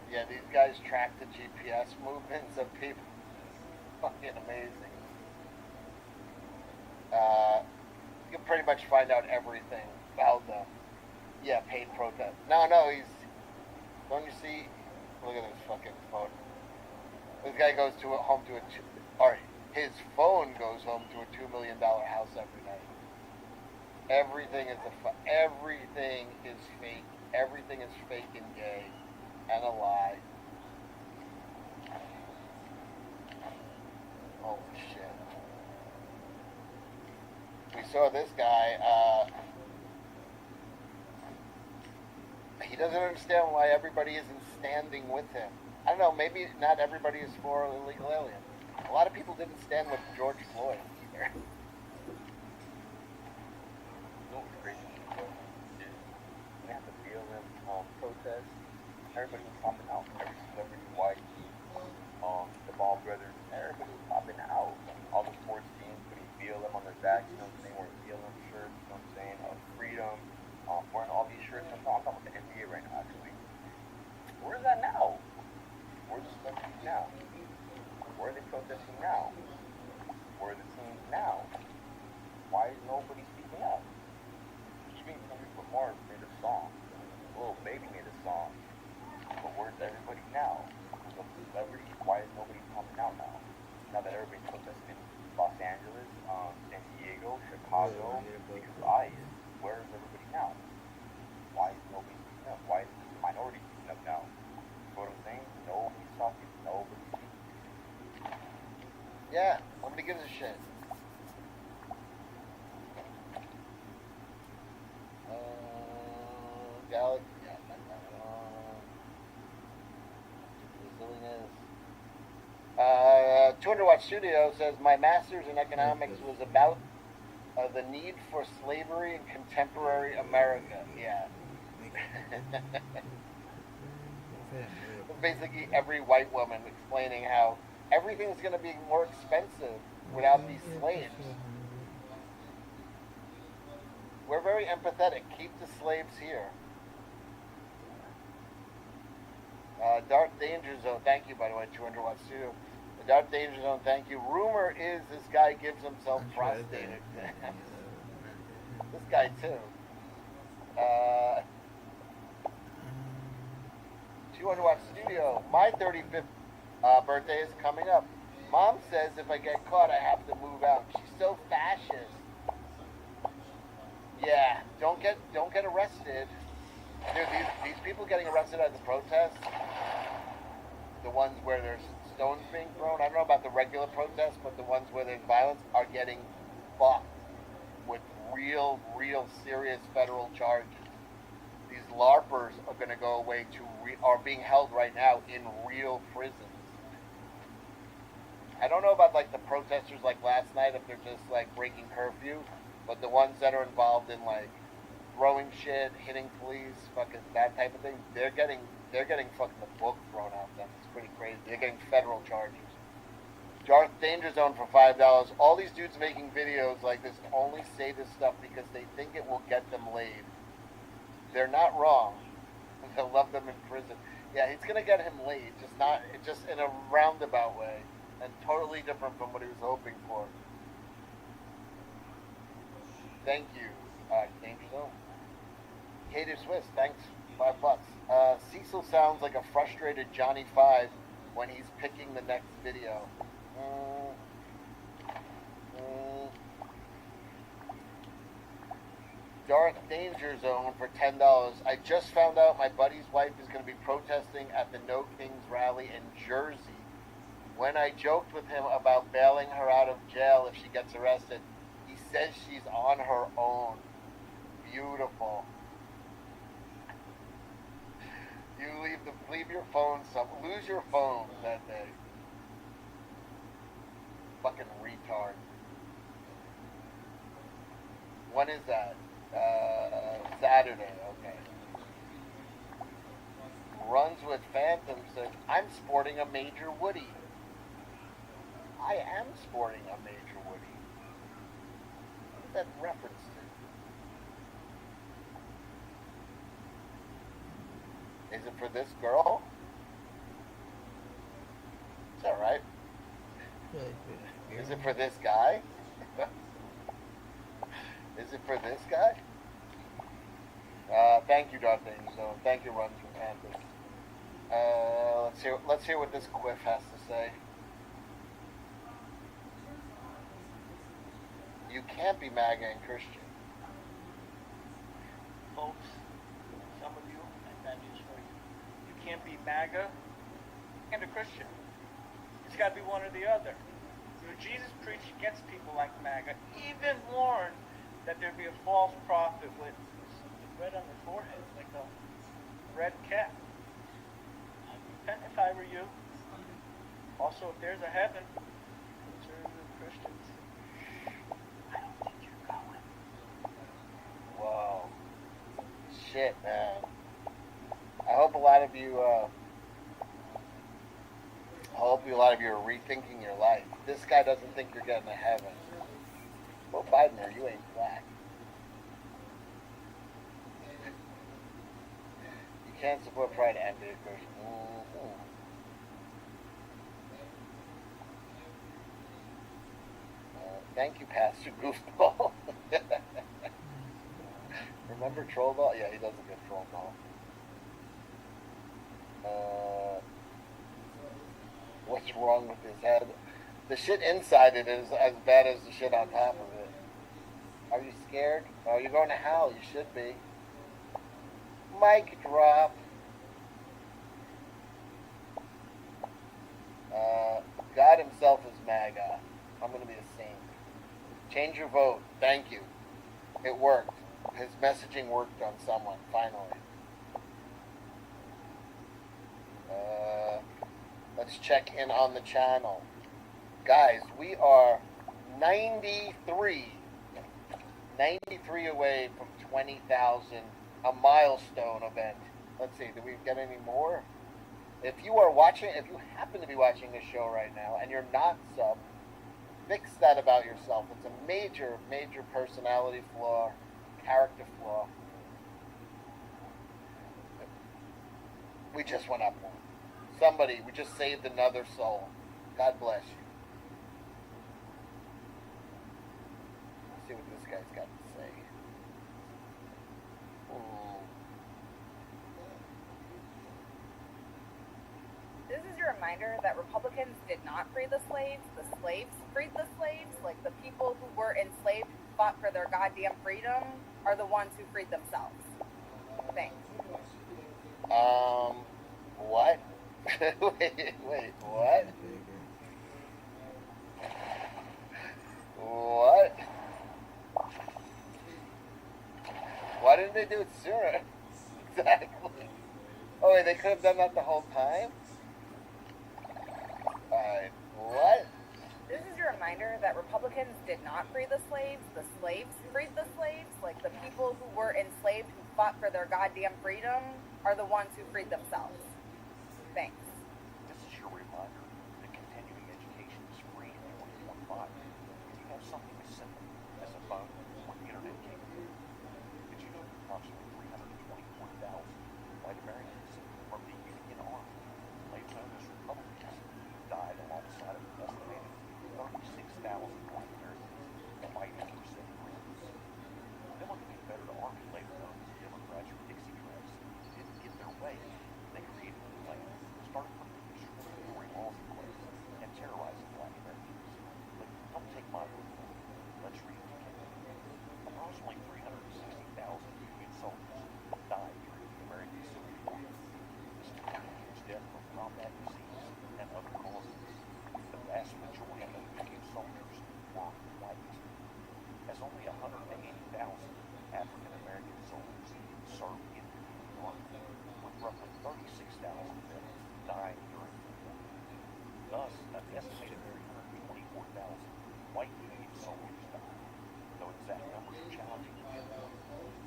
Yeah, these guys track the GPS movements of people. Fucking amazing. You can pretty much find out everything about them. Yeah, paid protest. No, he's... Don't you see? Look at this fucking phone. This guy goes home to his phone goes home to a $2 million house every night. Everything is everything is fake. Everything is fake and gay and a lie. Holy shit. We saw this guy, he doesn't understand why everybody isn't standing with him. I don't know, maybe not everybody is for illegal aliens. A lot of people didn't stand with George Floyd either.
No, it's crazy. We have the BLM protest. Everybody was popping out. Every celebrity, white, the Ball brothers, everybody was popping out. All the sports teams putting BLM on their backs, you know what I'm saying? Wearing BLM shirts, you know what I'm saying? Freedom, wearing all these shirts. I'm talking about the NBA right now, actually. Where is that now? Where's the celebrities now? Where are they protesting now? Where are the teams now? Why is nobody speaking up? Even Kendrick Lamar made a song. Little Baby made a song. But where's everybody now? The celebrities, why is nobody coming out now? Now that everybody's protesting in Los Angeles, San Diego, Chicago, because of ICE, where is everybody now? Why is nobody speaking up? Why is the minority speaking up now? You know what I'm saying? Nobody's talking. Nobody's speaking.
Yeah, nobody gives a shit. Galaxy. 200 Watt Studio says, my master's in economics was about the need for slavery in contemporary America. Yeah. Basically every white woman explaining how everything's going to be more expensive without these slaves. We're very empathetic. Keep the slaves here. Dark Danger Zone, thank you, by the way, 200 Watt Studio. The Dark Danger Zone, thank you. Rumor is this guy gives himself prostate exams. This guy, too. 200 Watt Studio, my 35th birthday is coming up. Mom says if I get caught, I have to move out. She's so fascist. Yeah, don't get arrested. Dude, these people getting arrested at the protests, the ones where there's stones being thrown, I don't know about the regular protests, but the ones where there's violence are getting fucked with real serious federal charges. These LARPers are going to go away are being held right now in real prisons. I don't know about like the protesters like last night if they're just like breaking curfew, but the ones that are involved in like throwing shit, hitting police, fucking that type of thing, they're getting fucking the book thrown at them. It's pretty crazy. They're getting federal charges. Darth Danger Zone for $5. All these dudes making videos like this only say this stuff because they think it will get them laid. They're not wrong. They'll love them in prison. Yeah, he's gonna get him laid, just in a roundabout way, and totally different from what he was hoping for. Thank you, Danger Zone. Katie Swiss, thanks, $5. Cecil sounds like a frustrated Johnny Five when he's picking the next video. Darth Danger Zone for $10. I just found out my buddy's wife is going to be protesting at the No Kings rally in Jersey. When I joked with him about bailing her out of jail if she gets arrested, he says she's on her own. Beautiful. You leave your phone lose your phone that day. Fucking retard. When is that? Saturday, okay. Runs with Phantom says, I'm sporting a Major Woody. I am sporting a Major Woody. What is that reference to? Is it for this girl? Is that right? Is it for this guy? Is it for this guy? Thank you, Darth Danger Zone. Thank you, Runs from Panthers. Let's hear what this quiff has to say. You can't be MAGA and Christian.
Folks, some of you, I've got news for you. You can't be MAGA and a Christian. It's got to be one or the other. Jesus preached against people like MAGA, even warned that there'd be a false prophet with something red on their forehead, like a red cap. I'd repent if I were you. Also, if there's a heaven, conservative Christians, I don't think you're going.
Whoa. Shit, man. I hope a lot of you are rethinking your life. This guy doesn't think you're getting to heaven. Well, Biden, you ain't black. You can't support pride and be a Christian. Thank you, Pastor Goofball. Remember Trollball? Yeah, he does a good Trollball. What's wrong with his head? The shit inside it is as bad as the shit on top of it. Are you scared? Oh, you're going to hell. You should be. Mic drop. God himself is MAGA. I'm going to be a saint. Change your vote. Thank you. It worked. His messaging worked on someone, finally. Let's check in on the channel. Guys, we are 93 away from 20,000, a milestone event. Let's see, do we get any more? If you happen to be watching this show right now and you're not sub, fix that about yourself. It's a major, major personality flaw, character flaw. We just went up one. We just saved another soul. God bless you. Let's see what this guy's got to say.
This is your reminder that Republicans did not free the slaves. The slaves freed the slaves. Like, the people who were enslaved, who fought for their goddamn freedom, are the ones who freed themselves. Thanks.
What? wait, what? What? Why didn't they do it sooner? Exactly. Oh, wait, they could have done that the whole time? Alright, what?
This is your reminder that Republicans did not free the slaves freed the slaves. Like the people who were enslaved, who fought for their goddamn freedom, are the ones who freed themselves. Thanks.
This is your reminder that continuing education is free in 2025. If you have something as simple as a phone or internet cable, did you know that approximately 324,000 white Americans from the Union Army, later known as Republicans, died alongside of an estimated 36,000 white Americans fighting for civil rights? They wanted to be better to Army, later known as Democrats or Dixie Tracks, didn't get their way. They created a plan, started putting discriminatory laws in place, and terrorizing black Americans. But don't take my word for it. Let's read the case. Approximately 360,000 Union soldiers died during the American Civil War. This included huge death from combat disease and other causes. The vast majority of Union soldiers were white, as only 180,000 African American soldiers served in the Union Army, with roughly 36,000 of them dying during the war. Thus, an estimated 324,000 white Union soldiers died, though exact numbers are challenging to pinpoint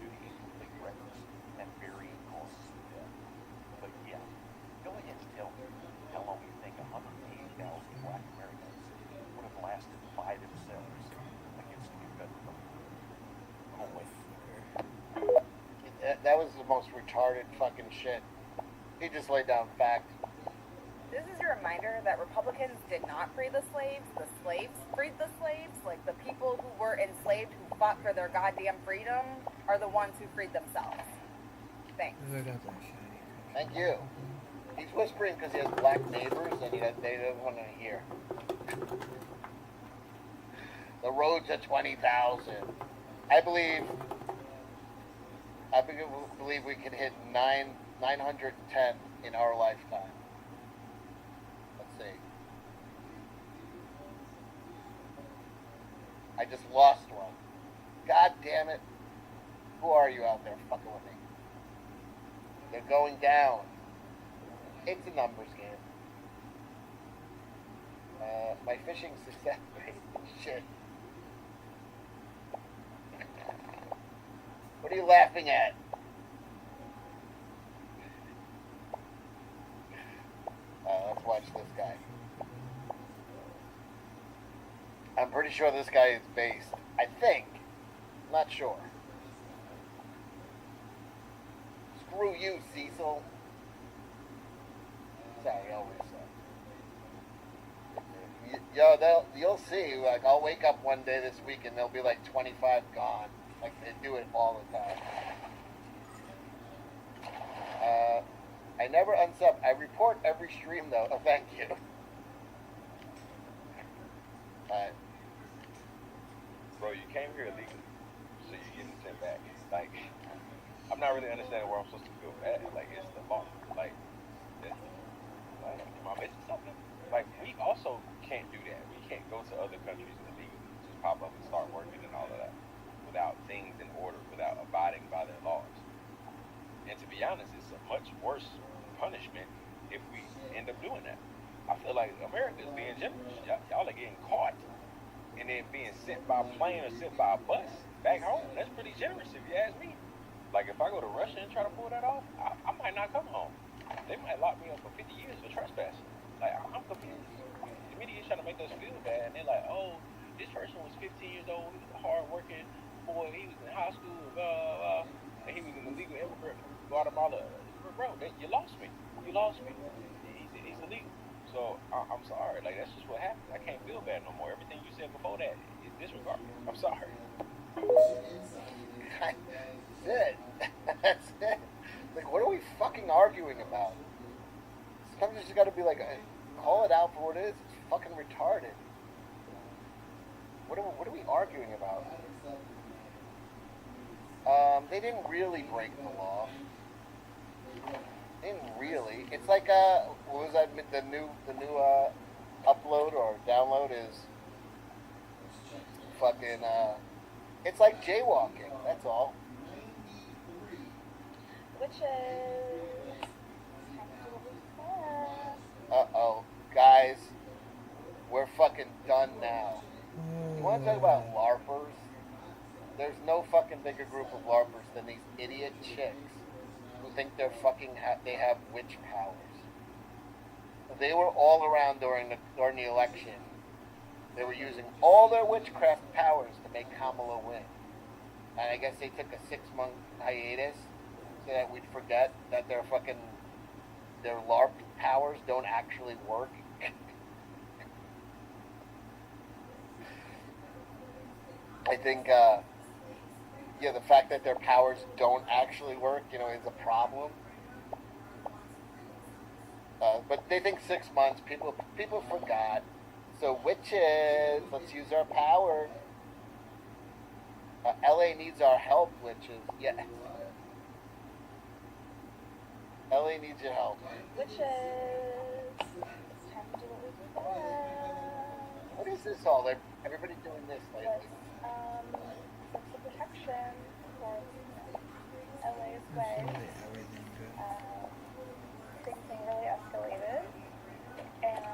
due to incomplete records and varying causes of death. But yeah, go ahead and tell me how long you think 180,000 black Americans would have lasted by themselves against the Confederate army. Oh, wait.
That was the most retarded fucking shit. He just laid down fact.
This is your reminder that Republicans did not free the slaves freed the slaves. Like the people who were enslaved, who fought for their goddamn freedom, are the ones who freed themselves. Thanks.
Thank you. He's whispering because he has black neighbors and they don't want to hear. The road to 20,000. I believe we can hit 910 in our lifetime. Let's see. I just lost one. God damn it. Who are you out there fucking with me? They're going down. It's a numbers game. My fishing success rate. Shit. What are you laughing at? Let's watch this guy. I'm pretty sure this guy is based. I think. Not sure. Screw you, Cecil. Sorry, I always say. Yo, you'll see. Like, I'll wake up one day this week and there'll be like 25 gone. Like, they do it all the time. I never unsub. I report every stream, though. Oh, thank you. Alright.
Bro, you came here illegally, so you're getting sent back. Like, I'm not really understanding where I'm supposed to go at. Like, it's the law. Like, am I missing something? Like, we also can't do that. We can't go to other countries illegally, just pop up and start working and all of that, without things in order, without abiding by their laws. And to be honest, it's a much worse punishment if we end up doing that. I feel like America is being generous. Y'all are getting caught and then being sent by a plane or sent by a bus back home. That's pretty generous if you ask me. Like, if I go to Russia and try to pull that off, I might not come home. They might lock me up for 50 years for trespassing. Like, I'm confused. The media is trying to make us feel bad, and they're like, oh, this person was 15 years old, he was a hard-working boy, he was in high school, blah, blah, blah, and he was an illegal immigrant from Guatemala. Bro, you lost me. You lost me. He's illegal. So, I'm sorry. Like, that's just what happened. I can't feel bad no more. Everything you said before that is disregarded. I'm sorry.
That's it. That's it. Like, what are we fucking arguing about? Sometimes you just gotta be like, call it out for what it is. It's fucking retarded. What are we arguing about? They didn't really break the law. They didn't really. It's like what was that? The new upload or download is fucking. It's like jaywalking. That's all.
Which is.
Uh-oh, guys, we're fucking done. done now. You want to talk about LARPers? There's no fucking bigger group of LARPers than these idiot chicks who think they're fucking they have witch powers. They were all around during the election. They were using all their witchcraft powers to make Kamala win. And I guess they took a 6-month hiatus so that we'd forget that their LARP powers don't actually work. I think, the fact that their powers don't actually work, is a problem. But they think 6 months, people forgot. So witches, let's use our power. LA needs our help, witches. Yeah. LA needs your help.
Witches. It's time to do what we do best.
What is this all? Everybody doing this lately?
Social protection for LA's way. Things being really escalated. And,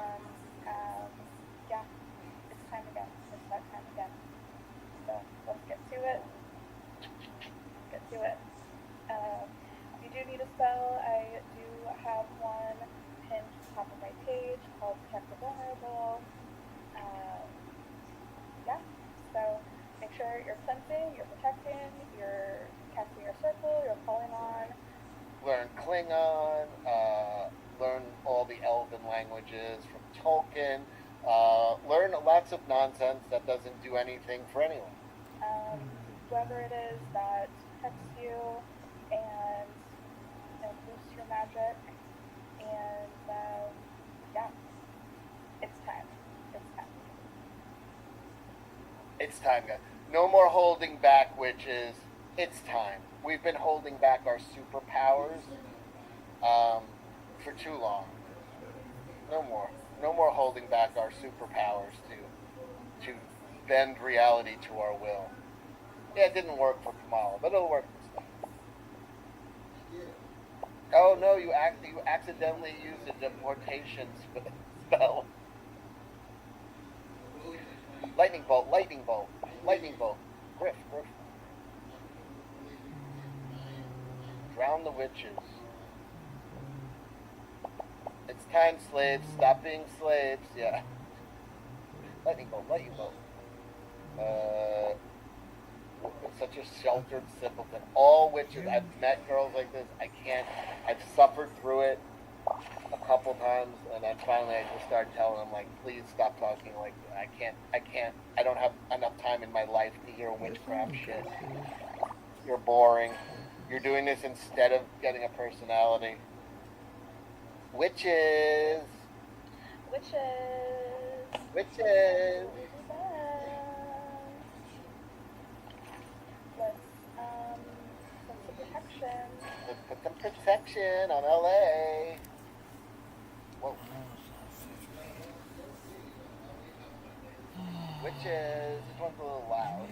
it's time again. It's that time again. So, let's get to it. If you do need a spell, I do have one pinned to the top of my page called Protect the Vulnerable. So make sure you're cleansing, you're protecting, you're casting your circle, you're calling on.
Learn Klingon, learn all the Elven languages from Tolkien, learn lots of nonsense that doesn't do anything for anyone.
Whoever it is that texts you and boosts your magic, and it's time.
It's time, guys. No more holding back, witches. It's time. We've been holding back our superpowers for too long. No more holding back our superpowers to bend reality to our will. Yeah, it didn't work for Kamala, but it'll work this time. Oh no, you accidentally used a deportation spell. Lightning bolt. Griff. Drown the witches. It's time, slaves. Stop being slaves. Yeah. Lightning bolt. It's such a sheltered simpleton. All witches. I've met girls like this. I've suffered through it a couple times, and then finally I just started telling them, like, please stop talking like that. I don't have enough time in my life to hear witchcraft shit. You're boring. You're doing this instead of getting a personality. Witches. Let's put some protection on LA. Whoa. Witches. This one's a little loud.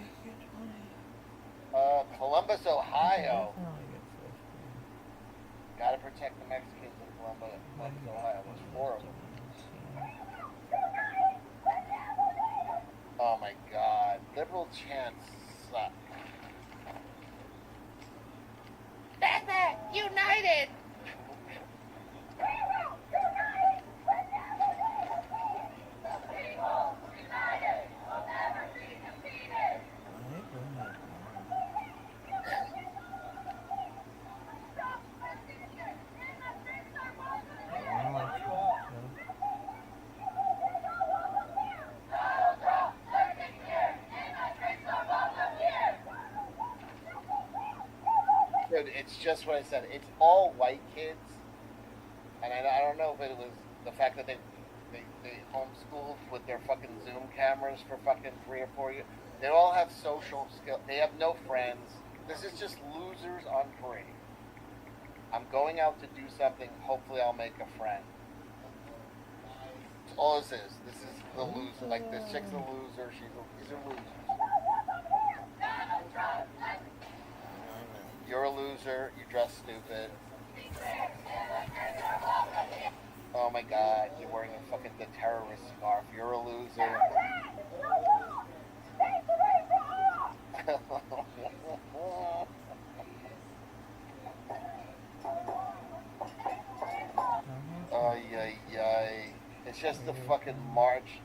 Columbus, Ohio. Gotta protect the Mexicans in Columbus, Ohio. There's 4 of them. Oh my god. Liberal chants suck.
MAGA United!
It's just what I said. It's all white kids, and I don't know if it was the fact that they homeschooled with their fucking Zoom cameras for fucking 3 or 4 years. They all have social skills. They have no friends. This is just losers on parade. I'm going out to do something. Hopefully, I'll make a friend. That's all this is. This is the loser. Like this chick's a loser. These are losers. You're a loser. You dress stupid. Oh my god, you're wearing a fucking the terrorist scarf. You're a loser. Ay, ay, ay. It's just the fucking march.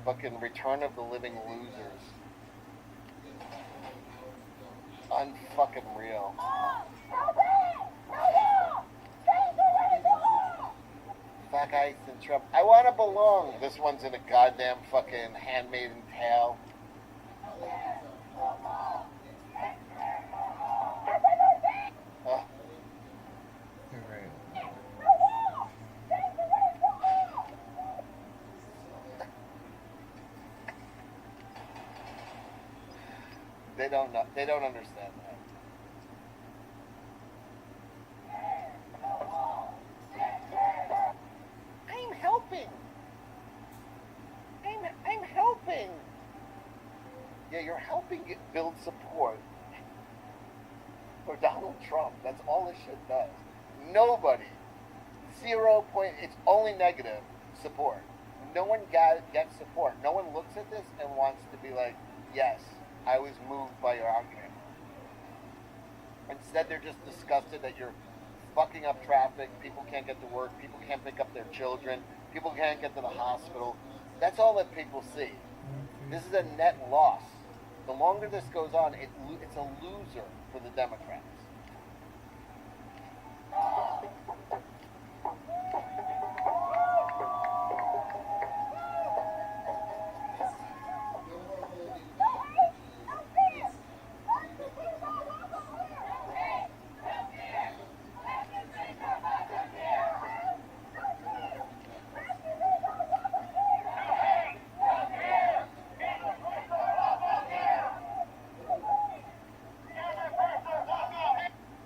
Fucking Return of the Living Losers. Unfucking real. Fuck Ice and Trump. I wanna belong. This one's in a goddamn fucking Handmaid's Tale.
You're right.
They don't know. They don't understand that. I'm helping. I'm helping. Yeah, you're helping it build support for Donald Trump. That's all this shit does. Nobody. 0 point. It's only negative support. No one gets support. No one looks at this and wants to be like, yes, I was moved by your argument. Instead, they're just disgusted that you're fucking up traffic. People can't get to work. People can't pick up their children. People can't get to the hospital. That's all that people see. This is a net loss. The longer this goes on, it's a loser for the Democrats.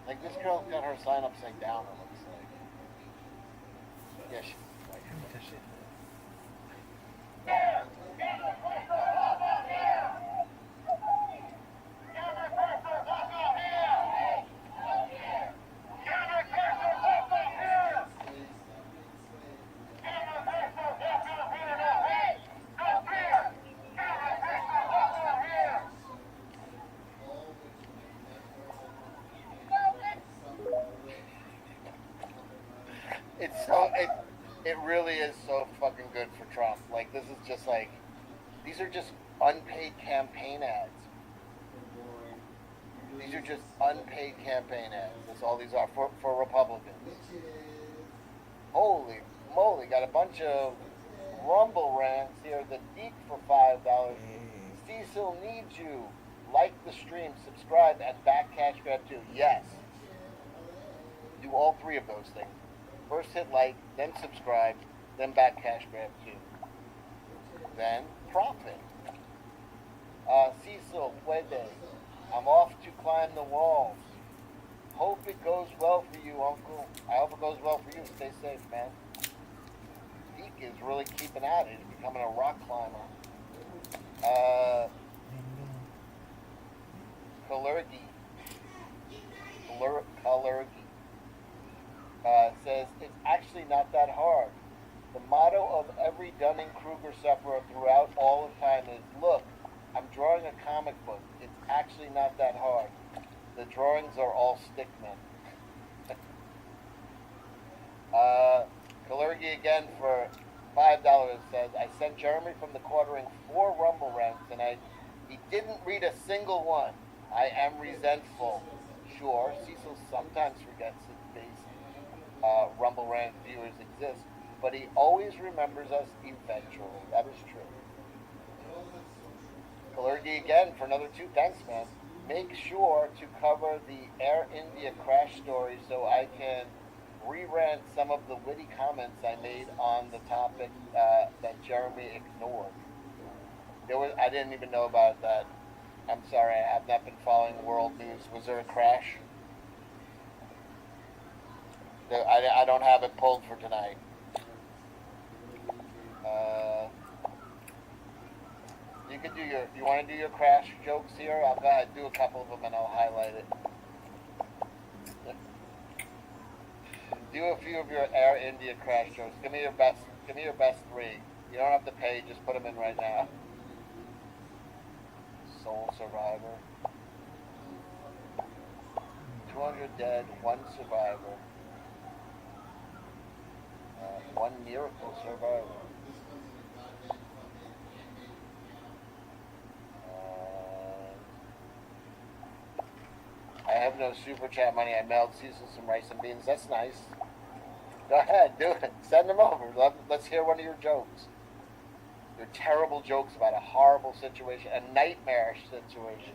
Like, this girl got her sign upside down, it looks like. Yeah, she's like, it really is so fucking good for Trump. Like, this is just like, these are just unpaid campaign ads. These are just unpaid campaign ads. That's all these are for Republicans. Holy moly, got a bunch of Rumble rants here. The Deep for $5. Cecil needs you. Like the stream, subscribe, and back cash grab too. Yes. Do all three of those things. First hit like, then subscribe, then back cash grab too. Then profit. Cecil, puede. I'm off to climb the walls. Hope it goes well for you, Uncle. I hope it goes well for you. Stay safe, man. Deke is really keeping at it. He's becoming a rock climber. Kalergi. Says, it's actually not that hard. The motto of every Dunning-Kruger sufferer throughout all of time is, look, I'm drawing a comic book. It's actually not that hard. The drawings are all stickmen. Kalergi again for $5 says, I sent Jeremy from the quartering 4 Rumble rants and he didn't read a single one. I am resentful. Sure, Cecil sometimes forgets his base Rumble rant viewers exist, but he always remembers us eventually. That is true. Kalergi again for another 2. Thanks, man. Make sure to cover the Air India crash story so I can re-rant some of the witty comments I made on the topic that Jeremy ignored. I didn't even know about that. I'm sorry, I have not been following world news. Was there a crash? I don't have it pulled for tonight. You could do you want to do your crash jokes here? I'll go ahead, do a couple of them and I'll highlight it. Do Do a few of your Air India crash jokes. Give me your best. Give me your best 3. You don't have to pay. Just put them in right now. Sole survivor. 200 dead. 1 survivor. 1 miracle survivor. I have no super chat money. I mailed Cecil some rice and beans. That's nice. Go ahead, do it. Send them over. Let's hear one of your jokes. Your terrible jokes about a horrible situation, a nightmarish situation.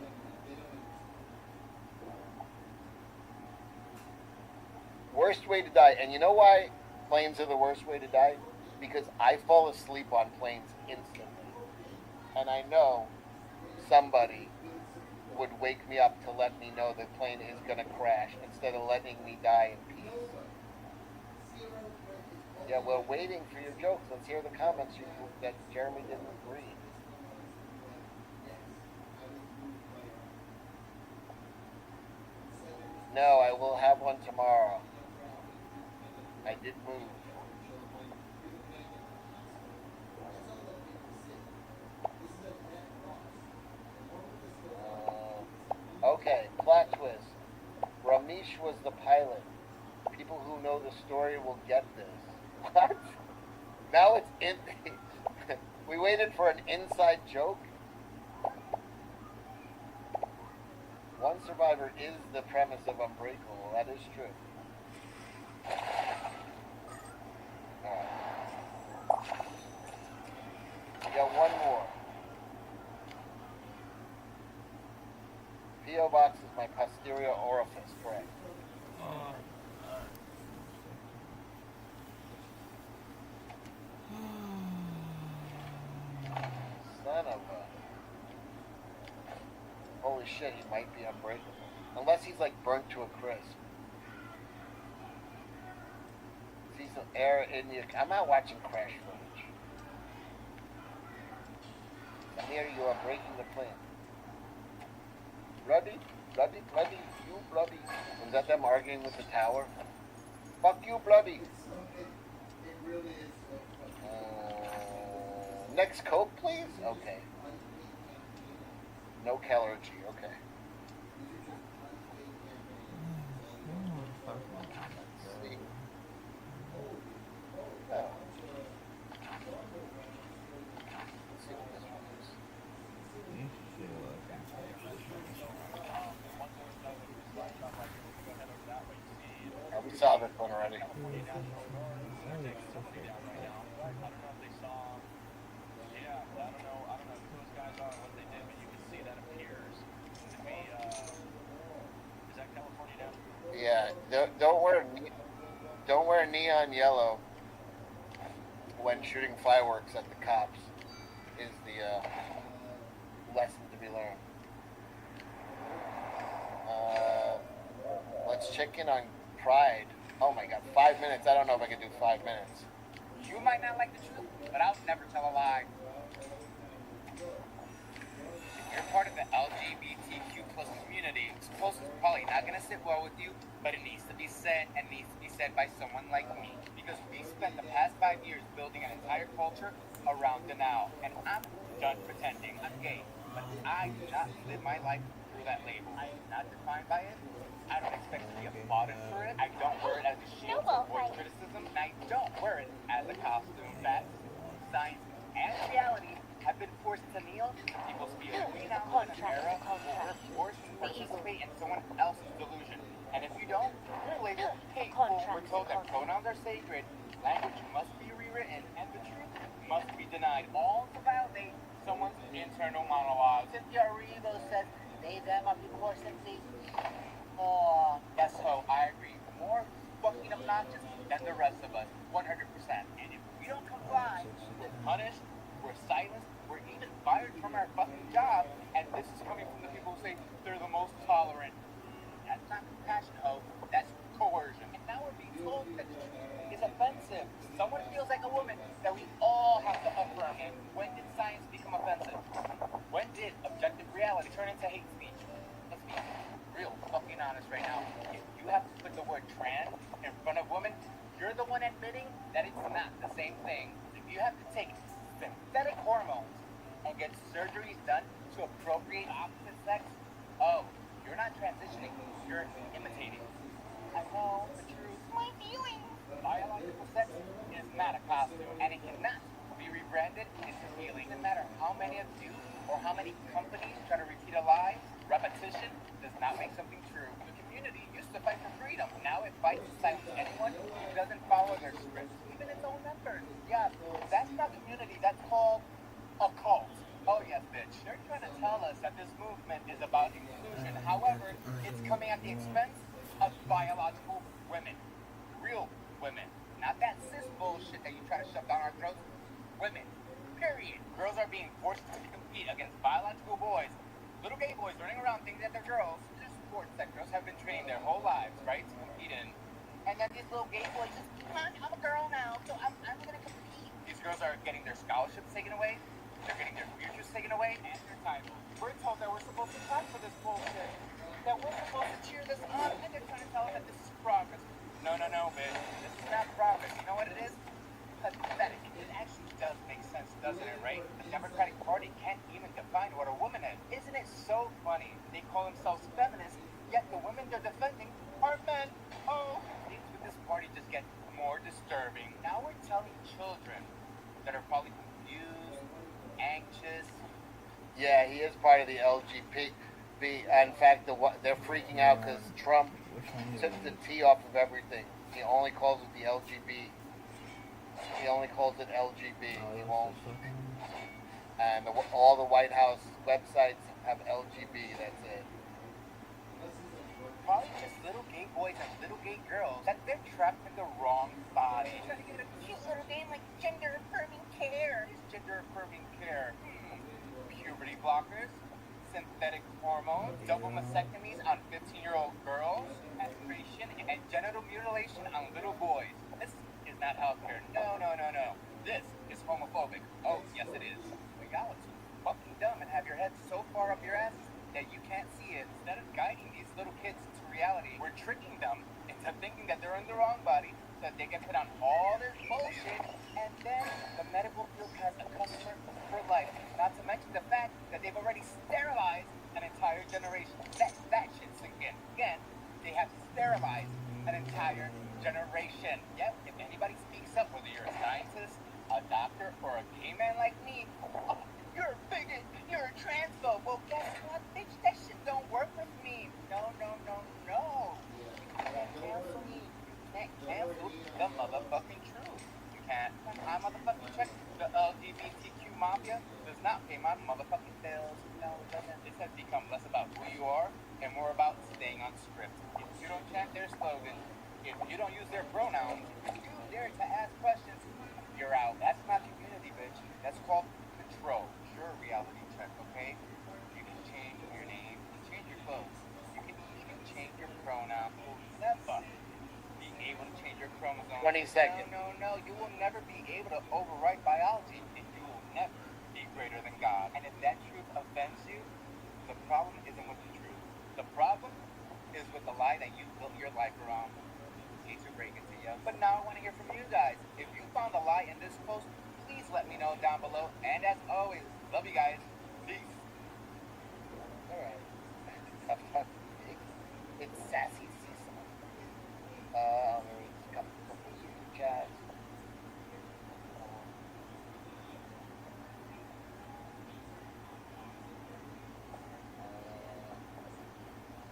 Worst way to die. And you know why planes are the worst way to die? Because I fall asleep on planes instantly. And I know somebody would wake me up to let me know the plane is going to crash instead of letting me die in peace. Yeah, we're waiting for your jokes. Let's hear the comments that Jeremy didn't read. No, I will have one tomorrow. I did move. Okay, plot twist. Ramesh was the pilot. People who know the story will get this. What? Now it's in. We waited for an inside joke? One survivor is the premise of Unbreakable. That is true. Alright. We got one more. P.O. Box is my posterior orifice, correct? Son of a... Holy shit, he might be unbreakable. Unless he's like burnt to a crisp. See some air in your... I'm not watching crash footage. Amir, you are breaking the plane. Bloody, bloody, bloody, you bloody. Was that them arguing with the tower? Fuck you, bloody. Next Coke, please? Okay. No calorie, okay. See? Oh. Let's see what this one is. Oh, we saw this one already. Yeah, don't wear neon yellow when shooting fireworks at the cops is the lesson to be learned. Let's check in on Pride. Oh my god, 5 minutes. I don't know if I can do 5 minutes.
You might not like the truth, but I'll never tell a lie. If you're part of the LGBTQ plus community, this post is probably not going to sit well with you, but it needs to be said and needs to be said by someone like me. Because we spent the past 5 years building an entire culture around denial. And I'm done pretending I'm gay, but I do not live my life through that label. I am not defined by it. I don't expect to be applauded for it. I don't wear it as a shield to avoid criticism, and I don't wear it as a costume. Facts, science, and reality have been forced to kneel to people's fears. We now live in an era where we're forced to participate in someone else's delusion. And if you don't, you're labeled hateful. We're told that pronouns are sacred, language must be rewritten, and the truth must be denied, all to validate someone's internal monologue.
Cynthia Erivo says they, them are before simply.
Yes, so I agree. More fucking obnoxious than the rest of us, 100%. And if we don't comply, we're punished, we're silenced, we're even fired from our fucking job. And this is coming from the people who say they're the most tolerant. That's not compassion, ho. That's coercion. And now we're being told that the truth is offensive. Someone feels like a woman that we all have to affirm. And when did science become offensive? When did objective reality turn into hate speech? Let's be real. that it's not the same thing. If you have to take synthetic hormones and get surgeries done to appropriate opposite sex, oh, you're not transitioning, you're imitating. I know the truth. My feelings. Biological sex is not a costume, and it cannot be rebranded into healing. No matter how many of you or how many companies try to repeat a lie, repetition does not make something true. The community used to fight for freedom. Now it fights to silence anyone who doesn't follow their scripts, even its own members. Yeah, that's not community. That's called a cult. Oh yes, bitch. They're trying to tell us that this movement is about inclusion. However, it's coming at the expense of biological women. Real women. Not that cis bullshit that you try to shove down our throats. Women. Period. Girls are being forced to compete against biological boys. Little gay boys running around thinking that they're girls. These sports that girls have been trained their whole lives, right, to compete in. And then these little gay boys just, I'm a girl now, so I'm gonna compete. These girls are getting their scholarships taken away. They're getting their futures taken away and their titles. We're told that we're supposed to clap for this bullshit. That we're supposed to cheer this on, and they're trying to tell us that this is progress. No, bitch. This is not progress. You know what it is? Pathetic. It actually does make sense, doesn't it, right? The Democratic Party can't even define what a woman is. Isn't it so funny? They call themselves feminists, yet the women they're defending are men. Oh, things with this party just get more disturbing. Now we're telling children that are probably confused, anxious.
Yeah, he is part of the LGBT. In fact, they're freaking out because Trump took the T off of everything. He only calls it the LGB. He only calls it LGB. He won't. And all the White House websites have LGB. That's it.
Probably just little gay boys and little gay girls that they're trapped in the wrong body. Trying to give it a cute little name like gender affirming care. What is gender affirming care? Puberty blockers, synthetic hormones, double mastectomies on 15-year-old girls, castration and genital mutilation on little boys. This is not healthcare. No. This is homophobic. Oh, yes it is. But y'all are too fucking dumb and have your head so far up your ass that you can't see it. Instead of guiding these little kids to reality, we're tricking them into thinking that they're in the wrong body so that they can put on all this bullshit, and then the medical field has a customer for life. Not to mention the fact that they've already sterilized an entire generation. That shit sink in. Again, they have sterilized an entire generation. Yep, if anybody speaks up, whether you're a scientist, a doctor, or a gay man like me, oh, you're a bigot, you're a transphobe. Well, guess what, bitch? That shit don't work with me. No. You can't cancel me. You can't cancel the motherfucking truth. You can't. I motherfucking check the LGBTQ mafia does not pay my motherfucking bills. No, it doesn't. This has become less about who you are and more about staying on script. If you don't chant their slogan, if you don't use their pronouns, if you dare to ask questions, you're out. That's not community, bitch. That's called control. Sure, reality check, okay? You can change your name, you can change your clothes, you can even change your pronoun. Never be able to change your chromosomes.
20 seconds.
No. You will never be able to overwrite biology, and you will never be greater than God. And if that truth offends you, the problem isn't with the truth. The problem is with the lie that you built your life around. Hate to break it to you. But now I want to hear from you guys. If you found a lie in this post, please let me know down below. And as always, love you guys. Peace.
Alright. It's Sassy Cecil. There's a couple super chats.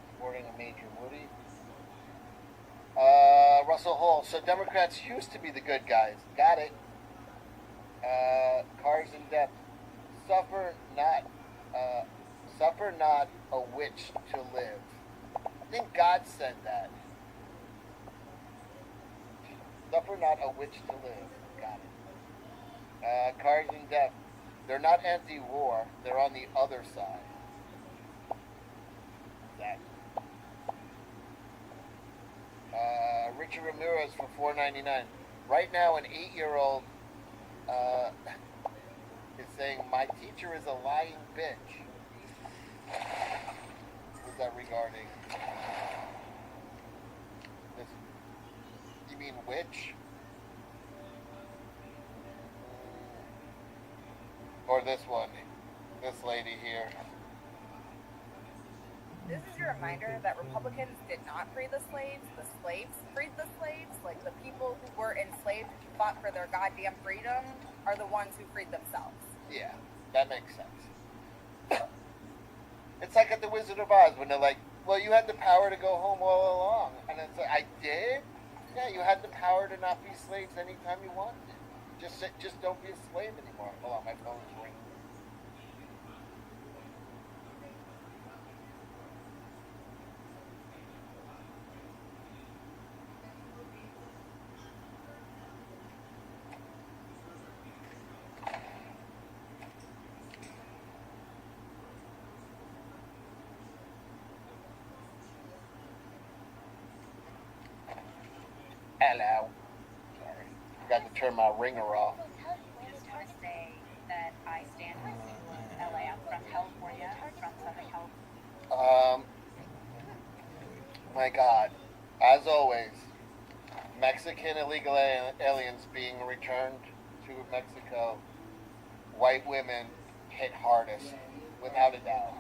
Supporting a Major Woody. Russell Hall. So Democrats used to be the good guys. Got it. Cars in depth. Suffer not a witch to live. I think God said that. Suffer not a witch to live. Got it. Cars in depth. They're not anti-war. They're on the other side. Exactly. Richard Ramirez for $4.99. Right now, an 8-year-old is saying, "My teacher is a lying bitch." What's that regarding? This, you mean witch? this one. This lady here.
This is your reminder that Republicans did not free the slaves freed the slaves. Like the people who were enslaved and fought for their goddamn freedom are the ones who freed themselves.
Yeah, that makes sense. It's like at the Wizard of Oz when they're like, well, you had the power to go home all along. And it's like, I did? Yeah, you had the power to not be slaves anytime you wanted it. Just don't be a slave anymore. Hold on, my phone's ringing. Hello. Sorry. Forgot to turn my ringer off.
Just want to say that I stand with people in LA. I'm from California. I'm from Southern California.
My God. As always, Mexican illegal aliens being returned to Mexico. White women hit hardest, without a doubt.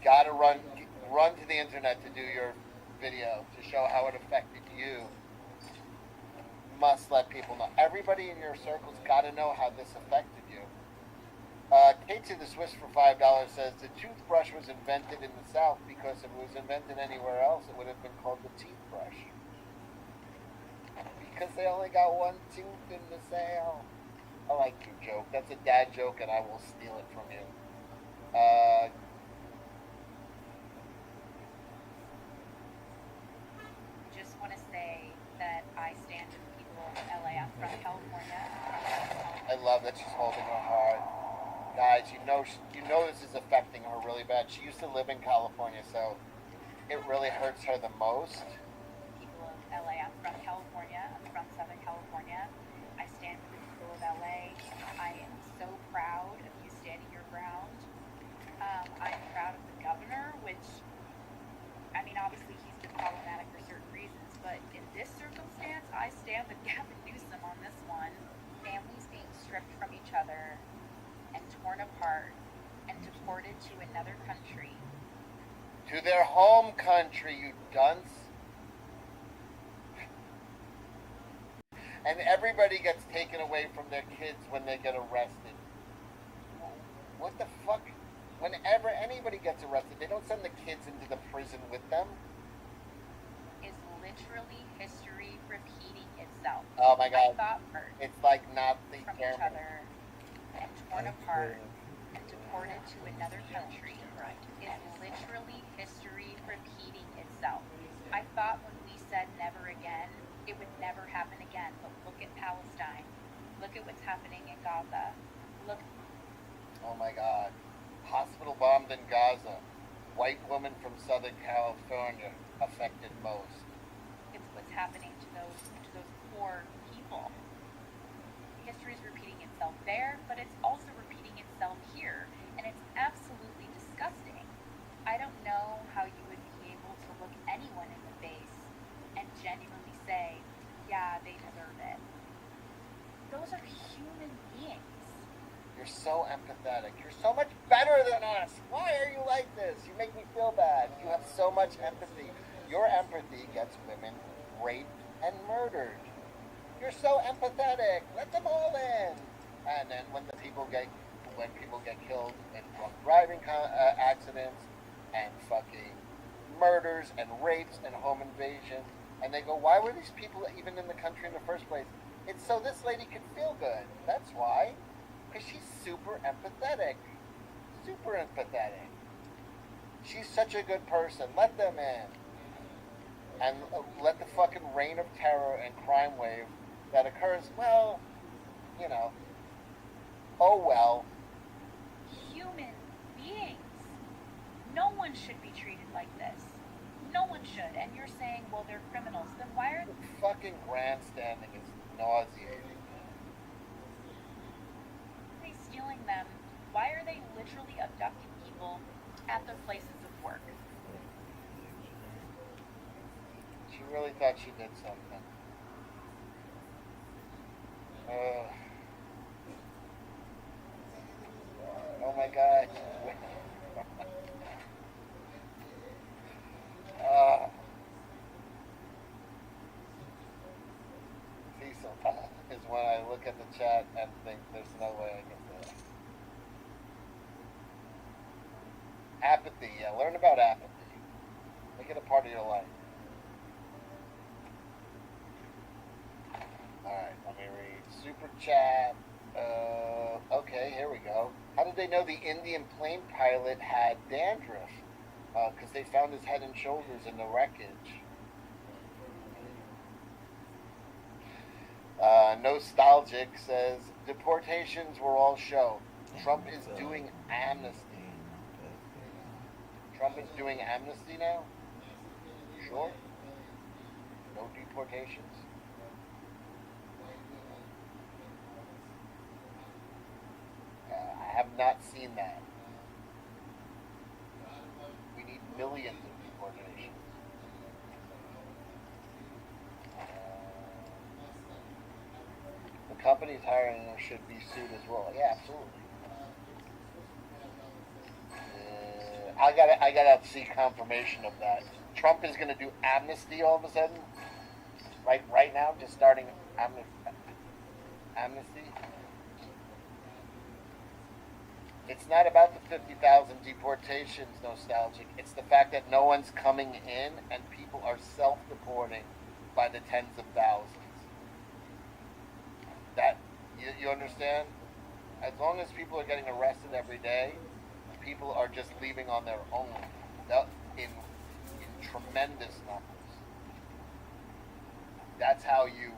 Gotta run to the internet to do your video to show how it affected you. Must let people know. Everybody in your circle's got to know how this affected you. Katie the Swiss for $5 says the toothbrush was invented in the South because if it was invented anywhere else, it would have been called the teeth brush. Because they only got one tooth in the South. I like your joke. That's a dad joke, and I will steal it from you.
Just want to say that I stand with people in LA. I'm from California.
I love that she's holding her heart. Guys, you know this is affecting her really bad. She used to live in California, so it really hurts her the most.
People of LA. I'm from California. I'm from Southern California. I stand with the people of LA. I am so proud of you standing your ground. I'm proud of the governor, which, I mean, obviously he's been problematic for certain reasons, but in this circumstance, I stand with Gavin Newsom on this one. Families being stripped from each other and torn apart and deported to another country.
To their home country, you dunce. And everybody gets taken away from their kids when they get arrested. What the fuck? Whenever anybody gets arrested, they don't send the kids into the prison with them.
Is literally history repeating itself.
Oh my God.
I thought first.
It's like Nazi
from
Germany.
each other and torn apart and deported to another country. Is literally history repeating itself. I thought when we said never again, it would never happen again. But look at Palestine. Look at what's happening in Gaza. Look.
Oh my God. Hospital bombed in Gaza. White woman from Southern California affected most.
It's what's happening to those poor people. History is repeating itself there, but it's also repeating itself here, and it's absolutely disgusting. I don't know how you would be able to look anyone in the face and genuinely say, yeah, they deserve it. Those are human beings.
You're so empathetic. You're so much better than us. Why are you like this? You make me feel bad. You have so much empathy. Your empathy gets women raped and murdered. You're so empathetic. Let them all in. And then when people get killed in drunk driving accidents and fucking murders and rapes and home invasions, and they go, why were these people even in the country in the first place? It's so this lady could feel good. That's why. Because she's super empathetic. Super empathetic. She's such a good person. Let them in. And let the fucking reign of terror and crime wave that occurs, well, you know. Oh well.
Human beings. No one should be treated like this. No one should. And you're saying, well, they're criminals. Then why are
the fucking grandstanding is nauseating.
Stealing them? Why are they literally abducting people at their places of work?
She really thought she did something. Oh my God. Cecil is when I look at the chat and think there's no way I can do it. Apathy, yeah, learn about apathy. Make it a part of your life. Alright, let me read super chat. Okay, here we go. How did they know the Indian plane pilot had dandruff? Because they found his head and shoulders in the wreckage. Nostalgic says, deportations were all show. Trump is doing amnesty. Trump is doing amnesty now? Sure. No deportations. I have not seen that. We need millions of deportations. The companies hiring them should be sued as well. Yeah, absolutely. I gotta see confirmation of that. Trump is gonna do amnesty all of a sudden, right now, just starting amnesty. It's not about the 50,000 deportations, Nostalgic. It's the fact that no one's coming in and people are self-deporting by the tens of thousands. That you understand? As long as people are getting arrested every day, people are just leaving on their own in tremendous numbers. That's how you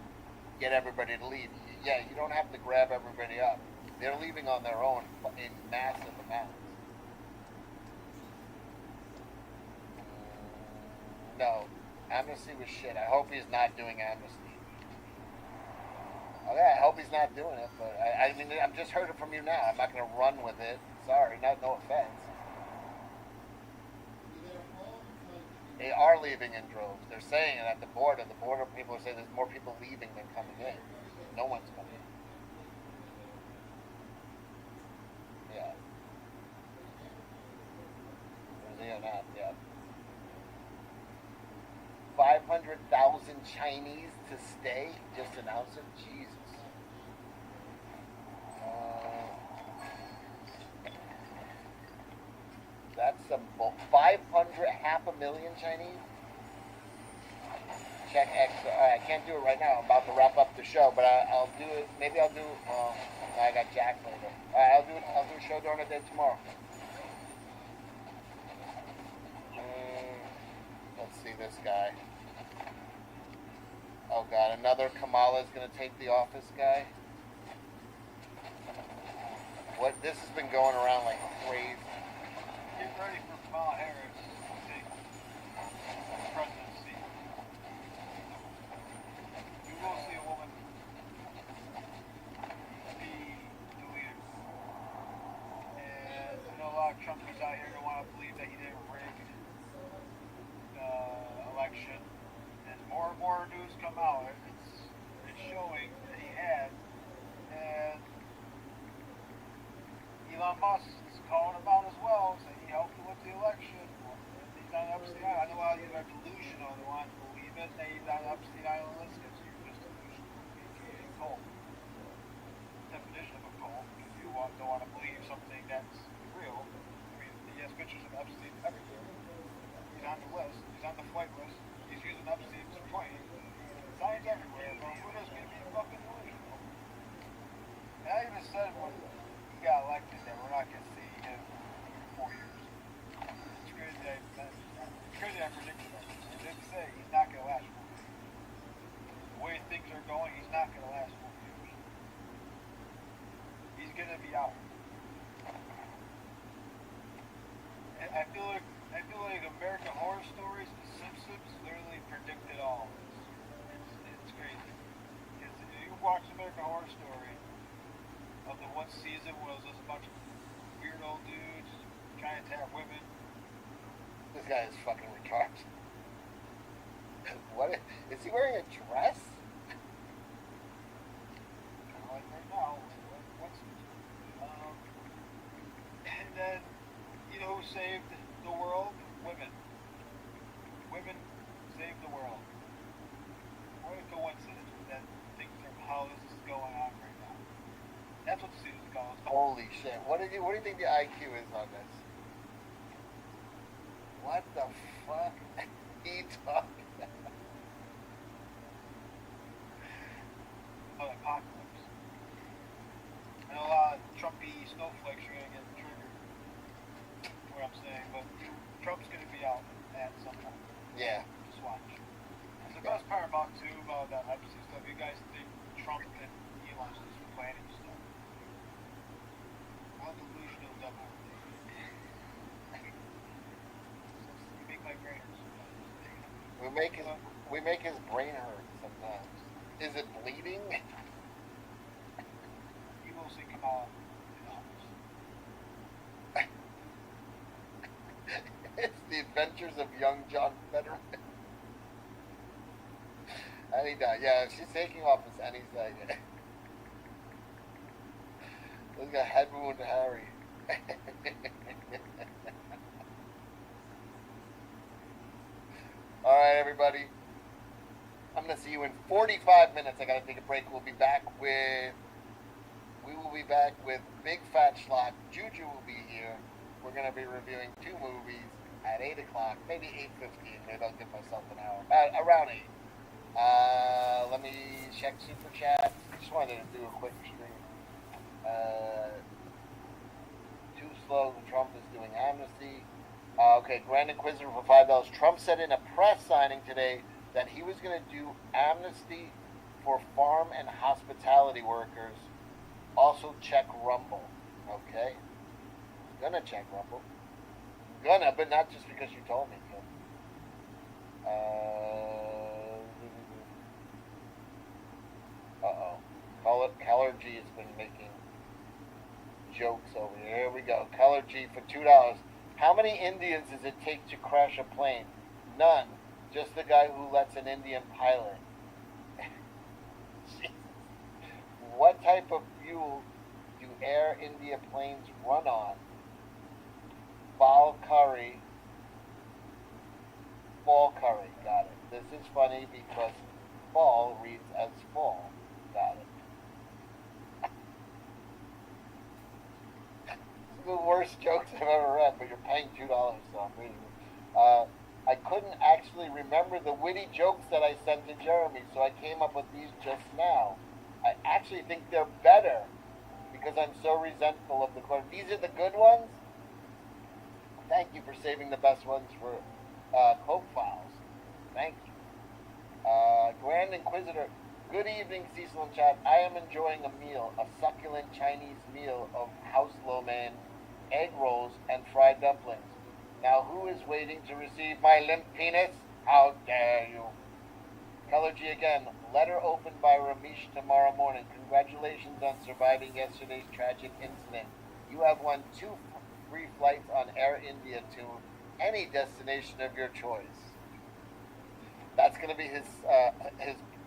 get everybody to leave. Yeah, you don't have to grab everybody up. They're leaving on their own in massive amounts. No, amnesty was shit. I hope he's not doing amnesty. Okay, I hope he's not doing it, but I mean, I've just heard it from you now. I'm not going to run with it. Sorry, no offense. They are leaving in droves. They're saying it at the border. The border people are saying there's more people leaving than coming in. No one's coming in. Yeah. Brazil not, yeah. 500,000 Chinese to stay? Just announce it? Jesus. That's some 500,000 Chinese? Check X. I can't do it right now. I'm about to wrap up the show, but I'll do it. Maybe I'll do. I got Jack later. I'll do a show during the day tomorrow. Let's see this guy. Oh God, another Kamala's gonna take the office guy. What? This has been going around like crazy.
Get ready for Kamala Harris to take the presidency. You will see a woman be the leader. And I know a lot of Trumpies out here don't want to believe that he didn't rig the election. As more and more news come out, it's showing that he had. And Elon Musk is calling him out as well, saying he helped him with the election. He's on Epstein Island. I know how you are delusional. They want to believe it. He's on Epstein Island list because you're just delusional. AKA cult. Definition of a cult. If you don't want to believe something that's real, I mean, he has pictures of Epstein everywhere. He's on the list. He's on the flight list. He's using Epstein's plane. Signs everywhere, but we're just going to be fucking delusional. And I even said when he got elected that we're not going to see him for 4 years. It's crazy I predicted that. I did say he's not going to last 4 years. The way things are going, he's not going to last 4 years. He's going to be out. And I feel like American Horror Stories, The Simpsons, literally predicted all of this. It's crazy. If you watch American Horror Story, of the one season was just a bunch of weird old dudes trying to attack women.
This guy is fucking retarded. What is he wearing a dress?
then, you know who saved the world? Women. Women saved the world. What a coincidence that things are how this is going on right now. That's what the series goes.
Holy shit! What do you think the IQ is on this? What the fuck? He talking about?
Oh, apocalypse. I know a lot of Trumpy snowflakes are gonna get triggered. That's what I'm saying, but Trump's gonna be out at some point.
Yeah.
Just watch. That's the best part about that Epstein stuff. You guys think Trump and Elon's just planning stuff. How delusional is that? You make my brain hurt sometimes.
We make his brain hurt sometimes. Is it bleeding?
You will see Kamala in office.
It's the adventures of young John Fetterman. Any day. Yeah, she's taking office any second. Look at head wound Harry. Alright, everybody. I'm going to see you in 45 minutes. I got to take a break. We will be back with Big Fat Schlock. Juju will be here. We're going to be reviewing 2 movies at 8 o'clock, maybe 8:15. Maybe I'll give myself an hour. Around 8. Let me check Super Chat. Just wanted to do a quick stream. Too slow. Trump is doing amnesty. Okay, Grand Inquisitor for $5. Trump said in a press signing today that he was going to do amnesty for farm and hospitality workers. Also check Rumble. Okay? Gonna check Rumble. Gonna, but not just because you told me to. Color G has been making jokes over here. Here we go. Color G for $2. How many Indians does it take to crash a plane? None. Just the guy who lets an Indian pilot. What type of fuel do Air India planes run on? Bal curry. Got it. This is funny because ball reads as fall. Got it. The worst jokes I've ever read, but you're paying $2, so I'm reading them. I couldn't actually remember the witty jokes that I sent to Jeremy, so I came up with these just now. I actually think they're better because I'm so resentful of the court. These are the good ones. Thank you for saving the best ones for Coke Files. Thank you. Grand Inquisitor, good evening, Cecil and Chat. I am enjoying a meal, a succulent Chinese meal of house lo mein, egg rolls, and fried dumplings. Now who is waiting to receive my limp penis? How dare you? Color G again. Letter opened by Ramesh tomorrow morning. Congratulations on surviving yesterday's tragic incident. You have won 2 free flights on Air India to any destination of your choice. That's going to be his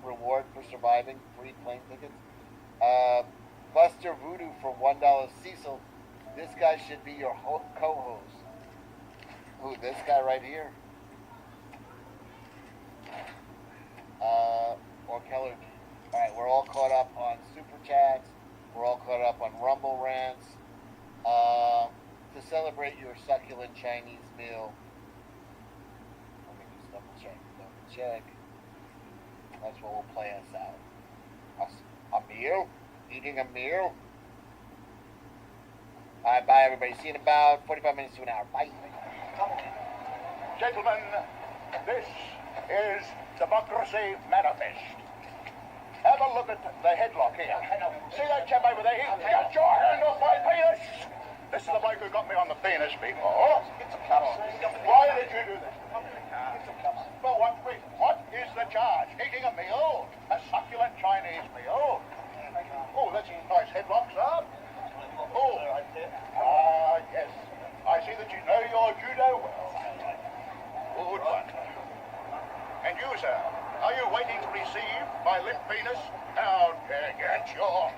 reward for surviving, free plane tickets. Buster Voodoo for $1. Cecil, this guy should be your co-host. Who, this guy right here? Or Keller. Alright, we're all caught up on Super Chats. We're all caught up on Rumble Rants. To celebrate your succulent Chinese meal. Let me just double check. That's what will play us out. A meal? Eating a meal? Alright, bye everybody. See you in about 45 minutes to an hour. Bye.
Gentlemen, this is Democracy Manifest. Have a look at the headlock here. See that chap over there? Get your hand off my penis! This is the bloke who got me on the penis before. Why did you do this? For what reason? What is the charge? Eating a meal? A succulent Chinese meal? Oh, that's a nice headlock, sir. Oh, yes. I see that you know your judo well. Good one. And you, sir, are you waiting to receive my limp penis? Now, get your hands off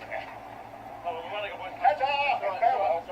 me. Hands off! Farewell.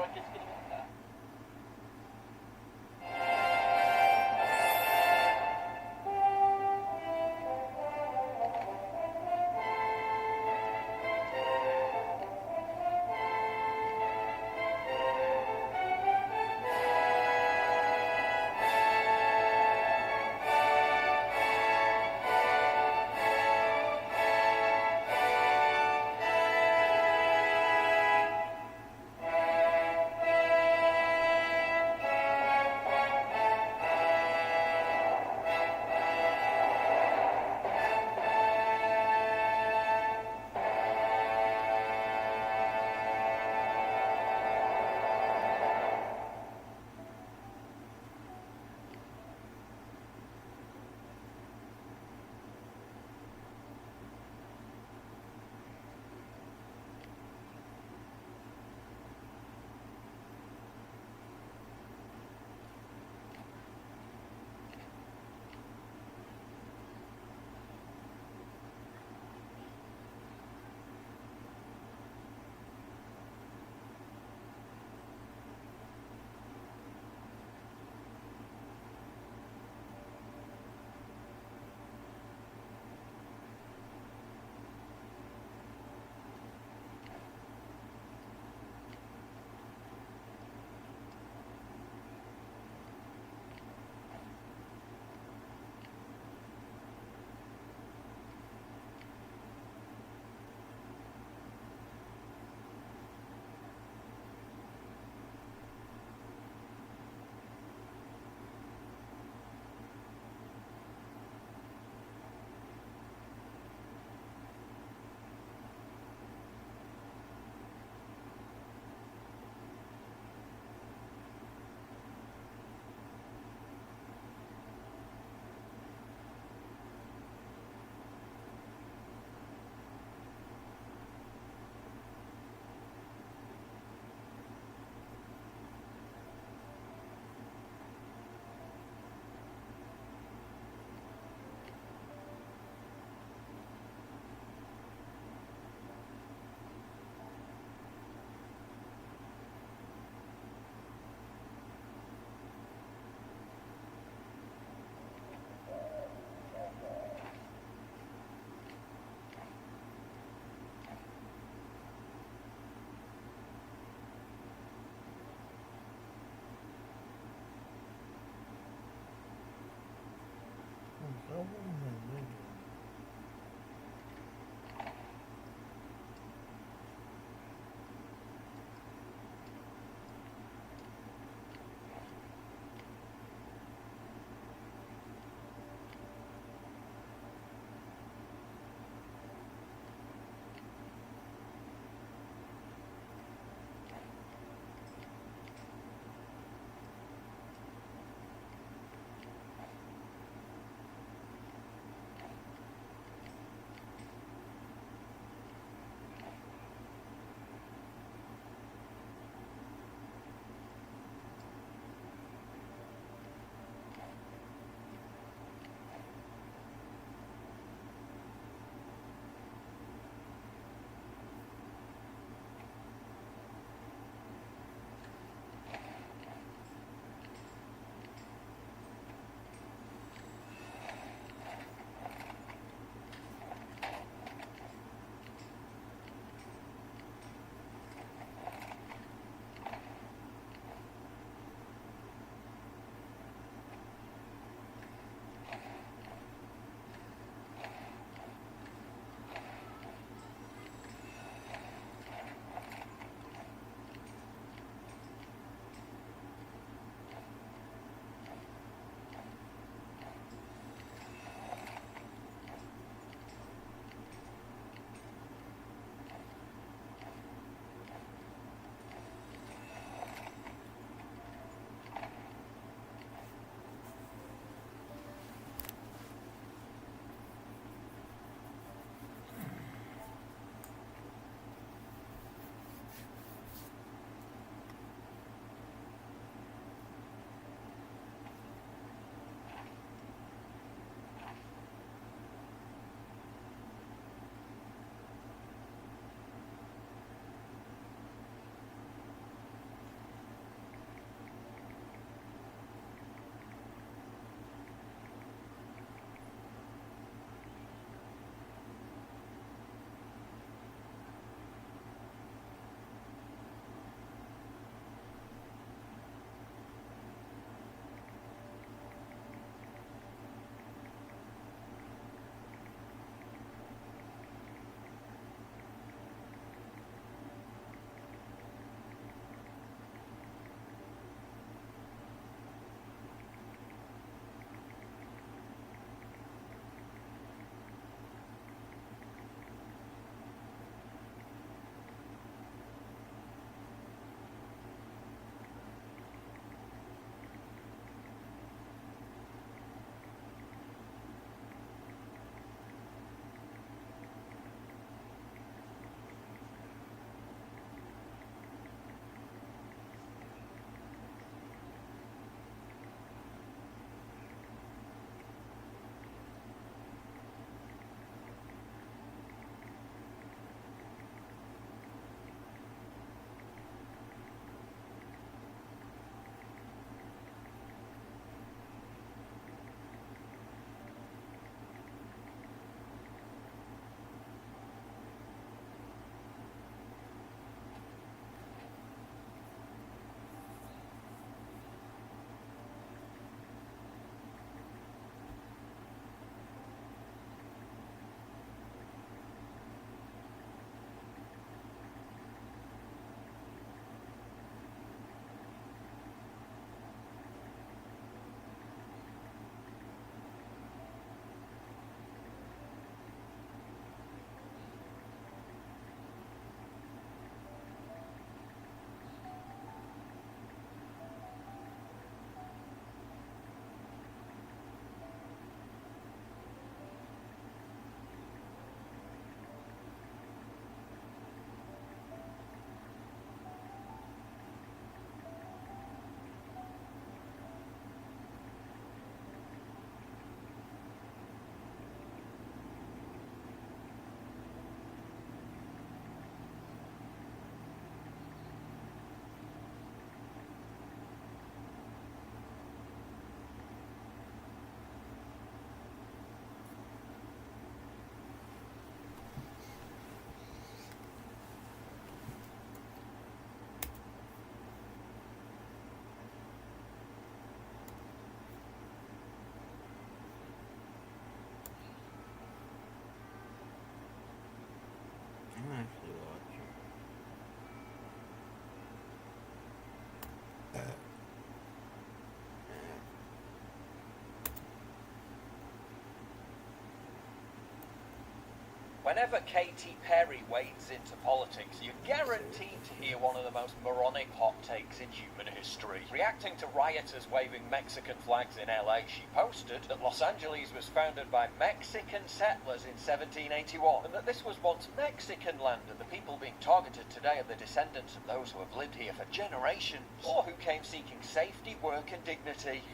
Whenever Katy Perry wades into politics, you're guaranteed to hear one of the most moronic hot takes in human history. Reacting to rioters waving Mexican flags in LA, she posted that Los Angeles was founded by Mexican settlers in 1781, and that this was once Mexican land, and the people being targeted today are the descendants of those who have lived here for generations, or who came seeking safety, work, and dignity.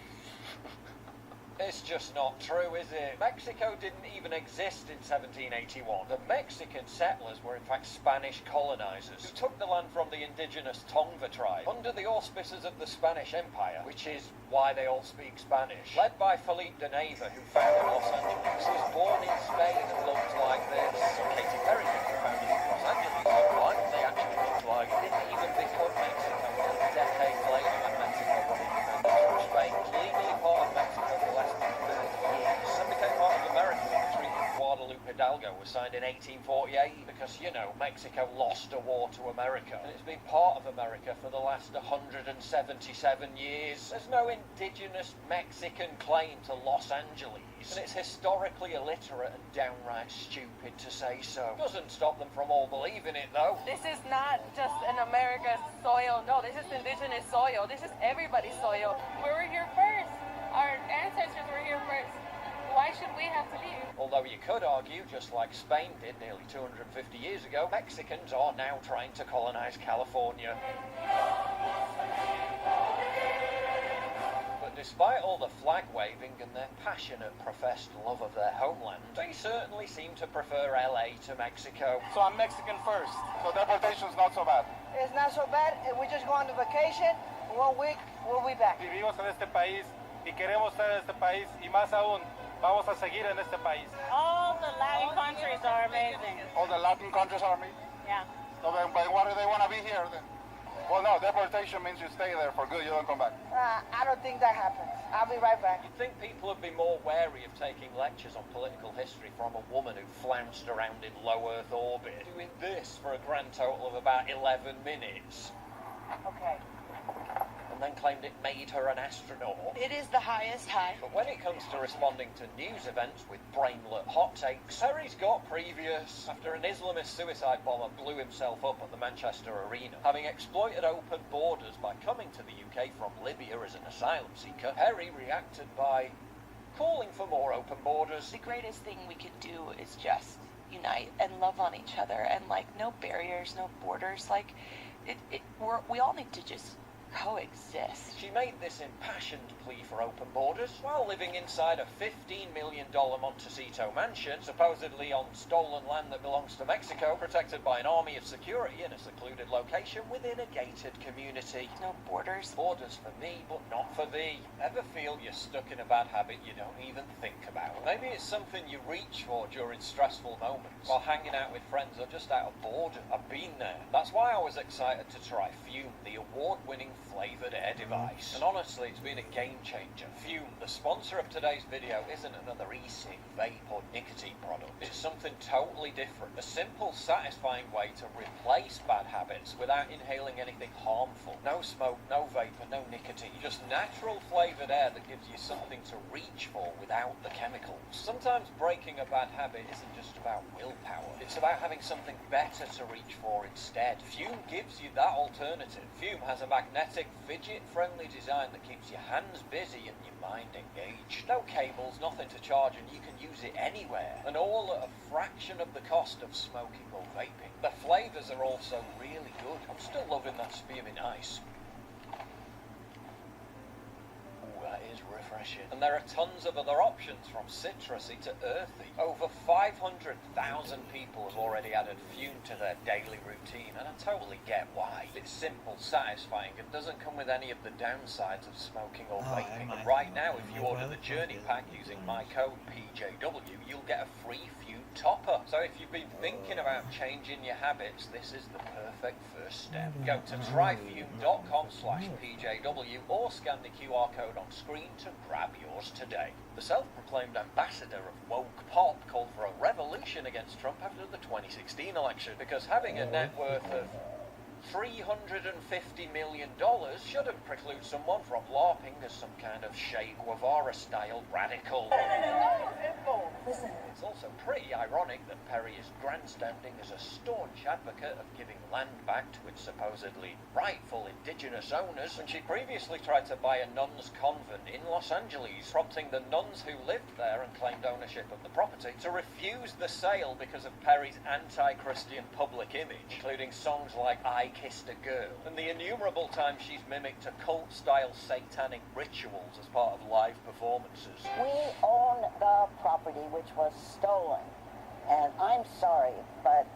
It's just not true, is it? Mexico didn't even exist in 1781. The Mexican settlers were in fact Spanish colonizers who took the land from the indigenous Tongva tribe under the auspices of the Spanish Empire, which is why they all speak Spanish. Led by Felipe de Neva, who founded Los Angeles. He was born in Spain and looked like this. So Katy Perry founded Los Angeles looked like they actually looked like. It didn't even become Mexico until decades later when Mexico got independence from Spain. It was legally part of Mexico for less than 30 years. And became part of America when the Treaty of Guadalupe Hidalgo was signed in 1848 because, you know, Mexico lost a war to America. And it's been part of America for the last 177 years. There's no indigenous Mexican claim to Los Angeles. And it's historically illiterate and downright stupid to say so. Doesn't stop them from all believing it, though.
This is not just an American soil. No, this is indigenous soil. This is everybody's soil. We were here first. Our ancestors were here first. Why should we have to be?
Although you could argue, just like Spain did nearly 250 years ago, Mexicans are now trying to colonize California. But despite all the flag waving and their passionate professed love of their homeland, they certainly seem to prefer LA to Mexico.
So I'm Mexican first, so deportation's not so bad.
It's not so bad, and we just go on vacation. 1 week, we'll be back.
Vivimos en este país y queremos ser este país, y más aún, vamos a seguir en este país.
All the Latin countries are amazing.
All the Latin countries are amazing?
Yeah.
So then, but why do they want to be here then? Well, no, deportation means you stay there for good, you don't come back.
I don't think that happens. I'll be right back.
You'd think people would be more wary of taking lectures on political history from a woman who flounced around in low Earth orbit, doing this for a grand total of about 11 minutes.
Okay.
And then claimed it made her an astronaut.
It is the highest high.
But when it comes to responding to news events with brainlet hot takes, Perry's got previous. After an Islamist suicide bomber blew himself up at the Manchester Arena, having exploited open borders by coming to the UK from Libya as an asylum seeker, Perry reacted by calling for more open borders.
The greatest thing we can do is just unite and love on each other, and like no barriers, no borders. Like we all need to just coexist.
She made this impassioned plea for open borders while living inside a $15 million Montecito mansion, supposedly on stolen land that belongs to Mexico, protected by an army of security in a secluded location within a gated community.
No borders.
Borders for me, but not for thee. Ever feel you're stuck in a bad habit you don't even think about? Maybe it's something you reach for during stressful moments, while hanging out with friends or just out of boredom. I've been there. That's why I was excited to try Fume, the award-winning flavoured air device. And honestly, it's been a game changer. Fume, the sponsor of today's video, isn't another e-cig, vape or nicotine product. It's something totally different. A simple, satisfying way to replace bad habits without inhaling anything harmful. No smoke, no vapor, no nicotine. Just natural flavoured air that gives you something to reach for without the chemicals. Sometimes breaking a bad habit isn't just about willpower. It's about having something better to reach for instead. Fume gives you that alternative. Fume has a magnetic, fidget-friendly design that keeps your hands busy and your mind engaged. No cables, nothing to charge, and you can use it anywhere. And all at a fraction of the cost of smoking or vaping. The flavours are also really good. I'm still loving that spearmint ice. That is refreshing. And there are tons of other options, from citrusy to earthy. Over 500,000 people have already added Fume to their daily routine, and I totally get why. It's simple, satisfying, and doesn't come with any of the downsides of smoking or vaping. And right now, if you order the Journey Pack using my code PJW, you'll get a free Fume topper. So if you've been thinking about changing your habits, this is the perfect first step. Go to tryfume.com/PJW or scan the QR code on screen to grab yours today. The self-proclaimed ambassador of woke pop called for a revolution against Trump after the 2016 election, because having a net worth of $350 million shouldn't preclude someone from LARPing as some kind of Che Guevara-style radical.
Listen.
It's also pretty ironic that Perry is grandstanding as a staunch advocate of giving land back to its supposedly rightful indigenous owners when she previously tried to buy a nuns' convent in Los Angeles, prompting the nuns who lived there and claimed ownership of the property to refuse the sale because of Perry's anti-Christian public image, including songs like I Kissed a Girl, and the innumerable times she's mimicked occult-style satanic rituals as part of live performances.
We own the property which was stolen. And I'm sorry, but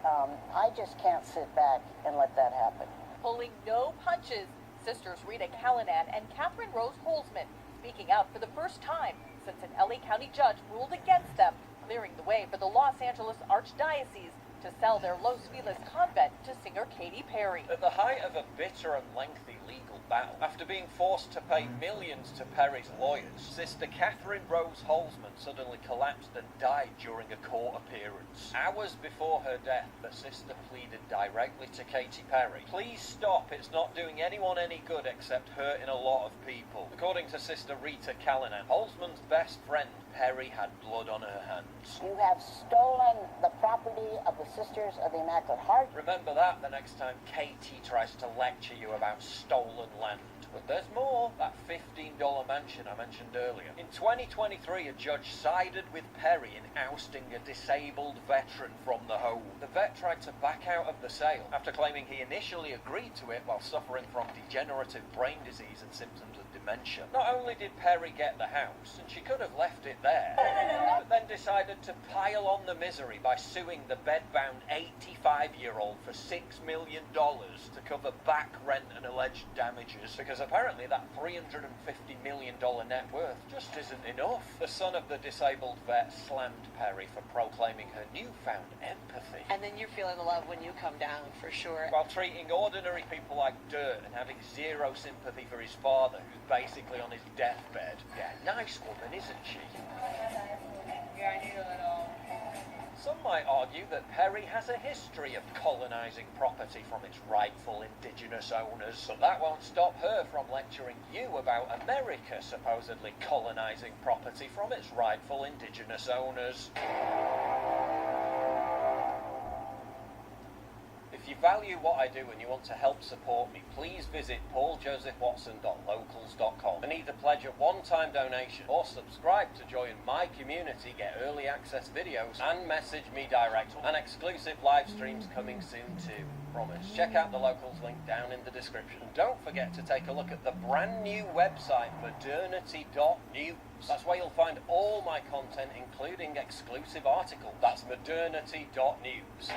I just can't sit back and let that happen.
Pulling no punches, Sisters Rita Callanan and Catherine Rose Holzman speaking out for the first time since an LA County judge ruled against them, clearing the way for the Los Angeles Archdiocese to sell their Los Feliz convent to singer Katy Perry.
At the height of a bitter and lengthy legal battle, after being forced to pay millions to Perry's lawyers, Sister Catherine Rose Holzman suddenly collapsed and died during a court appearance. Hours before her death, the sister pleaded directly to Katy Perry, "Please stop, it's not doing anyone any good except hurting a lot of people." According to Sister Rita Callanan, Holzman's best friend Perry had blood on her hands.
You have stolen the property of the Sisters of the Immaculate Heart.
Remember that the next time Katie tries to lecture you about stolen land. But there's more. That $15 mansion I mentioned earlier. In 2023, a judge sided with Perry in ousting a disabled veteran from the home. The vet tried to back out of the sale after claiming he initially agreed to it while suffering from degenerative brain disease and symptoms of dementia. Not only did Perry get the house, and she could have left it there, but then decided to pile on the misery by suing the bedbound 85-year-old for $6 million to cover back rent and alleged damages, because apparently that $350 million net worth just isn't enough. The son of the disabled vet slammed Perry for proclaiming her newfound empathy.
And then you're feeling the love when you come down, for sure.
While treating ordinary people like dirt and having zero sympathy for his father, who's basically on his deathbed. Yeah, nice woman, isn't she?
Yeah, I knew it all.
Some might argue that Perry has a history of colonising property from its rightful indigenous owners, but that won't stop her from lecturing you about America supposedly colonising property from its rightful indigenous owners. If you value what I do and you want to help support me, please visit pauljosephwatson.locals.com and either pledge a one-time donation or subscribe to join my community, get early access videos, and message me directly. And exclusive live streams coming soon too. Promise. Check out the Locals link down in the description. And don't forget to take a look at the brand new website, modernity.news. That's where you'll find all my content, including exclusive articles. That's modernity.news.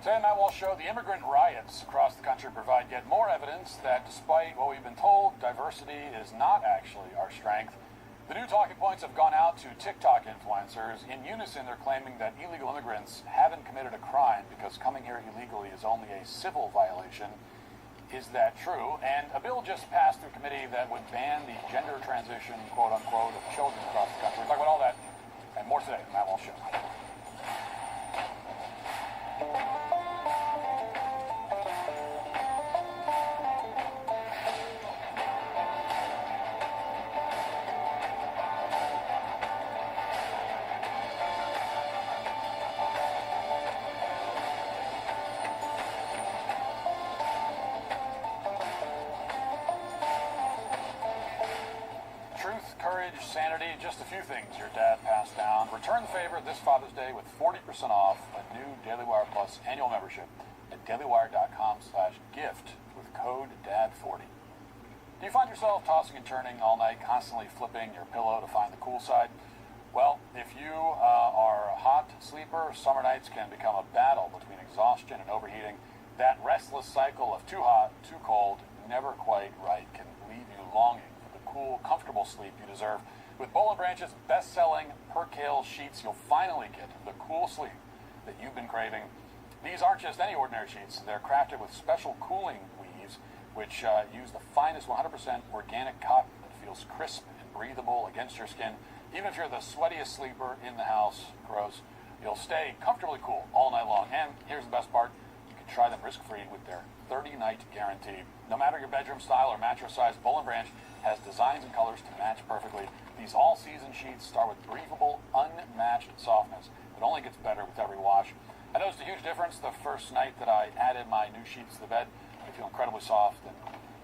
Today on Matt Walsh Show, the immigrant riots across the country provide yet more evidence that despite what we've been told, diversity is not actually our strength. The new talking points have gone out to TikTok influencers. In unison, they're claiming that illegal immigrants haven't committed a crime because coming here illegally is only a civil violation. Is that true? And a bill just passed through committee that would ban the gender transition, quote unquote, of children across the country. We'll talk about all that and more today on Matt Walsh Show. Truth, courage, sanity, just a few things your dad passed down. Return the favor this Father's Day with 40% off a new Daily Wire Plus annual membership at dailywire.com/gift with code DAD40. Do you find yourself tossing and turning all night, constantly flipping your pillow to find the cool side? Well, if you are a hot sleeper, summer nights can become a battle between exhaustion and overheating. That restless cycle of too hot, too cold, never quite right can leave you longing cool, comfortable sleep you deserve. With Boll & Branch's best-selling Percale sheets, you'll finally get the cool sleep that you've been craving. These aren't just any ordinary sheets. They're crafted with special cooling weaves, which use the finest 100% organic cotton that feels crisp and breathable against your skin. Even if you're the sweatiest sleeper in the house, gross, you'll stay comfortably cool all night long. And here's the best part. You can try them risk-free with their 30-night guarantee. No matter your bedroom style or mattress size, Boll & Branch has designs and colors to match perfectly. These all-season sheets start with breathable, unmatched softness that only gets better with every wash. I noticed a huge difference the first night that I added my new sheets to the bed. They feel incredibly soft, and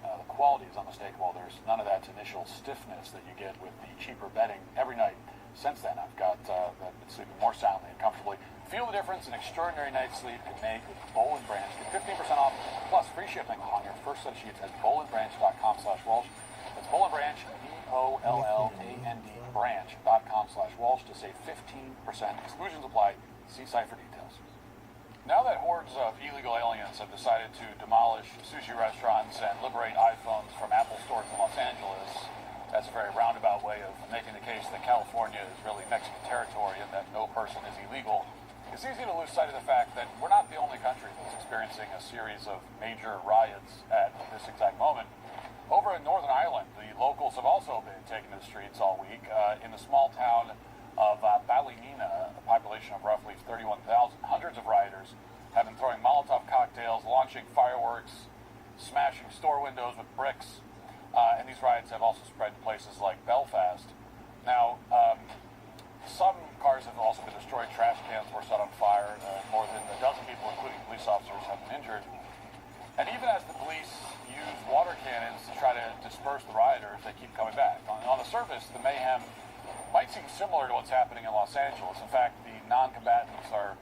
the quality is unmistakable. There's none of that initial stiffness that you get with the cheaper bedding every night. Since then, I've got been sleeping more soundly and comfortably. Feel the difference an extraordinary night's sleep can make with Boll & Branch. Get 15% off plus free shipping on your first set of sheets at bollandbranch.com/Walsh. That's Boll & Branch, BOLLAND branch.com/Walsh to save 15%. Exclusions apply. See site for details. Now that hordes of illegal aliens have decided to demolish sushi restaurants and liberate iPhones from Apple stores in Los Angeles, that's a very roundabout way of making the case that California is really Mexican territory and that no person is illegal. It's easy to lose sight of the fact that we're not the only country that's experiencing a series of major riots at this exact moment. Over in Northern Ireland, the locals have also been taking to the streets all week. In the small town of Ballymena, a population of roughly 31,000, hundreds of rioters have been throwing Molotov cocktails, launching fireworks, smashing store windows with bricks, and these riots have also spread to places like Belfast. Now, some cars have also been destroyed, trash cans were set on fire, more than a dozen people, including police officers, have been injured. And even as the police use water cannons to try to disperse the rioters, they keep coming back. On the surface, the mayhem might seem similar to what's happening in Los Angeles. In fact, the non-combatants are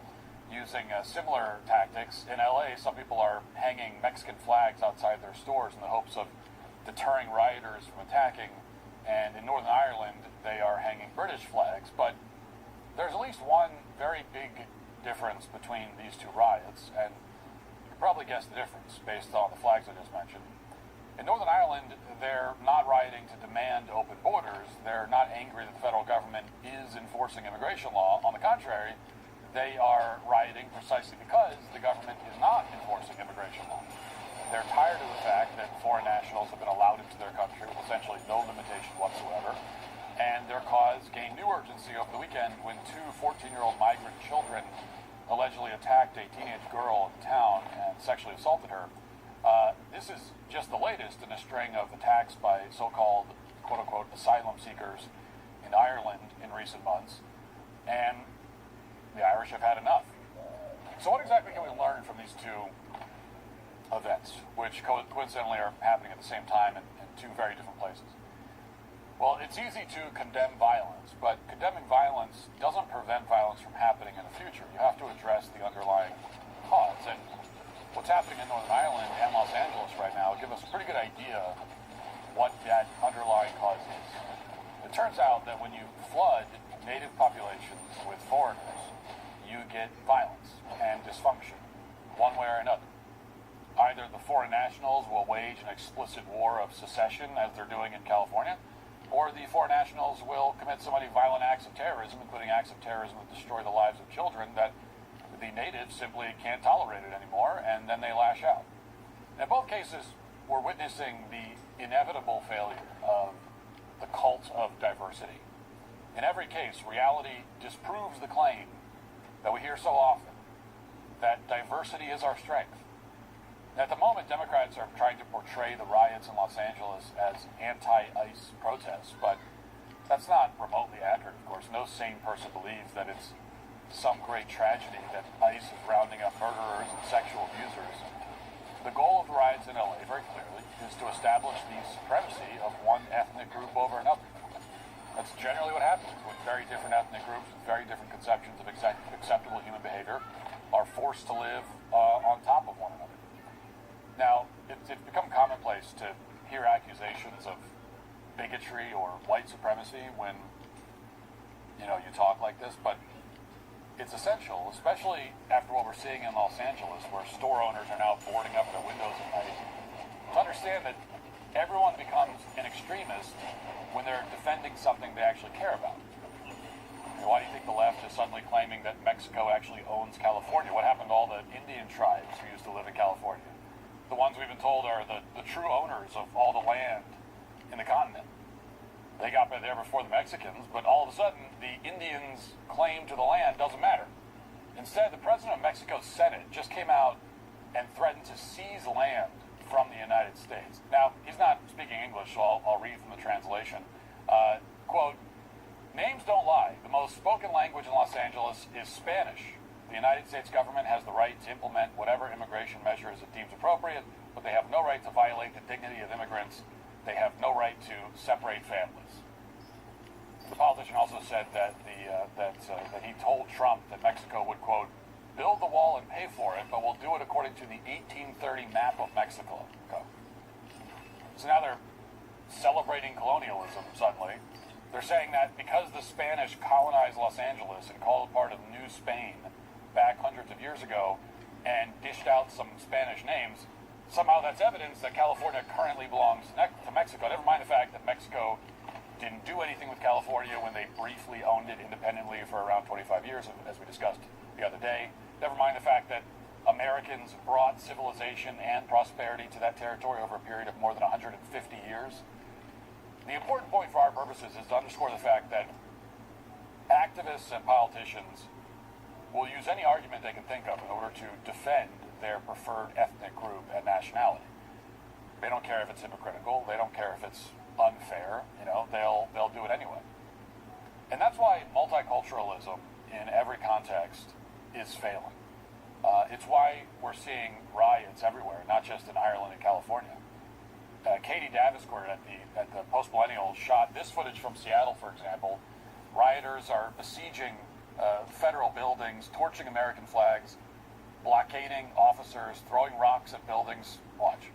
using similar tactics. In LA, some people are hanging Mexican flags outside their stores in the hopes of deterring rioters from attacking. And in Northern Ireland, they are hanging British flags. But there's at least one very big difference between these two riots, and you can probably guess the difference based on the flags I just mentioned. In Northern Ireland, they're not rioting to demand open borders. They're not angry that the federal government is enforcing immigration law. On the contrary, they are rioting precisely because the government is not enforcing immigration law. They're tired of the fact that foreign nationals have been allowed into their country with essentially no limitation whatsoever. And their cause gained new urgency over the weekend when two 14-year-old migrant children allegedly attacked a teenage girl in town and sexually assaulted her. This is just the latest in a string of attacks by so-called, quote-unquote, asylum seekers in Ireland in recent months. And the Irish have had enough. So what exactly can we learn from these two events, which coincidentally are happening at the same time in two very different places? Well, it's easy to condemn violence, but condemning violence doesn't prevent violence from happening in the future. You have to address the underlying cause. And what's happening in Northern Ireland and Los Angeles right now give us a pretty good idea what that underlying cause is. It turns out that when you flood native populations with foreigners, you get violence and dysfunction. one way or another. Either the foreign nationals will wage an explicit war of secession, as they're doing in California, or the foreign nationals will commit so many violent acts of terrorism, including acts of terrorism that destroy the lives of children, that the natives simply can't tolerate it anymore, and then they lash out. In both cases, we're witnessing the inevitable failure of the cult of diversity. In every case, reality disproves the claim that we hear so often, that diversity is our strength. At the moment, Democrats are trying to portray the riots in Los Angeles as anti-ICE protests, but that's not remotely accurate, of course. No sane person believes that it's some great tragedy that ICE is rounding up murderers and sexual abusers. The goal of the riots in LA, very clearly, is to establish the supremacy of one ethnic group over another. That's generally what happens when very different ethnic groups with very different conceptions of acceptable human behavior are forced to live on top of one another. Now, it's become commonplace to hear accusations of bigotry or white supremacy when, you talk like this, but it's essential, especially after what we're seeing in Los Angeles, where store owners are now boarding up their windows at night, to understand that everyone becomes an extremist when they're defending something they actually care about. Why do you think the left is suddenly claiming that Mexico actually owns California? What happened to all the Indian tribes who used to live in California? The ones we've been told are the true owners of all the land in the continent. They got there before the Mexicans, but all of a sudden, the Indians' claim to the land doesn't matter. Instead, the president of Mexico's Senate just came out and threatened to seize land from the United States. Now, he's not speaking English, so I'll read from the translation. Quote, "Names don't lie. The most spoken language in Los Angeles is Spanish. The United States government has the right to implement whatever immigration measures it deems appropriate, but they have no right to violate the dignity of immigrants. They have no right to separate families." The politician also said that that he told Trump that Mexico would, quote, "build the wall and pay for it, but we'll do it according to the 1830 map of Mexico." So now they're celebrating colonialism suddenly. They're saying that because the Spanish colonized Los Angeles and called it part of New Spain back hundreds of years ago and dished out some Spanish names, somehow that's evidence that California currently belongs to Mexico. Never mind the fact that Mexico didn't do anything with California when they briefly owned it independently for around 25 years, as we discussed the other day. Never mind the fact that Americans brought civilization and prosperity to that territory over a period of more than 150 years. The important point for our purposes is to underscore the fact that activists and politicians will use any argument they can think of in order to defend their preferred ethnic group and nationality. They don't care if it's hypocritical. They don't care if it's unfair. They'll do it anyway. And that's why multiculturalism in every context is failing. It's why we're seeing riots everywhere, not just in Ireland and California. Katie Daviscourt at the Post Millennial shot this footage from Seattle, for example. Rioters are besieging federal buildings, torching American flags, blockading officers, throwing rocks at buildings. Watch.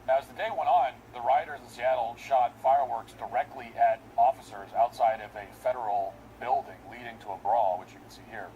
As the day went on, the rioters in Seattle shot fireworks directly at officers outside of a federal building, leading to a brawl, which you can see here.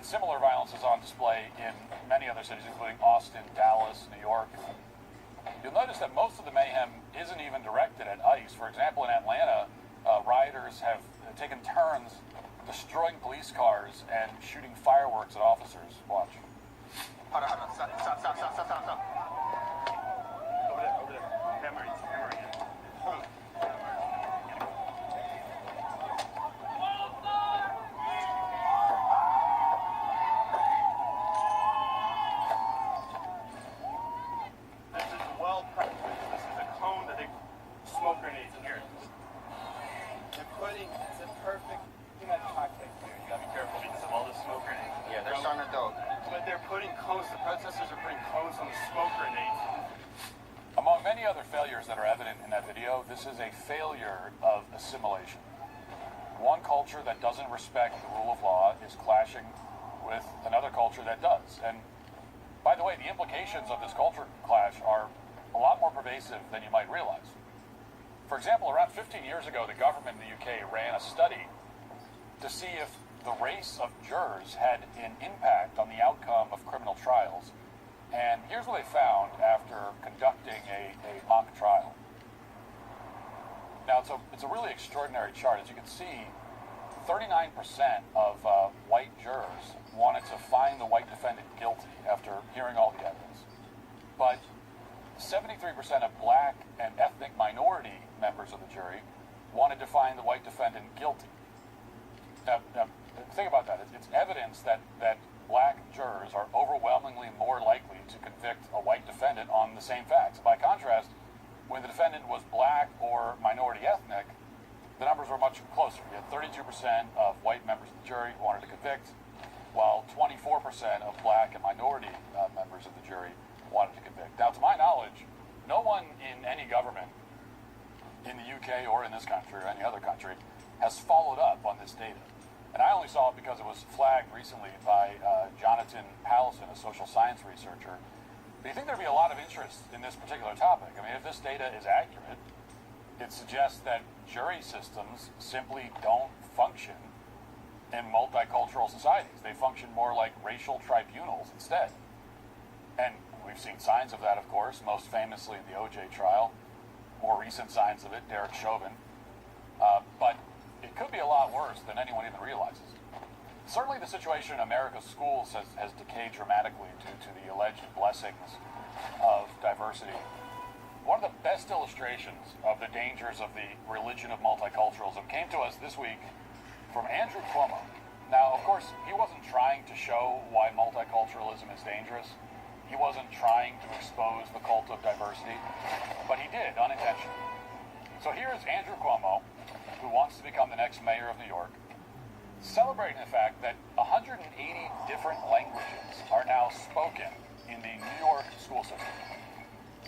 similar violence is on display in many other cities, including Austin, Dallas, New York. You'll notice that most of the mayhem isn't even directed at ICE. For example, in Atlanta, rioters have taken turns destroying police cars and shooting fireworks at officers. Watch.
Hold on. Stop. Over there. Camera again. This is well practiced. This is a cone that they smoke grenades in here. They're putting, it's a perfect, you have context here. You gotta be careful because of all the smoke grenades.
Yeah, they're starting to go.
But they're putting cones, the protesters are putting cones on the smoke grenades.
Among many other failures that are evident in that video, this is a failure of assimilation. One culture that doesn't respect the rule of law is clashing with another culture that does. And by the way, the implications of this culture clash are a lot more pervasive than you might realize. For example, around 15 years ago, the government in the UK ran a study to see if the race of jurors had an impact on the outcome of criminal trials. And here's what they found after conducting a mock trial. Now, it's a really extraordinary chart. As you can see, 39% of white jurors wanted to find the white defendant guilty after hearing all the evidence. But 73% of black and ethnic minority members of the jury wanted to find the white defendant guilty. Now think about that. It's evidence that black jurors are overwhelmingly more likely to convict a white defendant on the same facts. By contrast, when the defendant was black or minority ethnic, the numbers were much closer. You had 32% of white members of the jury who wanted to convict, while 24% of black and minority members of the jury wanted to convict. Now, to my knowledge, no one in any government in the UK or in this country or any other country has followed up on this data. And I only saw it because it was flagged recently by Jonathan Pallison, a social science researcher. But you think there'd be a lot of interest in this particular topic? I mean, if this data is accurate, it suggests that jury systems simply don't function in multicultural societies. They function more like racial tribunals instead. And we've seen signs of that, of course, most famously in the OJ trial. More recent signs of it, Derek Chauvin. But it could be a lot worse than anyone even realizes. Certainly the situation in America's schools has decayed dramatically due to the alleged blessings of diversity. One of the best illustrations of the dangers of the religion of multiculturalism came to us this week from Andrew Cuomo. Now, of course, he wasn't trying to show why multiculturalism is dangerous. He wasn't trying to expose the cult of diversity, but he did unintentionally. So here's Andrew Cuomo, who wants to become the next mayor of New York, celebrating the fact that 180 different languages are now spoken in the New York school system.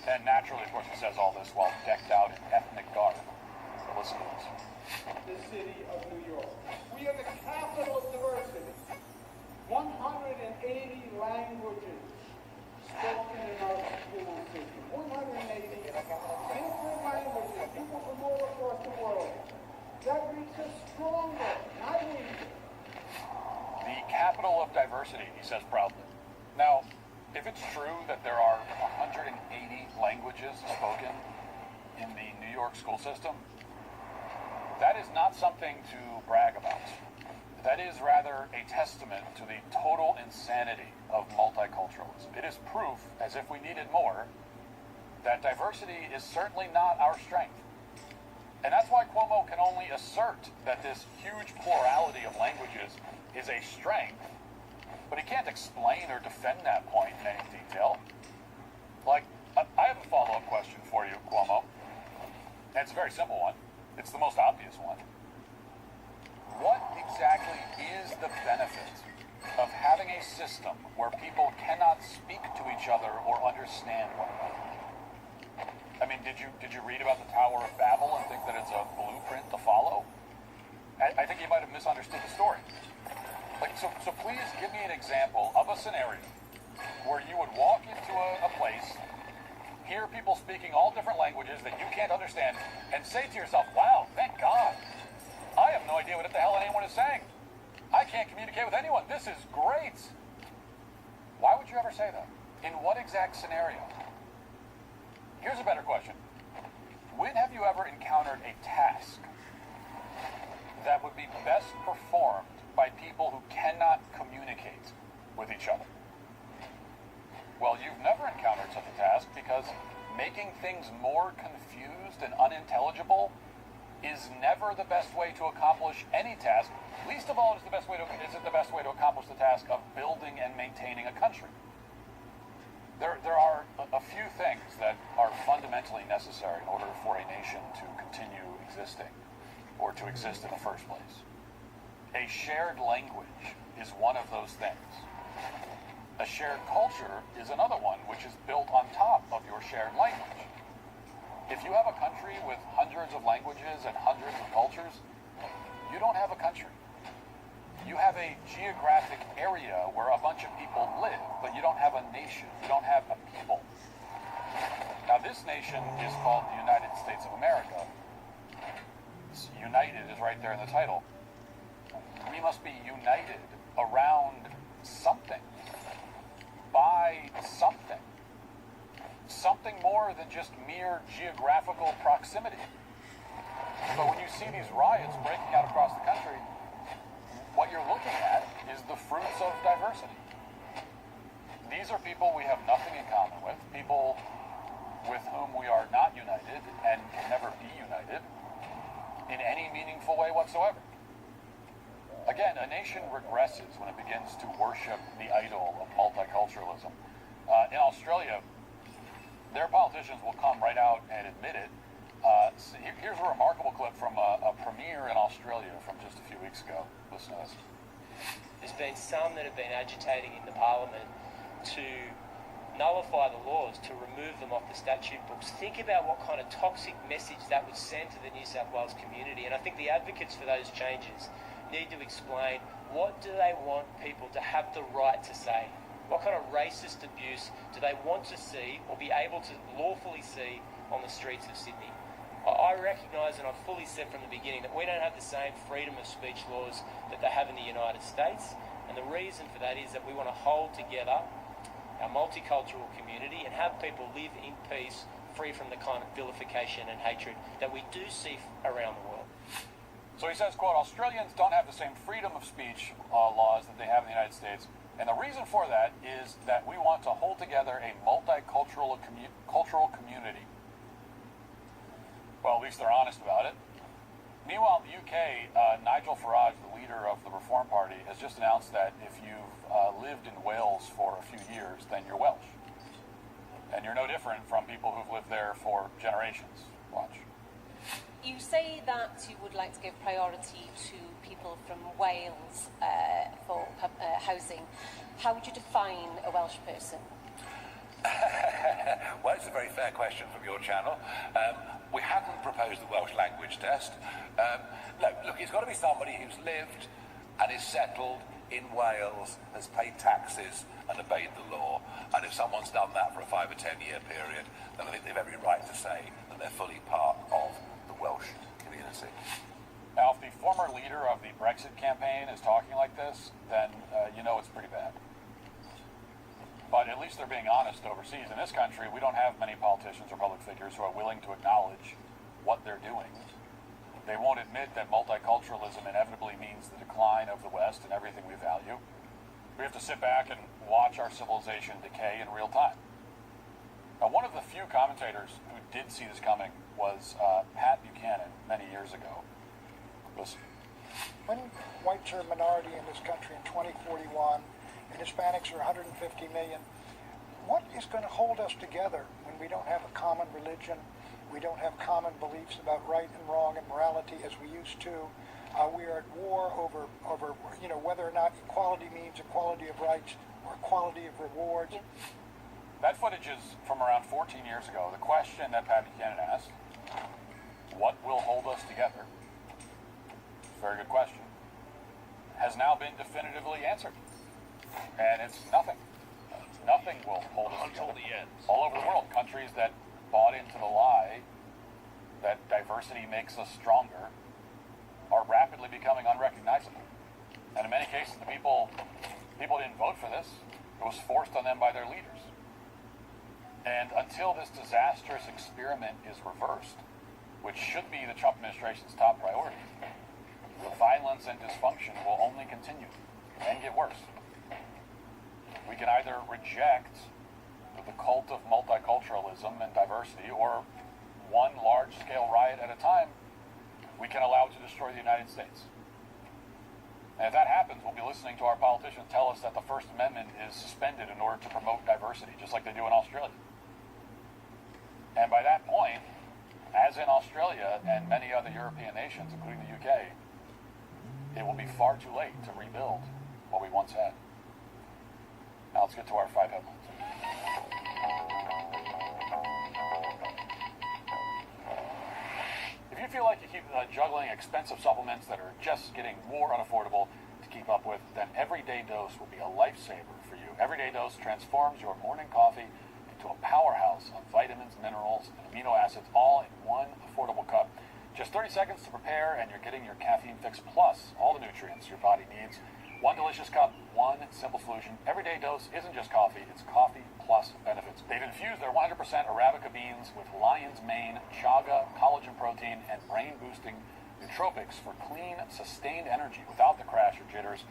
And naturally, of course, he says all this while decked out in ethnic garb. So listen to this.
The city of New York. We are the capital of diversity. 180 languages spoken in our school system. 180 different languages, people from all across the world. That makes us stronger, not weaker.
The capital of diversity, he says proudly. Now, if it's true that there are 180 languages spoken in the New York school system, that is not something to brag about. That is rather a testament to the total insanity of multiculturalism. It is proof, as if we needed more, that diversity is certainly not our strength. And that's why Cuomo can only assert that this huge plurality of languages is a strength, but he can't explain or defend that point in any detail. Like, I have a follow-up question for you, Cuomo. And it's a very simple one. It's the most obvious one. What exactly is the benefit of having a system where people cannot speak to each other or understand one another? I mean, did you read about the Tower of Babel and think that it's a blueprint to follow? I think you might have misunderstood the story. Like, so please give me an example of a scenario where you would walk into a place, hear people speaking all different languages that you can't understand, and say to yourself, wow, thank God. I have no idea what the hell anyone is saying. I can't communicate with anyone. This is great. Why would you ever say that? In what exact scenario? Here's a better question. When have you ever encountered a task that would be best performed by people who cannot communicate with each other? Well, you've never encountered such a task because making things more confused and unintelligible is never the best way to accomplish any task. Least of all, is it the best way to accomplish the task of building and maintaining a country. There are a few things that are fundamentally necessary in order for a nation to continue existing or to exist in the first place. A shared language is one of those things. A shared culture is another one, which is built on top of your shared language. If you have a country with hundreds of languages and hundreds of cultures, you don't have a country. You have a geographic area where a bunch of people live, but you don't have a nation. You don't have a people. Now, this nation is called the United States of America. United is right there in the title. We must be united around something. By something. Something more than just mere geographical proximity. But when you see these riots breaking out across the country, what you're looking at is the fruits of diversity. These are people we have nothing in common with, people with whom we are not united and can never be united in any meaningful way whatsoever. Again, a nation regresses when it begins to worship the idol of multiculturalism. In Australia, their politicians will come right out and admit it. So here's a remarkable clip from a premiere in Australia from just a few weeks ago. Listen to this.
There's been some that have been agitating in the parliament to nullify the laws, to remove them off the statute books. Think about what kind of toxic message that would send to the New South Wales community. And I think the advocates for those changes need to explain, what do they want people to have the right to say? What kind of racist abuse do they want to see or be able to lawfully see on the streets of Sydney? I recognise, and I've fully said from the beginning, that we don't have the same freedom of speech laws that they have in the United States. And the reason for that is that we want to hold together our multicultural community and have people live in peace, free from the kind of vilification and hatred that we do see around the world.
So he says, quote, Australians don't have the same freedom of speech laws that they have in the United States. And the reason for that is that we want to hold together a multicultural cultural community. Well, at least they're honest about it. Meanwhile, in the UK, Nigel Farage, the leader of the Reform Party, has just announced that if you've lived in Wales for a few years, then you're Welsh. And you're no different from people who've lived there for generations. Watch.
You say that you would like to give priority to people from Wales for housing. How would you define a Welsh person?
Well, it's a very fair question from your channel. We haven't proposed the Welsh language test. Look, it's got to be somebody who's lived and is settled in Wales, has paid taxes and obeyed the law. And if someone's done that for a 5 or 10 year period, then I think they've every right to say that they're fully part of the Welsh community.
Now, if the former leader of the Brexit campaign is talking like this, then you know it's pretty bad. But at least they're being honest overseas. In this country, we don't have many politicians or public figures who are willing to acknowledge what they're doing. They won't admit that multiculturalism inevitably means the decline of the West and everything we value. We have to sit back and watch our civilization decay in real time. Now, one of the few commentators who did see this coming was Pat Buchanan many years ago. Listen.
When whites are a minority in this country in 2041, and Hispanics are 150 million, what is going to hold us together when we don't have a common religion, we don't have common beliefs about right and wrong and morality as we used to? We are at war over whether or not equality means equality of rights or equality of rewards.
That footage is from around 14 years ago. The question that Pat Buchanan asked, what will hold us together? Very good question. Has now been definitively answered. And it's nothing. Nothing will hold us
until
together.
the end.
All over the world, countries that bought into the lie that diversity makes us stronger are rapidly becoming unrecognizable. And in many cases, the people didn't vote for this. It was forced on them by their leaders. And until this disastrous experiment is reversed, which should be the Trump administration's top priority, the violence and dysfunction will only continue and get worse. We can either reject the cult of multiculturalism and diversity, or one large-scale riot at a time, we can allow it to destroy the United States. And if that happens, we'll be listening to our politicians tell us that the First Amendment is suspended in order to promote diversity, just like they do in Australia. And by that point, as in Australia and many other European nations, including the UK, it will be far too late to rebuild what we once had. Now let's get to our 5 headlines. If you feel like you keep juggling expensive supplements that are just getting more unaffordable to keep up with, then Everyday Dose will be a lifesaver for you. Everyday Dose transforms your morning coffee into a powerhouse of vitamins, minerals, and amino acids, all in one affordable cup. Just 30 seconds to prepare, and you're getting your caffeine fix plus all the nutrients your body needs. One delicious cup, one simple solution. Everyday Dose isn't just coffee, it's coffee plus benefits. They've infused their 100% Arabica beans with lion's mane, chaga, collagen protein, and brain-boosting nootropics for clean, sustained energy without the crash or jitters.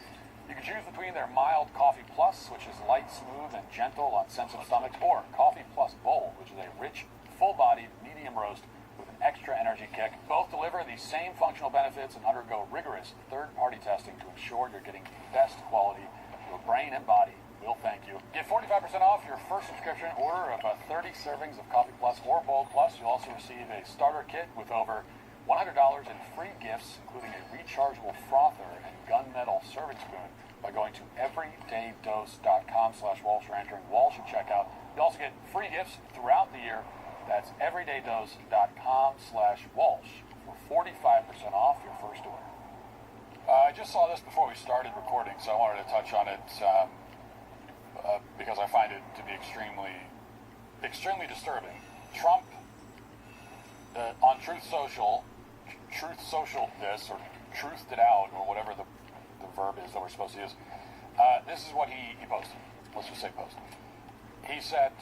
You can choose between their mild Coffee Plus, which is light, smooth, and gentle on sensitive stomachs, or Coffee Plus Bold, which is a rich, full-bodied, medium roast with an extra energy kick. Both deliver the same functional benefits and undergo rigorous third-party testing to ensure you're getting the best quality. Your brain and body will thank you. Get 45% off your first subscription order of 30 servings of Coffee Plus or Bold Plus. You'll also receive a starter kit with over $100 in free gifts, including a rechargeable frother and gunmetal serving spoon, by going to everydaydose.com/Walsh or entering Walsh at checkout. You also get free gifts throughout the year. That's everydaydose.com/Walsh for 45% off your first order. I just saw this before we started recording, so I wanted to touch on it because I find it to be extremely disturbing. Trump on Truth Social this, or truthed it out, or whatever the verb is that we're supposed to use. This is what he posted. Let's just say posted. He said,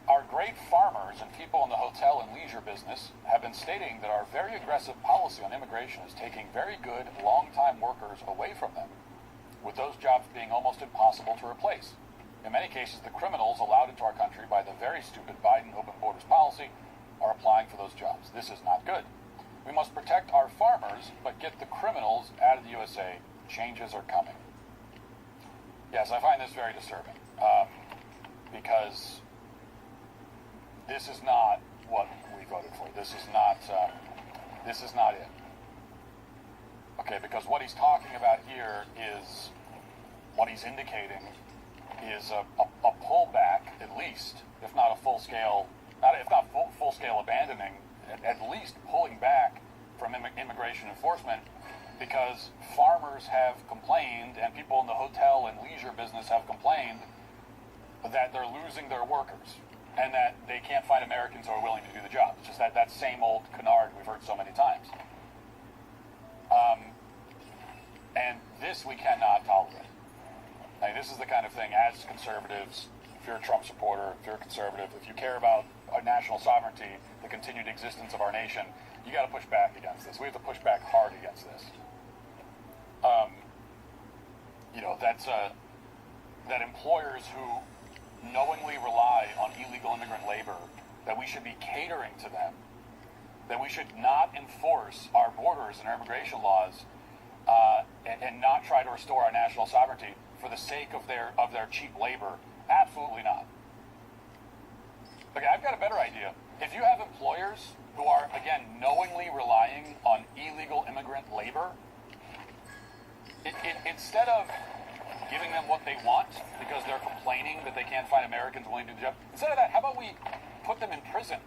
"Our great farmers and people in the hotel and leisure business have been stating that our very aggressive policy on immigration is taking very good, long-time workers away from them, with those jobs being almost impossible to replace. In many cases, the criminals allowed into our country by the very stupid Biden open borders policy are applying for those jobs. This is not good. We must protect our farmers, but get the criminals out of the USA. Changes are coming." Yes, I find this very disturbing, because this is not what we voted for. This is not it. Okay, because what he's talking about here is, what he's indicating is a pullback, at least, if not a full-scale, if not full-scale abandoning, at least pulling back from immigration enforcement, because farmers have complained and people in the hotel and leisure business have complained that they're losing their workers and that they can't find Americans who are willing to do the job. It's just that same old canard we've heard so many times. And this we cannot tolerate. Now, this is the kind of thing, as conservatives, if you're a Trump supporter, if you're a conservative, if you care about our national sovereignty, the continued existence of our nation, you got to push back against this. We have to push back hard against this. That employers who knowingly rely on illegal immigrant labor, that we should be catering to them, that we should not enforce our borders and our immigration laws, and not try to restore our national sovereignty for the sake of their cheap labor. Absolutely not. Okay, I've got a better idea. If you have employers who are, again, knowingly relying on illegal immigrant labor, instead of giving them what they want because they're complaining that they can't find Americans willing to do the job, instead of that, how about we put them in prison?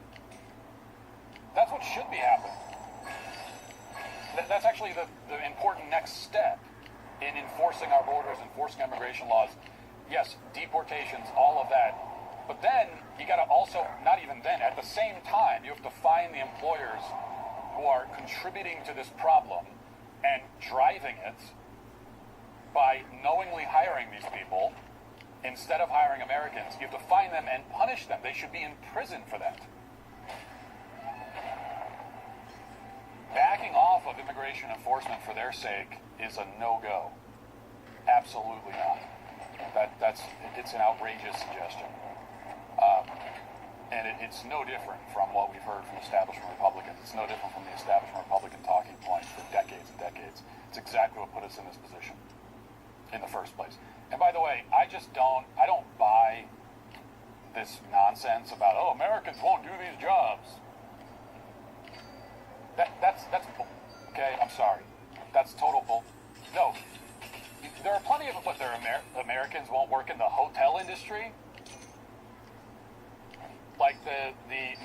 That's what should be happening. That's actually the important next step in enforcing our borders, enforcing immigration laws. Yes, deportations, all of that. But then, you got to also, not even then, at the same time, you have to find the employers who are contributing to this problem and driving it, by knowingly hiring these people instead of hiring Americans. You have to find them and punish them. They should be in prison for that. Backing off of immigration enforcement for their sake is a no-go. Absolutely not. It's an outrageous suggestion. And it's no different from what we've heard from establishment Republicans. It's no different from the establishment Republican talking points for decades and decades. It's exactly what put us in this position in the first place. And by the way, I don't buy this nonsense about, oh, Americans won't do these jobs. That's bull. Okay, I'm sorry. That's total bull. No, there are plenty of what Americans won't work in the hotel industry. Like the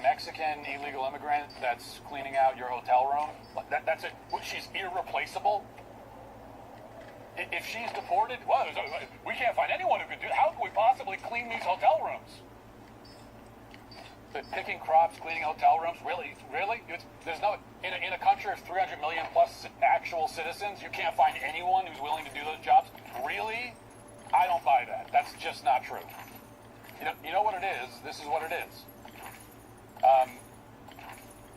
Mexican illegal immigrant that's cleaning out your hotel room. That's it. She's irreplaceable. If she's deported, well, we can't find anyone who could do it. How can we possibly clean these hotel rooms? But picking crops, cleaning hotel rooms, really? There's no, in a country of 300 million plus actual citizens, you can't find anyone who's willing to do those jobs? Really? I don't buy that. That's just not true. You know what it is? This is what it is.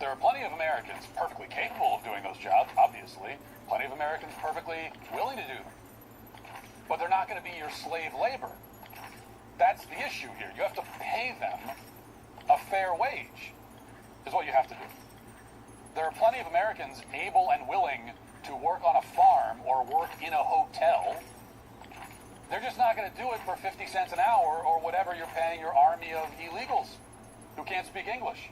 There are plenty of Americans perfectly capable of doing those jobs, obviously. Plenty of Americans perfectly willing to do them. But they're not going to be your slave labor. That's the issue here. You have to pay them a fair wage, is what you have to do. There are plenty of Americans able and willing to work on a farm or work in a hotel. They're just not going to do it for 50 cents an hour or whatever you're paying your army of illegals who can't speak English.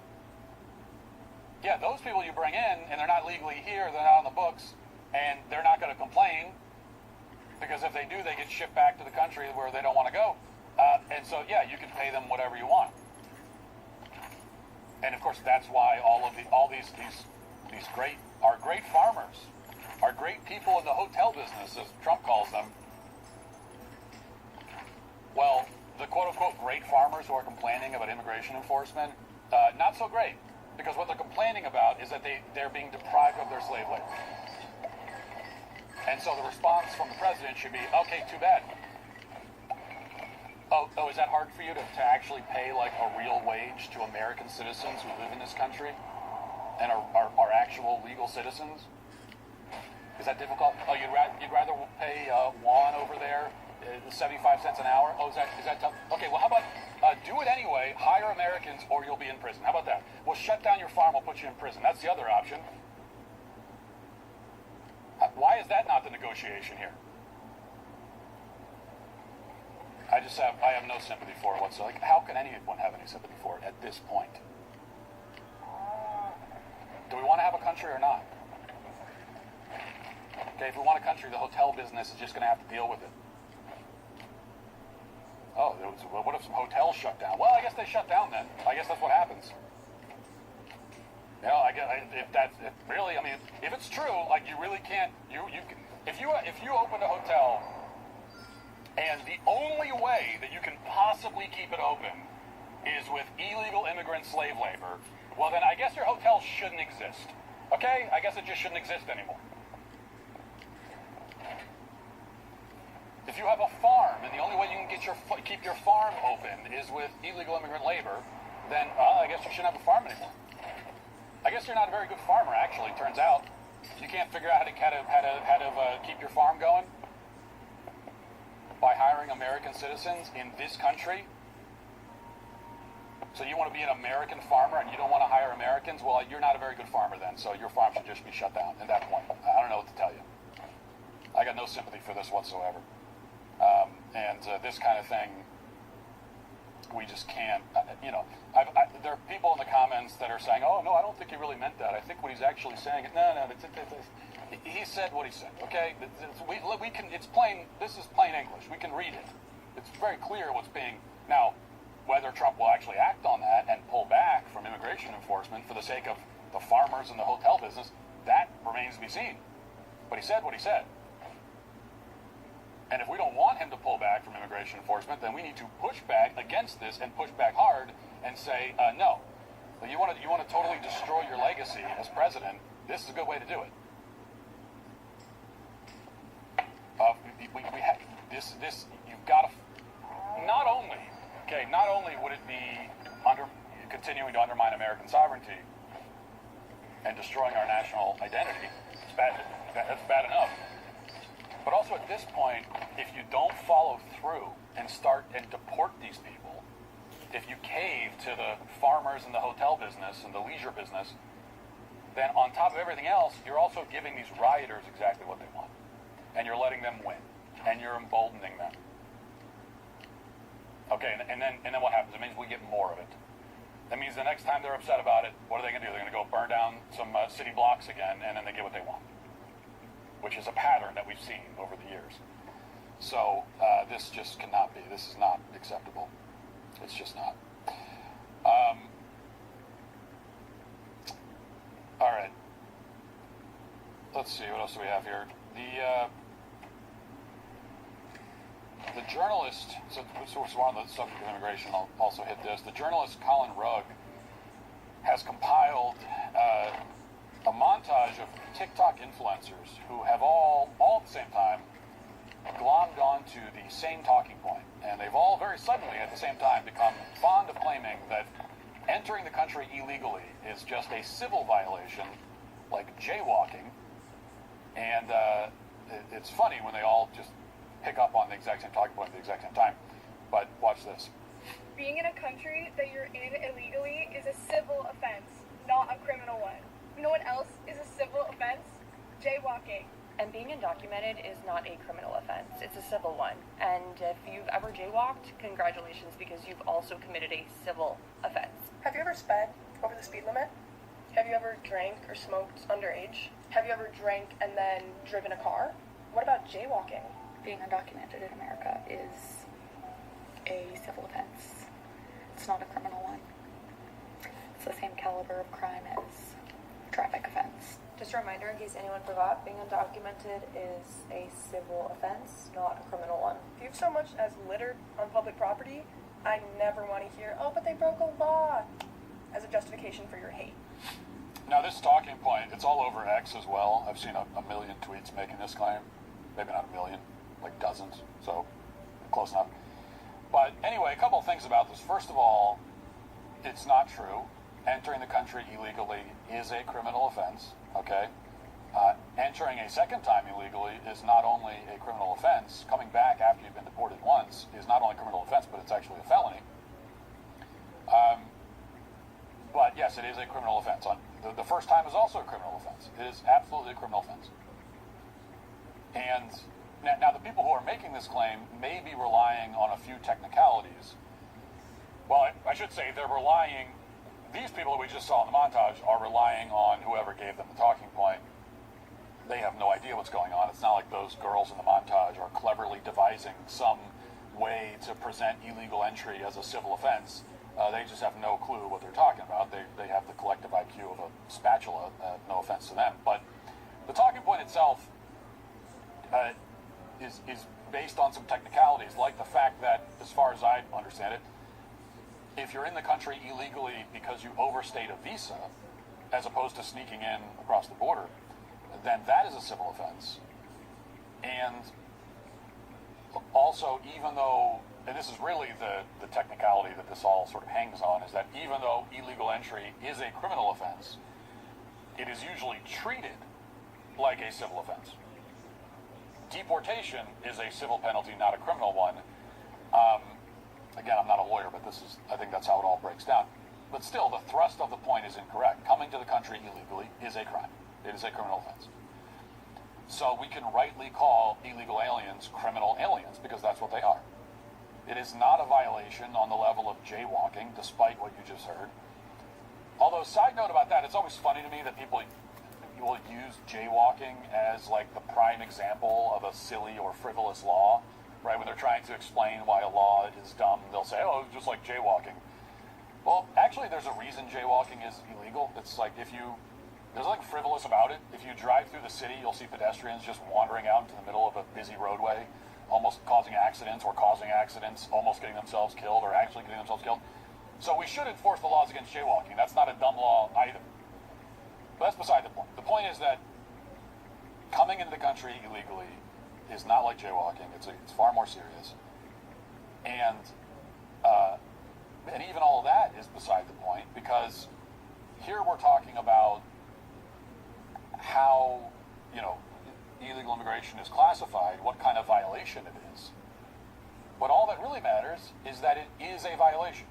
Yeah, those people you bring in, and they're not legally here, they're not on the books, and they're not going to complain, because if they do, they get shipped back to the country where they don't want to go. And so, yeah, you can pay them whatever you want. And of course, that's why all these great farmers, our great people in the hotel business, as Trump calls them. Well, the quote-unquote great farmers who are complaining about immigration enforcement, not so great, because what they're complaining about is that they're being deprived of their slave labor. And so the response from the president should be, okay, too bad. Oh, is that hard for you to actually pay like a real wage to American citizens who live in this country and are actual legal citizens? Is that difficult? Oh, you'd rather pay Juan over there 75 cents an hour? Oh, is that tough? Okay, well, how about do it anyway, hire Americans, or you'll be in prison. How about that? We'll shut down your farm, we'll put you in prison. That's the other option. Why is that not the negotiation here? I have no sympathy for it whatsoever. Like, how can anyone have any sympathy for it at this point? Do we want to have a country or not? Okay, if we want a country, the hotel business is just going to have to deal with it. Oh, what if some hotels shut down? Well, I guess they shut down then. I guess that's what happens. You know, if it's true, like you really can't. If you open a hotel, and the only way that you can possibly keep it open is with illegal immigrant slave labor, well then I guess your hotel shouldn't exist. Okay? I guess it just shouldn't exist anymore. If you have a farm, and the only way you can keep your farm open is with illegal immigrant labor, then I guess you shouldn't have a farm anymore. I guess you're not a very good farmer, actually, turns out. You can't figure out how to keep your farm going by hiring American citizens in this country. So you want to be an American farmer and you don't want to hire Americans? Well, you're not a very good farmer then, so your farm should just be shut down at that point. I don't know what to tell you. I got no sympathy for this whatsoever. This kind of thing, we just can't, there are people in the comments that are saying, oh, no, I don't think he really meant that. I think what he's actually saying, he said what he said, okay? It's plain, this is plain English. We can read it. It's very clear what's being, now, whether Trump will actually act on that and pull back from immigration enforcement for the sake of the farmers and the hotel business, that remains to be seen. But he said what he said. And if we don't want him to pull back from immigration enforcement, then we need to push back against this and push back hard and say, no. You want to totally destroy your legacy as president, this is a good way to do it. this you've got to not only would it be continuing to undermine American sovereignty and destroying our national identity. It's bad. That's bad enough. But also at this point, if you don't follow through and start and deport these people, if you cave to the farmers and the hotel business and the leisure business, then on top of everything else, you're also giving these rioters exactly what they want. And you're letting them win. And you're emboldening them. Okay, and then what happens? It means we get more of it. That means the next time they're upset about it, what are they going to do? They're going to go burn down some city blocks again, and then they get what they want, which is a pattern that we've seen over the years. So this just cannot be. This is not acceptable. It's just not. All right. Let's see. What else do we have here? The journalist, so we're on the subject of immigration, I'll also hit this. The journalist Colin Rugg has compiled a montage of TikTok influencers who have all at the same time glommed onto the same talking point. And they've all very suddenly at the same time become fond of claiming that entering the country illegally is just a civil violation, like jaywalking. And it's funny when they all just pick up on the exact same talking point at the exact same time. But watch this.
Being in a country that you're in illegally is a civil offense, not a criminal one. You know what else is a civil offense? Jaywalking.
And being undocumented is not a criminal offense. It's a civil one. And if you've ever jaywalked, congratulations, because you've also committed a civil offense.
Have you ever sped over the speed limit? Have you ever drank or smoked underage? Have you ever drank and then driven a car? What about jaywalking?
Being undocumented in America is a civil offense. It's not a criminal one. It's the same caliber of crime as a traffic offense.
Just a reminder, in case anyone forgot, being undocumented is a civil offense, not a criminal one.
If you've so much as littered on public property, I never want to hear, oh, but they broke a law, as a justification for your hate.
Now this talking point, it's all over X as well. I've seen a million tweets making this claim. Maybe not a million, like dozens, so close enough. But anyway, a couple of things about this. First of all, it's not true. Entering the country illegally is a criminal offense, okay? Entering a second time illegally is not only a criminal offense. Coming back after you've been deported once is not only a criminal offense, but it's actually a felony. But yes, it is a criminal offense. The first time is also a criminal offense. It is absolutely a criminal offense. And now the people who are making this claim may be relying on a few technicalities. Well, I should say they're relying, these people that we just saw in the montage are relying on whoever gave them the talking point. They have no idea what's going on. It's not like those girls in the montage are cleverly devising some way to present illegal entry as a civil offense. They just have no clue what they're talking about. They have the collective IQ of a spatula, no offense to them. But the talking point itself is based on some technicalities, like the fact that, as far as I understand it, if you're in the country illegally because you overstayed a visa, as opposed to sneaking in across the border, then that is a civil offense. And also, even though, and this is really the technicality that this all sort of hangs on, is that even though illegal entry is a criminal offense, it is usually treated like a civil offense. Deportation is a civil penalty, not a criminal one. Again, I'm not a lawyer, but I think that's how it all breaks down. But still, the thrust of the point is incorrect. Coming to the country illegally is a crime. It is a criminal offense. So we can rightly call illegal aliens criminal aliens, because that's what they are. It is not a violation on the level of jaywalking, despite what you just heard. Although, side note about that, it's always funny to me that people will use jaywalking as like the prime example of a silly or frivolous law, right? When they're trying to explain why a law is dumb, they'll say, oh, it's just like jaywalking. Well, actually, there's a reason jaywalking is illegal. It's like there's nothing frivolous about it. If you drive through the city, you'll see pedestrians just wandering out into the middle of a busy roadway, almost causing accidents, almost getting themselves killed, or actually getting themselves killed. So we should enforce the laws against jaywalking. That's not a dumb law either. But that's beside the point. The point is that coming into the country illegally is not like jaywalking. It's far more serious. And even all of that is beside the point, because here we're talking about how, illegal immigration is classified, what kind of violation it is. But all that really matters is that it is a violation.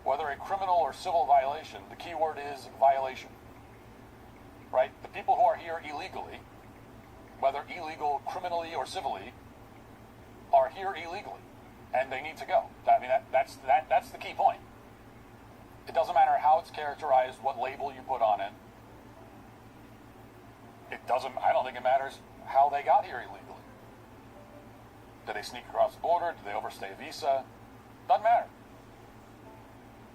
Whether a criminal or civil violation, the key word is violation. Right? The people who are here illegally, whether illegal criminally or civilly, are here illegally, and they need to go. I mean, that's the key point. It doesn't matter how it's characterized, what label you put on it. I don't think it matters how they got here illegally. Did they sneak across the border? Did they overstay a visa? Doesn't matter.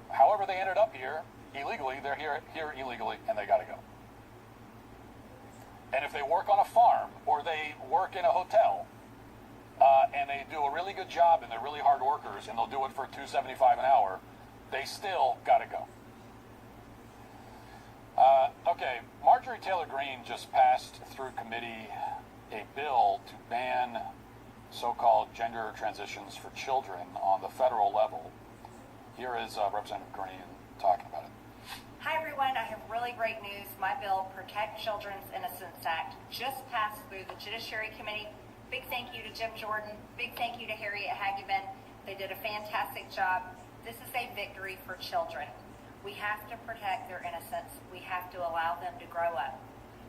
However they ended up here illegally, they're here illegally, and they gotta go. And if they work on a farm, or they work in a hotel, and they do a really good job, and they're really hard workers, and they'll do it for $2.75 an hour, they still gotta go. Okay, Marjorie Taylor Greene just passed through committee a bill to ban so-called gender transitions for children on the federal level. Here is Representative Greene talking about it.
Hi everyone, I have really great news. My bill, Protect Children's Innocence Act, just passed through the Judiciary Committee. Big thank you to Jim Jordan. Big thank you to Harriet Hageman. They did a fantastic job. This is a victory for children. We have to protect their innocence. We have to allow them to grow up.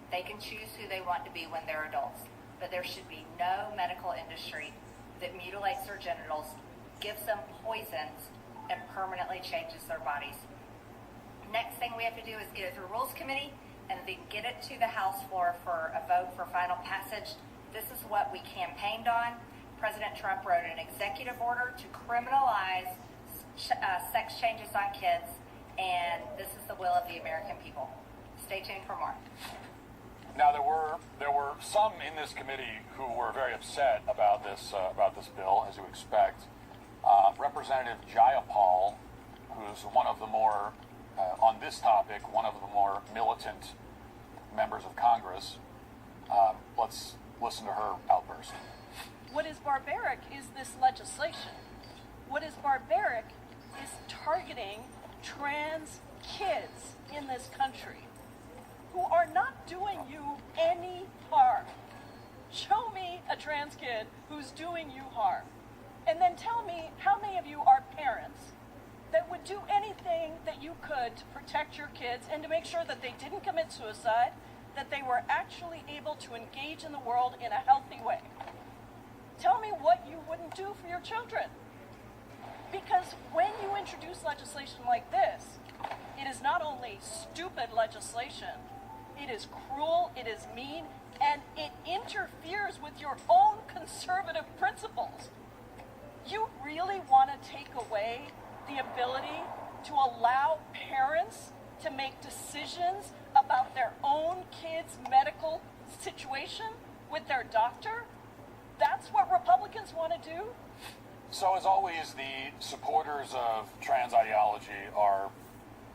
They can choose who they want to be when they're adults, but there should be no medical industry that mutilates their genitals, gives them poisons, and permanently changes their bodies. Next thing we have to do is get it through Rules Committee and then get it to the House floor for a vote for final passage. This is what we campaigned on. President Trump wrote an executive order to criminalize sex changes on kids, and this is the will of the American people. Stay tuned for more.
Now there were some in this committee who were very upset about this bill, as you expect. Representative Jayapal, who's one of the more on this topic, one of the more militant members of Congress. Let's listen to her outburst.
What is barbaric is this legislation. What is barbaric is targeting trans kids in this country who are not doing you any harm. Show me a trans kid who's doing you harm. And then tell me how many of you are parents that would do anything that you could to protect your kids and to make sure that they didn't commit suicide, that they were actually able to engage in the world in a healthy way. Tell me what you wouldn't do for your children. Because when you introduce legislation like this, it is not only stupid legislation, it is cruel, it is mean, and it interferes with your own conservative principles. You really want to take away the ability to allow parents to make decisions about their own kids' medical situation with their doctor? That's what Republicans want to do?
So as always, the supporters of trans ideology are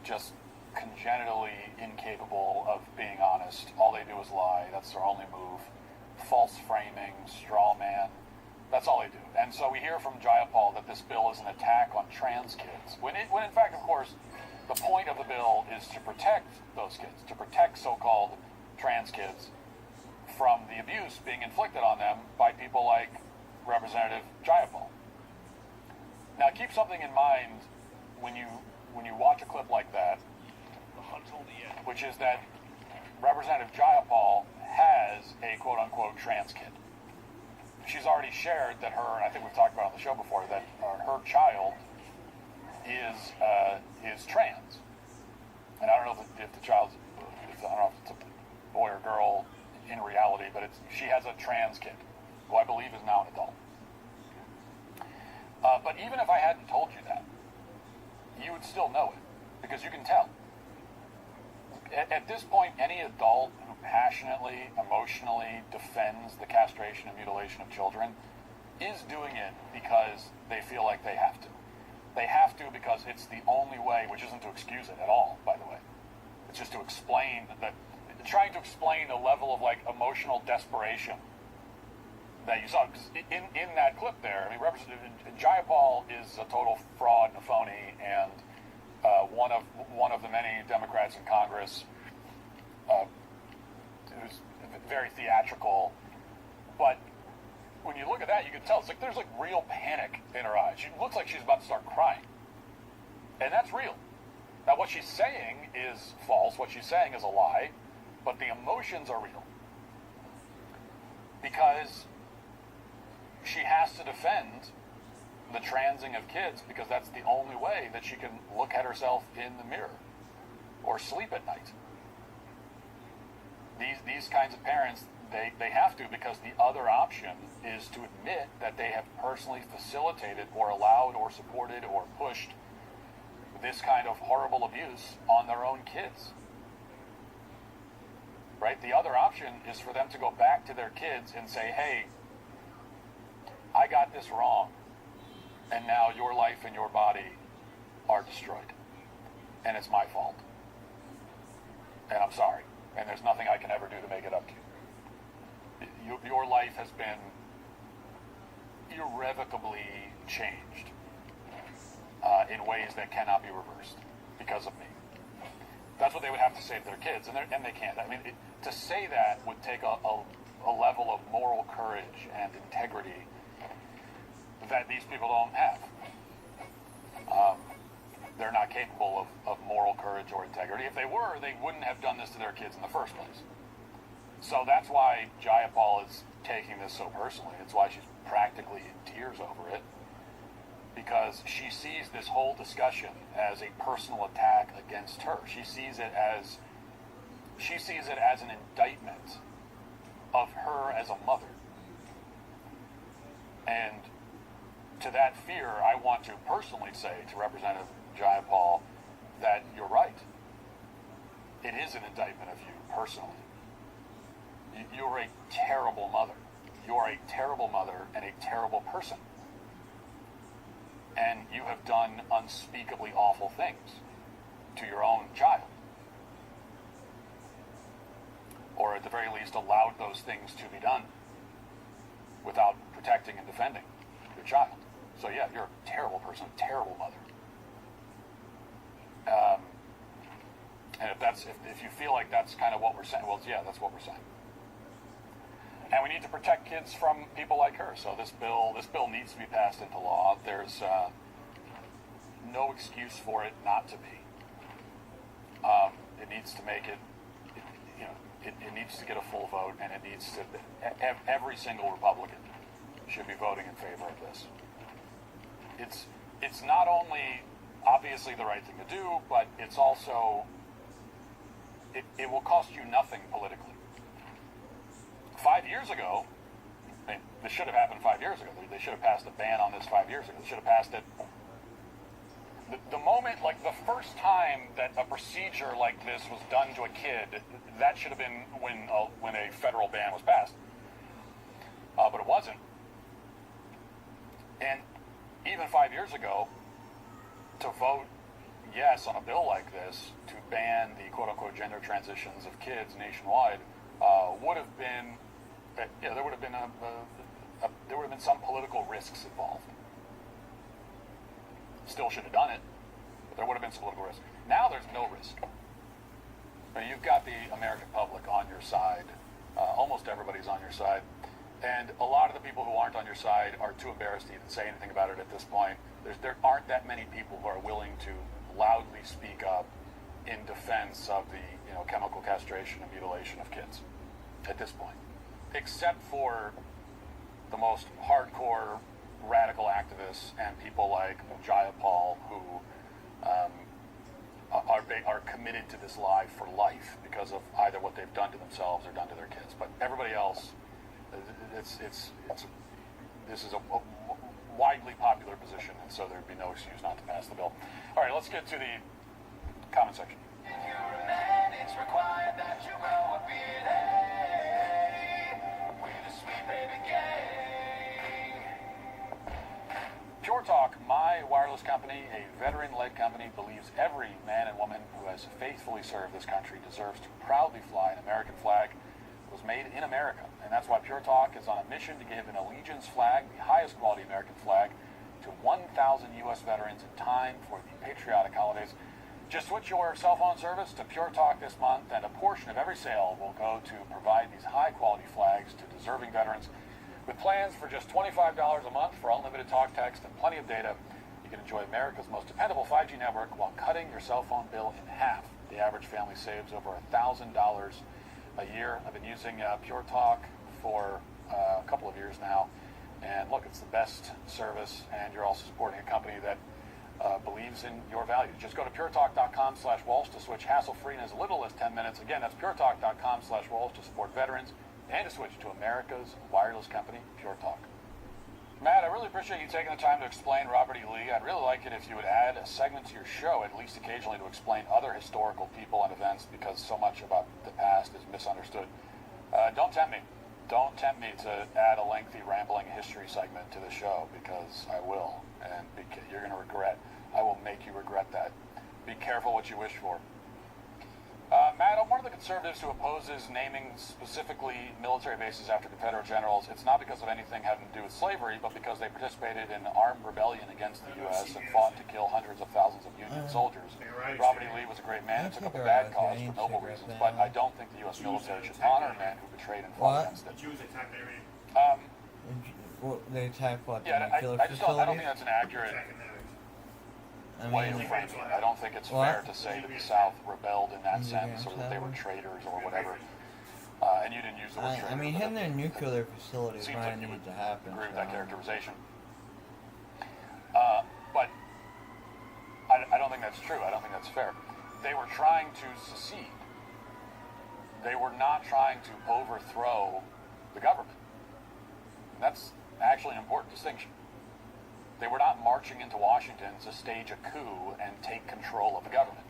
just congenitally incapable of being honest. All they do is lie. That's their only move. False framing, straw man. That's all they do. And so we hear from Jayapal that this bill is an attack on trans kids. When in fact, of course, the point of the bill is to protect those kids, to protect so-called trans kids from the abuse being inflicted on them by people like Representative Jayapal. Now, keep something in mind when you watch a clip like that, which is that Representative Jayapal has a quote-unquote trans kid. She's already shared that her, and I think we've talked about it on the show before, that her child is trans. And I don't know if the child's, I don't know if it's a boy or girl in reality, but she has a trans kid, who I believe is now an adult. But even if I hadn't told you that, you would still know it, because you can tell. At this point, any adult who passionately, emotionally defends the castration and mutilation of children is doing it because they feel like they have to. They have to because it's the only way, which isn't to excuse it at all, by the way. It's just to explain that, trying to explain the level of emotional desperation that you saw. Because in that clip there, I mean, Jayapal is a total fraud and a phony, and one of the many Democrats in Congress who's very theatrical. But when you look at that, you can tell it's like there's like real panic in her eyes. She looks like she's about to start crying, and that's real. Now, what she's saying is false. What she's saying is a lie, but the emotions are real because she has to defend the transing of kids because that's the only way that she can look at herself in the mirror or sleep at night. These kinds of parents, they have to, because the other option is to admit that they have personally facilitated or allowed or supported or pushed this kind of horrible abuse on their own kids. Right? The other option is for them to go back to their kids and say, hey, I got this wrong, and now your life and your body are destroyed, and it's my fault, and I'm sorry, and there's nothing I can ever do to make it up to you. Your life has been irrevocably changed in ways that cannot be reversed because of me. That's what they would have to say to their kids, and they can't. I mean, to say that would take a level of moral courage and integrity that these people don't have. They're not capable of moral courage or integrity. If they were, they wouldn't have done this to their kids in the first place. So that's why Jayapal is taking this so personally. It's why she's practically in tears over it, because she sees this whole discussion as a personal attack against her. She sees it as an indictment of her as a mother. And to that fear, I want to personally say to Representative Jayapal that you're right. It is an indictment of you personally. You're a terrible mother. You're a terrible mother and a terrible person. And you have done unspeakably awful things to your own child. Or at the very least allowed those things to be done without protecting and defending your child. So yeah, you're a terrible person, a terrible mother. And if you feel like that's kind of what we're saying, well, yeah, that's what we're saying. And we need to protect kids from people like her. So this bill needs to be passed into law. There's no excuse for it not to be. It needs to make it, it needs to get a full vote, and it needs to. Every single Republican should be voting in favor of this. It's not only obviously the right thing to do, but it's also it will cost you nothing politically. 5 years ago, this should have happened 5 years ago. They should have passed a ban on this 5 years ago. They should have passed it. The moment, like the first time that a procedure like this was done to a kid, that should have been when a federal ban was passed. But it wasn't. And even 5 years ago, to vote yes on a bill like this to ban the quote-unquote gender transitions of kids nationwide would have been, there would have been some political risks involved. Still should have done it, but there would have been some political risk. Now there's no risk. I mean, you've got the American public on your side. Almost everybody's on your side. And a lot of the people who aren't on your side are too embarrassed to even say anything about it at this point. There aren't that many people who are willing to loudly speak up in defense of the chemical castration and mutilation of kids at this point, except for the most hardcore radical activists and people like Jayapal who are committed to this lie for life because of either what they've done to themselves or done to their kids. But everybody else, this is a widely popular position, and so there'd be no excuse not to pass the bill. All right, let's get to the comment section.
If you're a man, it's required that you grow a beard, hey, with a sweet baby gang.
Pure Talk, my wireless company, a veteran-led company, believes every man and woman who has faithfully served this country deserves to proudly fly an American flag was made in America, and that's why Pure Talk is on a mission to give an allegiance flag, the highest quality American flag, to 1,000 U.S. veterans in time for the patriotic holidays. Just switch your cell phone service to Pure Talk this month, and a portion of every sale will go to provide these high-quality flags to deserving veterans. With plans for just $25 a month for unlimited talk, text, and plenty of data, you can enjoy America's most dependable 5G network while cutting your cell phone bill in half. The average family saves over $1,000 a year. I've been using Pure Talk for a couple of years now, and look, it's the best service, and you're also supporting a company that believes in your values. Just go to puretalk.com/Walsh to switch hassle-free in as little as 10 minutes. Again, that's puretalk.com/Walsh to support veterans and to switch to America's wireless company, Pure Talk. Matt, I really appreciate you taking the time to explain Robert E. Lee. I'd really like it if you would add a segment to your show, at least occasionally, to explain other historical people and events, because so much about the past is misunderstood. Don't tempt me. Don't tempt me to add a lengthy, rambling history segment to the show, because I will, and you're going to regret. I will make you regret that. Be careful what you wish for. Matt, I'm one of the conservatives who opposes naming specifically military bases after Confederate generals. It's not because of anything having to do with slavery, but because they participated in armed rebellion against the U.S. and fought to kill hundreds of thousands of Union soldiers. Robert E. Lee was a great man and took up a bad cause for noble reasons, but I don't think the U.S. military should honor men who betrayed and fought against it.
They attacked what?
Yeah, I just don't think that's an accurate way of framing it. I don't think it's fair to say that the South rebelled in that sense, or that they were traitors or whatever. And you didn't use the word traitor.
I mean, hitting their nuclear facilities
seems
might
like you
need
would
to happen.
agree with that characterization. But I don't think that's true. I don't think that's fair. They were trying to secede. They were not trying to overthrow the government. And that's actually an important distinction. They were not marching into Washington to stage a coup and take control of the government.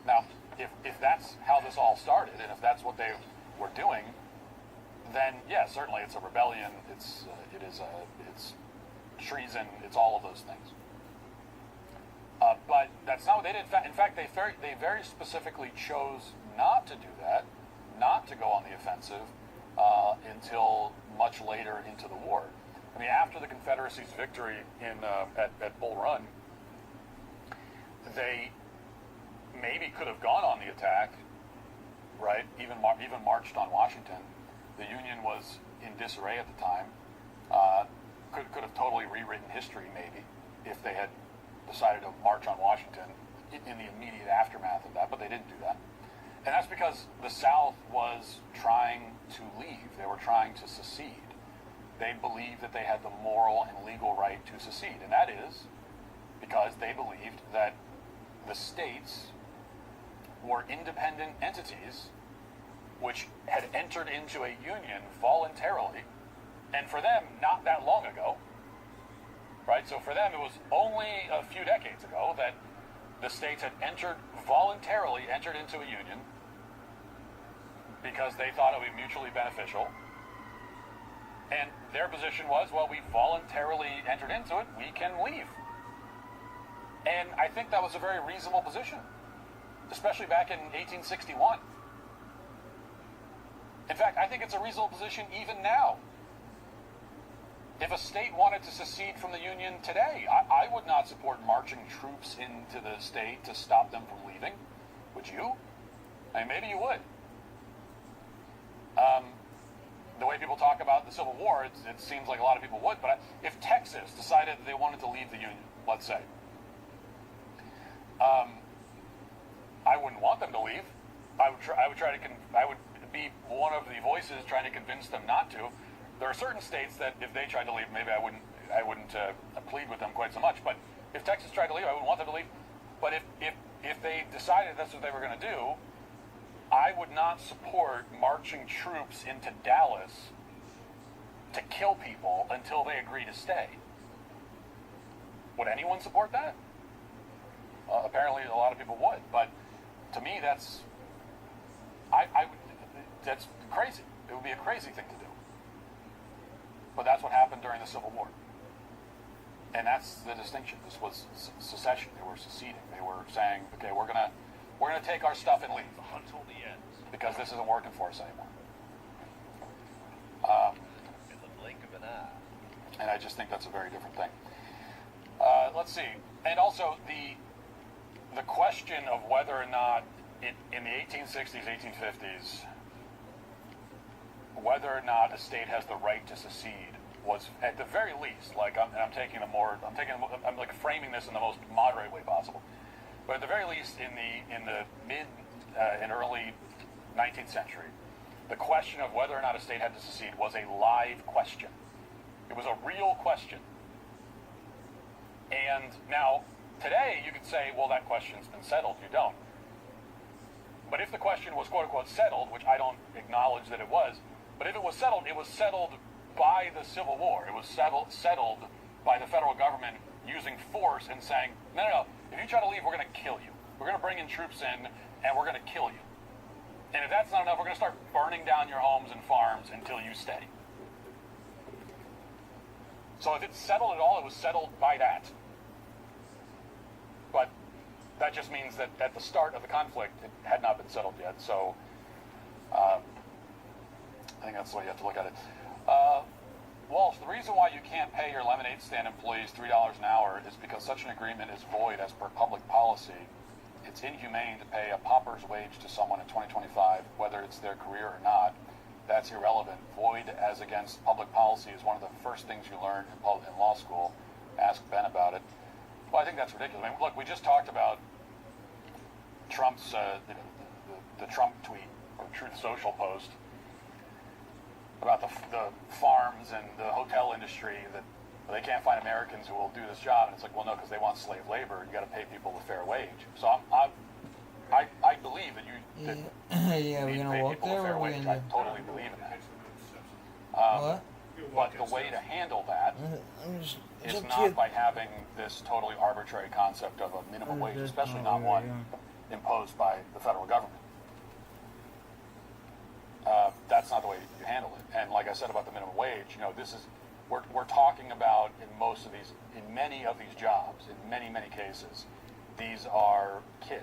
Now, if that's how this all started, and if that's what they were doing, then yeah, certainly it's a rebellion. It's treason. It's all of those things. But that's not what they did. In fact, they very specifically chose not to do that, not to go on the offensive until much later into the war. I mean, after the Confederacy's victory at Bull Run, they maybe could have gone on the attack, right? Even marched on Washington. The Union was in disarray at the time. Could have totally rewritten history, maybe, if they had decided to march on Washington in the immediate aftermath of that, but they didn't do that. And that's because the South was trying to leave. They were trying to secede. They believed that they had the moral and legal right to secede, and that is because they believed that the states were independent entities which had entered into a union voluntarily, and for them, not that long ago, right? So for them, it was only a few decades ago that the states had voluntarily entered into a union because they thought it would be mutually beneficial. And their position was, well, we voluntarily entered into it, we can leave. And I think that was a very reasonable position, especially back in 1861. In fact, I think it's a reasonable position even now. If a state wanted to secede from the Union today, I would not support marching troops into the state to stop them from leaving. Would you? I mean, maybe you would. The way people talk about the Civil War, it seems like a lot of people would, but if Texas decided that they wanted to leave the Union, let's say, I wouldn't want them to leave. I would be one of the voices trying to convince them not to. There are certain states that if they tried to leave, maybe I wouldn't plead with them quite so much. But if Texas tried to leave, I wouldn't want them to leave. But if they decided that's what they were going to do, I would not support marching troops into Dallas to kill people until they agree to stay. Would anyone support that? Apparently, a lot of people would. But to me, that's crazy. It would be a crazy thing to do. But that's what happened during the Civil War. And that's the distinction. This was secession. They were seceding. They were saying, okay, we're we're going to take our stuff and leave because this isn't working for us anymore.
In the blink of an eye.
And I just think that's a very different thing. Let's see. And also the question of whether or not in the 1860s, 1850s, whether or not a state has the right to secede was, at the very least, like I'm like framing this in the most moderate way possible. But at the very least, in the mid and early 19th century, the question of whether or not a state had to secede was a live question. It was a real question. And now, today, you could say, well, that question's been settled. You don't. But if the question was quote-unquote settled, which I don't acknowledge that it was, but if it was settled by the Civil War. It was settled by the federal government using force and saying, no, if you try to leave, we're going to kill you. We're going to bring in troops in, and we're going to kill you. And if that's not enough, we're going to start burning down your homes and farms until you stay. So if it's settled at all, it was settled by that. But that just means that at the start of the conflict, it had not been settled yet. So I think that's the way you have to look at it. Walsh, the reason why you can't pay your lemonade stand employees $3 an hour is because such an agreement is void as per public policy. It's inhumane to pay a pauper's wage to someone in 2025, whether it's their career or not. That's irrelevant. Void as against public policy is one of the first things you learn in law school. Ask Ben about it. Well, I think that's ridiculous. I mean, look, we just talked about Trump's, the Trump tweet, or Truth Social post, about the farms and the hotel industry that they can't find Americans who will do this job. And it's like, well, no, because they want slave labor. You got to pay people a fair wage. So I believe that you
yeah, we're gonna walk there, or we're gonna.
I totally believe in that.
What?
But the way to handle that is not by having this totally arbitrary concept of a minimum wage, especially not one imposed by the federal government. That's not the way you handle it. And like I said about the minimum wage, we're talking about in many of these jobs, in many cases, these are kids.